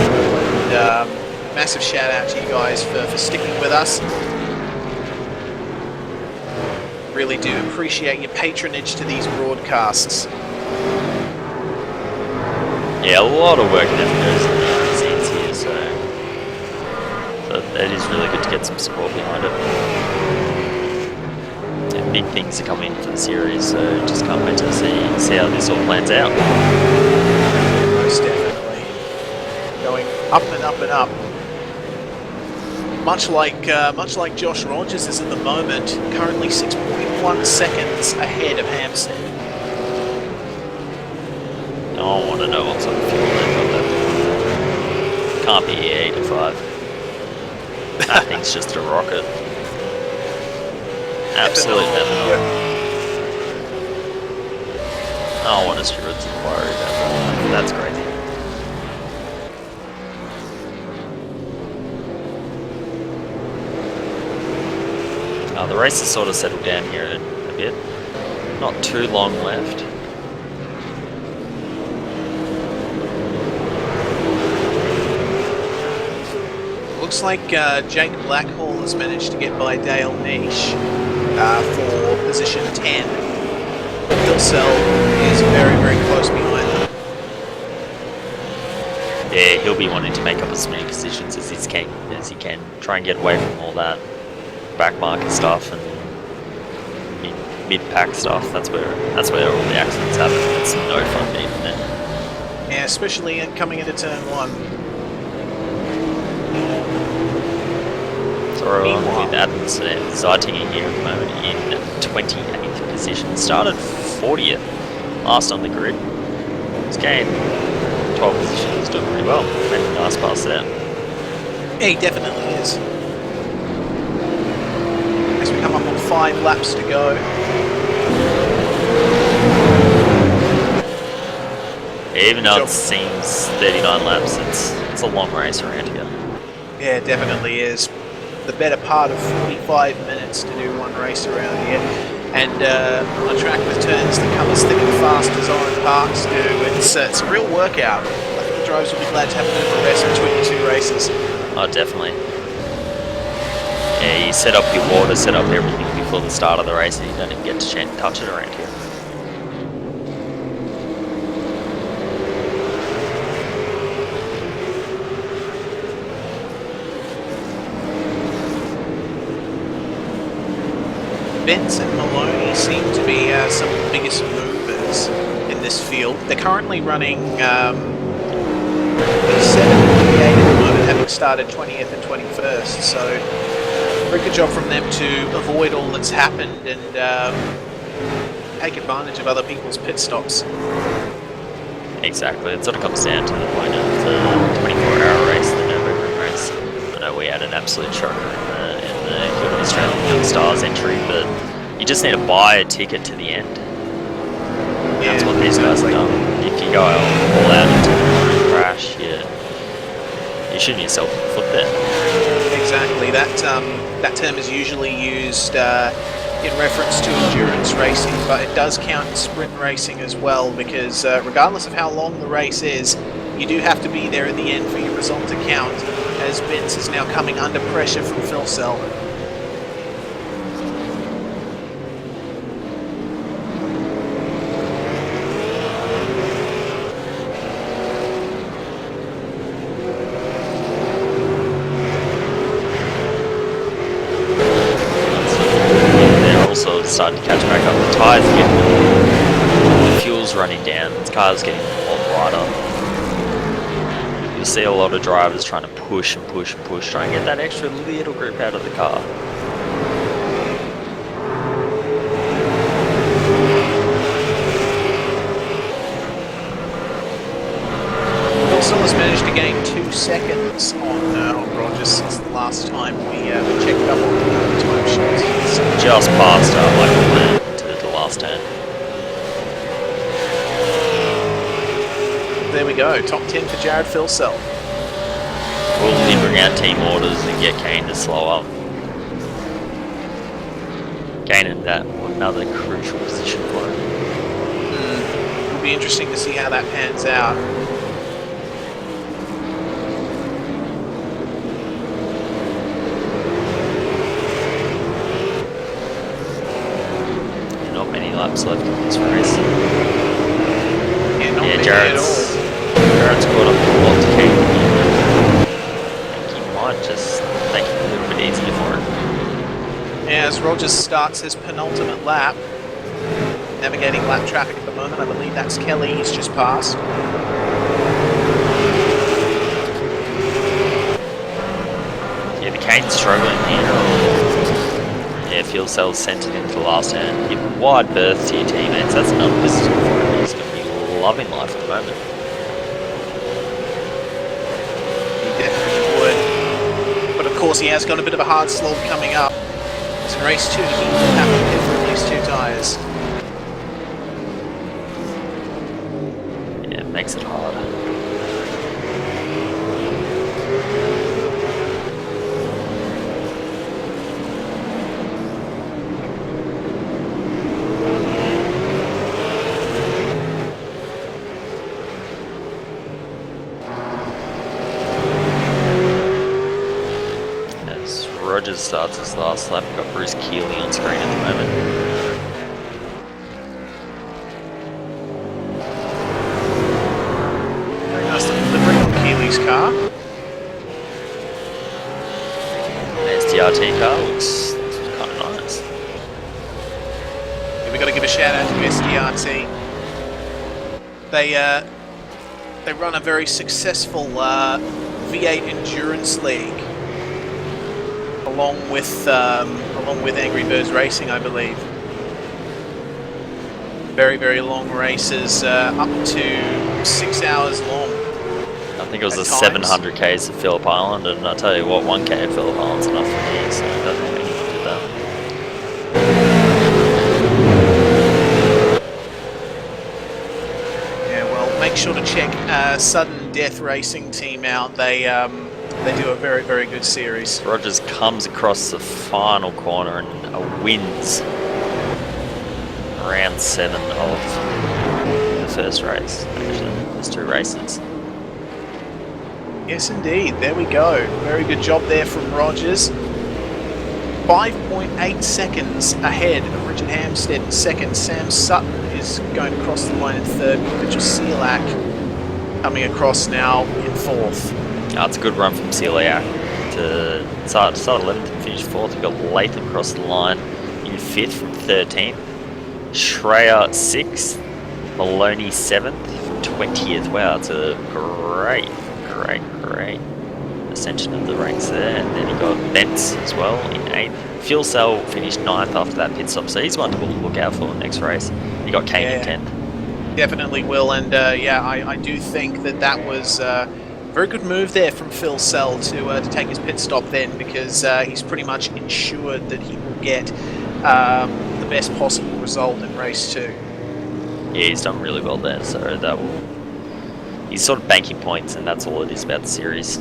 and massive shout out to you guys for sticking with us. Really do appreciate your patronage to these broadcasts. Yeah, a lot of work and effort goes into the scenes here, so it is really good to get some support behind it. And big things are coming for the series, so just can't wait to see how this all plans out. Most definitely. Going up and up and up. Much like Josh Rogers is at the moment, currently 6.1 seconds ahead of Hampstead. I want to know what sort of fuel they've got there. Can't be 85. That thing's just a rocket. Absolute methanol. I want a steward's inquiry about that. That's crazy. The race has sort of settled down here a bit. Not too long left. Looks like Jake Blackhall has managed to get by Dale Niche for position 10. Phil Sell is very, very close behind them. Yeah, he'll be wanting to make up as many positions as he can. Try and get away from all that back market stuff and mid-pack stuff. That's where all the accidents happen. It's no fun being there. Yeah, especially coming into turn 1. So we're on with Adams and Zeitinger here at the moment in 28th position. Started 40th last on the grid. He's gained 12 positions, doing pretty well. Made a nice pass there. Yeah, he definitely is. As we come up on 5 laps to go. Even though it seems 39 laps, it's a long race around here. Yeah, it definitely is. The better part of 45 minutes to do one race around here. And on a track with turns that come as thick and fast as Oran Parks do, it's a real workout. I think the drivers will be glad to have a bit of a rest between the 2 races. Oh, definitely. Yeah, you set up your water, set up everything before the start of the race, and you don't even get to touch it around here. Benz and Maloney seem to be some of the biggest movers in this field. They're currently running V7 and V8 at the moment, having started 20th and 21st. So, very good job from them to avoid all that's happened and take advantage of other people's pit stops. Exactly. It sort of comes down to the point of the 24-hour race, the Nürburgring race. I know we had an absolute shocker in the Good Australian Young Stars entry, but you just need to buy a ticket to the end. That's what these guys have done. If you go all out into the crash, you're shooting yourself in the foot there. Exactly. That term is usually used in reference to endurance racing, but it does count in sprint racing as well, because regardless of how long the race is, you do have to be there at the end for your result to count, as Vince is now coming under pressure from Phil Sell. Starting to catch back up. The tyres are getting, the fuel's running down, the car's getting a lot brighter. You'll see a lot of drivers trying to push and push and push, try and get that extra little grip out of the car. Wilson has managed to gain 2 seconds on Rogers since the last time we checked up on the time sheets. Just past Michael to the last turn. There we go, top 10 for Jared Philsell. We'll need to bring out team orders and get Kane to slow up. Gaining that another crucial position for him. It'll be interesting to see how that pans out. Laps left in this race. Yeah, Jared's caught up a lot to Kane. I think he might just make it a little bit easier for him. As Rogers starts his penultimate lap, navigating lap traffic at the moment, I believe that's Kelly he's just passed. Yeah, the Kane's struggling here. Yeah, fuel cells sent it into the last turn. Give a wide berth to your teammates. That's another position for him. He's going to be loving life at the moment. He definitely would. But of course, he has got a bit of a hard slog coming up. So in race 2, he will have to pit for at least 2 tyres. Yeah, it makes it hard. Rogers starts his last lap. We've got Bruce Keeley on screen at the moment. Very nice delivery on Keeley's car. SDRT car looks kind of nice. Yeah, we've got to give a shout out to SDRT. They run a very successful V8 Endurance League. Along with Angry Birds Racing, I believe. Very, very long races, up to 6 hours long. I think it was the 700 Ks of Phillip Island, and I'll tell you what, 1K at Phillip Island's enough for me, so I don't think we need to do that. Yeah, well, make sure to check Sudden Death Racing team out. They do a very, very good series. Rogers comes across the final corner and wins round 7 of the first race, actually. There's 2 races. Yes, indeed. There we go. Very good job there from Rogers. 5.8 seconds ahead of Richard Hampstead in second. Sam Sutton is going to cross the line in third. Mitchell Sealack coming across now in fourth. It's a good run from Celiac to start 11th and finish 4th. We've got Latham across the line in 5th from 13th. Schreier 6th. Maloney 7th from 20th. Wow, it's a great ascension of the ranks there. And then you got Bentz as well in 8th. Fuel Cell finished 9th after that pit stop, so he's one to look out for next race. You got Kane in 10th. Definitely will, and I do think that was very good move there from Phil Sell to take his pit stop then, because he's pretty much ensured that he will get the best possible result in race 2. Yeah, he's done really well there, so that will... He's sort of banking points, and that's all it is about the series.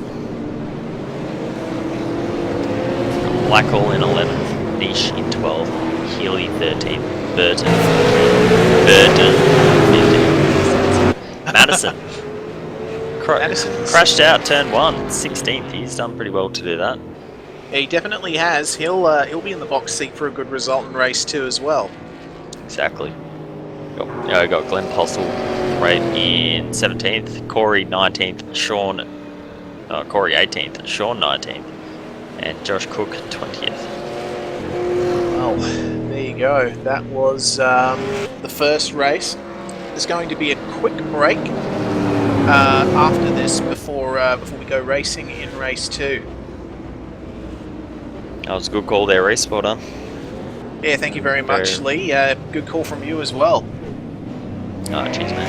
Blackhall in 11th, Nish in 12th, Healy 13th, Burton 15th. Madison. Crashed out turn 1, 16th. He's done pretty well to do that. Yeah, he definitely has. He'll be in the box seat for a good result in race 2 as well. Exactly. Got Glenn Postle right in 17th, Corey 19th, Corey 18th, Sean 19th, and Josh Cook 20th. Well, there you go. That was the first race. There's going to be a quick break after this before we go racing in race 2. That was a good call there, Reece. Spot done. Yeah, thank you very much, Lee. Good call from you as well. Oh, cheers, man.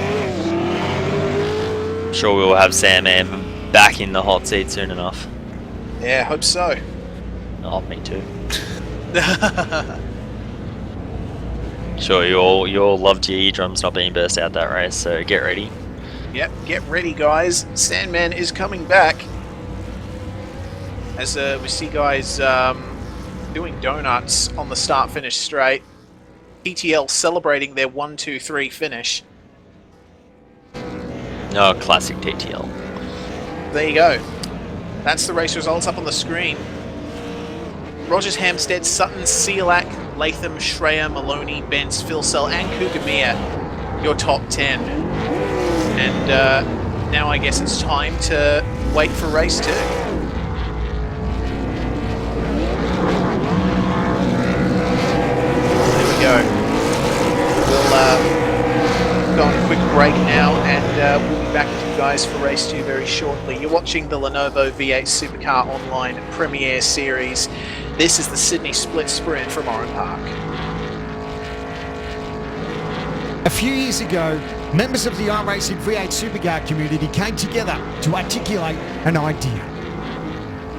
I'm sure we'll have Sam Am back in the hot seat soon enough. Yeah, hope so. Oh, me too. Sure, you all loved your eardrums not being burst out that race, so get ready. Yep, get ready, guys. Sandman is coming back. As we see guys doing donuts on the start-finish straight. TTL celebrating their 1-2-3 finish. Oh, classic TTL. There you go. That's the race results up on the screen. Rogers, Hampstead, Sutton, Sealack, Latham, Schreier, Maloney, Bentz, Philsell, and Kugamir, your top 10. And now I guess it's time to wait for race 2. We'll go on a quick break now, and we'll be back with you guys for race 2 very shortly. You're watching the Lenovo V8 Supercar Online Premier Series. This is the Sydney Split Sprint from Oran Park. A few years ago, members of the iRacing V8 Supercar community came together to articulate an idea.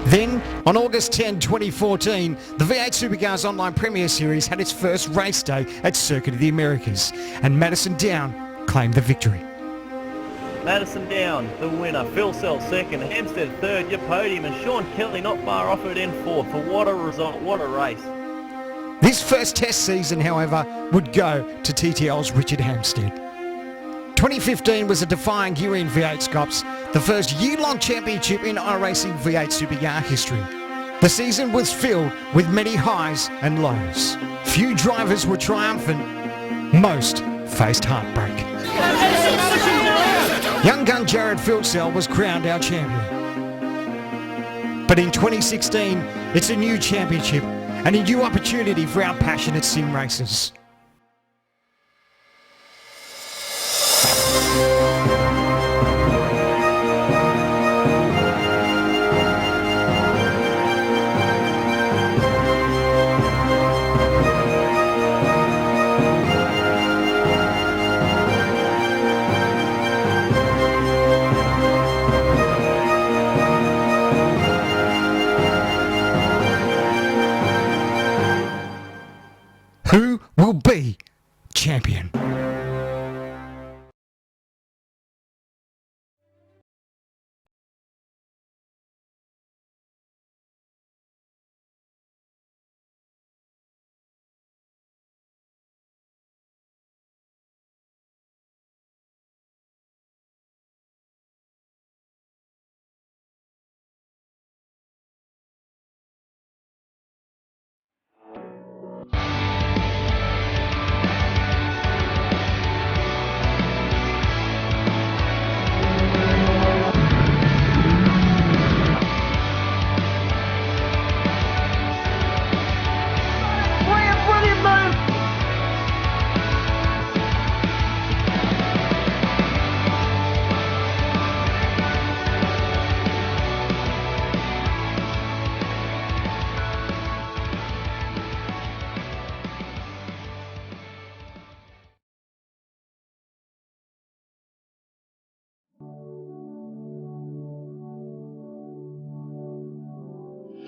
Then, on August 10, 2014, the V8 Supercars Online Premier Series had its first race day at Circuit of the Americas, and Madison Down claimed the victory. Madison Down, the winner. Phil Sells second, Hampstead third, your podium, and Sean Kelly not far off it in fourth. For what a result, what a race. This first test season, however, would go to TTL's Richard Hampstead. 2015 was a defying year in V8SCOPS, the first year-long championship in iRacing V8 Supercar history. The season was filled with many highs and lows. Few drivers were triumphant, most faced heartbreak. Young gun Jared Filsell was crowned our champion. But in 2016, it's a new championship and a new opportunity for our passionate sim racers. Who will be champion?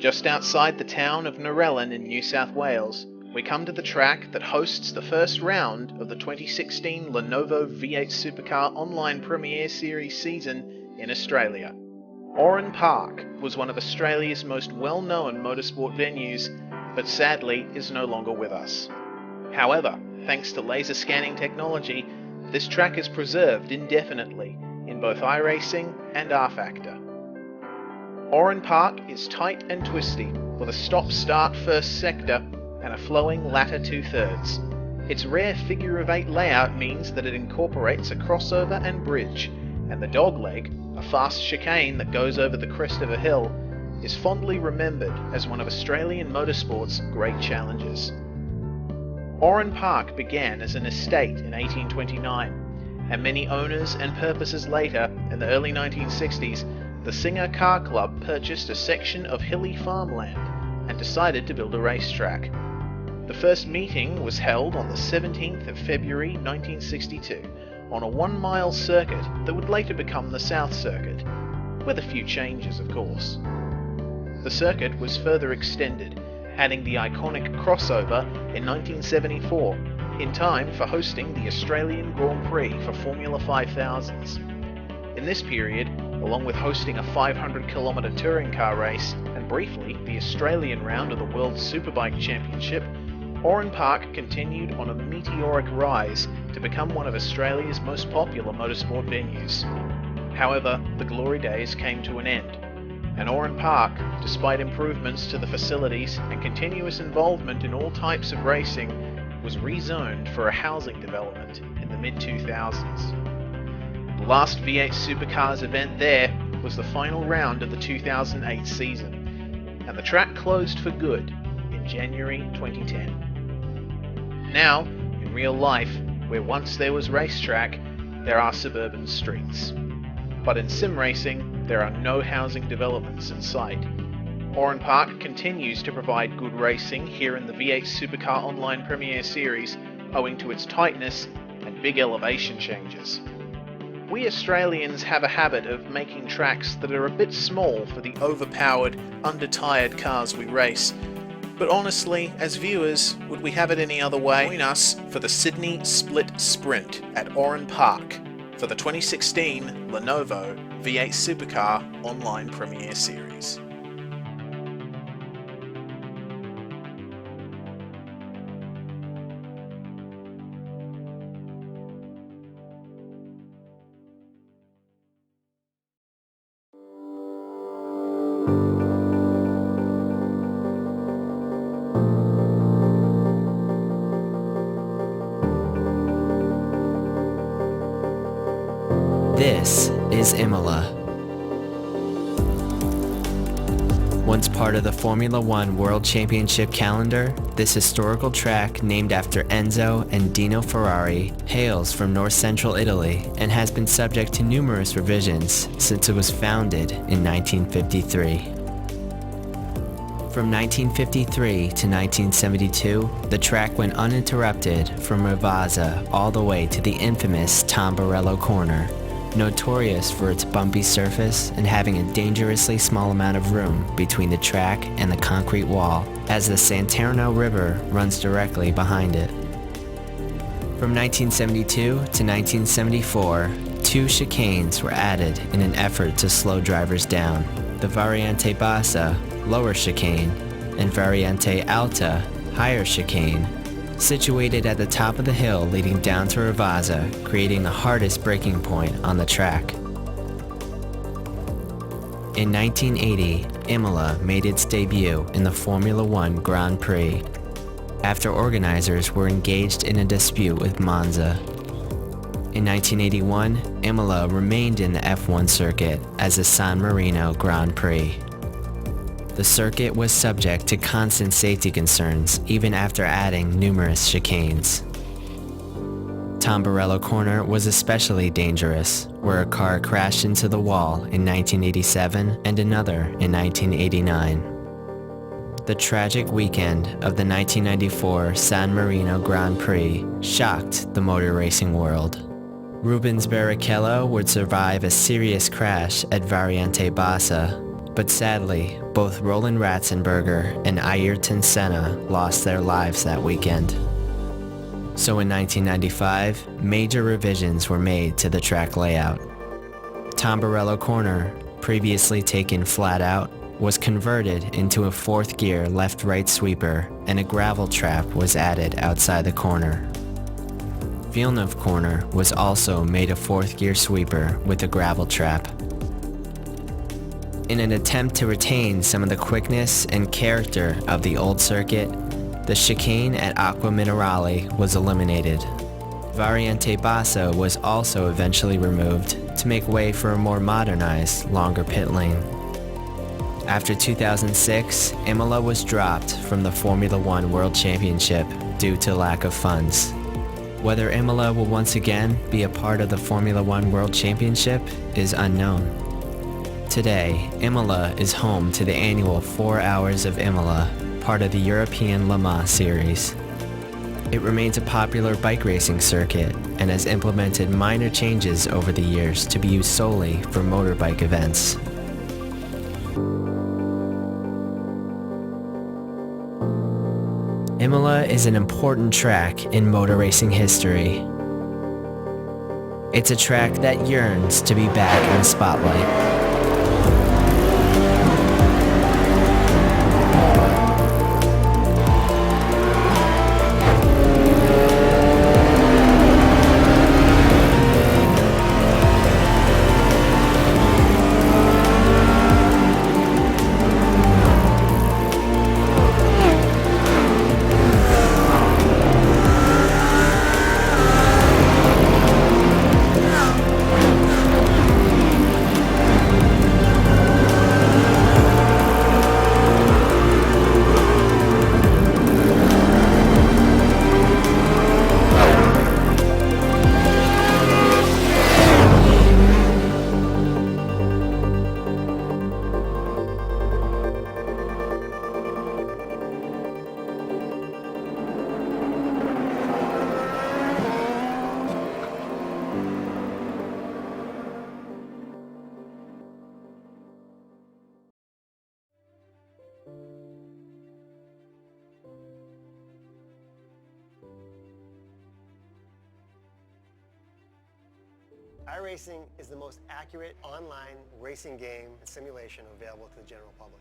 Just outside the town of Narellan in New South Wales, we come to the track that hosts the first round of the 2016 Lenovo V8 Supercar Online Premier Series season in Australia. Oran Park was one of Australia's most well-known motorsport venues, but sadly is no longer with us. However, thanks to laser scanning technology, this track is preserved indefinitely in both iRacing and R-Factor. Oran Park is tight and twisty, with a stop-start first sector and a flowing latter two-thirds. Its rare figure-of-8 layout means that it incorporates a crossover and bridge, and the dogleg, a fast chicane that goes over the crest of a hill, is fondly remembered as one of Australian motorsport's great challenges. Oran Park began as an estate in 1829, and many owners and purposes later, in the early 1960s, the Singer Car Club purchased a section of hilly farmland and decided to build a racetrack. The first meeting was held on the 17th of February 1962 on a 1-mile circuit that would later become the South Circuit, with a few changes of course. The circuit was further extended, adding the iconic crossover in 1974, in time for hosting the Australian Grand Prix for Formula 5000s. In this period, along with hosting a 500-kilometre touring car race and briefly the Australian round of the World Superbike Championship, Oran Park continued on a meteoric rise to become one of Australia's most popular motorsport venues. However, the glory days came to an end, and Oran Park, despite improvements to the facilities and continuous involvement in all types of racing, was rezoned for a housing development in the mid-2000s. The last V8 Supercars event there was the final round of the 2008 season, and the track closed for good in January 2010. Now, in real life, where once there was racetrack, there are suburban streets. But in sim racing, there are no housing developments in sight. Oran Park continues to provide good racing here in the V8 Supercar Online Premier Series, owing to its tightness and big elevation changes. We Australians have a habit of making tracks that are a bit small for the overpowered, under-tired cars we race. But honestly, as viewers, would we have it any other way? Join us for the Sydney Split Sprint at Oran Park for the 2016 Lenovo V8 Supercar Online Premiere Series. This is Imola. Once part of the Formula One World Championship calendar, this historical track, named after Enzo and Dino Ferrari, hails from north-central Italy and has been subject to numerous revisions since it was founded in 1953. From 1953 to 1972, the track went uninterrupted from Ravazza all the way to the infamous Tamburello corner, notorious for its bumpy surface and having a dangerously small amount of room between the track and the concrete wall, as the Santerno River runs directly behind it. From 1972 to 1974, 2 chicanes were added in an effort to slow drivers down: the Variante Bassa, lower chicane, and Variante Alta, higher chicane, situated at the top of the hill leading down to Ravazza, creating the hardest braking point on the track. In 1980, Imola made its debut in the Formula One Grand Prix, after organizers were engaged in a dispute with Monza. In 1981, Imola remained in the F1 circuit as the San Marino Grand Prix. The circuit was subject to constant safety concerns even after adding numerous chicanes. Tamburello Corner was especially dangerous, where a car crashed into the wall in 1987 and another in 1989. The tragic weekend of the 1994 San Marino Grand Prix shocked the motor racing world. Rubens Barrichello would survive a serious crash at Variante Bassa, but sadly, both Roland Ratzenberger and Ayrton Senna lost their lives that weekend. So in 1995, major revisions were made to the track layout. Tamburello Corner, previously taken flat out, was converted into a 4th gear left-right sweeper, and a gravel trap was added outside the corner. Villeneuve Corner was also made a 4th gear sweeper with a gravel trap. In an attempt to retain some of the quickness and character of the old circuit, the chicane at Acqua Minerale was eliminated. Variante Bassa was also eventually removed to make way for a more modernized, longer pit lane. After 2006, Imola was dropped from the Formula One World Championship due to lack of funds. Whether Imola will once again be a part of the Formula One World Championship is unknown. Today, Imola is home to the annual 4 Hours of Imola, part of the European Le Mans series. It remains a popular bike racing circuit and has implemented minor changes over the years to be used solely for motorbike events. Imola is an important track in motor racing history. It's a track that yearns to be back in the spotlight. iRacing is the most accurate online racing game and simulation available to the general public.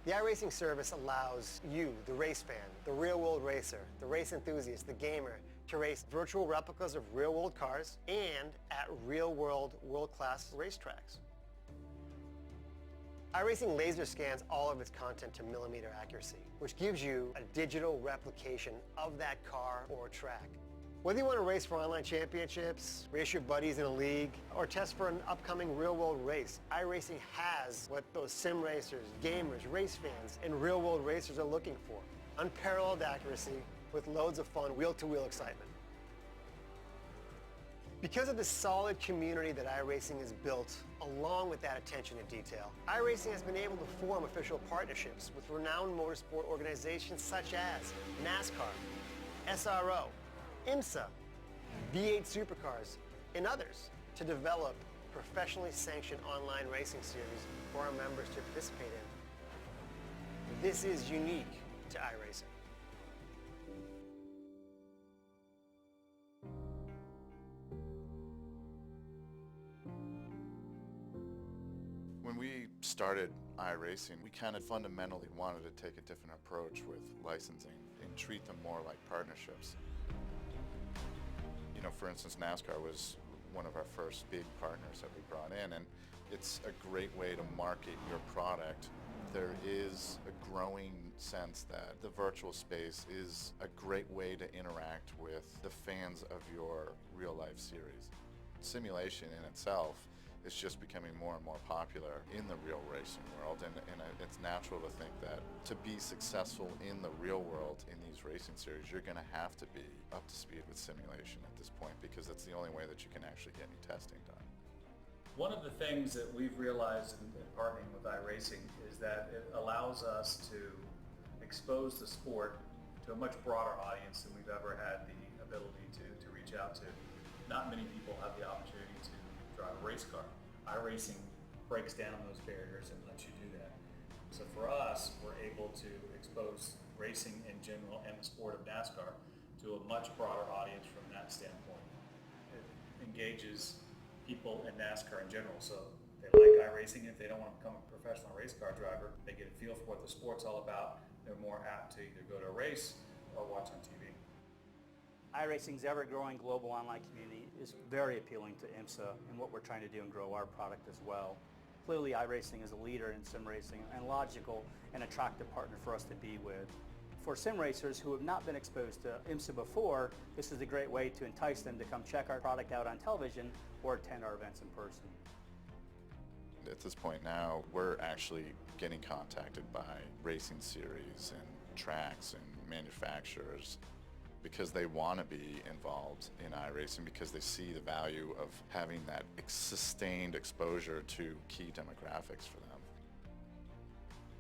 The iRacing service allows you, the race fan, the real-world racer, the race enthusiast, the gamer, to race virtual replicas of real-world cars and at real-world, world-class racetracks. iRacing laser scans all of its content to millimeter accuracy, which gives you a digital replication of that car or track. Whether you want to race for online championships, race your buddies in a league, or test for an upcoming real-world race, iRacing has what those sim racers, gamers, race fans, and real-world racers are looking for. Unparalleled accuracy with loads of fun wheel-to-wheel excitement. Because of the solid community that iRacing has built, along with that attention to detail, iRacing has been able to form official partnerships with renowned motorsport organizations such as NASCAR, SRO, IMSA, V8 Supercars, and others to develop professionally sanctioned online racing series for our members to participate in. This is unique to iRacing. When we started iRacing, we kind of fundamentally wanted to take a different approach with licensing and treat them more like partnerships. You know, for instance, NASCAR was one of our first big partners that we brought in, and it's a great way to market your product. There is a growing sense that the virtual space is a great way to interact with the fans of your real-life series. Simulation in itself is just becoming more and more popular in the real racing world, and it's natural to think that to be successful in the real world in these racing series, you're going to have to be up to speed with simulation at this point, because it's the only way that you can actually get any testing done. One of the things that we've realized in partnering with iRacing is that it allows us to expose the sport to a much broader audience than we've ever had the ability to reach out to. Not many people have the opportunity to drive a race car. iRacing breaks down those barriers and lets you do that. So for us, we're able to expose racing in general and the sport of NASCAR to a much broader audience from that standpoint. It engages people in NASCAR in general, so they like iRacing. If they don't want to become a professional race car driver, they get a feel for what the sport's all about. They're more apt to either go to a race or watch on TV. iRacing's ever-growing global online community is very appealing to IMSA and what we're trying to do and grow our product as well. Clearly, iRacing is a leader in sim racing and logical and attractive partner for us to be with. For sim racers who have not been exposed to IMSA before, this is a great way to entice them to come check our product out on television or attend our events in person. At this point now, we're actually getting contacted by racing series and tracks and manufacturers because they want to be involved in iRacing, because they see the value of having that sustained exposure to key demographics for them.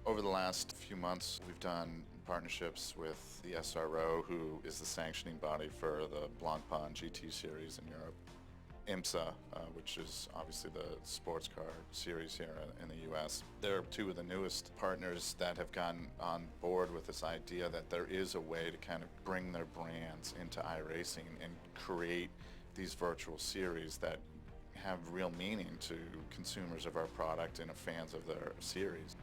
Over the last few months, we've done partnerships with the SRO, who is the sanctioning body for the Blancpain GT series in Europe. IMSA, which is obviously the sports car series here in the US. They're two of the newest partners that have gotten on board with this idea that there is a way to kind of bring their brands into iRacing and create these virtual series that have real meaning to consumers of our product and fans of their series.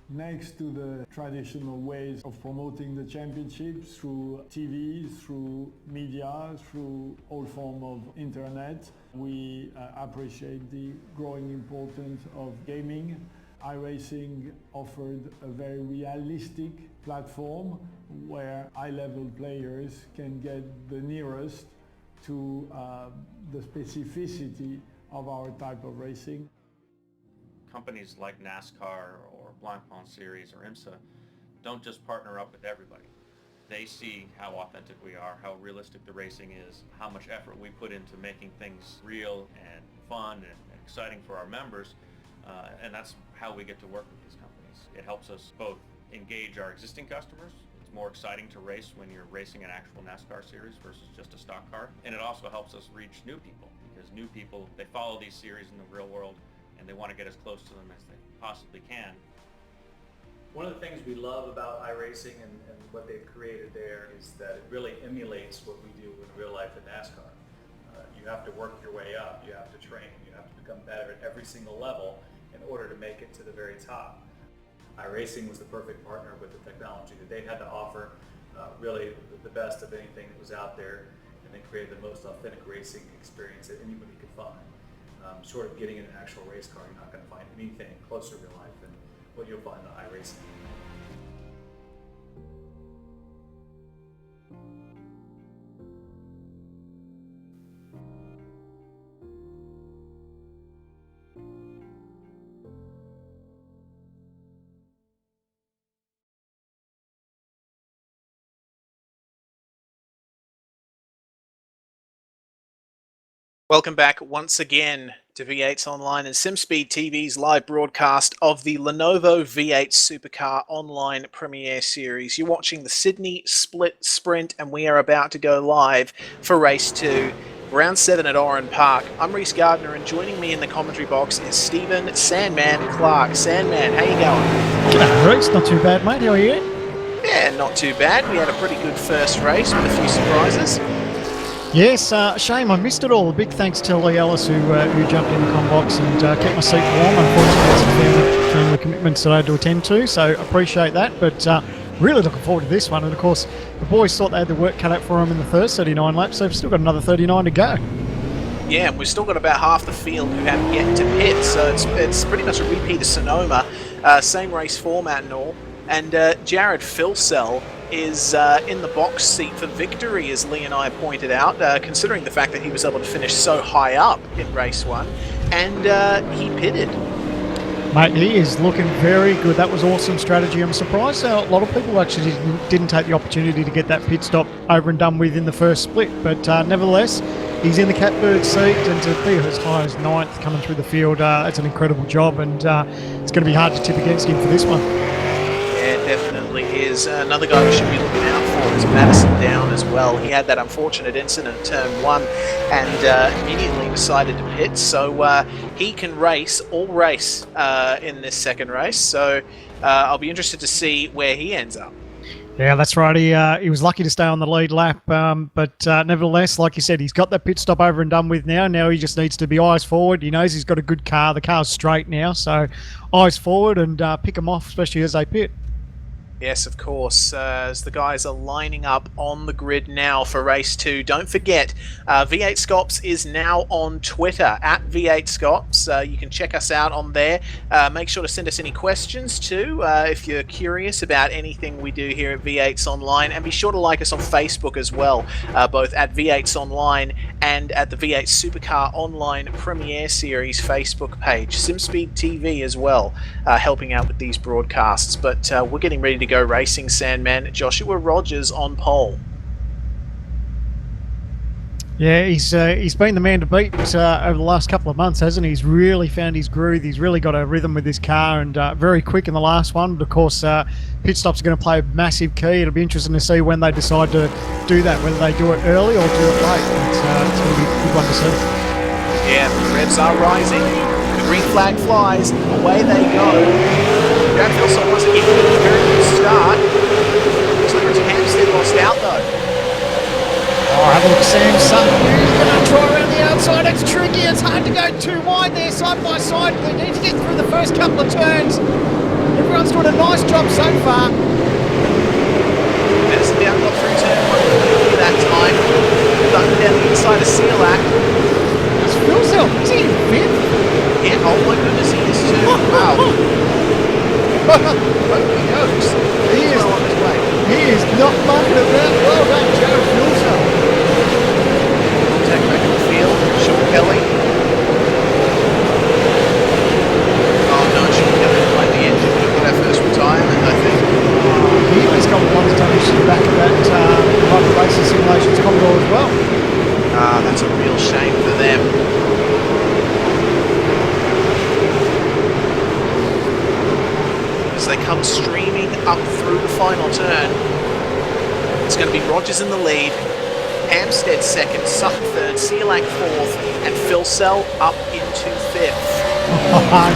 Next to the traditional ways of promoting the championships through TV, through media, through all forms of internet, we appreciate the growing importance of gaming. iRacing offered a very realistic platform where high-level players can get the nearest to the specificity of our type of racing. Companies like NASCAR or Blancpain Series or IMSA don't just partner up with everybody. They see how authentic we are, how realistic the racing is, how much effort we put into making things real and fun and exciting for our members, and that's how we get to work with these companies. It helps us both engage our existing customers. It's more exciting to race when you're racing an actual NASCAR series versus just a stock car. And it also helps us reach new people, because new people, they follow these series in the real world and they want to get as close to them as they possibly can. One of the things we love about iRacing and what they've created there is that it really emulates what we do in real life in NASCAR. You have to work your way up. You have to train. You have to become better at every single level in order to make it to the very top. iRacing was the perfect partner with the technology that they had to offer, really the best of anything that was out there, and they created the most authentic racing experience that anybody could find. Short of getting in an actual race car, you're not going to find anything closer to real life than what you'll find in iRacing. Welcome back once again to V8sonline and Sim Speed TV's live broadcast of the Lenovo V8 Supercar Online Premiere Series. You're watching the Sydney Split Sprint, and we are about to go live for Race 2, Round 7 at Oran Park. I'm Reese Gardner, and joining me in the commentary box is Stephen Sandman Clark. Sandman, how you going? G'day, Reese. Not too bad, mate. How are you? Yeah, not too bad. We had a pretty good first race with a few surprises. Yes, shame I missed it all. A big thanks to Lee Ellis who jumped in the comm box and kept my seat warm. Unfortunately, had some family commitments that I had to attend to, so appreciate that. But really looking forward to this one. And of course, the boys thought they had the work cut out for them in the first 39 laps, so they've still got another 39 to go. Yeah, and we've still got about half the field who haven't yet to pit, so it's pretty much a repeat of Sonoma. Same race format and all. And Jared Filsell is in the box seat for victory, as Lee and I pointed out, considering the fact that he was able to finish so high up in race 1, and he pitted. Mate, he is looking very good. That was awesome strategy. I'm surprised a lot of people actually didn't take the opportunity to get that pit stop over and done with in the first split, but nevertheless, he's in the catbird seat, and to be as high as 9th coming through the field, it's an incredible job, and it's going to be hard to tip against him for this one. Yeah, definitely is. Another guy we should be looking out for is Madison Down as well. He had that unfortunate incident at turn 1 and immediately decided to pit, so he can race all race in this second race, so I'll be interested to see where he ends up. Yeah, that's right. He was lucky to stay on the lead lap, but nevertheless, like you said, he's got that pit stop over and done with now. Now he just needs to be eyes forward. He knows he's got a good car. The car's straight now, so eyes forward and pick him off, especially as they pit. Yes, of course, as the guys are lining up on the grid now for race 2. Don't forget, V8SCOPS is now on Twitter, at V8SCOPS. You can check us out on there. Make sure to send us any questions too, if you're curious about anything we do here at V8sonline. And be sure to like us on Facebook as well, both at V8sonline and at the V8 Supercar Online Premiere Series Facebook page. Sim Speed TV as well, helping out with these broadcasts. But we're getting ready to go racing, Sandman. Joshua Rogers on pole. Yeah, he's been the man to beat over the last couple of months, hasn't he? He's really found his groove. He's really got a rhythm with his car, and very quick in the last one. But of course, pit stops are going to play a massive key. It'll be interesting to see when they decide to do that, whether they do it early or do it late. It's going to be a good one to see. Yeah, the revs are rising. The green flag flies. Away they go. Brad Filson wasn't given a very good start. Looks like Richard Hampstead lost out though. Oh, have a look, Sam Sutton. He's going to try around the outside. It's tricky. It's hard to go too wide there, side by side. They need to get through the first couple of turns. Everyone's doing a nice job so far. Madison Down got through turn 1 that time. But down the inside of Sealac. It's Filsell. Is he in 5th? Yeah, oh my goodness, he is too. Wow. He is not mucking about. Well done, Joe Filsell. Take back in the field, Sean Kelly. Oh no, Sean Kelly played the engine. We've got our first retirement, I think. He has got one damage to the back of that Private Racing Simulations Commodore as well. That's a real shame for them. As they come streaming up through the final turn, it's going to be Rogers in the lead, Hampstead second, Sutton third, Sealac fourth, and Filsell up into 5th.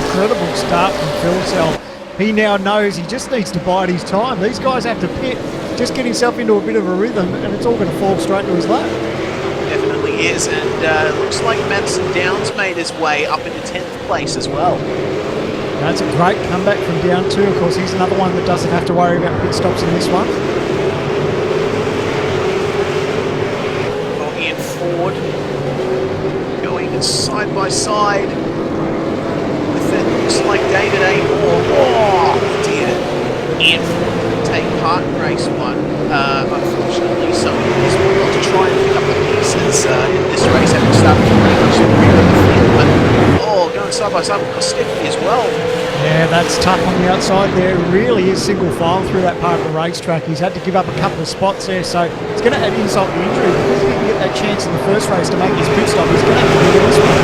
Incredible start from Filsell. He now knows he just needs to bide his time. These guys have to pit, just get himself into a bit of a rhythm, and it's all going to fall straight to his lap. Definitely he is, and looks like Madison Downs made his way up into 10th place as well. That's a great comeback from down 2. Of course, he's another one that doesn't have to worry about pit stops in this one. Well, Ian Ford going side by side with it looks like David A. Moore. Oh dear. Ian Ford couldn't take part in race 1, unfortunately, so he's got to try and pick up the pieces in this race, having started from pretty much the rear of the field, but going side by side with Kostecki as well. Yeah, that's tough on the outside there. It really is single file through that part of the racetrack. He's had to give up a couple of spots there, so it's going to add insult to injury. Because if he can get that chance in the first race to make his pit stop, he's going to have to do this one.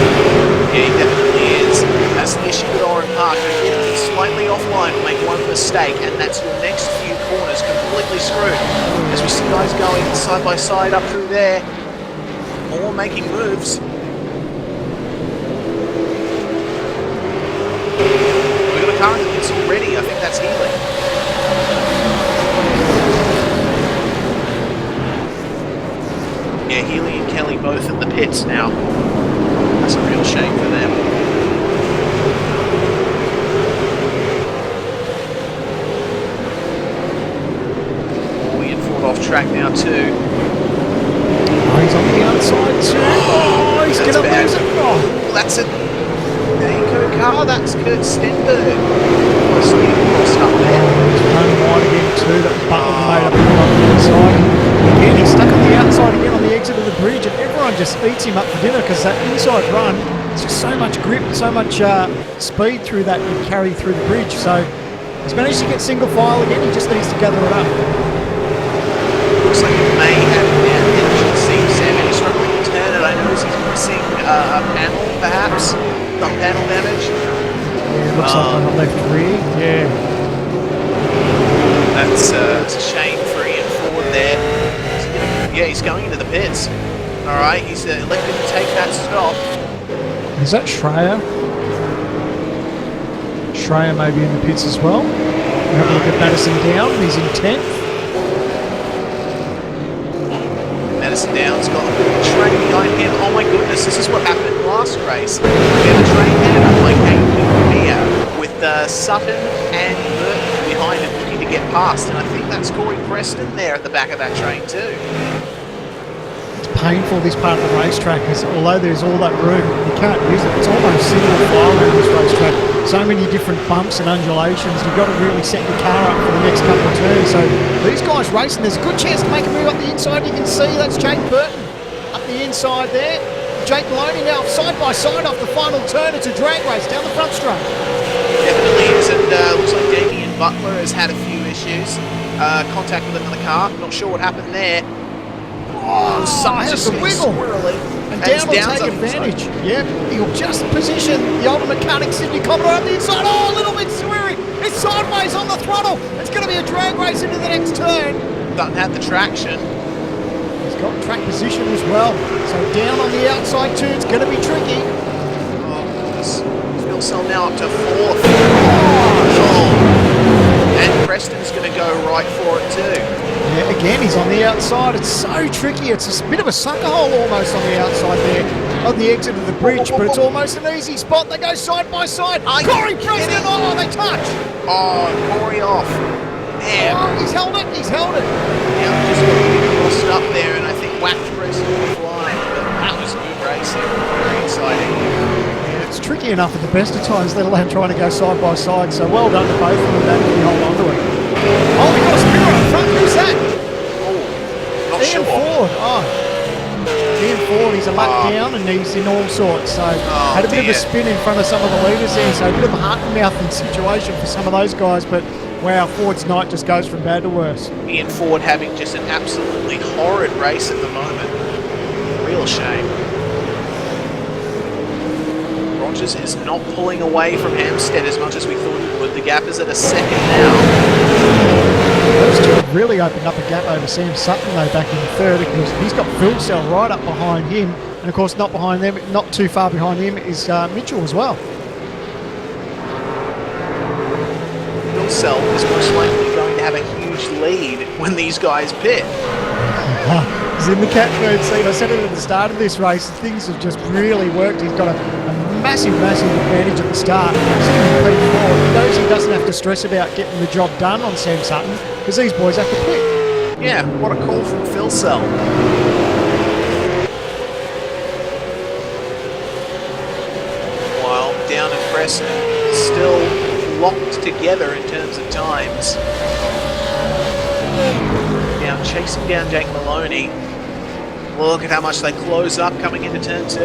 Yeah, he definitely is. That's the issue with Oran Park. You're getting slightly offline will make one mistake, and that's your next few corners completely screwed. As we see guys going side by side up through there, all making moves. Car in the pits already. I think that's Healy. Yeah, Healy and Kelly both in the pits now. That's a real shame for them. Oh, Ian Ford off track now too. Oh, he's on the outside too. Oh, he's going to lose it. Oh, that's it. Daco car, that's Kurt Stenberg. Crossed up there. He's running wide again too. That Butler made up on the inside. Again, he's stuck on the outside again on the exit of the bridge, and everyone just eats him up for dinner because that inside run, it's just so much grip, so much speed through that you carry through the bridge. So he's managed to get single file again. He just needs to gather it up. Looks like he may have an engine seat, Sam, and he's struggling to turn it. I notice he's missing a panel, perhaps. Some panel damage. Yeah, looks like on the left rear. Yeah. That's a shame for Ian Ford there. Yeah, he's going into the pits. Alright, he's elected to take that stop. Is that Schreier? Schreier may be in the pits as well. We have a look at Madison Down. He's in 10th. Madison Down's got a train behind him. Oh my goodness, this is what happened last race. We had a train headed up like 8 people here with Sutton and Burton behind him looking to get past. And I think that's Corey Preston there at the back of that train too. It's painful, this part of the racetrack, because although there's all that room, you can't use it. It's almost single file around this racetrack. So many different bumps and undulations. You've got to really set your car up for the next couple of turns. So these guys racing, there's a good chance to make a move up the inside. You can see that's Jake Burton up the inside there. Jake Maloney now side by side off the final turn. It's a drag race down the front straight. Definitely is, and looks like Damien Butler has had a few issues. Contact with another car. Not sure what happened there. Oh, has a wiggle. And Down will take advantage. Yep, he'll just position the older mechanic Sydney Commodore on the inside. Oh, a little bit sweary. It's sideways on the throttle. It's going to be a drag race into the next turn. Doesn't have the traction. He's got track position as well. So Down on the outside too. It's going to be tricky. Oh, goodness. Phil Cell now up to 4th. Oh. And Preston's going to go right for it too. Yeah, again, he's on the outside. It's so tricky. It's a bit of a sucker hole almost on the outside there, on the exit of the bridge, but it's almost an easy spot. They go side by side. Corey Preston, oh, they touch. Oh, Corey off. Man. Oh, he's held it, he's held it. Yeah, just got crossed up there and I think whacked Preston offline. But that was good racing. Very exciting. Yeah, it's tricky enough at the best of times, let alone trying to go side by side. So well done to both of them. They can hold on to it. Oh, we got a spinner on the front. Who's that? Oh, not Ian sure. Ford. Oh, Ian Ford. He's a lap down and he's in all sorts. So had a bit of a spin in front of some of the leaders there. So a bit of a heart and mouth situation for some of those guys. But wow, Ford's night just goes from bad to worse. Ian Ford having just an absolutely horrid race at the moment. Real shame. Rogers is not pulling away from Hampstead as much as we thought he would. The gap is at a second now. Those two have really opened up a gap over Sam Sutton though back in third, because he's got Phil Cell right up behind him, and of course not behind them, not too far behind him is Mitchell as well. Phil Cell is most likely going to have a huge lead when these guys pit. He's in the catbird seat. I said it at the start of this race. Things have just really worked. He's got a massive advantage at the start. Sitting in P4. He knows he doesn't have to stress about getting the job done on Sam Sutton because these boys have to pit. Yeah, what a call from Phil Sell. While Down and Preston still locked together in terms of times. Now chasing down Jake Maloney. Look at how much they close up coming into turn 2.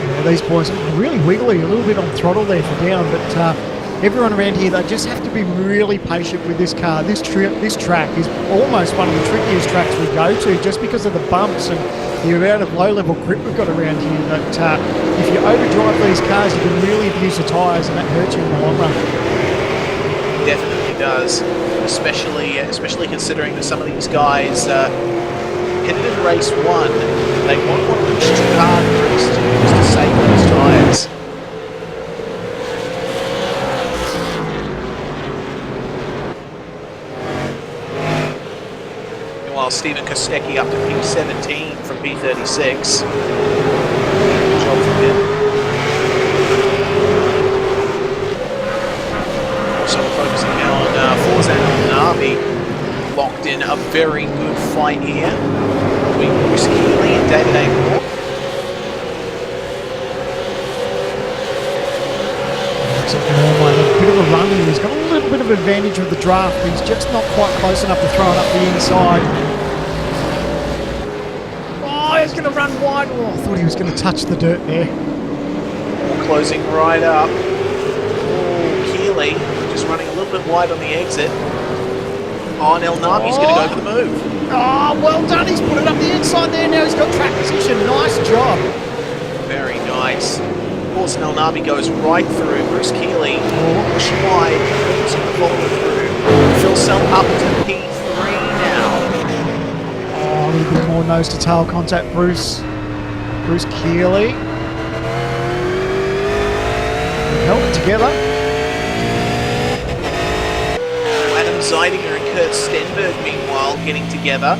Yeah, these boys are really wiggly, a little bit on throttle there for Down, but everyone around here, they just have to be really patient with this car. This track is almost one of the trickiest tracks we go to just because of the bumps and the amount of low-level grip we've got around here. But if you overdrive these cars, you can really abuse the tyres and that hurts you in the long run. Definitely does, especially considering that some of these guys headed in race 1, they won't want to push too hard in race 2 just to save those tyres. Meanwhile, Stephen Kostecki up to P17 from P36. Good job from him. Also focusing now on Forzan Navi, locked in a very good fight here between Bruce Keeley and David Acorn. A bit of a run here. He's got a little bit of advantage with the draft, but he's just not quite close enough to throw it up the inside. Oh, he's going to run wide. Oh, I thought he was going to touch the dirt there. Closing right up. Oh, Keeley just running a little bit wide on the exit. Oh, and El Navi's going to go for the move. Oh, well done. He's put it up the inside there. Now he's got track position. Nice job. Very nice. Of course, El Navi goes right through. Bruce Keeley push wide. He's going to follow through. Phil Sell up to P3 now. Oh, a little bit more nose to tail contact, Bruce Keeley. They held it together. Adam Zeidinger and Kurt Stenberg, meanwhile, getting together.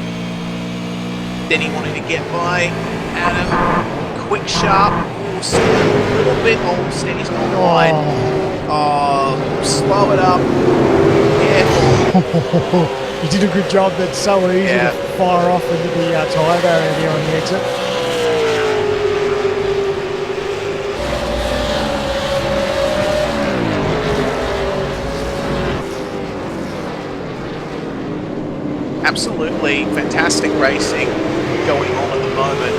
Denny wanting to get by Adam. Quick, sharp. A little bit. Oh, Steady's gone wide. Oh, slow it up. Careful. You did a good job. That's so easy to fire off into the tyre barrier there on the exit. Absolutely fantastic racing going on at the moment.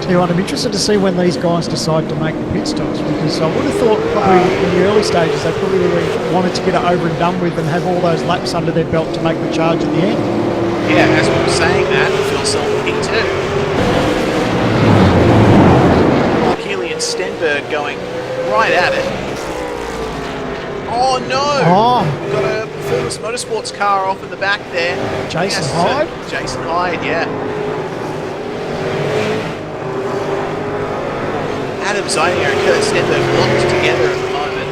I'm interested to see when these guys decide to make the pit stops, because I would have thought probably in the early stages they probably wanted to get it over and done with and have all those laps under their belt to make the charge at the end. Yeah, as we were saying that, Phil Sell P2. Keeley and Stenberg going right at it. Oh no! We've got a Performance Motorsports car off in the back there. Jason Hyde? Jason Hyde, yeah. Adam Zeidinger and Kurt Stenberg locked together at the moment.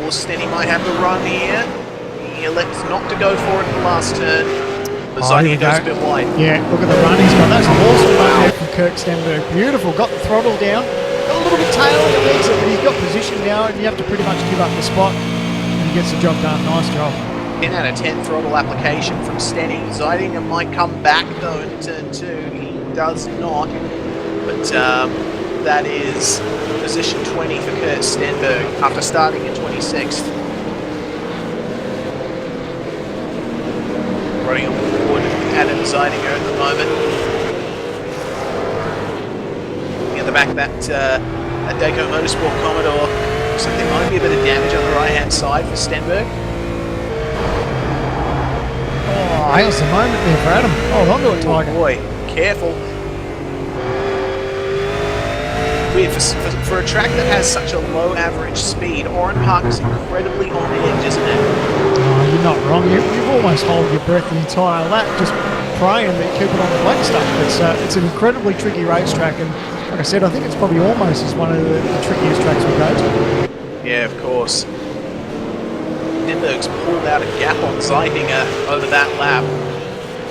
Or Stenny might have the run here. He elects not to go for it in the last turn. But Zeidinger goes a bit wide. Yeah, look at the run he's got. That's an awesome run there from Kurt Stenberg. Beautiful. Got the throttle down. Got a little bit tail on the exit, but he's got position now, and you have to pretty much give up the spot. And he gets the job done. Nice job. 10 out of 10 throttle application from Stenny. Zeidinger might come back though in turn 2. He does not. But that is position 20 for Kurt Stenberg after starting in 26th. Running on board Adam Zeidinger at the moment. At the back, that Daco Motorsport Commodore looks like there might be a bit of damage on the right hand side for Stenberg. Oh, how's the moment there for Adam? Hold on to it, Tiger. Oh boy, careful. Weird, for a track that has such a low average speed, Oran Park is incredibly on edge, isn't it? Oh, you're not wrong. You've almost hold your breath the entire lap, just praying that you keep it on the black stuff. It's an incredibly tricky racetrack, and like I said, I think it's probably almost as one of the trickiest tracks we go to. Yeah, of course. Stenberg's pulled out a gap on Zeidinger over that lap.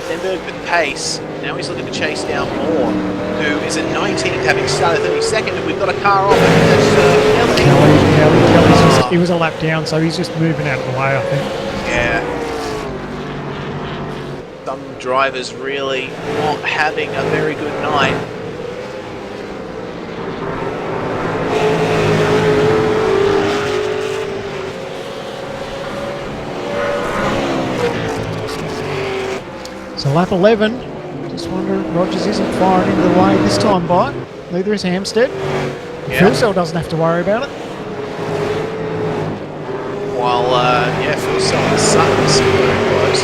Stenberg with pace. Now he's looking to chase down Moore, who is at 19th, having started 32nd, and we've got a car off him. That's Kelly's he was a lap down, so he's just moving out of the way, I think. Yeah. Some drivers really not having a very good night. So lap 11, just wonder if Rogers isn't firing into the lane this time by. Neither is Hampstead. Yeah. Fuel cell doesn't have to worry about it. While, Fuel Cell and Sutton still very close.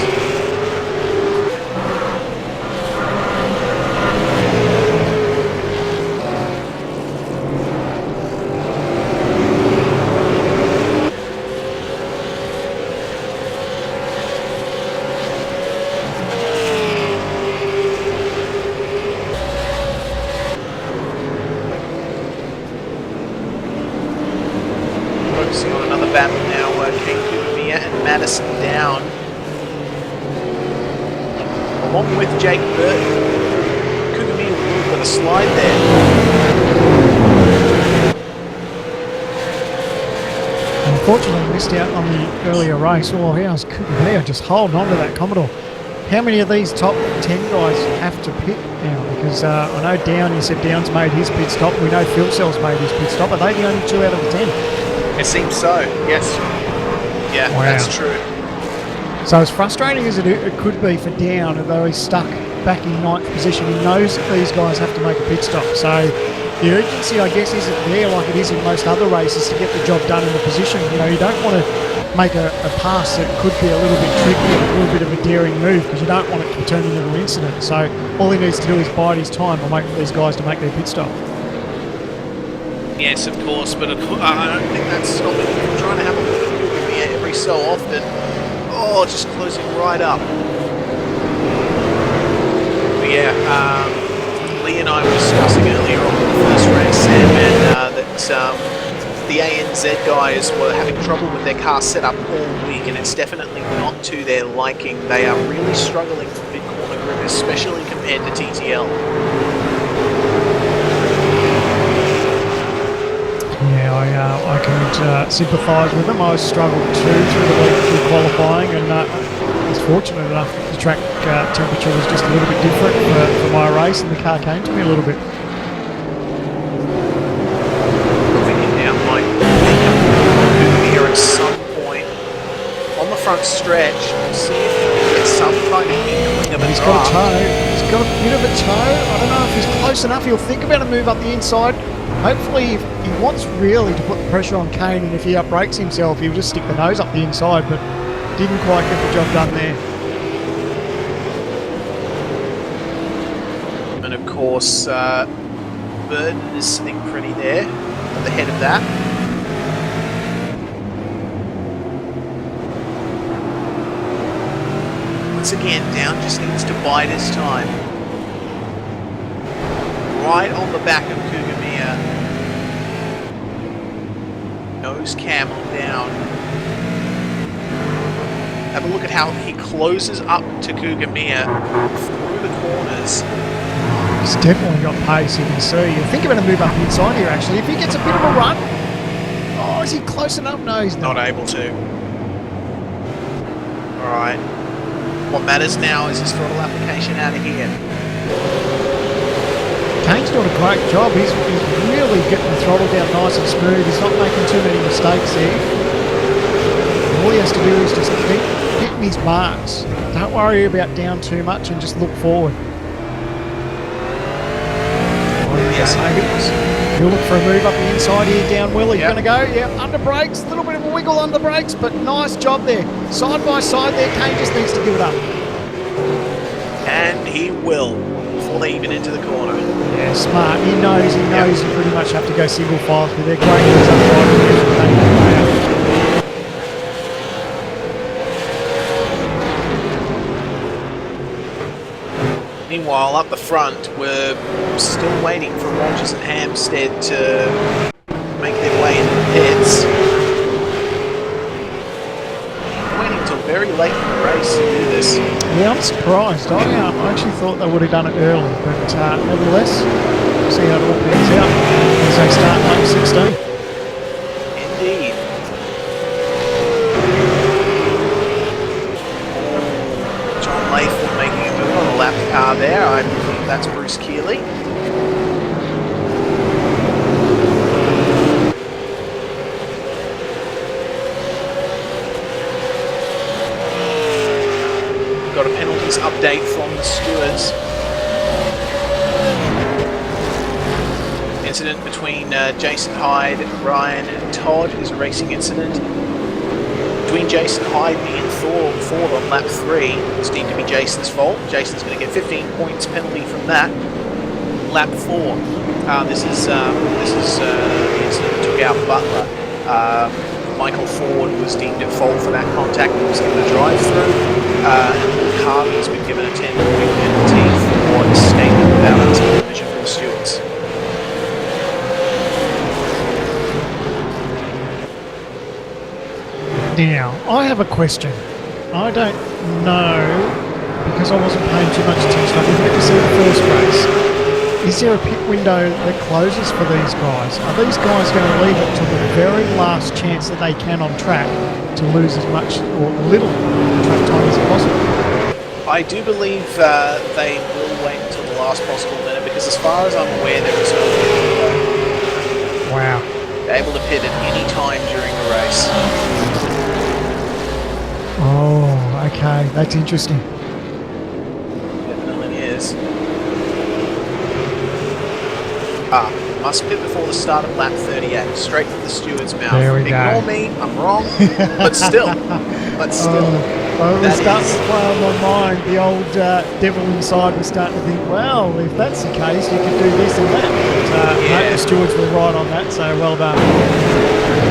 Focusing on another battle now, Kane Kugamiya and Madison down. Along with Jake Burton. Kugamiya with a slide there. Unfortunately missed out on the earlier race. Oh, how's Kugamiya just holding on to that Commodore? How many of these top 10 guys have to pit now? Because I know Down, you said Down's made his pit stop. We know Fuel Cell's made his pit stop. Are they the only 2 out of the 10? It seems so, yes. Yeah, Wow. that's true. So as frustrating as it could be for Down, although he's stuck back in 9th position, he knows that these guys have to make a pit stop. So the urgency, I guess, isn't there like it is in most other races to get the job done in the position. You know, you don't want to make a pass that could be a little bit tricky, a little bit of a daring move, because you don't want it to turn into an incident. So all he needs to do is bide his time and wait for these guys to make their pit stop. Yes, of course, but I don't think that's stopping him from trying to have a look at Kugamiya every so often. Oh, just closing right up. But yeah, Lee and I were discussing earlier on in the first race, Sam, and that the ANZ guys were having trouble with their car setup all week, and it's definitely not to their liking. They are really struggling with mid-corner grip, especially compared to TTL. Yeah, I can sympathise with them. I struggled too through the week through qualifying, and I was fortunate enough that the track temperature was just a little bit different for my race, and the car came to me a little bit. Thinking down might here at some point on the front stretch. See if he can get some kind of inkling of a He's got a toe. He's got a bit of a toe. I don't know if he's close enough. He'll think about a move up the inside. Hopefully, if he wants really to put the pressure on Kane, and if he outbrakes himself, he'll just stick the nose up the inside, but didn't quite get the job done there. And of course, Burton is sitting pretty there at the head of that. Once again, Down just needs to bide his time. Right on the back of Kugamiya. Nose cam on Down. Have a look at how he closes up to Kugamiya through the corners. He's definitely got pace, you can see. You think about a move up inside here, actually. If he gets a bit of a run. Oh, is he close enough? No, he's not. Not able to. Alright. What matters now is his throttle application out of here. Kane's doing a great job. He's really getting the throttle down nice and smooth. He's not making too many mistakes here. All he has to do is just keep hitting his marks. Don't worry about Down too much and just look forward. Yes, he'll look for a move up the inside here. Down well, he's going to go. Yeah, under brakes. A little bit of a wiggle under brakes, but nice job there. Side by side there. Kane just needs to give it up. And he will. Before they even enter the corner. Yeah, smart. He knows you pretty much have to go single file through there. Great news up front. Meanwhile, up the front, we're still waiting for Rogers and Hampstead to make their way into the pits. very late in the race to do this. Yeah, I'm surprised. I actually thought they would have done it early, but nevertheless, see how it all pans out as they start lap 16. Indeed. John Latham making a move on the lap car there. I believe that's Bruce Keeley. Got a penalties update from the stewards. Incident between Jason Hyde, Ryan and Todd is a racing incident. Between Jason Hyde and Ian Ford on lap 3 was deemed to be Jason's fault. Jason's going to get 15 points penalty from that. Lap 4, this is the incident that took out Butler. Michael Ford was deemed at fault for that contact and was given a drive-through. And Luke Harvey's been given a 10-point penalty for escaping without supervision from the stewards. Now, I have a question. I don't know, because I wasn't paying too much attention. I didn't get to see the first race. Is there a pit window that closes for these guys? Are these guys going to leave it to the very last chance that they can on track to lose as much or little track time as possible? I do believe they will wait until the last possible minute, because as far as I'm aware, there is no pit window. Wow. They're able to pit at any time during the race. Oh, okay. That's interesting. Definitely is. Must pit before the start of lap 38. Straight from the steward's mouth. There we Ignore go. me, I'm wrong. But still. I was starting to play on my mind. The old devil inside was starting to think, well, if that's the case, you can do this and that. But no, the stewards were right on that, so well done.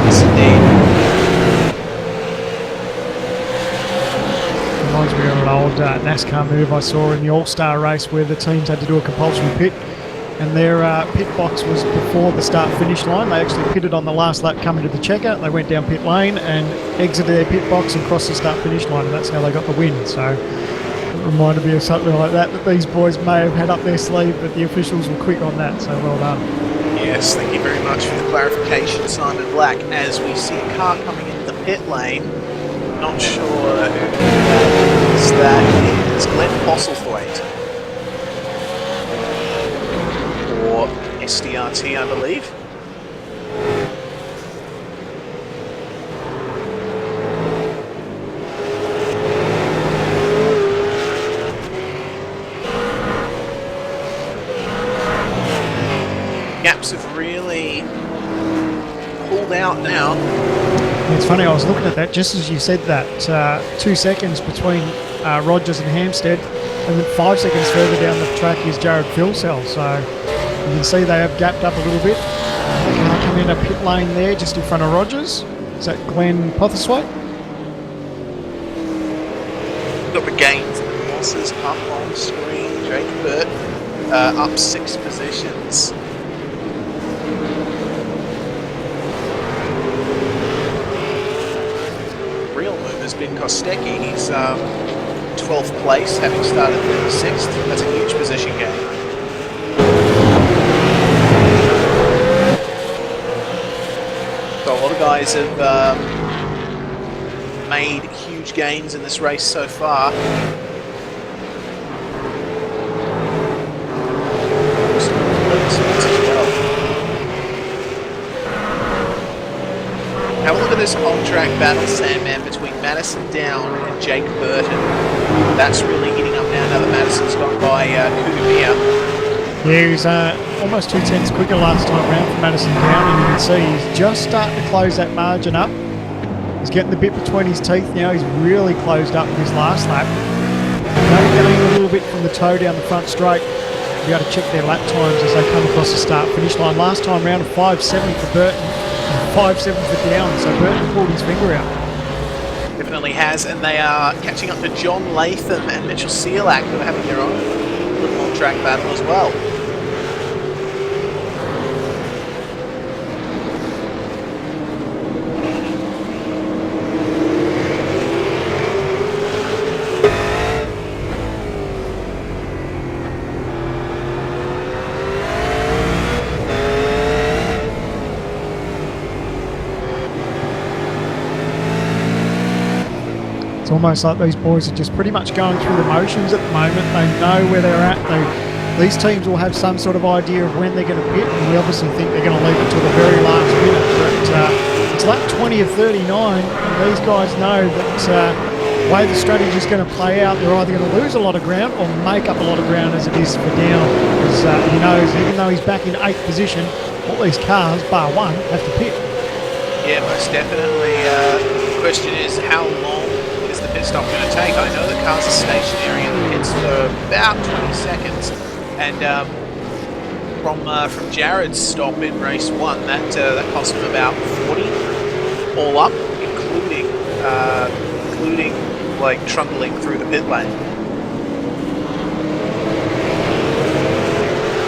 Yes, indeed. Reminds me of an old NASCAR move I saw in the All-Star race where the teams had to do a compulsory pit, and their pit box was before the start-finish line. They actually pitted on the last lap coming to the checker. They went down pit lane and exited their pit box and crossed the start-finish line, and that's how they got the win. So it reminded me of something like that these boys may have had up their sleeve, but the officials were quick on that, so well done. Yes, thank you very much for the clarification, Simon Black. As we see a car coming into the pit lane, not sure who that is. That is Glenn Postlethwaite. Or SDRT, I believe. Gaps have really pulled out now. It's funny, I was looking at that just as you said that. 2 seconds between Rogers and Hampstead, and then 5 seconds further down the track is Jared Philsell. So you can see they have gapped up a little bit. They can come in a pit lane there just in front of Rogers. Is that Glenn Postlethwaite? Got the gains and the losses up on screen. Jake Burt up 6 positions. Real move has been Kostecki. He's 12th place, having started 36th. That's a huge position gain. So a lot of guys have made huge gains in this race so far. Have a look at this on-track battle, Sandman, between Madison Down and Jake Burton. That's really heating up now that Madison's gone by Kugamiya. Yeah, he was almost 2 tenths quicker last time round for Madison Down, and you can see he's just starting to close that margin up. He's getting the bit between his teeth now. He's really closed up in his last lap. Maybe getting a little bit from the toe down the front straight. You got to check their lap times as they come across the start-finish line. Last time round, a 5.70 for Burton and 5.7 for Down, so Burton pulled his finger out. Definitely has, and they are catching up to John Latham and Mitchell Sealak, who are having their own little on-track battle as well. It's almost like these boys are just pretty much going through the motions at the moment. They know where they're at. These teams will have some sort of idea of when they're going to pit, and we obviously think they're going to leave it till the very last minute. But it's lap 20 of 39, and these guys know that the way the strategy is going to play out, they're either going to lose a lot of ground or make up a lot of ground as it is for down. Because he knows, even though he's back in 8th position, all these cars, bar one, have to pit. Yeah, most definitely. The question is, how long is the pit stop going to take? I know the cars are stationary in the pits for about 20 seconds. And from Jared's stop in race 1, that cost him about 40 all up, including like trundling through the pit lane.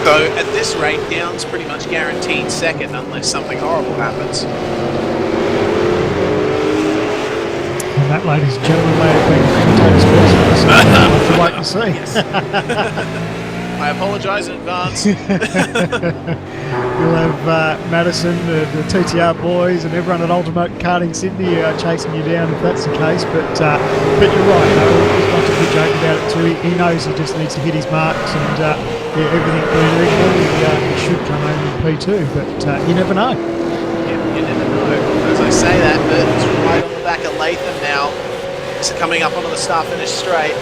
So at this rate, down's pretty much guaranteed second unless something horrible happens. And that, ladies and gentlemen, may have been the commentator's voice. We'll have to wait and see. I apologise in advance. You'll have Madison, the TTR boys, and everyone at Ultimate Karting Sydney chasing you down if that's the case. But you're right. He's not a good joke about it too. He knows he just needs to hit his marks, and everything being equal, he should come home in P2. But you never know. Yeah, you never know. As I say that, Burton's right on the back of Latham now. He's coming up onto the start-finish straight.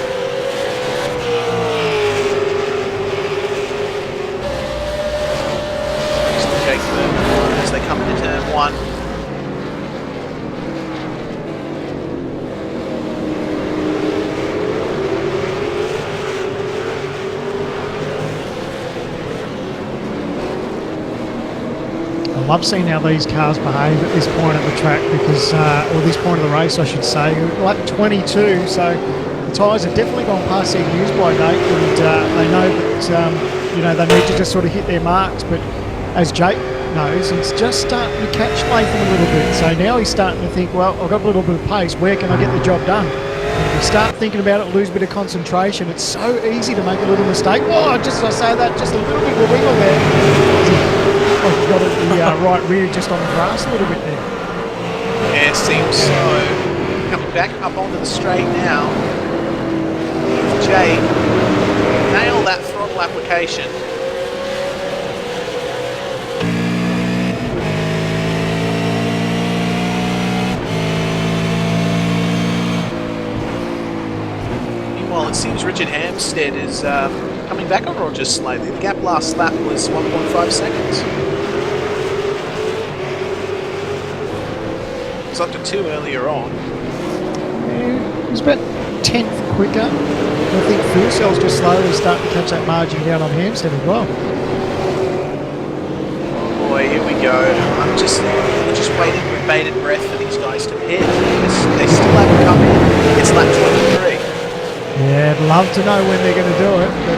As they come into turn 1. I love seeing how these cars behave at this point of the track because, or this point of the race I should say, lap 22, so the tyres have definitely gone past their use by date, and they know that they need to just sort of hit their marks, but as Jake knows, he's just starting to catch Latham a little bit. So now he's starting to think, well, I've got a little bit of pace. Where can I get the job done? And if you start thinking about it, lose a bit of concentration, it's so easy to make a little mistake. Oh, just as I say that, just a little bit of a wiggle there. Oh, you've got the right rear just on the grass a little bit there. Yeah, it seems so. Coming back up onto the straight now. Jake, nail that throttle application. Well, it seems Richard Hampstead is coming back on Roger slightly. The gap last lap was 1.5 seconds. It was up to 2 earlier on. Yeah, it was about 10th quicker. I think Fuel Cell's just slowly starting to catch that margin down on Hampstead as well. Oh boy, here we go. We're just waiting with bated breath for these guys to pit. They still haven't come in. It's lap 23. Yeah, I'd love to know when they're going to do it, but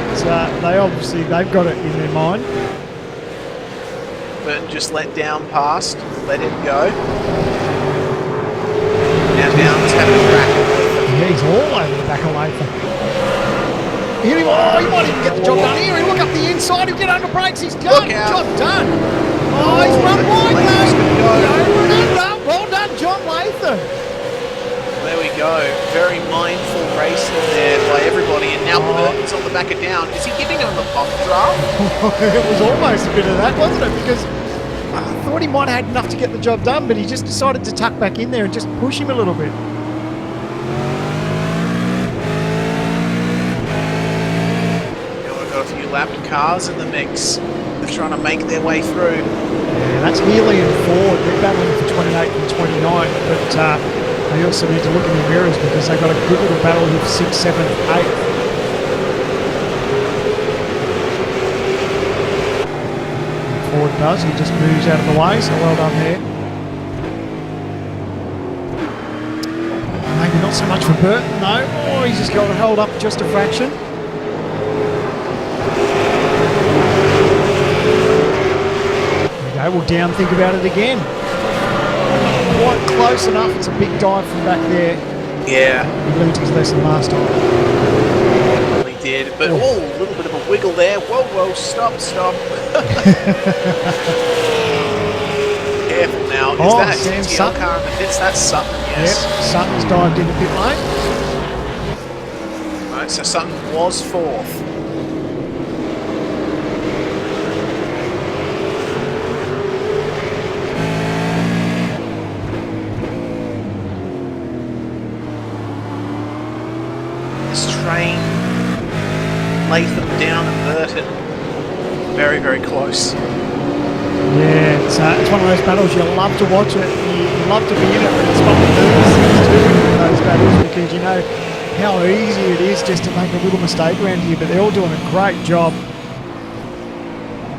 they've got it in their mind. Burton just let down past, let him go. Now Down's having a crack. Yeah, he's all over the back of Latham. Here he might even get the job done. Here, he look up the inside, he'll get under brakes, he's done, job done. Oh, he's run wide, mate. Well done, John Latham. There we go. Very mindful racing there by everybody, and now Burton's on the back of Down. Is he giving him the bump draft? It was almost a bit of that, wasn't it? Because I thought he might have had enough to get the job done, but he just decided to tuck back in there and just push him a little bit. Now we've got a few lap cars in the mix. They're trying to make their way through. Yeah, that's Healy and Ford. They're battling for 28 and 29, but they also need to look in the mirrors because they've got a good little battle with 6th, 7th, 8th. Ford does, he just moves out of the way, so well done there. Maybe not so much for Burton, no. Oh, he's just got to hold up just a fraction. There we go, well, Down, think about it again. Quite close enough, it's a big dive from back there. Yeah. He learned his lesson last time. He did, but a little bit of a wiggle there. Whoa, stop. Careful now. Oh, Oh, is that a Sam TTL Sutton. car in the pits? That's Sutton, yes. Yep, Sutton's dived into pit lane. Right, so Sutton was fourth. This train, Latham down and Burton. Very, very close. Yeah, it's one of those battles you love to watch it. You love to be in it, but it's one of those things too, those battles, because you know how easy it is just to make a little mistake around here, but they're all doing a great job.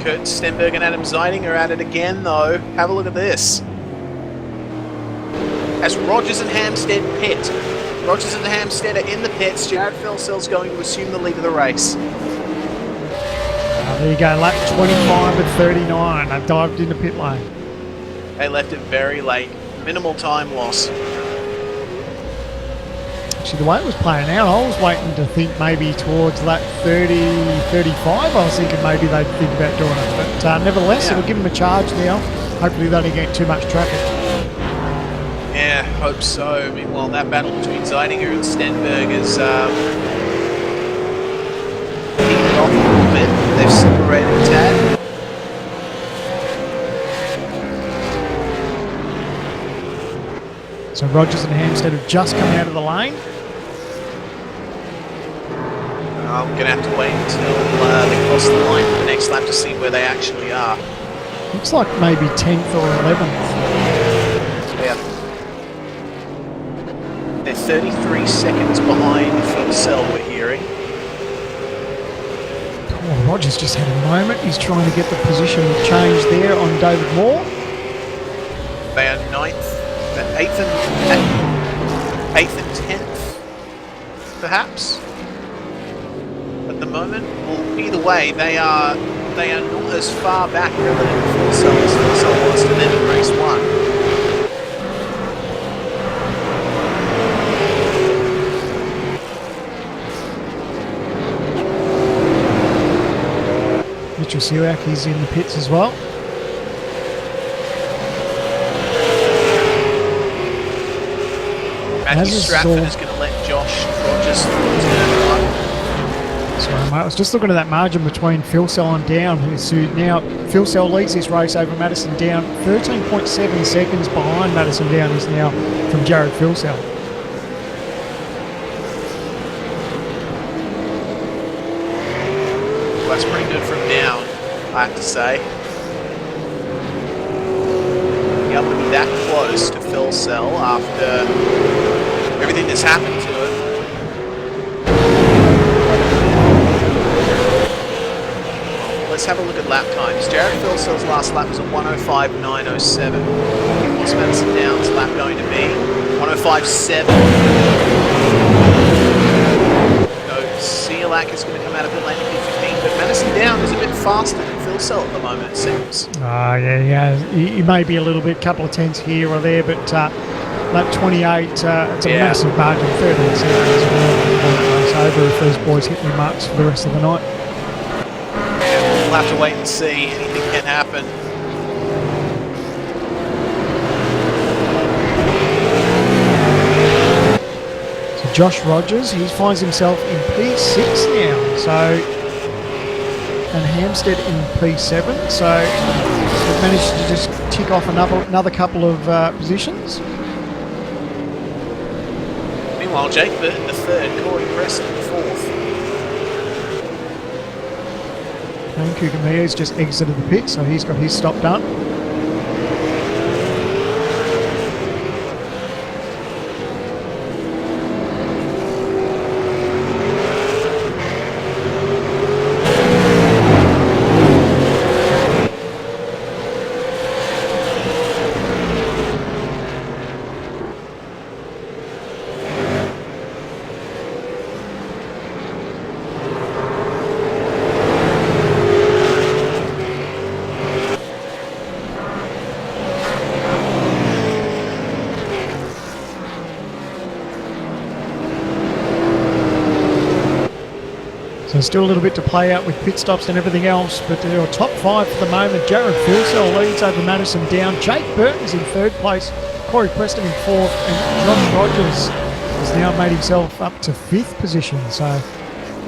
Kurt Stenberg and Adam Zeidinger are at it again, though. Have a look at this. As Rogers and Hampstead pit. Rogers and Hampstead are in the pits. Jared Felsell's going to assume the lead of the race. There you go, lap 25 at 39. They've dived into pit lane. They left it very late. Minimal time loss. Actually, the way it was playing out, I was waiting to think maybe towards lap 30, 35. I was thinking maybe they'd think about doing it. But nevertheless, it'll give them a charge now. Hopefully they don't get too much traffic. Yeah, hope so. Meanwhile, that battle between Zeidinger and Stenberg is heated off a little bit. They've separated a tad. So Rogers and Hampstead have just come out of the lane. I'm going to have to wait until they cross the line for the next lap to see where they actually are. Looks like maybe 10th or 11th. Yeah. They're 33 seconds behind Felsell, we're hearing. Oh, Rogers just had a moment. He's trying to get the position changed there on David Moore. They are 9th, 8th and 10th, perhaps. At the moment, well, either way, they are not as far back relative to Felsell as Felsell was to them in race 1. Mitchell Sirak is in the pits as well. Matthew Stratford is going to let Josh Rogers through turn 1. Sorry, mate. I was just looking at that margin between Felsell and Down. So now Felsell leads this race over Madison Down. 13.7 seconds behind Madison Down is now from Jared Felsell. Well, that's pretty good from Down, I have to say. Be able to be that close to Felsell after everything that's happened to it. Let's have a look at lap times. Jared Felsell's last lap was a 105.907. What's Madison Down's lap going to be? 105.7. So Sialak is going to come out of pit lane in P15, but Madison Down is a bit faster than Felsell at the moment, it seems. Yeah. He may be a little bit, couple of tenths here or there, but lap 28, it's a massive margin, 13 seconds. It's over if these boys hit their marks for the rest of the night. We'll have to wait and see. Anything can happen. So Josh Rogers, he finds himself in P6 now. So, and Hampstead in P7. So they've managed to just tick off another couple of positions. Meanwhile, Jake Burton the third, Corey Preston the fourth. And Kukamiya's just exited the pit, so he's got his stop done. So still a little bit to play out with pit stops and everything else, but they're top 5 for the moment. Jared Filsell leads over Madison Down. Jake Burton's in 3rd place. Corey Preston in 4th, and Josh Rogers has now made himself up to 5th position. So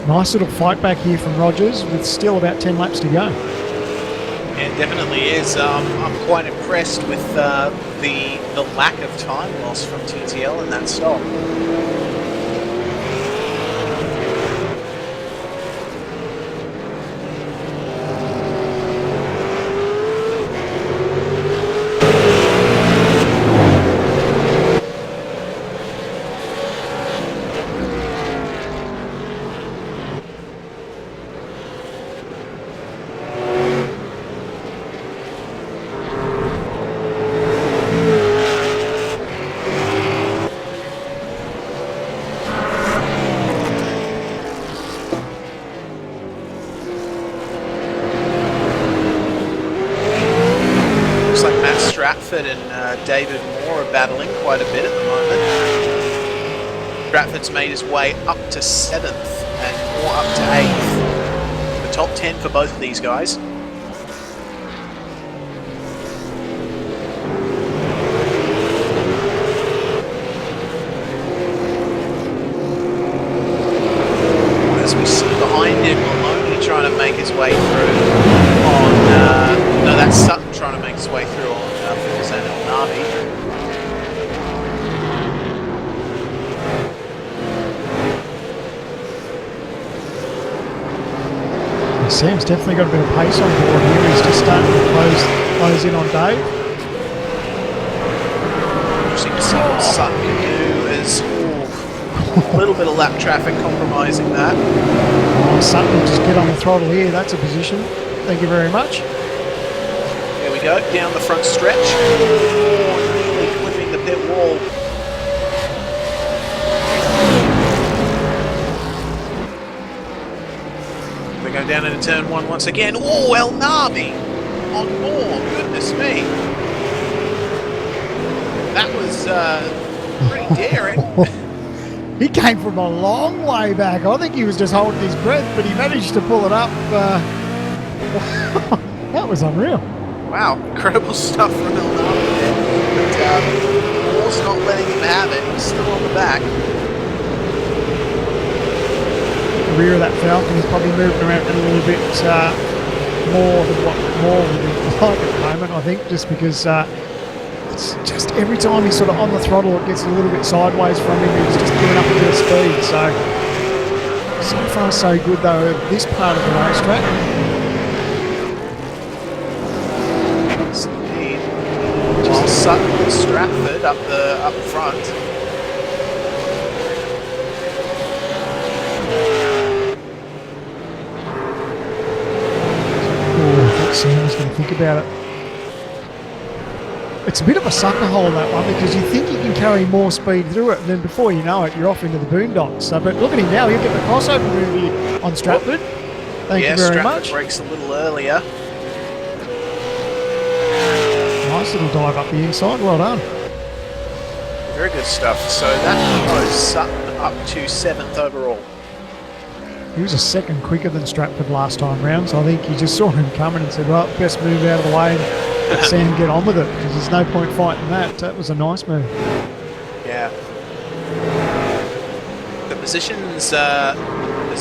nice little fight back here from Rogers with still about 10 laps to go. Yeah, it definitely is. I'm quite impressed with the lack of time loss from TTL in that stop. Stratford and David Moore are battling quite a bit at the moment. Stratford's made his way up to 7th and Moore up to 8th. The top 10 for both of these guys. As we see behind him, Maloney trying to make his way through on... no, that's Sutton trying to make his way through on Filson and Navi. Sam's definitely got a bit of pace on board here. He's just starting to close in on Dave. Interesting to see what Sutton can do as a little bit of lap traffic compromising that. Oh, Sutton will just get on the throttle here. That's a position. Thank you very much. There we go, down the front stretch. Oh, nearly clipping the pit wall. We go down into turn 1 once again. Oh, El Navi on Moore. Goodness me. That was pretty daring. He came from a long way back. I think he was just holding his breath, but he managed to pull it up. That was unreal. Wow, incredible stuff from El Navi there. But Moore's not letting him have it. He's still on the back. The rear of that Falcon is probably moving around a little bit more than what Moore would like at the moment, I think, just because it's just every time he's sort of on the throttle, it gets a little bit sideways from him. He's just giving up a bit of speed. So far so good though at this part of the racetrack. Indeed. While Sutton and Stratford up front. Oh, I thought Sam was going to think about it. It's a bit of a sucker hole, that one, because you think you can carry more speed through it, and then before you know it, you're off into the boondocks. So, but look at him now, he'll get the crossover move here on Stratford. Thank you very much. Stratford breaks a little earlier. Nice little dive up the inside, well done. Very good stuff. So that goes Sutton up to 7th overall. He was a second quicker than Stratford last time round, so I think he just saw him coming and said, well, best move out of the way and let Sam get on with it, because there's no point fighting that. That was a nice move. Yeah. The positions 8, 9 and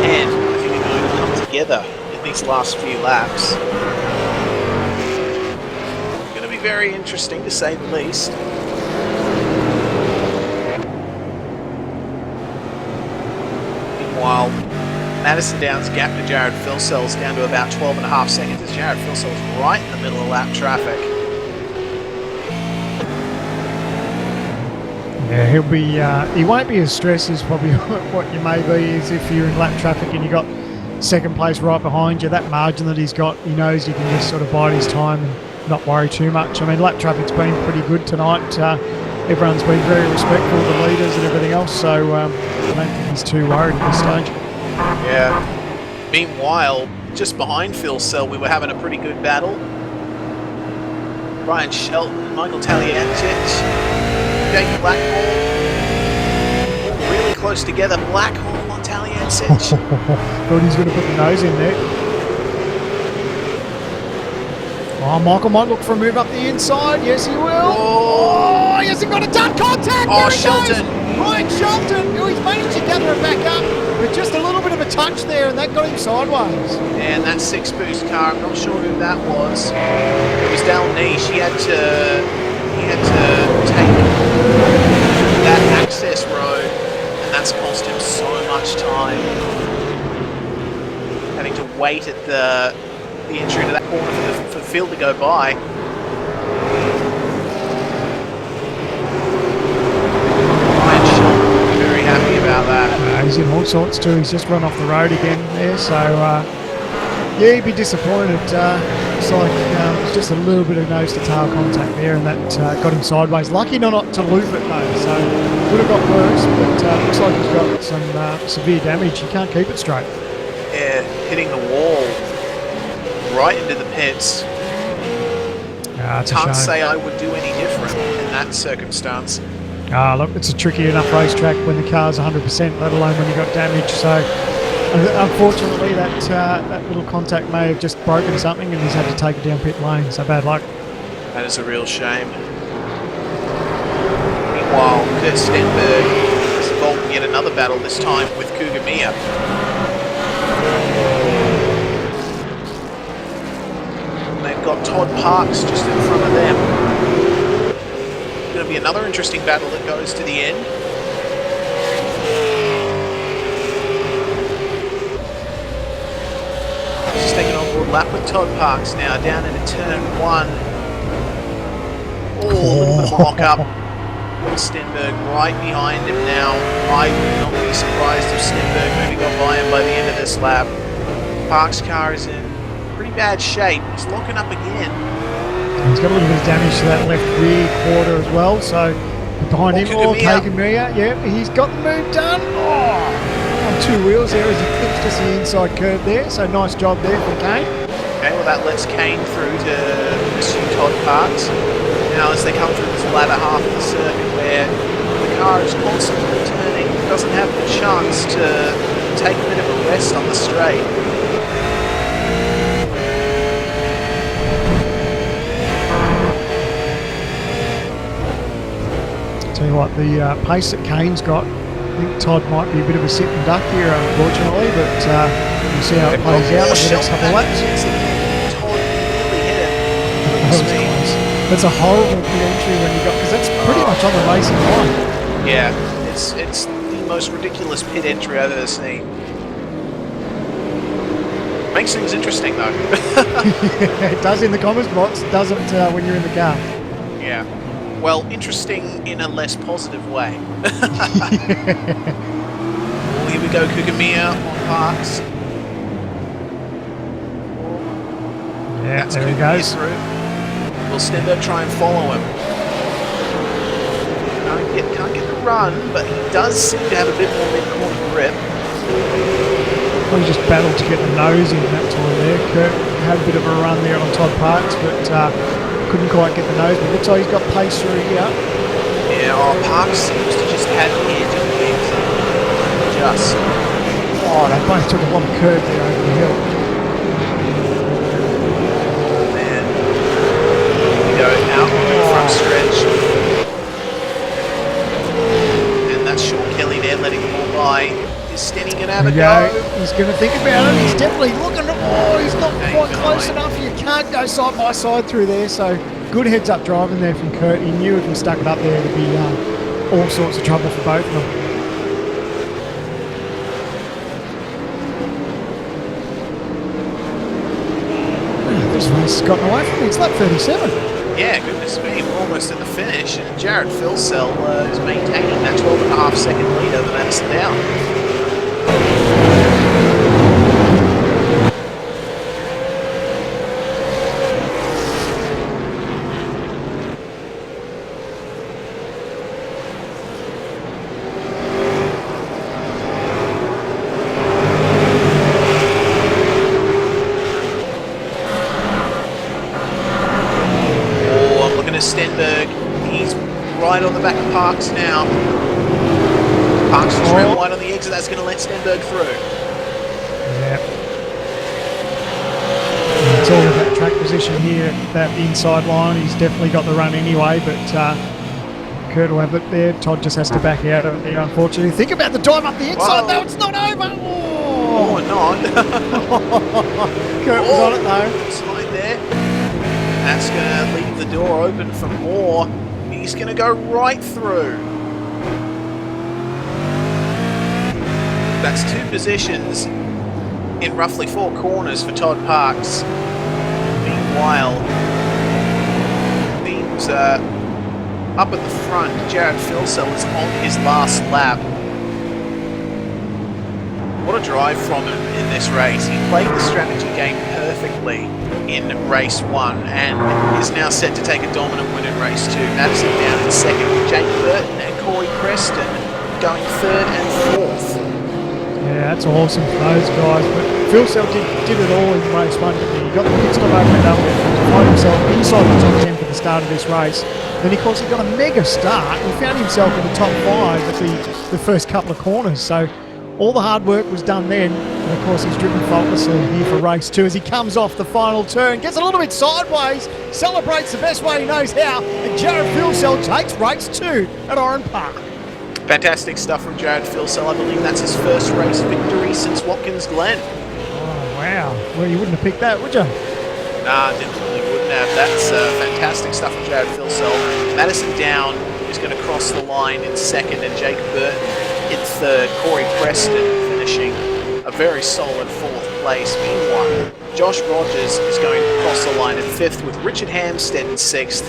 10 I think are going to come together in these last few laps. Going to be very interesting to say the least. Meanwhile, Madison Downs' gap to Jared Filsell's down to about 12.5 seconds as Jared Filsell's right in the middle of lap traffic. Yeah, he'll be. He won't be as stressed as probably what you may be is if you're in lap traffic and you got second place right behind you. That margin that he's got, he knows he can just sort of bide his time and not worry too much. I mean, lap traffic's been pretty good tonight. Everyone's been very respectful of the leaders and everything else, so I don't think he's too worried at this stage. Yeah. Meanwhile, just behind Filsell, we were having a pretty good battle. Brian Shelton, Michael Taliancic, Jake Blackmore, all really close close together. Black hole on Taliesin. Thought he's going to put the nose in there. Oh, Michael might look for a move up the inside. Yes, he will. Oh, he hasn't got a done contact. Oh, There he Shelton. goes. Ryan Shelton. Oh, he's managed to gather it back up, but just a little bit of a touch there, and that got him sideways. And that 6-boost car, I'm not sure who that was. It was Dal Niche. He had to take that access road, and that's cost him so much time. Having to wait at the entry to that corner for the field to go by. Ryan Shelton will be very happy about that. He's in all sorts too. He's just run off the road again there, so yeah, he'd be disappointed. It's like it's just a little bit of nose-to-tail contact there, and that got him sideways. Lucky not to loop it though, so would have got worse, but looks like he's got some severe damage. He can't keep it straight. Yeah, hitting the wall right into the pits. It's a Can't shame. say I would do any different in that circumstance. Look, it's a tricky enough racetrack when the car's 100%, let alone when you got damage. So unfortunately, that little contact may have just broken something, and he's had to take it down pit lane. So bad luck. That is a real shame. Meanwhile, Kurt Stenberg is involved in yet another battle, this time with Kugamiya. They've got Todd Parks just in front of them. Going to be another interesting battle that goes to the end. Just taking on board lap with Todd Parks now, down into turn 1. Oh, a little bit of a lock-up. Stenberg right behind him now. I would not be surprised if Stenberg maybe got by him by the end of this lap. Parks' car is in pretty bad shape. He's locking up again. He's got a little bit of damage to that left rear quarter as well, so behind him, Kagamiya, yeah, he's got the move done. Oh, on two wheels there as he clips just the inside curve there, so nice job there from Kane. Okay, well that lets Kane through to pursue Todd Parks. Now as they come through this latter half of the circuit where the car is constantly turning, doesn't have the chance to take a bit of a rest on the straight. Tell you what, the pace that Kane's got, I think Todd might be a bit of a sitting duck here, unfortunately, but we'll see how it plays out over the next couple of laps. Todd really hit it. That's a horrible pit entry when you got, because that's pretty much on the racing line. Yeah, it's the most ridiculous pit entry I've ever seen. Makes things interesting though. It does in the comments box, it doesn't when you're in the car. Yeah. Well, interesting in a less positive way. Well, here we go, Kugamiya on Parks. Yeah, that's there he Kugamiya goes. through. Will Stenberg try and follow him? Can't get the run, but he does seem to have a bit more mid-corner grip. Well, he just battled to get the nose in that time there. Kurt had a bit of a run there on Todd Parks, but couldn't quite get the nose. But looks like he's got pace through here. Yeah, Parks seems to just have the edge of things. Just. Oh, they both took a lot of curve there over the hill. Man. Here we go, out on the front stretch. And that's Sean Kelly there letting them all by. Is Stenny going to have a go? He's going to think about it. He's definitely looking at. Oh, he's not quite close enough. You can't go side by side through there. So good heads up driving there from Kurt. He knew if he stuck it up there, there'd be all sorts of trouble for both of them. This race has gotten away from me. It's lap 37. Yeah, goodness me, we're almost at the finish, and Jared Philsell is maintaining that 12.5 second lead over Madison Down. Stenberg, he's right on the back of Parks now. Parks just ran wide on the exit. That's going to let Stenberg through. Yeah. It's all about track position here, that inside line. He's definitely got the run anyway, but Kurt will have it there. Todd just has to back out of it, unfortunately. Think about the dive up the inside, though. It's not over. Oh, not. Kurt was on it, though. Slide there. That's going to leave the door open for more. He's going to go right through. That's 2 positions in roughly 4 corners for Todd Parks. Meanwhile, Beams up at the front. Jared Filsell is on his last lap. What a drive from him in this race. He played the strategy game perfectly in race 1 and is now set to take a dominant win in race 2. Madison down in 2nd with Jake Burton and Corey Preston going 3rd and 4th. Yeah, that's awesome for those guys. But Filsell did it all in race 1, didn't he? He got the pit stop opened up to find himself inside the top 10 for the start of this race. Then, of course, he got a mega start. He found himself in the top 5 at the first couple of corners. So all the hard work was done then. And, of course, he's driven faultlessly here for race 2 as he comes off the final turn. Gets a little bit sideways. Celebrates the best way he knows how. And Jared Filsell takes race 2 at Oran Park. Fantastic stuff from Jared Filsell. I believe that's his first race victory since Watkins Glen. Oh, wow. Well, you wouldn't have picked that, would you? Nah, definitely wouldn't have. That's fantastic stuff from Jared Filsell. Madison Down is going to cross the line in 2nd and Jake Burton in 3rd. Corey Preston finishing a very solid 4th place. Meanwhile, Josh Rogers is going to cross the line in 5th with Richard Hampstead in 6th.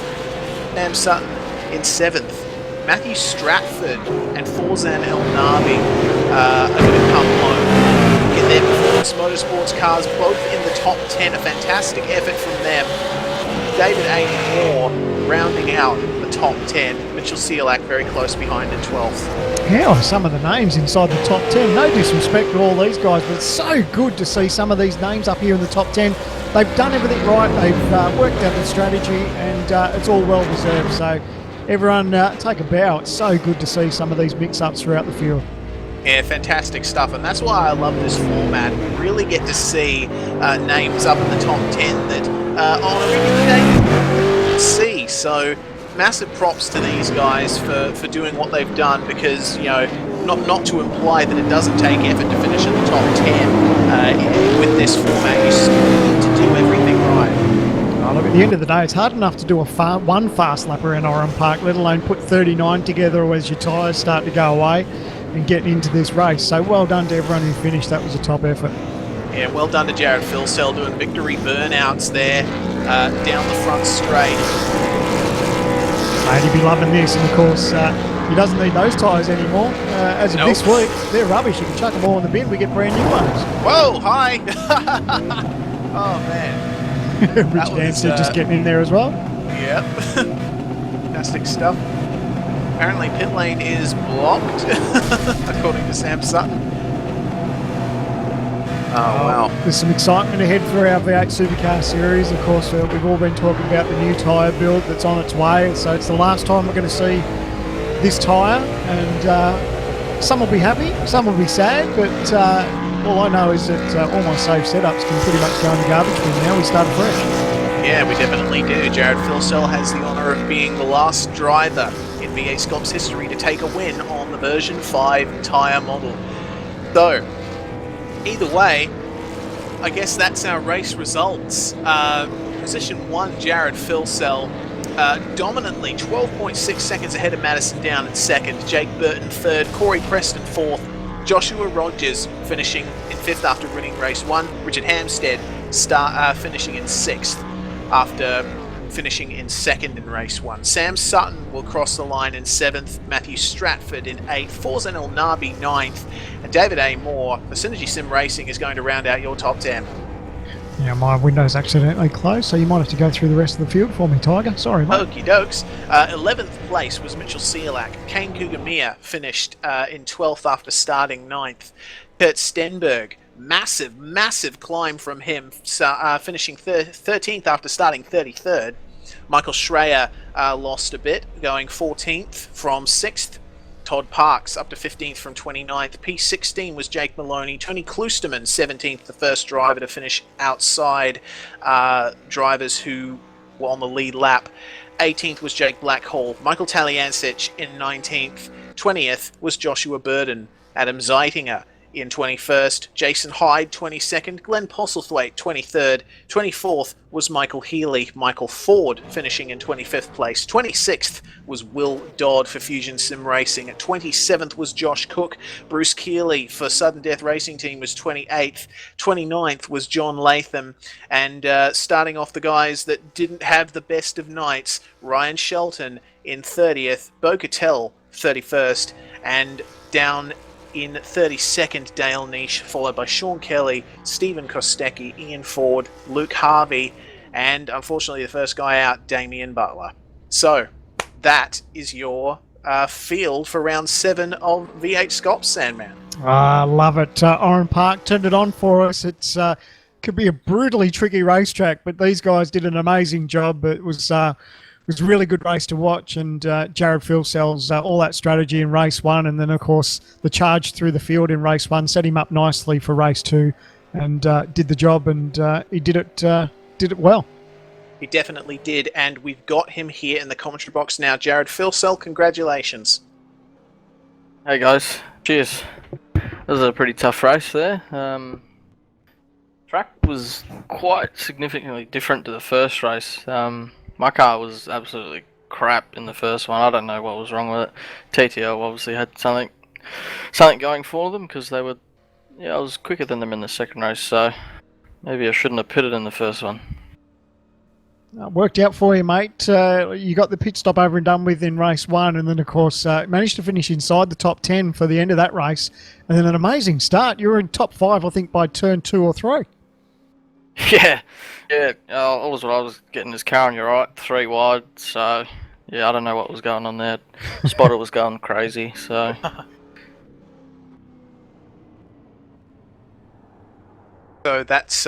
Sam Sutton in 7th. Matthew Stratford and Forzan El Nabi are going to come home. Get their performance motorsports cars both in the top 10. A fantastic effort from them. David A. Moore rounding out the top 10. Mitchell Cielak very close behind in 12th. How are some of the names inside the top 10? No disrespect to all these guys, but it's so good to see some of these names up here in the top 10. They've done everything right. They've worked out the strategy, and it's all well deserved. So everyone take a bow. It's so good to see some of these mix-ups throughout the field. Yeah, fantastic stuff, and that's why I love this format. We really get to see names up in the top 10 that on a regular day you see. So massive props to these guys for doing what they've done, because, you know, not to imply that it doesn't take effort to finish in the top 10 with this format. You still need to do everything right. Look, at the end of the day, it's hard enough to do one fast lap around Oran Park, let alone put 39 together as your tyres start to go away and get into this race. So well done to everyone who finished. That was a top effort. Yeah, well done to Jared Filsell doing victory burnouts there down the front straight. Mate, he'd be loving this, and of course he doesn't need those tyres anymore. As of this week, they're rubbish. You can chuck them all in the bin, we get brand new ones. Whoa, hi! Oh man. Rich Hampstead just getting in there as well. Yep. Fantastic stuff. Apparently pit lane is blocked, according to Sam Sutton. Oh, wow. There's some excitement ahead for our V8 Supercar Series. Of course, we've all been talking about the new tyre build that's on its way. So it's the last time we're going to see this tyre. And some will be happy, some will be sad. But all I know is that all my safe setups can pretty much go in the garbage bin now. We start fresh. Yeah, we definitely do. Jared Filsell has the honour of being the last driver in V8SCOPS history to take a win on the version 5 tyre model. So, either way, I guess that's our race results. Position 1, Jared Filsell, dominantly 12.6 seconds ahead of Madison Down in 2nd, Jake Burton 3rd, Corey Preston 4th, Joshua Rogers finishing in 5th after winning race 1, Richard Hampstead finishing in 6th after finishing in 2nd in race 1. Sam Sutton will cross the line in 7th, Matthew Stratford in 8th, Forzan El Nabi 9th, and David A. Moore for Synergy Sim Racing is going to round out your top 10. Yeah, my window's accidentally closed, so you might have to go through the rest of the field for me, Tiger. Sorry, mate. Okie dokes. 11th place was Mitchell Cielak. Kane Kugamia finished in 12th after starting 9th. Kurt Stenberg, massive climb from him, finishing 13th after starting 33rd. Michael Schreier lost a bit, going 14th from 6th. Todd Parks up to 15th from 29th. P16 was Jake Maloney. Tony Klusterman, 17th, the first driver to finish outside drivers who were on the lead lap. 18th was Jake Blackhall. Michael Taliancic in 19th. 20th was Joshua Burden. Adam Zeitinger in 21st. Jason Hyde, 22nd. Glenn Postlethwaite, 23rd. 24th was Michael Healy. Michael Ford finishing in 25th place. 26th was Will Dodd for Fusion Sim Racing. At 27th was Josh Cook. Bruce Keeley for Sudden Death Racing Team was 28th. 29th was John Latham. And starting off the guys that didn't have the best of nights, Ryan Shelton in 30th. Bo Cattell, 31st. And down in 32nd, Dale Niche, followed by Sean Kelly, Stephen Kostecki, Ian Ford, Luke Harvey, and unfortunately the first guy out, Damien Butler. So, that is your field for round 7 of V8 SCOPS, Sandman. I love it. Oran Park turned it on for us. It's could be a brutally tricky racetrack, but these guys did an amazing job. It was a really good race to watch, and Jared Philsell's all that strategy in race 1, and then of course the charge through the field in race 1 set him up nicely for race 2, and did the job, and he did it well. He definitely did, and we've got him here in the commentary box now. Jared Philsell, congratulations. Hey guys, cheers. That was a pretty tough race there. Track was quite significantly different to the first race. My car was absolutely crap in the first one. I don't know what was wrong with it. TTO obviously had something going for them, because I was quicker than them in the second race, so maybe I shouldn't have pitted in the first one. Worked out for you, mate. You got the pit stop over and done with in race 1, and then of course managed to finish inside the top 10 for the end of that race, and then an amazing start. You were in top 5, I think, by turn 2 or 3. Yeah. All was what I was getting this car on your right, 3 wide. So yeah, I don't know what was going on there. Spotter was going crazy. So so that's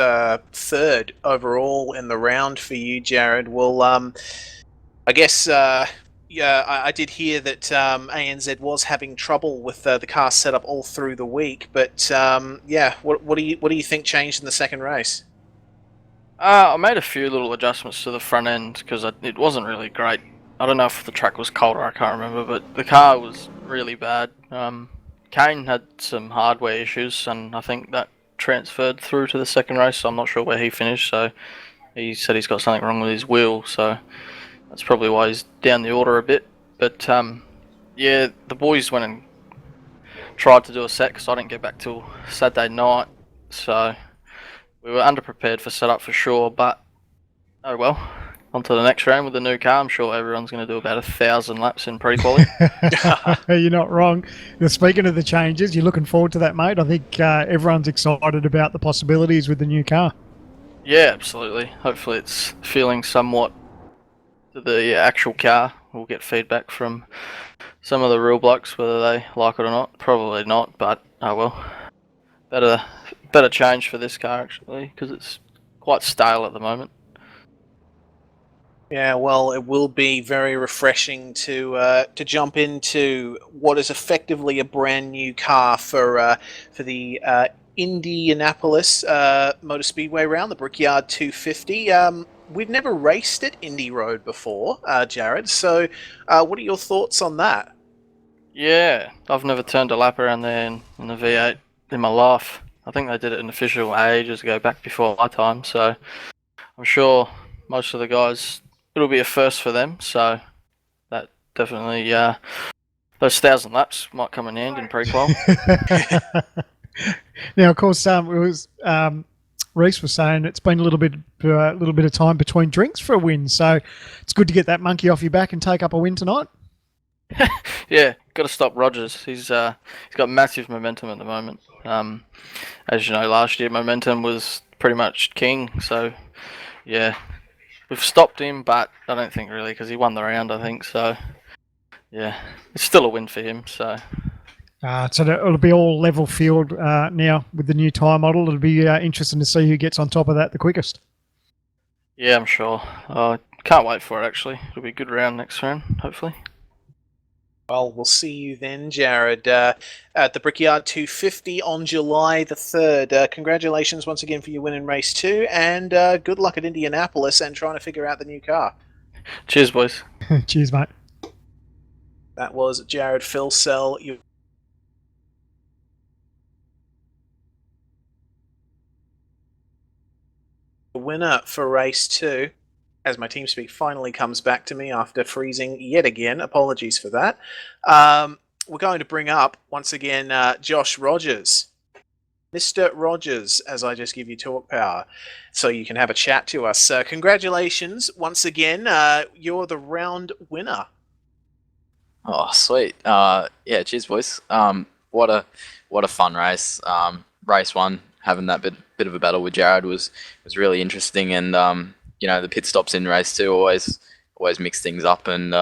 third overall in the round for you, Jared. Well, I guess I did hear that ANZ was having trouble with the car setup all through the week. But what do you think changed in the second race? I made a few little adjustments to the front end, because it wasn't really great. I don't know if the track was colder, I can't remember, but the car was really bad. Kane had some hardware issues, and I think that transferred through to the second race, so I'm not sure where he finished. So he said he's got something wrong with his wheel, so that's probably why he's down the order a bit. But the boys went and tried to do a set, because I didn't get back till Saturday night, so we were underprepared for setup for sure, but oh well. On to the next round with the new car. I'm sure everyone's going to do about 1,000 laps in pre-quali. You're not wrong. Speaking of the changes, you're looking forward to that, mate. I think everyone's excited about the possibilities with the new car. Yeah, absolutely. Hopefully it's feeling somewhat to the actual car. We'll get feedback from some of the real blokes, whether they like it or not. Probably not, but oh well. Better change for this car, actually, because it's quite stale at the moment. Yeah, well, it will be very refreshing to jump into what is effectively a brand new car for the Indianapolis Motor Speedway round, the Brickyard 250. We've never raced at Indy Road before, Jared. So, what are your thoughts on that? Yeah, I've never turned a lap around there in the V8 in my life. I think they did it in official ages ago, back before my time. So, I'm sure most of the guys, it'll be a first for them. So, that definitely, those 1,000 laps might come in hand in pre-qual. Now, of course, Reese was saying it's been a little bit of time between drinks for a win, so it's good to get that monkey off your back and take up a win tonight. Yeah, got to stop Rogers. He's got massive momentum at the moment. As you know, last year momentum was pretty much king. So yeah, we've stopped him, but I don't think really, because he won the round, I think. So yeah, it's still a win for him. So. So it'll be all level field now with the new tyre model. It'll be interesting to see who gets on top of that the quickest. Yeah, I'm sure. Can't wait for it, actually. It'll be a good round next round, hopefully. Well, we'll see you then, Jared, at the Brickyard 250 on July the 3rd. Congratulations once again for your win in Race 2, and good luck at Indianapolis and trying to figure out the new car. Cheers, boys. Cheers, mate. That was Jared Philsell. The winner for Race 2, as my TeamSpeak finally comes back to me after freezing yet again. Apologies for that. We're going to bring up, once again, Josh Rogers. Mr. Rogers, as I just give you talk power, so you can have a chat to us. Congratulations, once again. You're the round winner. Oh, sweet. Yeah, cheers, boys. What a fun race. Race 1, having that bit of a battle with Jared was really interesting, and the pit stops in race 2 always mix things up and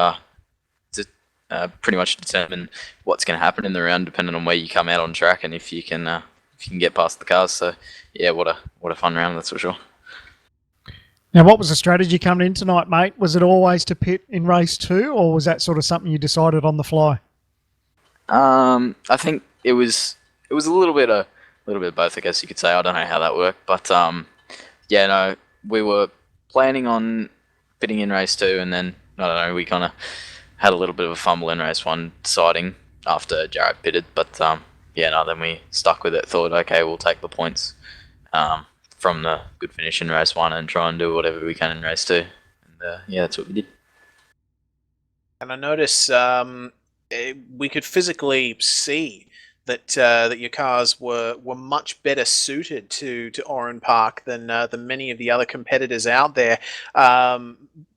pretty much determine what's going to happen in the round, depending on where you come out on track and if you can get past the cars. So yeah, what a fun round, that's for sure. Now, what was the strategy coming in tonight, mate? Was it always to pit in race 2, or was that sort of something you decided on the fly? I think it was a little bit of both, I guess you could say. I don't know how that worked, but yeah, no, we were planning on pitting in race 2, and then I don't know, we kind of had a little bit of a fumble in race 1 deciding after Jared pitted, but yeah, no, then we stuck with it, thought, okay, we'll take the points from the good finish in race 1 and try and do whatever we can in race 2. And yeah, that's what we did. And I notice we could physically see that your cars were much better suited to Oran Park than many of the other competitors out there.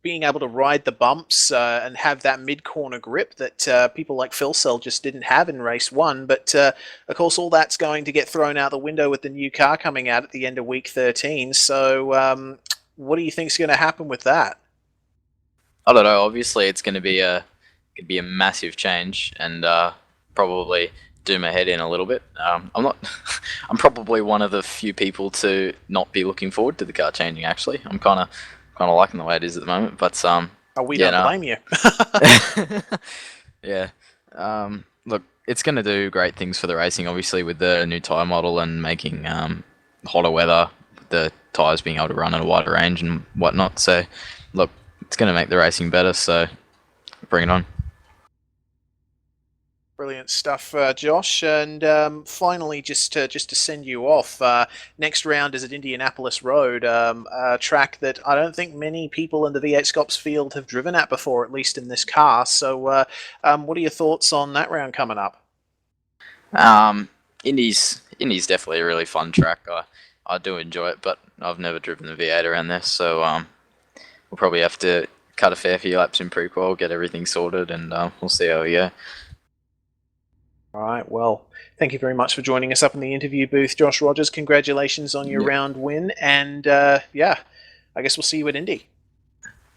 Being able to ride the bumps and have that mid-corner grip that people like Philsell just didn't have in race 1. But of course, all that's going to get thrown out the window with the new car coming out at the end of week 13. So what do you think is going to happen with that? I don't know. Obviously, it's going to be a massive change, and probably do my head in a little bit. I'm I'm probably one of the few people to not be looking forward to the car changing. Actually, I'm kind of liking the way it is at the moment. But we don't blame you. Yeah. Look, it's going to do great things for the racing. Obviously, with the new tyre model and making hotter weather, the tyres being able to run at a wider range and whatnot. So, look, it's going to make the racing better. So, bring it on. Brilliant stuff, Josh. And finally, just to send you off, next round is at Indianapolis Road, a track that I don't think many people in the V8SCOPS field have driven at before, at least in this car. So what are your thoughts on that round coming up? Indy's definitely a really fun track. I do enjoy it, but I've never driven the V8 around there, so we'll probably have to cut a fair few laps in pre-qual, get everything sorted, and we'll see how we go. All right, well, thank you very much for joining us up in the interview booth, Josh Rogers. Congratulations on your round win, and yeah, I guess we'll see you at Indy.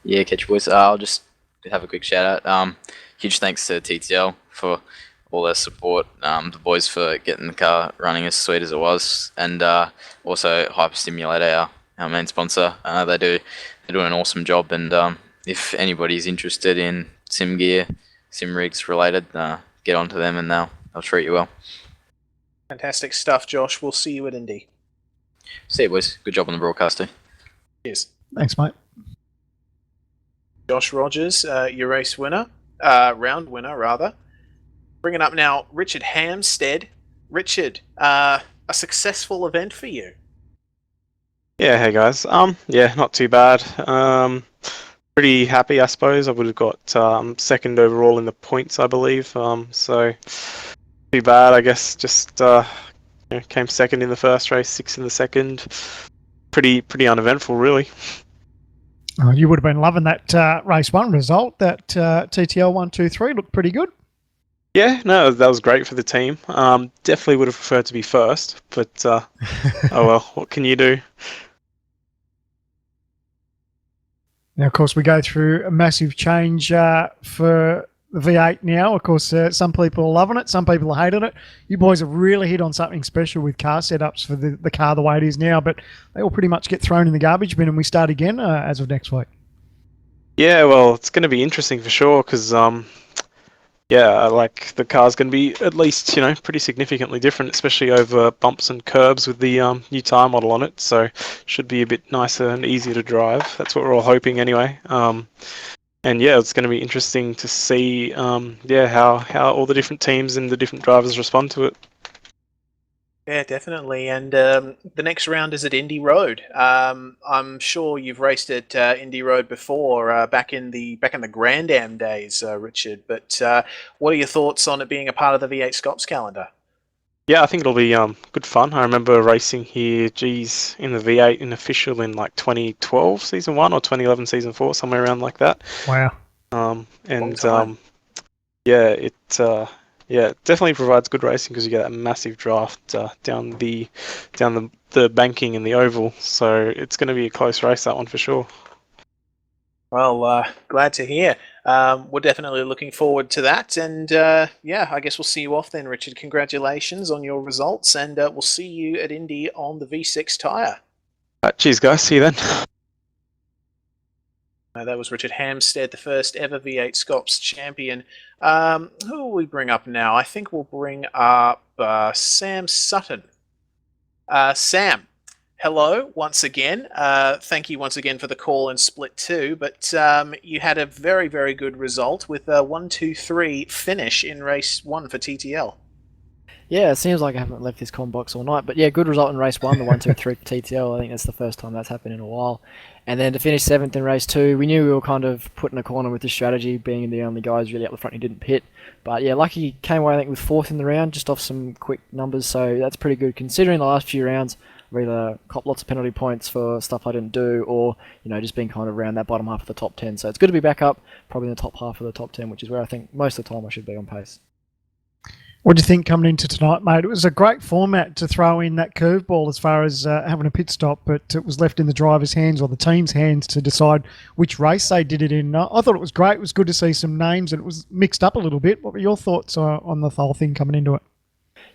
Yeah, catch you boys. I'll just have a quick shout out. Huge thanks to TTL for all their support, the boys for getting the car running as sweet as it was, and also Hyperstimulator, our main sponsor. They do an awesome job, and if anybody's interested in sim gear, sim rigs related, get onto them and they'll treat you well. Fantastic stuff, Josh. We'll see you at Indy. See you, boys. Good job on the broadcast too. Cheers. Thanks, mate. Josh Rogers, your race winner, round winner rather. Bringing up now Richard Hamstead. Richard, a successful event for you. Yeah, hey guys. Yeah, not too bad. Pretty happy, I suppose. I would have got second overall in the points, I believe. So too bad, I guess. Just came second in the first race, sixth in the second. Pretty uneventful, really. Oh, you would have been loving that race 1 result. That TTL 1-2-3 looked pretty good. Yeah, no, that was great for the team. Definitely would have preferred to be first, but oh well, what can you do? Now, of course, we go through a massive change for the V8 now. Of course, some people are loving it, some people are hating it. You boys have really hit on something special with car setups for the car the way it is now, but they all pretty much get thrown in the garbage bin and we start again as of next week. Yeah, well, it's going to be interesting for sure because yeah, like the car's going to be at least, pretty significantly different, especially over bumps and curbs with the new tyre model on it. So should be a bit nicer and easier to drive. That's what we're all hoping anyway. And yeah, it's going to be interesting to see, how all the different teams and the different drivers respond to it. Yeah, definitely. And the next round is at Indy Road. I'm sure you've raced at Indy Road before, back in the Grand Am days, Richard. But what are your thoughts on it being a part of the V8SCOPS calendar? Yeah, I think it'll be good fun. I remember racing here, in the V8 in official in like 2012 season 1 or 2011 season 4, somewhere around like that. Wow. It definitely provides good racing because you get that massive draft down the banking in the oval. So it's going to be a close race, that one for sure. Well, glad to hear. We're definitely looking forward to that. And I guess we'll see you off then, Richard. Congratulations on your results, and we'll see you at Indy on the V6 tyre. Cheers, guys. See you then. That was Richard Hampstead, the first ever V8SCOPS champion. Who will we bring up now? I think we'll bring up Sam Sutton. Sam, hello once again. Thank you once again for the call in split 2, but you had a very, very good result with a 1-2-3 finish in race 1 for TTL. Yeah, it seems like I haven't left this com box all night, but yeah, good result in race 1, the 1-2-3 for TTL. I think that's the first time that's happened in a while. And then to finish 7th in race 2, we knew we were kind of put in a corner with this strategy, being the only guys really up the front who didn't pit. But yeah, lucky came away I think with 4th in the round, just off some quick numbers, so that's pretty good considering the last few rounds I've either copped lots of penalty points for stuff I didn't do, or just being kind of around that bottom half of the top 10. So it's good to be back up, probably in the top half of the top 10, which is where I think most of the time I should be on pace. What do you think coming into tonight, mate? It was a great format to throw in that curveball as far as having a pit stop, but it was left in the driver's hands or the team's hands to decide which race they did it in. I thought it was great. It was good to see some names, and it was mixed up a little bit. What were your thoughts on the whole thing coming into it?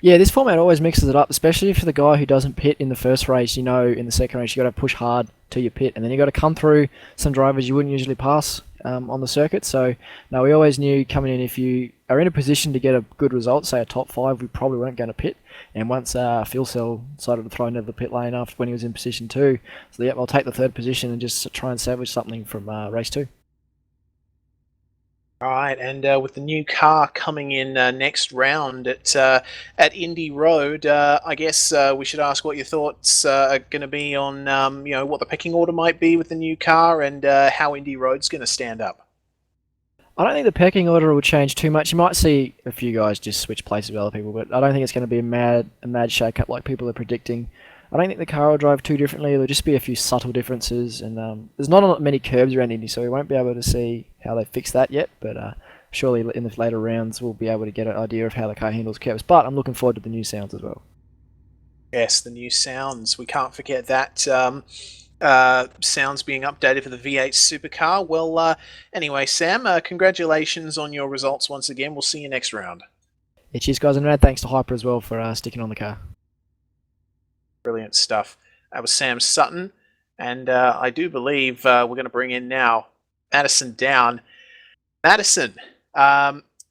Yeah, this format always mixes it up, especially for the guy who doesn't pit in the first race. In the second race, you got to push hard till you pit, and then you got to come through some drivers you wouldn't usually pass on the circuit. So, no, we always knew coming in, if you are in a position to get a good result, say a top 5, we probably weren't going to pit. And once Phil Cell decided to throw into the pit lane after when he was in position 2, so yeah, I'll take the 3rd position and just try and salvage something from race 2. All right, and with the new car coming in next round at Indy Road, I guess we should ask what your thoughts are going to be on what the pecking order might be with the new car, and how Indy Road's going to stand up. I don't think the pecking order will change too much. You might see a few guys just switch places with other people, but I don't think it's going to be a mad shake-up like people are predicting. I don't think the car will drive too differently. There'll just be a few subtle differences, and there's not many curbs around Indy, so we won't be able to see how they fix that yet, but surely in the later rounds we'll be able to get an idea of how the car handles curbs. But I'm looking forward to the new sounds as well. Yes, the new sounds. We can't forget that. Sounds being updated for the V8 supercar. Well, anyway, Sam, congratulations on your results once again. We'll see you next round. Yeah, cheers, guys, and thanks to Hyper as well for sticking on the car. Brilliant stuff. That was Sam Sutton, and I do believe we're going to bring in now Madison Down. Madison,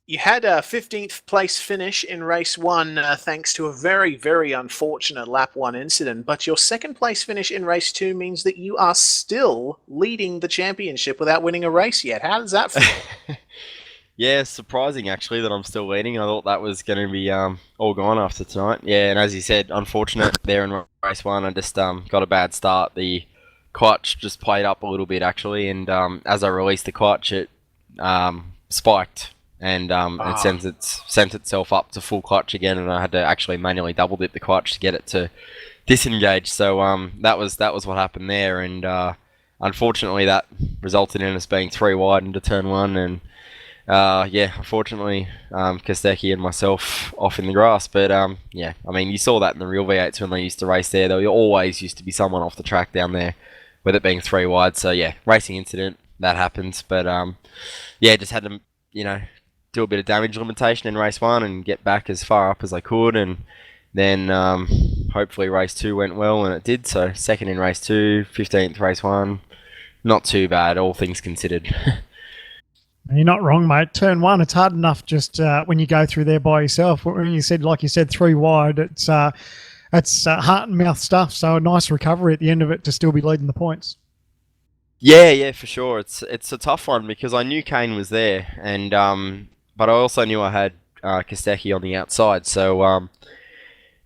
you had a 15th place finish in race 1 thanks to a very, very unfortunate lap 1 incident, but your 2nd place finish in race 2 means that you are still leading the championship without winning a race yet. How does that feel? Yeah, surprising actually that I'm still leading. I thought that was going to be all gone after tonight. Yeah, and as you said, unfortunate there in race 1. I just got a bad start. The clutch just played up a little bit actually, and as I released the clutch, it spiked and it sent itself up to full clutch again, and I had to actually manually double dip the clutch to get it to disengage. So that was what happened there, and unfortunately that resulted in us being 3 wide into turn 1, and unfortunately, Kostecki and myself off in the grass. But yeah, I mean, you saw that in the real V8s when they used to race there. There always used to be someone off the track down there, with it being 3 wide. So yeah, racing incident, that happens. But yeah, just had to do a bit of damage limitation in race 1 and get back as far up as I could, and then hopefully race 2 went well, and it did. So 2nd in race 2, 15th race 1, not too bad, all things considered. You're not wrong, mate. Turn one, it's hard enough just when you go through there by yourself. When you said, like you said, 3 wide, it's heart and mouth stuff. So a nice recovery at the end of it to still be leading the points. Yeah, for sure. It's a tough one because I knew Kane was there, and but I also knew I had Kostecki on the outside. So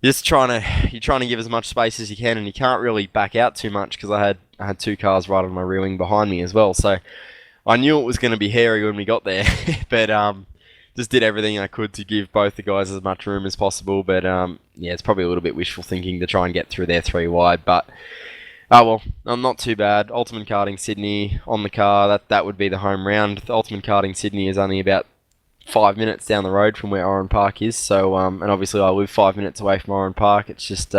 you're trying to give as much space as you can, and you can't really back out too much because I had 2 cars right on my rear wing behind me as well. So I knew it was going to be hairy when we got there, but just did everything I could to give both the guys as much room as possible. But yeah, it's probably a little bit wishful thinking to try and get through there 3 wide, but. Oh well, I'm not too bad. Ultimate Karting Sydney on the car, that would be the home round. The Ultimate Karting Sydney is only about 5 minutes down the road from where Oran Park is, so and obviously I live 5 minutes away from Oran Park. It's just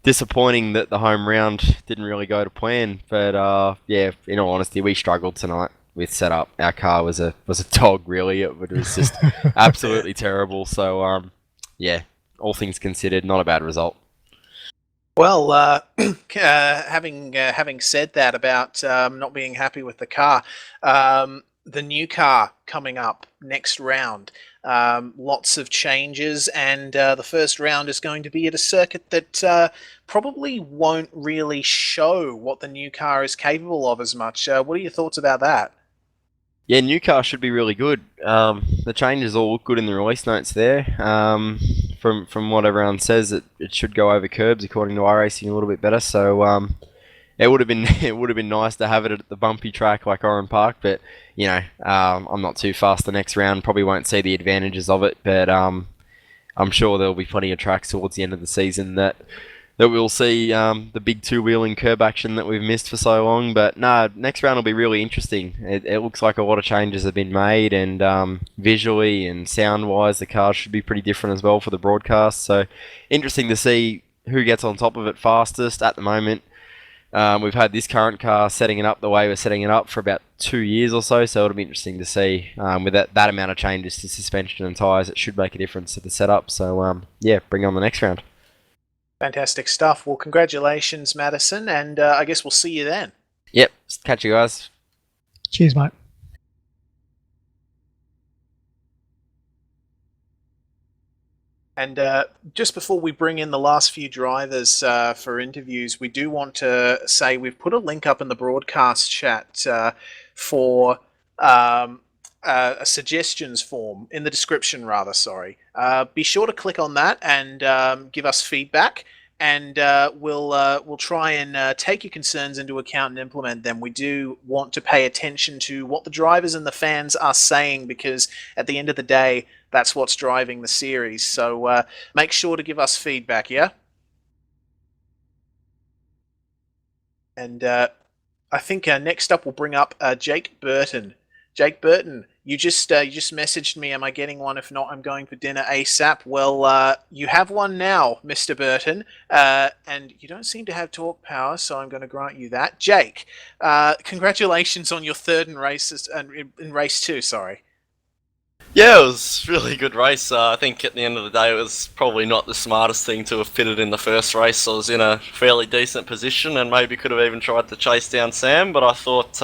disappointing that the home round didn't really go to plan, but yeah, in all honesty, we struggled tonight with setup. Our car was a dog, really. It was just absolutely terrible. So yeah, all things considered, not a bad result. Well, having said that about not being happy with the car, the new car coming up next round, lots of changes, and the first round is going to be at a circuit that probably won't really show what the new car is capable of as much. What are your thoughts about that? Yeah, new car should be really good. The changes all look good in the release notes there. From what everyone says, it should go over curbs according to iRacing a little bit better. So it would have been nice to have it at the bumpy track like Oran Park, but you know, I'm not too fast the next round. Probably won't see the advantages of it, but I'm sure there'll be plenty of tracks towards the end of the season that we'll see the big 2-wheeling curb action that we've missed for so long. But no, next round will be really interesting. It looks like a lot of changes have been made, and visually and sound-wise, the cars should be pretty different as well for the broadcast. So interesting to see who gets on top of it fastest. At the moment, we've had this current car setting it up the way we're setting it up for about 2 years or so, so it'll be interesting to see with that amount of changes to suspension and tyres. It should make a difference to the setup. So yeah, bring on the next round. Fantastic stuff. Well, congratulations, Madison, and I guess we'll see you then. Yep, catch you guys. Cheers, mate. And just before we bring in the last few drivers for interviews, we do want to say we've put a link up in the broadcast chat for a suggestions form in the description, rather. Sorry. Be sure to click on that and give us feedback, and we'll try and take your concerns into account and implement them. We do want to pay attention to what the drivers and the fans are saying, because at the end of the day, that's what's driving the series. So make sure to give us feedback, yeah? And I think next up we'll bring up Jake Burton. Jake Burton, you just messaged me, am I getting one? If not, I'm going for dinner ASAP. Well, you have one now, Mr. Burton, and you don't seem to have torque power, so I'm going to grant you that. Jake, congratulations on your third in race 2, sorry. Yeah, it was a really good race. I think at the end of the day, it was probably not the smartest thing to have pitted in the first race. I was in a fairly decent position and maybe could have even tried to chase down Sam, but I thought,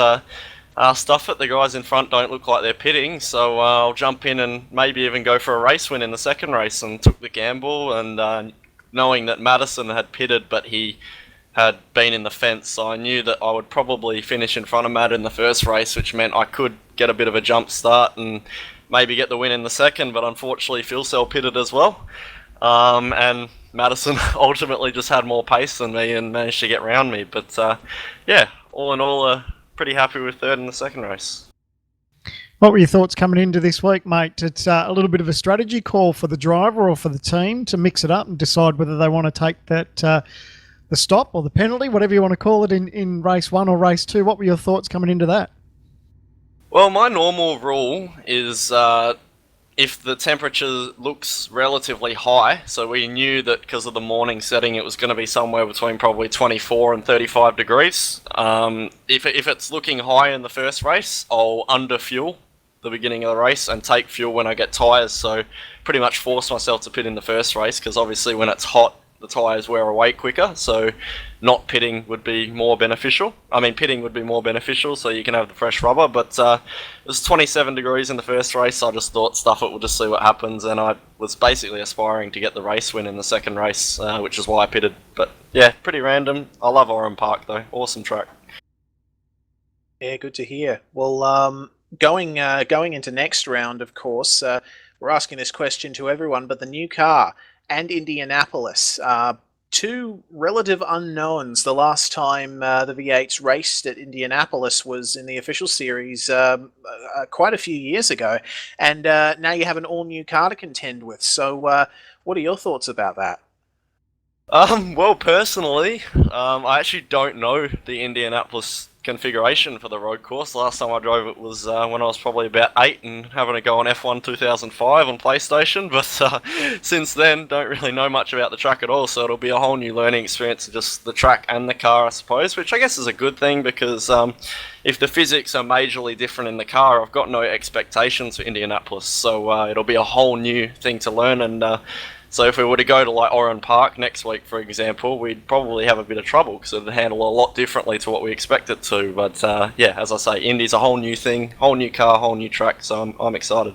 stuff it, the guys in front don't look like they're pitting, so I'll jump in and maybe even go for a race win in the second race, and took the gamble, and knowing that Madison had pitted, but he had been in the fence, so I knew that I would probably finish in front of Matt in the first race, which meant I could get a bit of a jump start and maybe get the win in the second, but unfortunately Fuel Cell pitted as well. And Madison ultimately just had more pace than me and managed to get round me. But yeah, all in all, pretty happy with third in the second race. What were your thoughts coming into this week, mate? It's a little bit of a strategy call for the driver or for the team to mix it up and decide whether they want to take that the stop or the penalty, whatever you want to call it, in race 1 or race 2. What were your thoughts coming into that? Well, my normal rule is if the temperature looks relatively high, so we knew that because of the morning setting it was going to be somewhere between probably 24 and 35 degrees. If it's looking high in the first race, I'll under-fuel the beginning of the race and take fuel when I get tyres, so pretty much force myself to pit in the first race, because obviously when it's hot the tyres wear away quicker, so not pitting would be more beneficial. I mean, pitting would be more beneficial, so you can have the fresh rubber, but it was 27 degrees in the first race, so I just thought, stuff it, we'll just see what happens, and I was basically aspiring to get the race win in the second race, which is why I pitted. But yeah, pretty random. I love Oran Park though, awesome track. Yeah, good to hear. Well, going into next round, of course, we're asking this question to everyone, but the new car and Indianapolis, two relative unknowns. The last time the V8s raced at Indianapolis was in the official series quite a few years ago, and now you have an all-new car to contend with. So what are your thoughts about that? Well, personally, I actually don't know the Indianapolis configuration for the road course. The last time I drove it was when I was probably about 8 and having a go on F1 2005 on PlayStation, but since then don't really know much about the track at all, so it'll be a whole new learning experience of just the track and the car, I suppose, which I guess is a good thing, because if the physics are majorly different in the car, I've got no expectations for Indianapolis, so it'll be a whole new thing to learn. And so if we were to go to like Oran Park next week, for example, we'd probably have a bit of trouble because it'd handle a lot differently to what we expect it to. But yeah, as I say, Indy's a whole new thing, whole new car, whole new track, so I'm excited.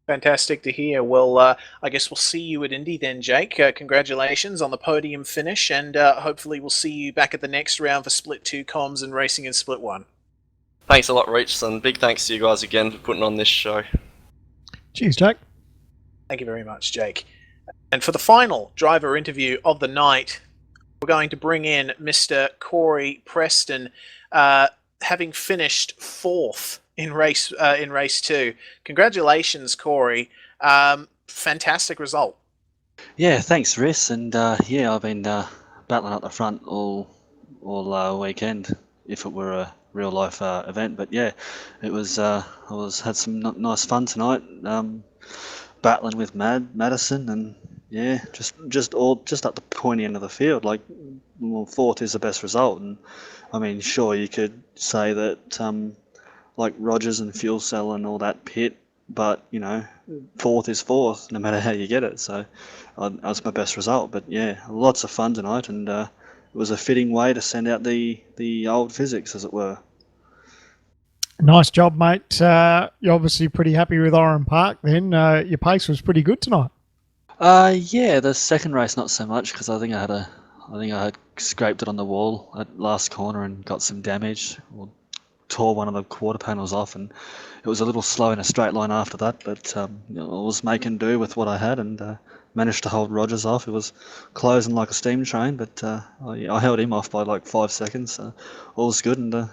Fantastic to hear. Well, I guess we'll see you at Indy then, Jake. Congratulations on the podium finish, and hopefully we'll see you back at the next round for Split 2 comms and racing in Split 1. Thanks a lot, Reach, and big thanks to you guys again for putting on this show. Cheers, Jake. Thank you very much, Jake. And for the final driver interview of the night, we're going to bring in Mr. Corey Preston, having finished 4th in race 2. Congratulations, Corey. Fantastic result. Yeah, thanks, Riss. And yeah, I've been battling up the front all weekend. If it were a real life event, but yeah, it was. Had some nice fun tonight. Battling with Madison, and yeah, just at the pointy end of the field. Like, well, 4th is the best result, and I mean, sure, you could say that like Rogers and Fuel Cell and all that pit, but you know, 4th is 4th, no matter how you get it. So that's my best result. But yeah, lots of fun tonight, and it was a fitting way to send out the old physics, as it were. Nice job, mate. You're obviously pretty happy with Oran Park then. Your pace was pretty good tonight. Yeah, the second race not so much, because I think I had scraped it on the wall at last corner and got some damage, or tore one of the quarter panels off, and it was a little slow in a straight line after that, but I was making do with what I had, and managed to hold Rogers off. It was closing like a steam train, but I held him off by like 5 seconds, so all was good, and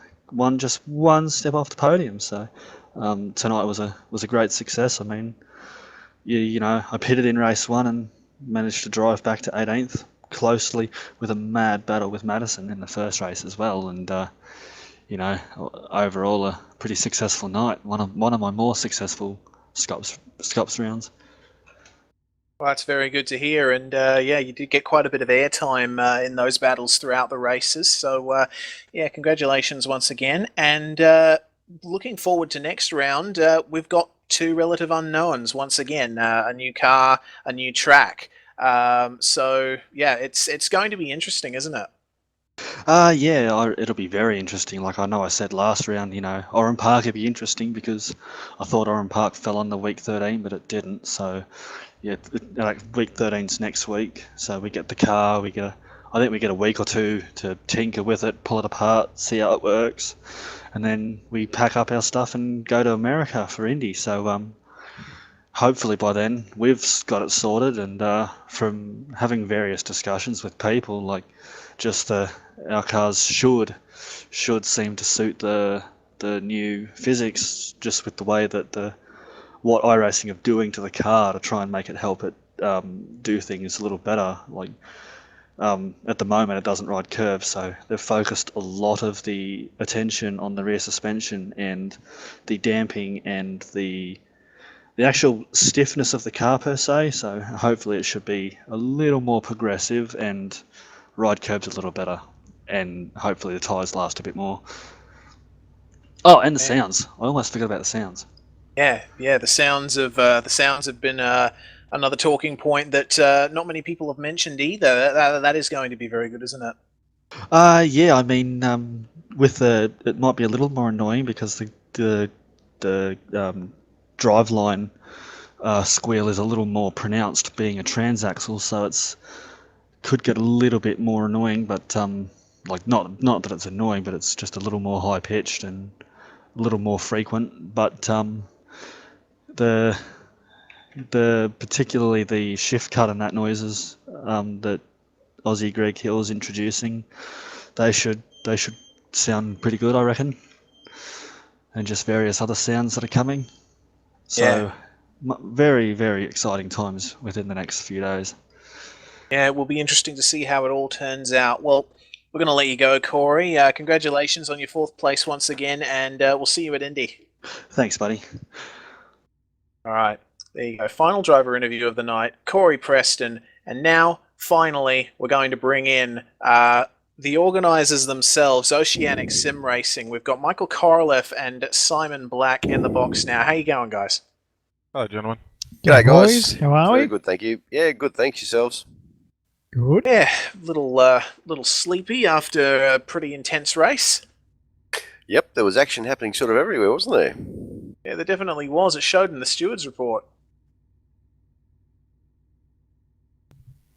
just one step off the podium. So tonight was a great success. I mean, you know, I pitted in race 1 and managed to drive back to 18th, closely with a mad battle with Madison in the first race as well. And you know, overall a pretty successful night. One of my more successful SCOPS rounds. Well, that's very good to hear, and yeah, you did get quite a bit of airtime in those battles throughout the races, so yeah, congratulations once again, and looking forward to next round, we've got 2 relative unknowns once again, a new car, a new track, so yeah, it's going to be interesting, isn't it? Yeah, it'll be very interesting. Like I know I said last round, you know, Oran Park would be interesting because I thought Oran Park fell on the week 13, but it didn't, so yeah, like week 13's next week, so we get the car. I think we get a week or 2 to tinker with it, pull it apart, see how it works, and then we pack up our stuff and go to America for Indy. So hopefully by then we've got it sorted. And from having various discussions with people, like just our cars should seem to suit the new physics, just with the way that what iRacing are doing to the car to try and make it help it do things a little better. Like at the moment it doesn't ride curves, so they've focused a lot of the attention on the rear suspension and the damping and the actual stiffness of the car per se. So hopefully it should be a little more progressive and ride curves a little better, and hopefully the tyres last a bit more. Oh, and the sounds. I almost forgot about the sounds. Yeah, the sounds have been another talking point that not many people have mentioned either. That is going to be very good, isn't it? Yeah, I mean, with it might be a little more annoying because the driveline squeal is a little more pronounced, being a transaxle, so it's could get a little bit more annoying. But like not that it's annoying, but it's just a little more high pitched and a little more frequent. But the particularly the shift cut and that noises that Aussie Greg Hill's introducing, they should sound pretty good, I reckon, and just various other sounds that are coming. So very, very exciting times within the next few days. Yeah, it will be interesting to see how it all turns out. Well, we're going to let you go, Corey. Congratulations on your 4th place once again, and we'll see you at Indy. Thanks, buddy. All right, there you go. Final driver interview of the night, Corey Preston. And now, finally, we're going to bring in the organisers themselves, Oceanic Sim Racing. We've got Michael Korolev and Simon Black in the box now. How you going, guys? Hello, gentlemen. G'day, guys. How are we? Very good, thank you. Yeah, good, thanks yourselves. Good. Yeah, little sleepy after a pretty intense race. Yep, there was action happening sort of everywhere, wasn't there? Yeah, there definitely was. It showed in the stewards report.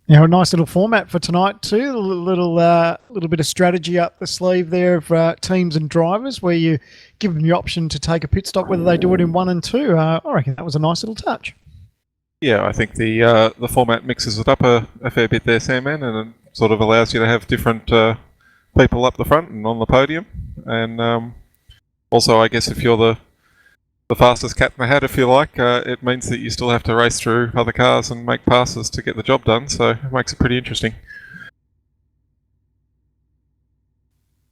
Yeah, a nice little format for tonight too. A little bit of strategy up the sleeve there of teams and drivers, where you give them the option to take a pit stop, whether they do it in 1 and 2. I reckon that was a nice little touch. Yeah, I think the format mixes it up a fair bit there, Sandman, and it sort of allows you to have different people up the front and on the podium. And also, I guess if you're the fastest cat in the hat, if you like, it means that you still have to race through other cars and make passes to get the job done, so it makes it pretty interesting.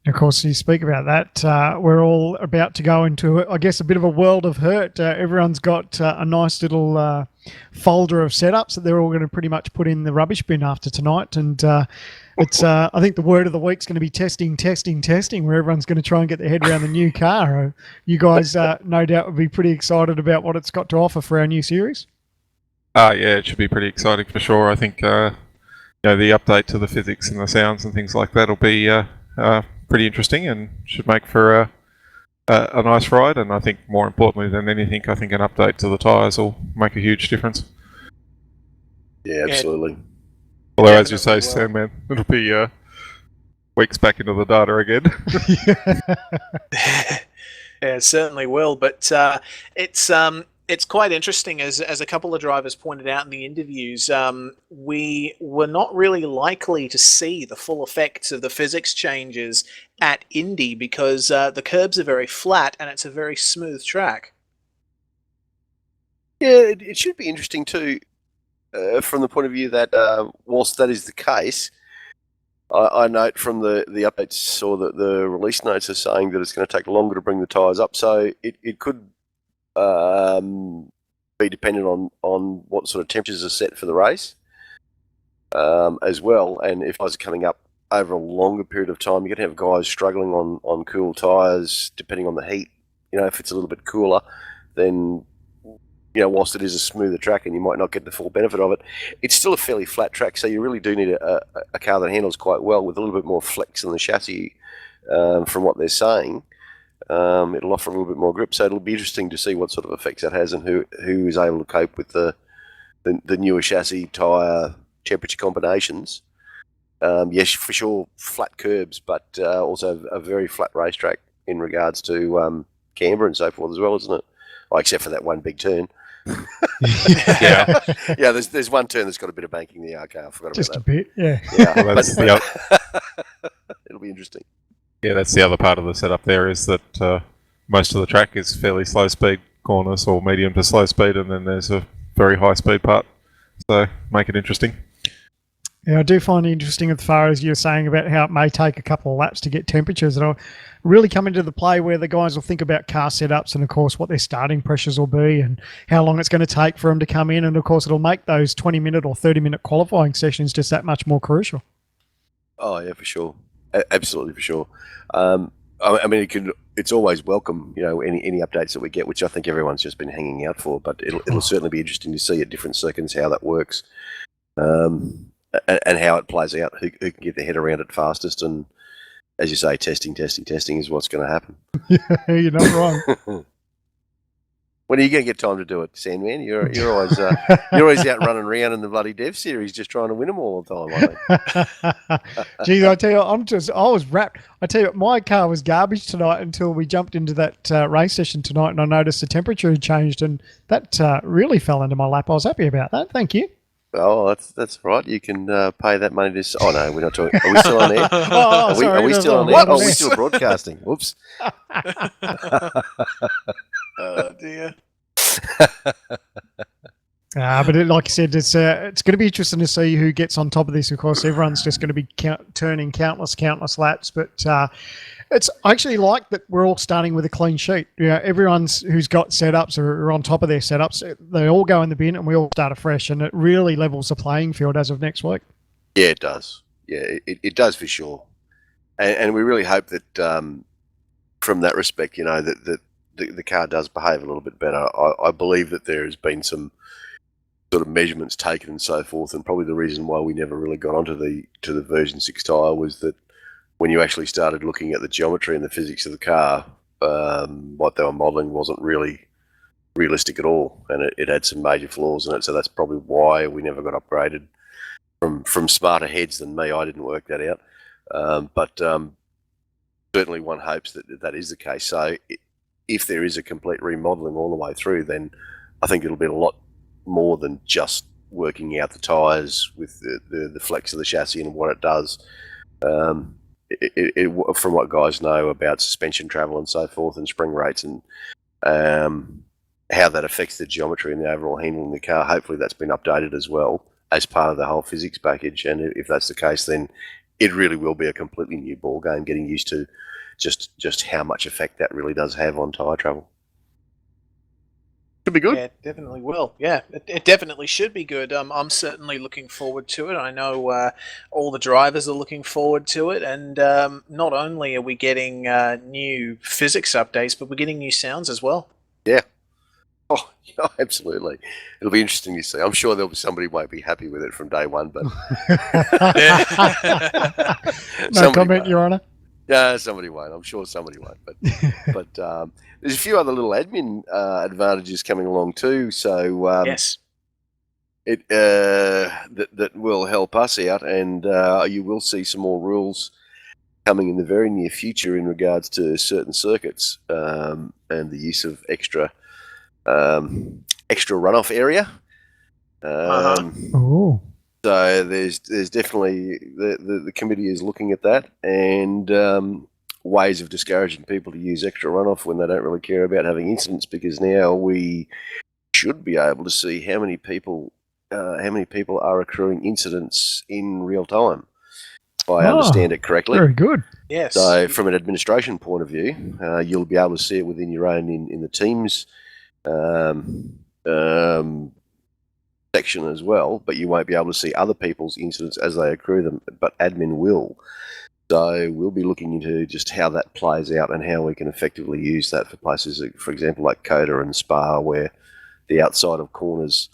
Of course, you speak about that. We're all about to go into, I guess, a bit of a world of hurt. Everyone's got a nice little folder of setups that they're all going to pretty much put in the rubbish bin after tonight. And it's, I think the word of the week's going to be testing, where everyone's going to try and get their head around the new car. You guys, no doubt, would be pretty excited about what it's got to offer for our new series. Yeah, it should be pretty exciting for sure. I think the update to the physics and the sounds and things like that will be pretty interesting and should make for a nice ride. And I think more importantly than anything, I think an update to the tyres will make a huge difference. Yeah, absolutely. Although, as you say, Sandman, it'll be weeks back into the data again. Yeah, it certainly will. But it's quite interesting, as a couple of drivers pointed out in the interviews. We were not really likely to see the full effects of the physics changes at Indy because the curbs are very flat and it's a very smooth track. Yeah, it should be interesting too, from the point of view that whilst that is the case, I note from the updates or the release notes are saying that it's going to take longer to bring the tyres up, so it could be dependent on what sort of temperatures are set for the race as well. And if guys are coming up over a longer period of time, you're going to have guys struggling on cool tyres depending on the heat. If it's a little bit cooler, then whilst it is a smoother track and you might not get the full benefit of it, it's still a fairly flat track, so you really do need a car that handles quite well with a little bit more flex in the chassis from what they're saying. It'll offer a little bit more grip, so it'll be interesting to see what sort of effects that has and who is able to cope with the newer chassis, tyre, temperature combinations. Yes, for sure, flat curbs, but also a very flat racetrack in regards to Canberra and so forth as well, isn't it? Except for that one big turn. Yeah. Yeah, there's one turn that's got a bit of banking there. Okay, I forgot Just about that. a bit, yeah. Yeah, Well, that's it'll be interesting. Yeah, that's the other part of the setup there, is that most of the track is fairly slow speed corners or medium to slow speed, and then there's a very high speed part. So make it interesting. Yeah, I do find it interesting as far as you're saying about how it may take a couple of laps to get temperatures. It'll really come into the play where the guys will think about car setups and, of course, what their starting pressures will be and how long it's going to take for them to come in. And, of course, it'll make those 20-minute or 30-minute qualifying sessions just that much more crucial. Oh, yeah, for sure. Absolutely, for sure. I I mean, it's always welcome, any updates that we get, which I think everyone's just been hanging out for. But it'll certainly be interesting to see at different circuits how that works, and how it plays out. Who can get their head around it fastest? And as you say, testing is what's going to happen. Yeah, you're not wrong. When are you going to get time to do it, Sandman? You're always you're always out running around in the bloody dev series, just trying to win them all the time. I think. Geez, I tell you, I was wrapped. I tell you, my car was garbage tonight until we jumped into that race session tonight, and I noticed the temperature had changed, and that really fell into my lap. I was happy about that. Thank you. Oh, that's right. You can pay that money to. Oh no, we're not talking. Are we still on air? Are we still on air? Oh, we're still broadcasting. Whoops. Oh dear. But like I said, it's going to be interesting to see who gets on top of this. Of course, everyone's just going to be turning countless laps. But I actually like that we're all starting with a clean sheet. Everyone's who's got setups or are on top of their setups, they all go in the bin and we all start afresh. And it really levels the playing field as of next week. Yeah, it does. Yeah, it does for sure. And we really hope that from that respect, that the car does behave a little bit better. I believe that there has been some sort of measurements taken and so forth, and probably the reason why we never really got onto the version 6 tyre was that when you actually started looking at the geometry and the physics of the car, what they were modelling wasn't really realistic at all, and it had some major flaws in it. So that's probably why we never got upgraded from smarter heads than me. I didn't work that out, but certainly one hopes that is the case. So if there is a complete remodelling all the way through, then I think it'll be a lot more than just working out the tyres with the flex of the chassis and what it does. From what guys know about suspension travel and so forth and spring rates and how that affects the geometry and the overall handling of the car, hopefully that's been updated as well as part of the whole physics package. And if that's the case, then it really will be a completely new ball game, getting used to just how much effect that really does have on tyre travel. Could be good. Yeah, it definitely will. Yeah, it definitely should be good. I'm certainly looking forward to it. I know all the drivers are looking forward to it, and not only are we getting new physics updates, but we're getting new sounds as well. Yeah. Oh, yeah, absolutely. It'll be interesting to see. I'm sure there'll be somebody who won't be happy with it from day one, but no comment, Your Honour. Yeah, somebody won't. I'm sure somebody won't. But there's a few other little admin advantages coming along too. So yes, that will help us out, and you will see some more rules coming in the very near future in regards to certain circuits and the use of extra runoff area. Oh. So there's definitely the committee is looking at that and ways of discouraging people to use extra runoff when they don't really care about having incidents, because now we should be able to see how many people are accruing incidents in real time, if I understand it correctly. Very good. Yes. So from an administration point of view, you'll be able to see it within your own in the teams section as well, but you won't be able to see other people's incidents as they accrue them, but admin will. So we'll be looking into just how that plays out and how we can effectively use that for places, for example, like Coda and Spa, where the outside of corners,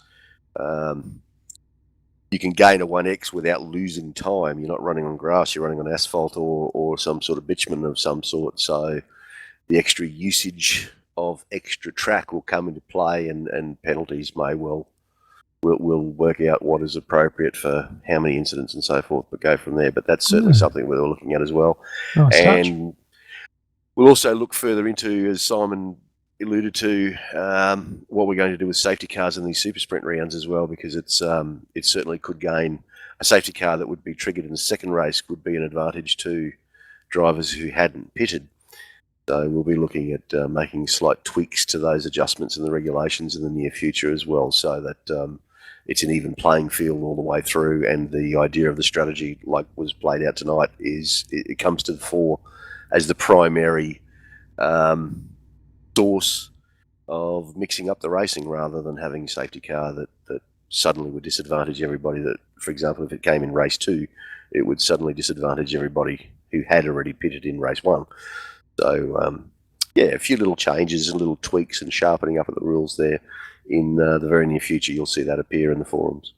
you can gain a 1x without losing time. You're not running on grass, you're running on asphalt or some sort of bitumen of some sort. So the extra usage of extra track will come into play, and penalties may well we'll work out what is appropriate for how many incidents and so forth, but go from there. But that's certainly something we're looking at as well. Nice and we'll also look further into, as Simon alluded to, what we're going to do with safety cars in these super sprint rounds as well, because it certainly could gain a safety car that would be triggered in the second race would be an advantage to drivers who hadn't pitted. So we'll be looking at making slight tweaks to those adjustments in the regulations in the near future as well, so that it's an even playing field all the way through. And the idea of the strategy, like was played out tonight, is it comes to the fore as the primary source of mixing up the racing, rather than having a safety car that suddenly would disadvantage everybody. That, for example, if it came in race 2, it would suddenly disadvantage everybody who had already pitted in race 1. So, yeah, a few little changes and little tweaks and sharpening up of the rules there. In the very near future, you'll see that appear in the forums.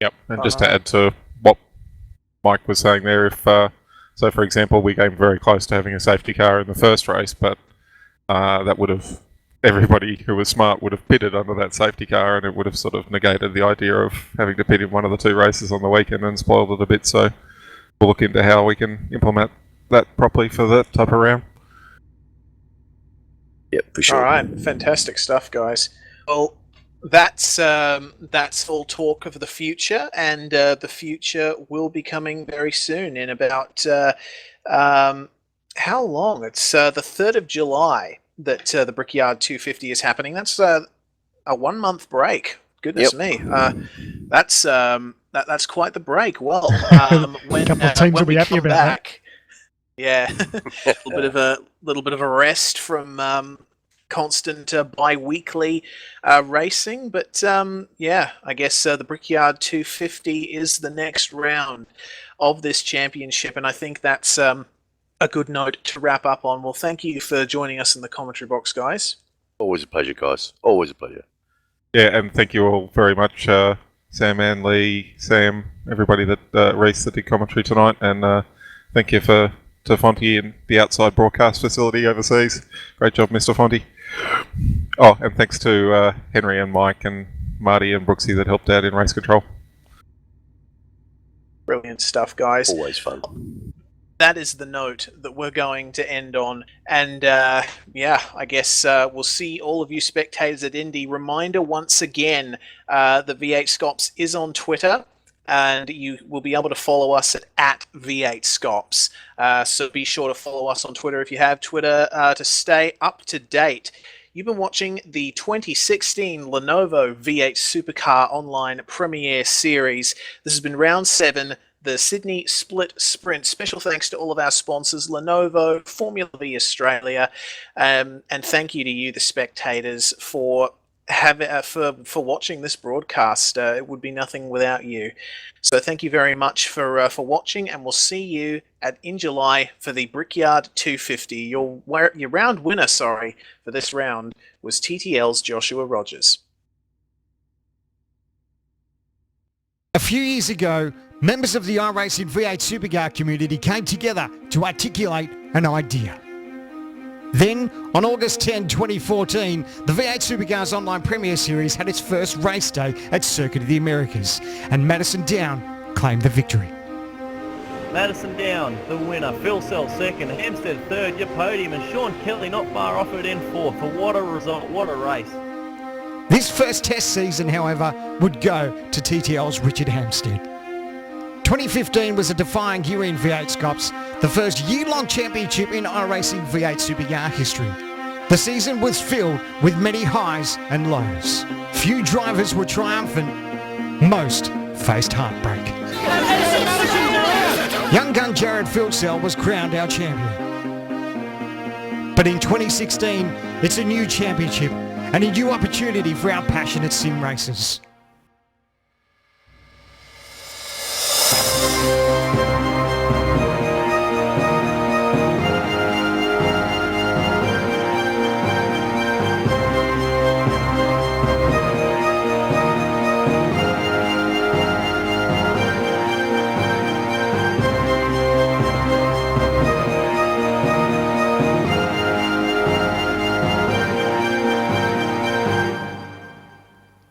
Yep, and just to add to what Mike was saying there, if so, for example, we came very close to having a safety car in the first race, but that would have, everybody who was smart would have pitted under that safety car, and it would have sort of negated the idea of having to pit in one of the two races on the weekend and spoiled it a bit. So we'll look into how we can implement that properly for that type of round. Yep, for sure. All right, fantastic stuff, guys. Well, that's all talk of the future, and the future will be coming very soon. In about how long? It's the 3rd of July that the Brickyard 250 is happening. That's a 1 month break. Goodness me, that's quite the break. Well, when, a couple of teams will be happy about back, yeah, a little bit of a rest from constant bi-weekly racing, but yeah, I guess the Brickyard 250 is the next round of this championship, and I think that's a good note to wrap up on. Well, thank you for joining us in the commentary box, guys. Always a pleasure, guys. Always a pleasure. Yeah, and thank you all very much, Sam, Ann, Lee, Sam, everybody that raced that did commentary tonight, and thank you to Fonty and the outside broadcast facility overseas. Great job, Mr. Fonty. Oh, and thanks to Henry and Mike and Marty and Brooksy that helped out in race control. Brilliant stuff, guys. Always fun. That is the note that we're going to end on. And yeah, I guess we'll see all of you spectators at Indy. Reminder once again, the V8SCOPS is on Twitter, and you will be able to follow us at V8SCOPS. So be sure to follow us on Twitter if you have Twitter to stay up to date. You've been watching the 2016 Lenovo V8 Supercar Online Premiere Series. This has been Round 7, the Sydney Split Sprint. Special thanks to all of our sponsors, Lenovo, Formula V Australia, and thank you to you, the spectators, for watching this broadcast. It would be nothing without you. So thank you very much for watching, and we'll see you in July for the Brickyard 250. Your round winner, for this round was TTL's Joshua Rogers. A few years ago, members of the iRacing V8 Supercar community came together to articulate an idea. Then, on August 10, 2014, the V8 Supercars Online Premiere Series had its first race day at Circuit of the Americas, and Madison Down claimed the victory. Madison Down, the winner. Phil Sell second, Hampstead third, your podium, and Sean Kelly not far off it in fourth. What a result, what a race. This first test season, however, would go to TTL's Richard Hampstead. 2015 was a defining year in V8SCOPS, the first year-long championship in iRacing V8 Supercar history. The season was filled with many highs and lows. Few drivers were triumphant. Most faced heartbreak. Young gun Jared Filsell was crowned our champion. But in 2016, it's a new championship and a new opportunity for our passionate sim racers.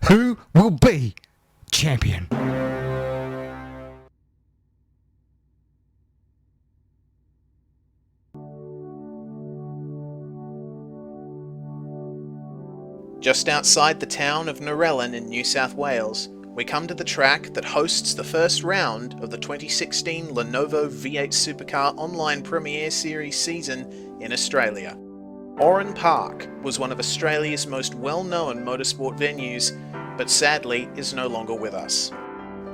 Who will be champion? Just outside the town of Narellan in New South Wales, we come to the track that hosts the first round of the 2016 Lenovo V8 Supercar Online Premiere Series season in Australia. Oran Park was one of Australia's most well-known motorsport venues, but sadly is no longer with us.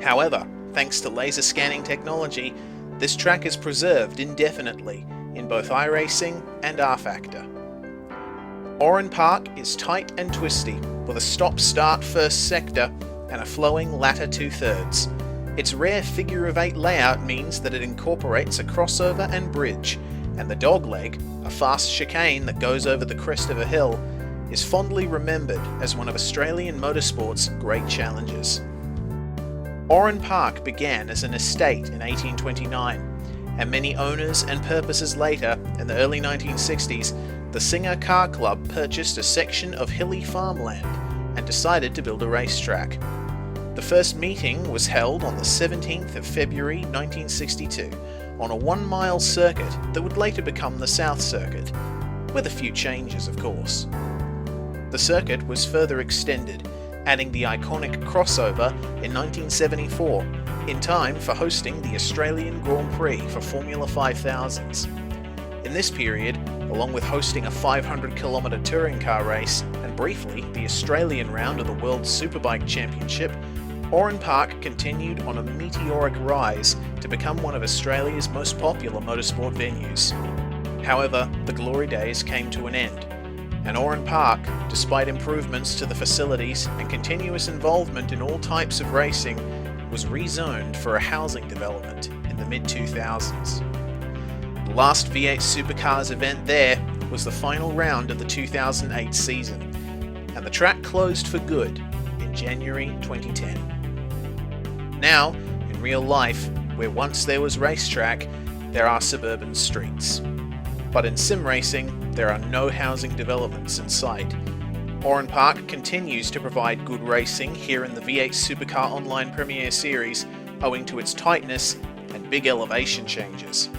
However, thanks to laser scanning technology, this track is preserved indefinitely in both iRacing and R-Factor. Oran Park is tight and twisty, with a stop-start first sector and a flowing latter two-thirds. Its rare figure-of-8 layout means that it incorporates a crossover and bridge, and the dogleg, a fast chicane that goes over the crest of a hill, is fondly remembered as one of Australian motorsport's great challenges. Oran Park began as an estate in 1829, and many owners and purposes later, in the early 1960s, the Singer Car Club purchased a section of hilly farmland and decided to build a racetrack. The first meeting was held on the 17th of February 1962 on a 1-mile circuit that would later become the South Circuit, with a few changes of course. The circuit was further extended, adding the iconic crossover in 1974, in time for hosting the Australian Grand Prix for Formula 5000s. In this period, along with hosting a 500-kilometre touring car race and briefly the Australian round of the World Superbike Championship, Oran Park continued on a meteoric rise to become one of Australia's most popular motorsport venues. However, the glory days came to an end, and Oran Park, despite improvements to the facilities and continuous involvement in all types of racing, was rezoned for a housing development in the mid-2000s. The last V8 Supercars event there was the final round of the 2008 season, and the track closed for good in January 2010. Now, in real life, where once there was racetrack, there are suburban streets. But in sim racing, there are no housing developments in sight. Oran Park continues to provide good racing here in the V8 Supercar Online Premier Series, owing to its tightness and big elevation changes.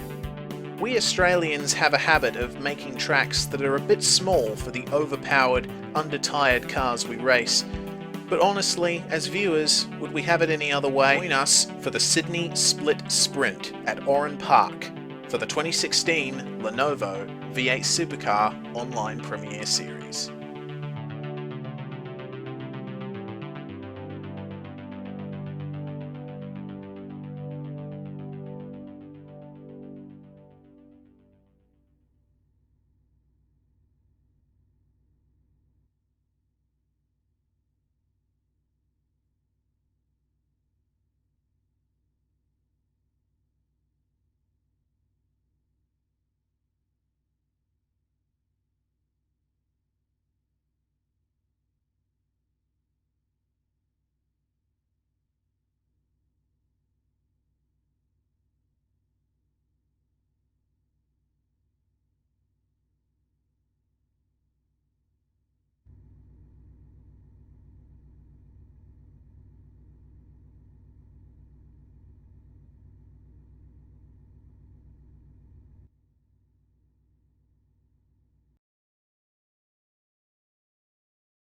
We Australians have a habit of making tracks that are a bit small for the overpowered, under-tired cars we race. But honestly, as viewers, would we have it any other way? Join us for the Sydney Split Sprint at Oran Park for the 2016 Lenovo V8 Supercar Online Premier Series.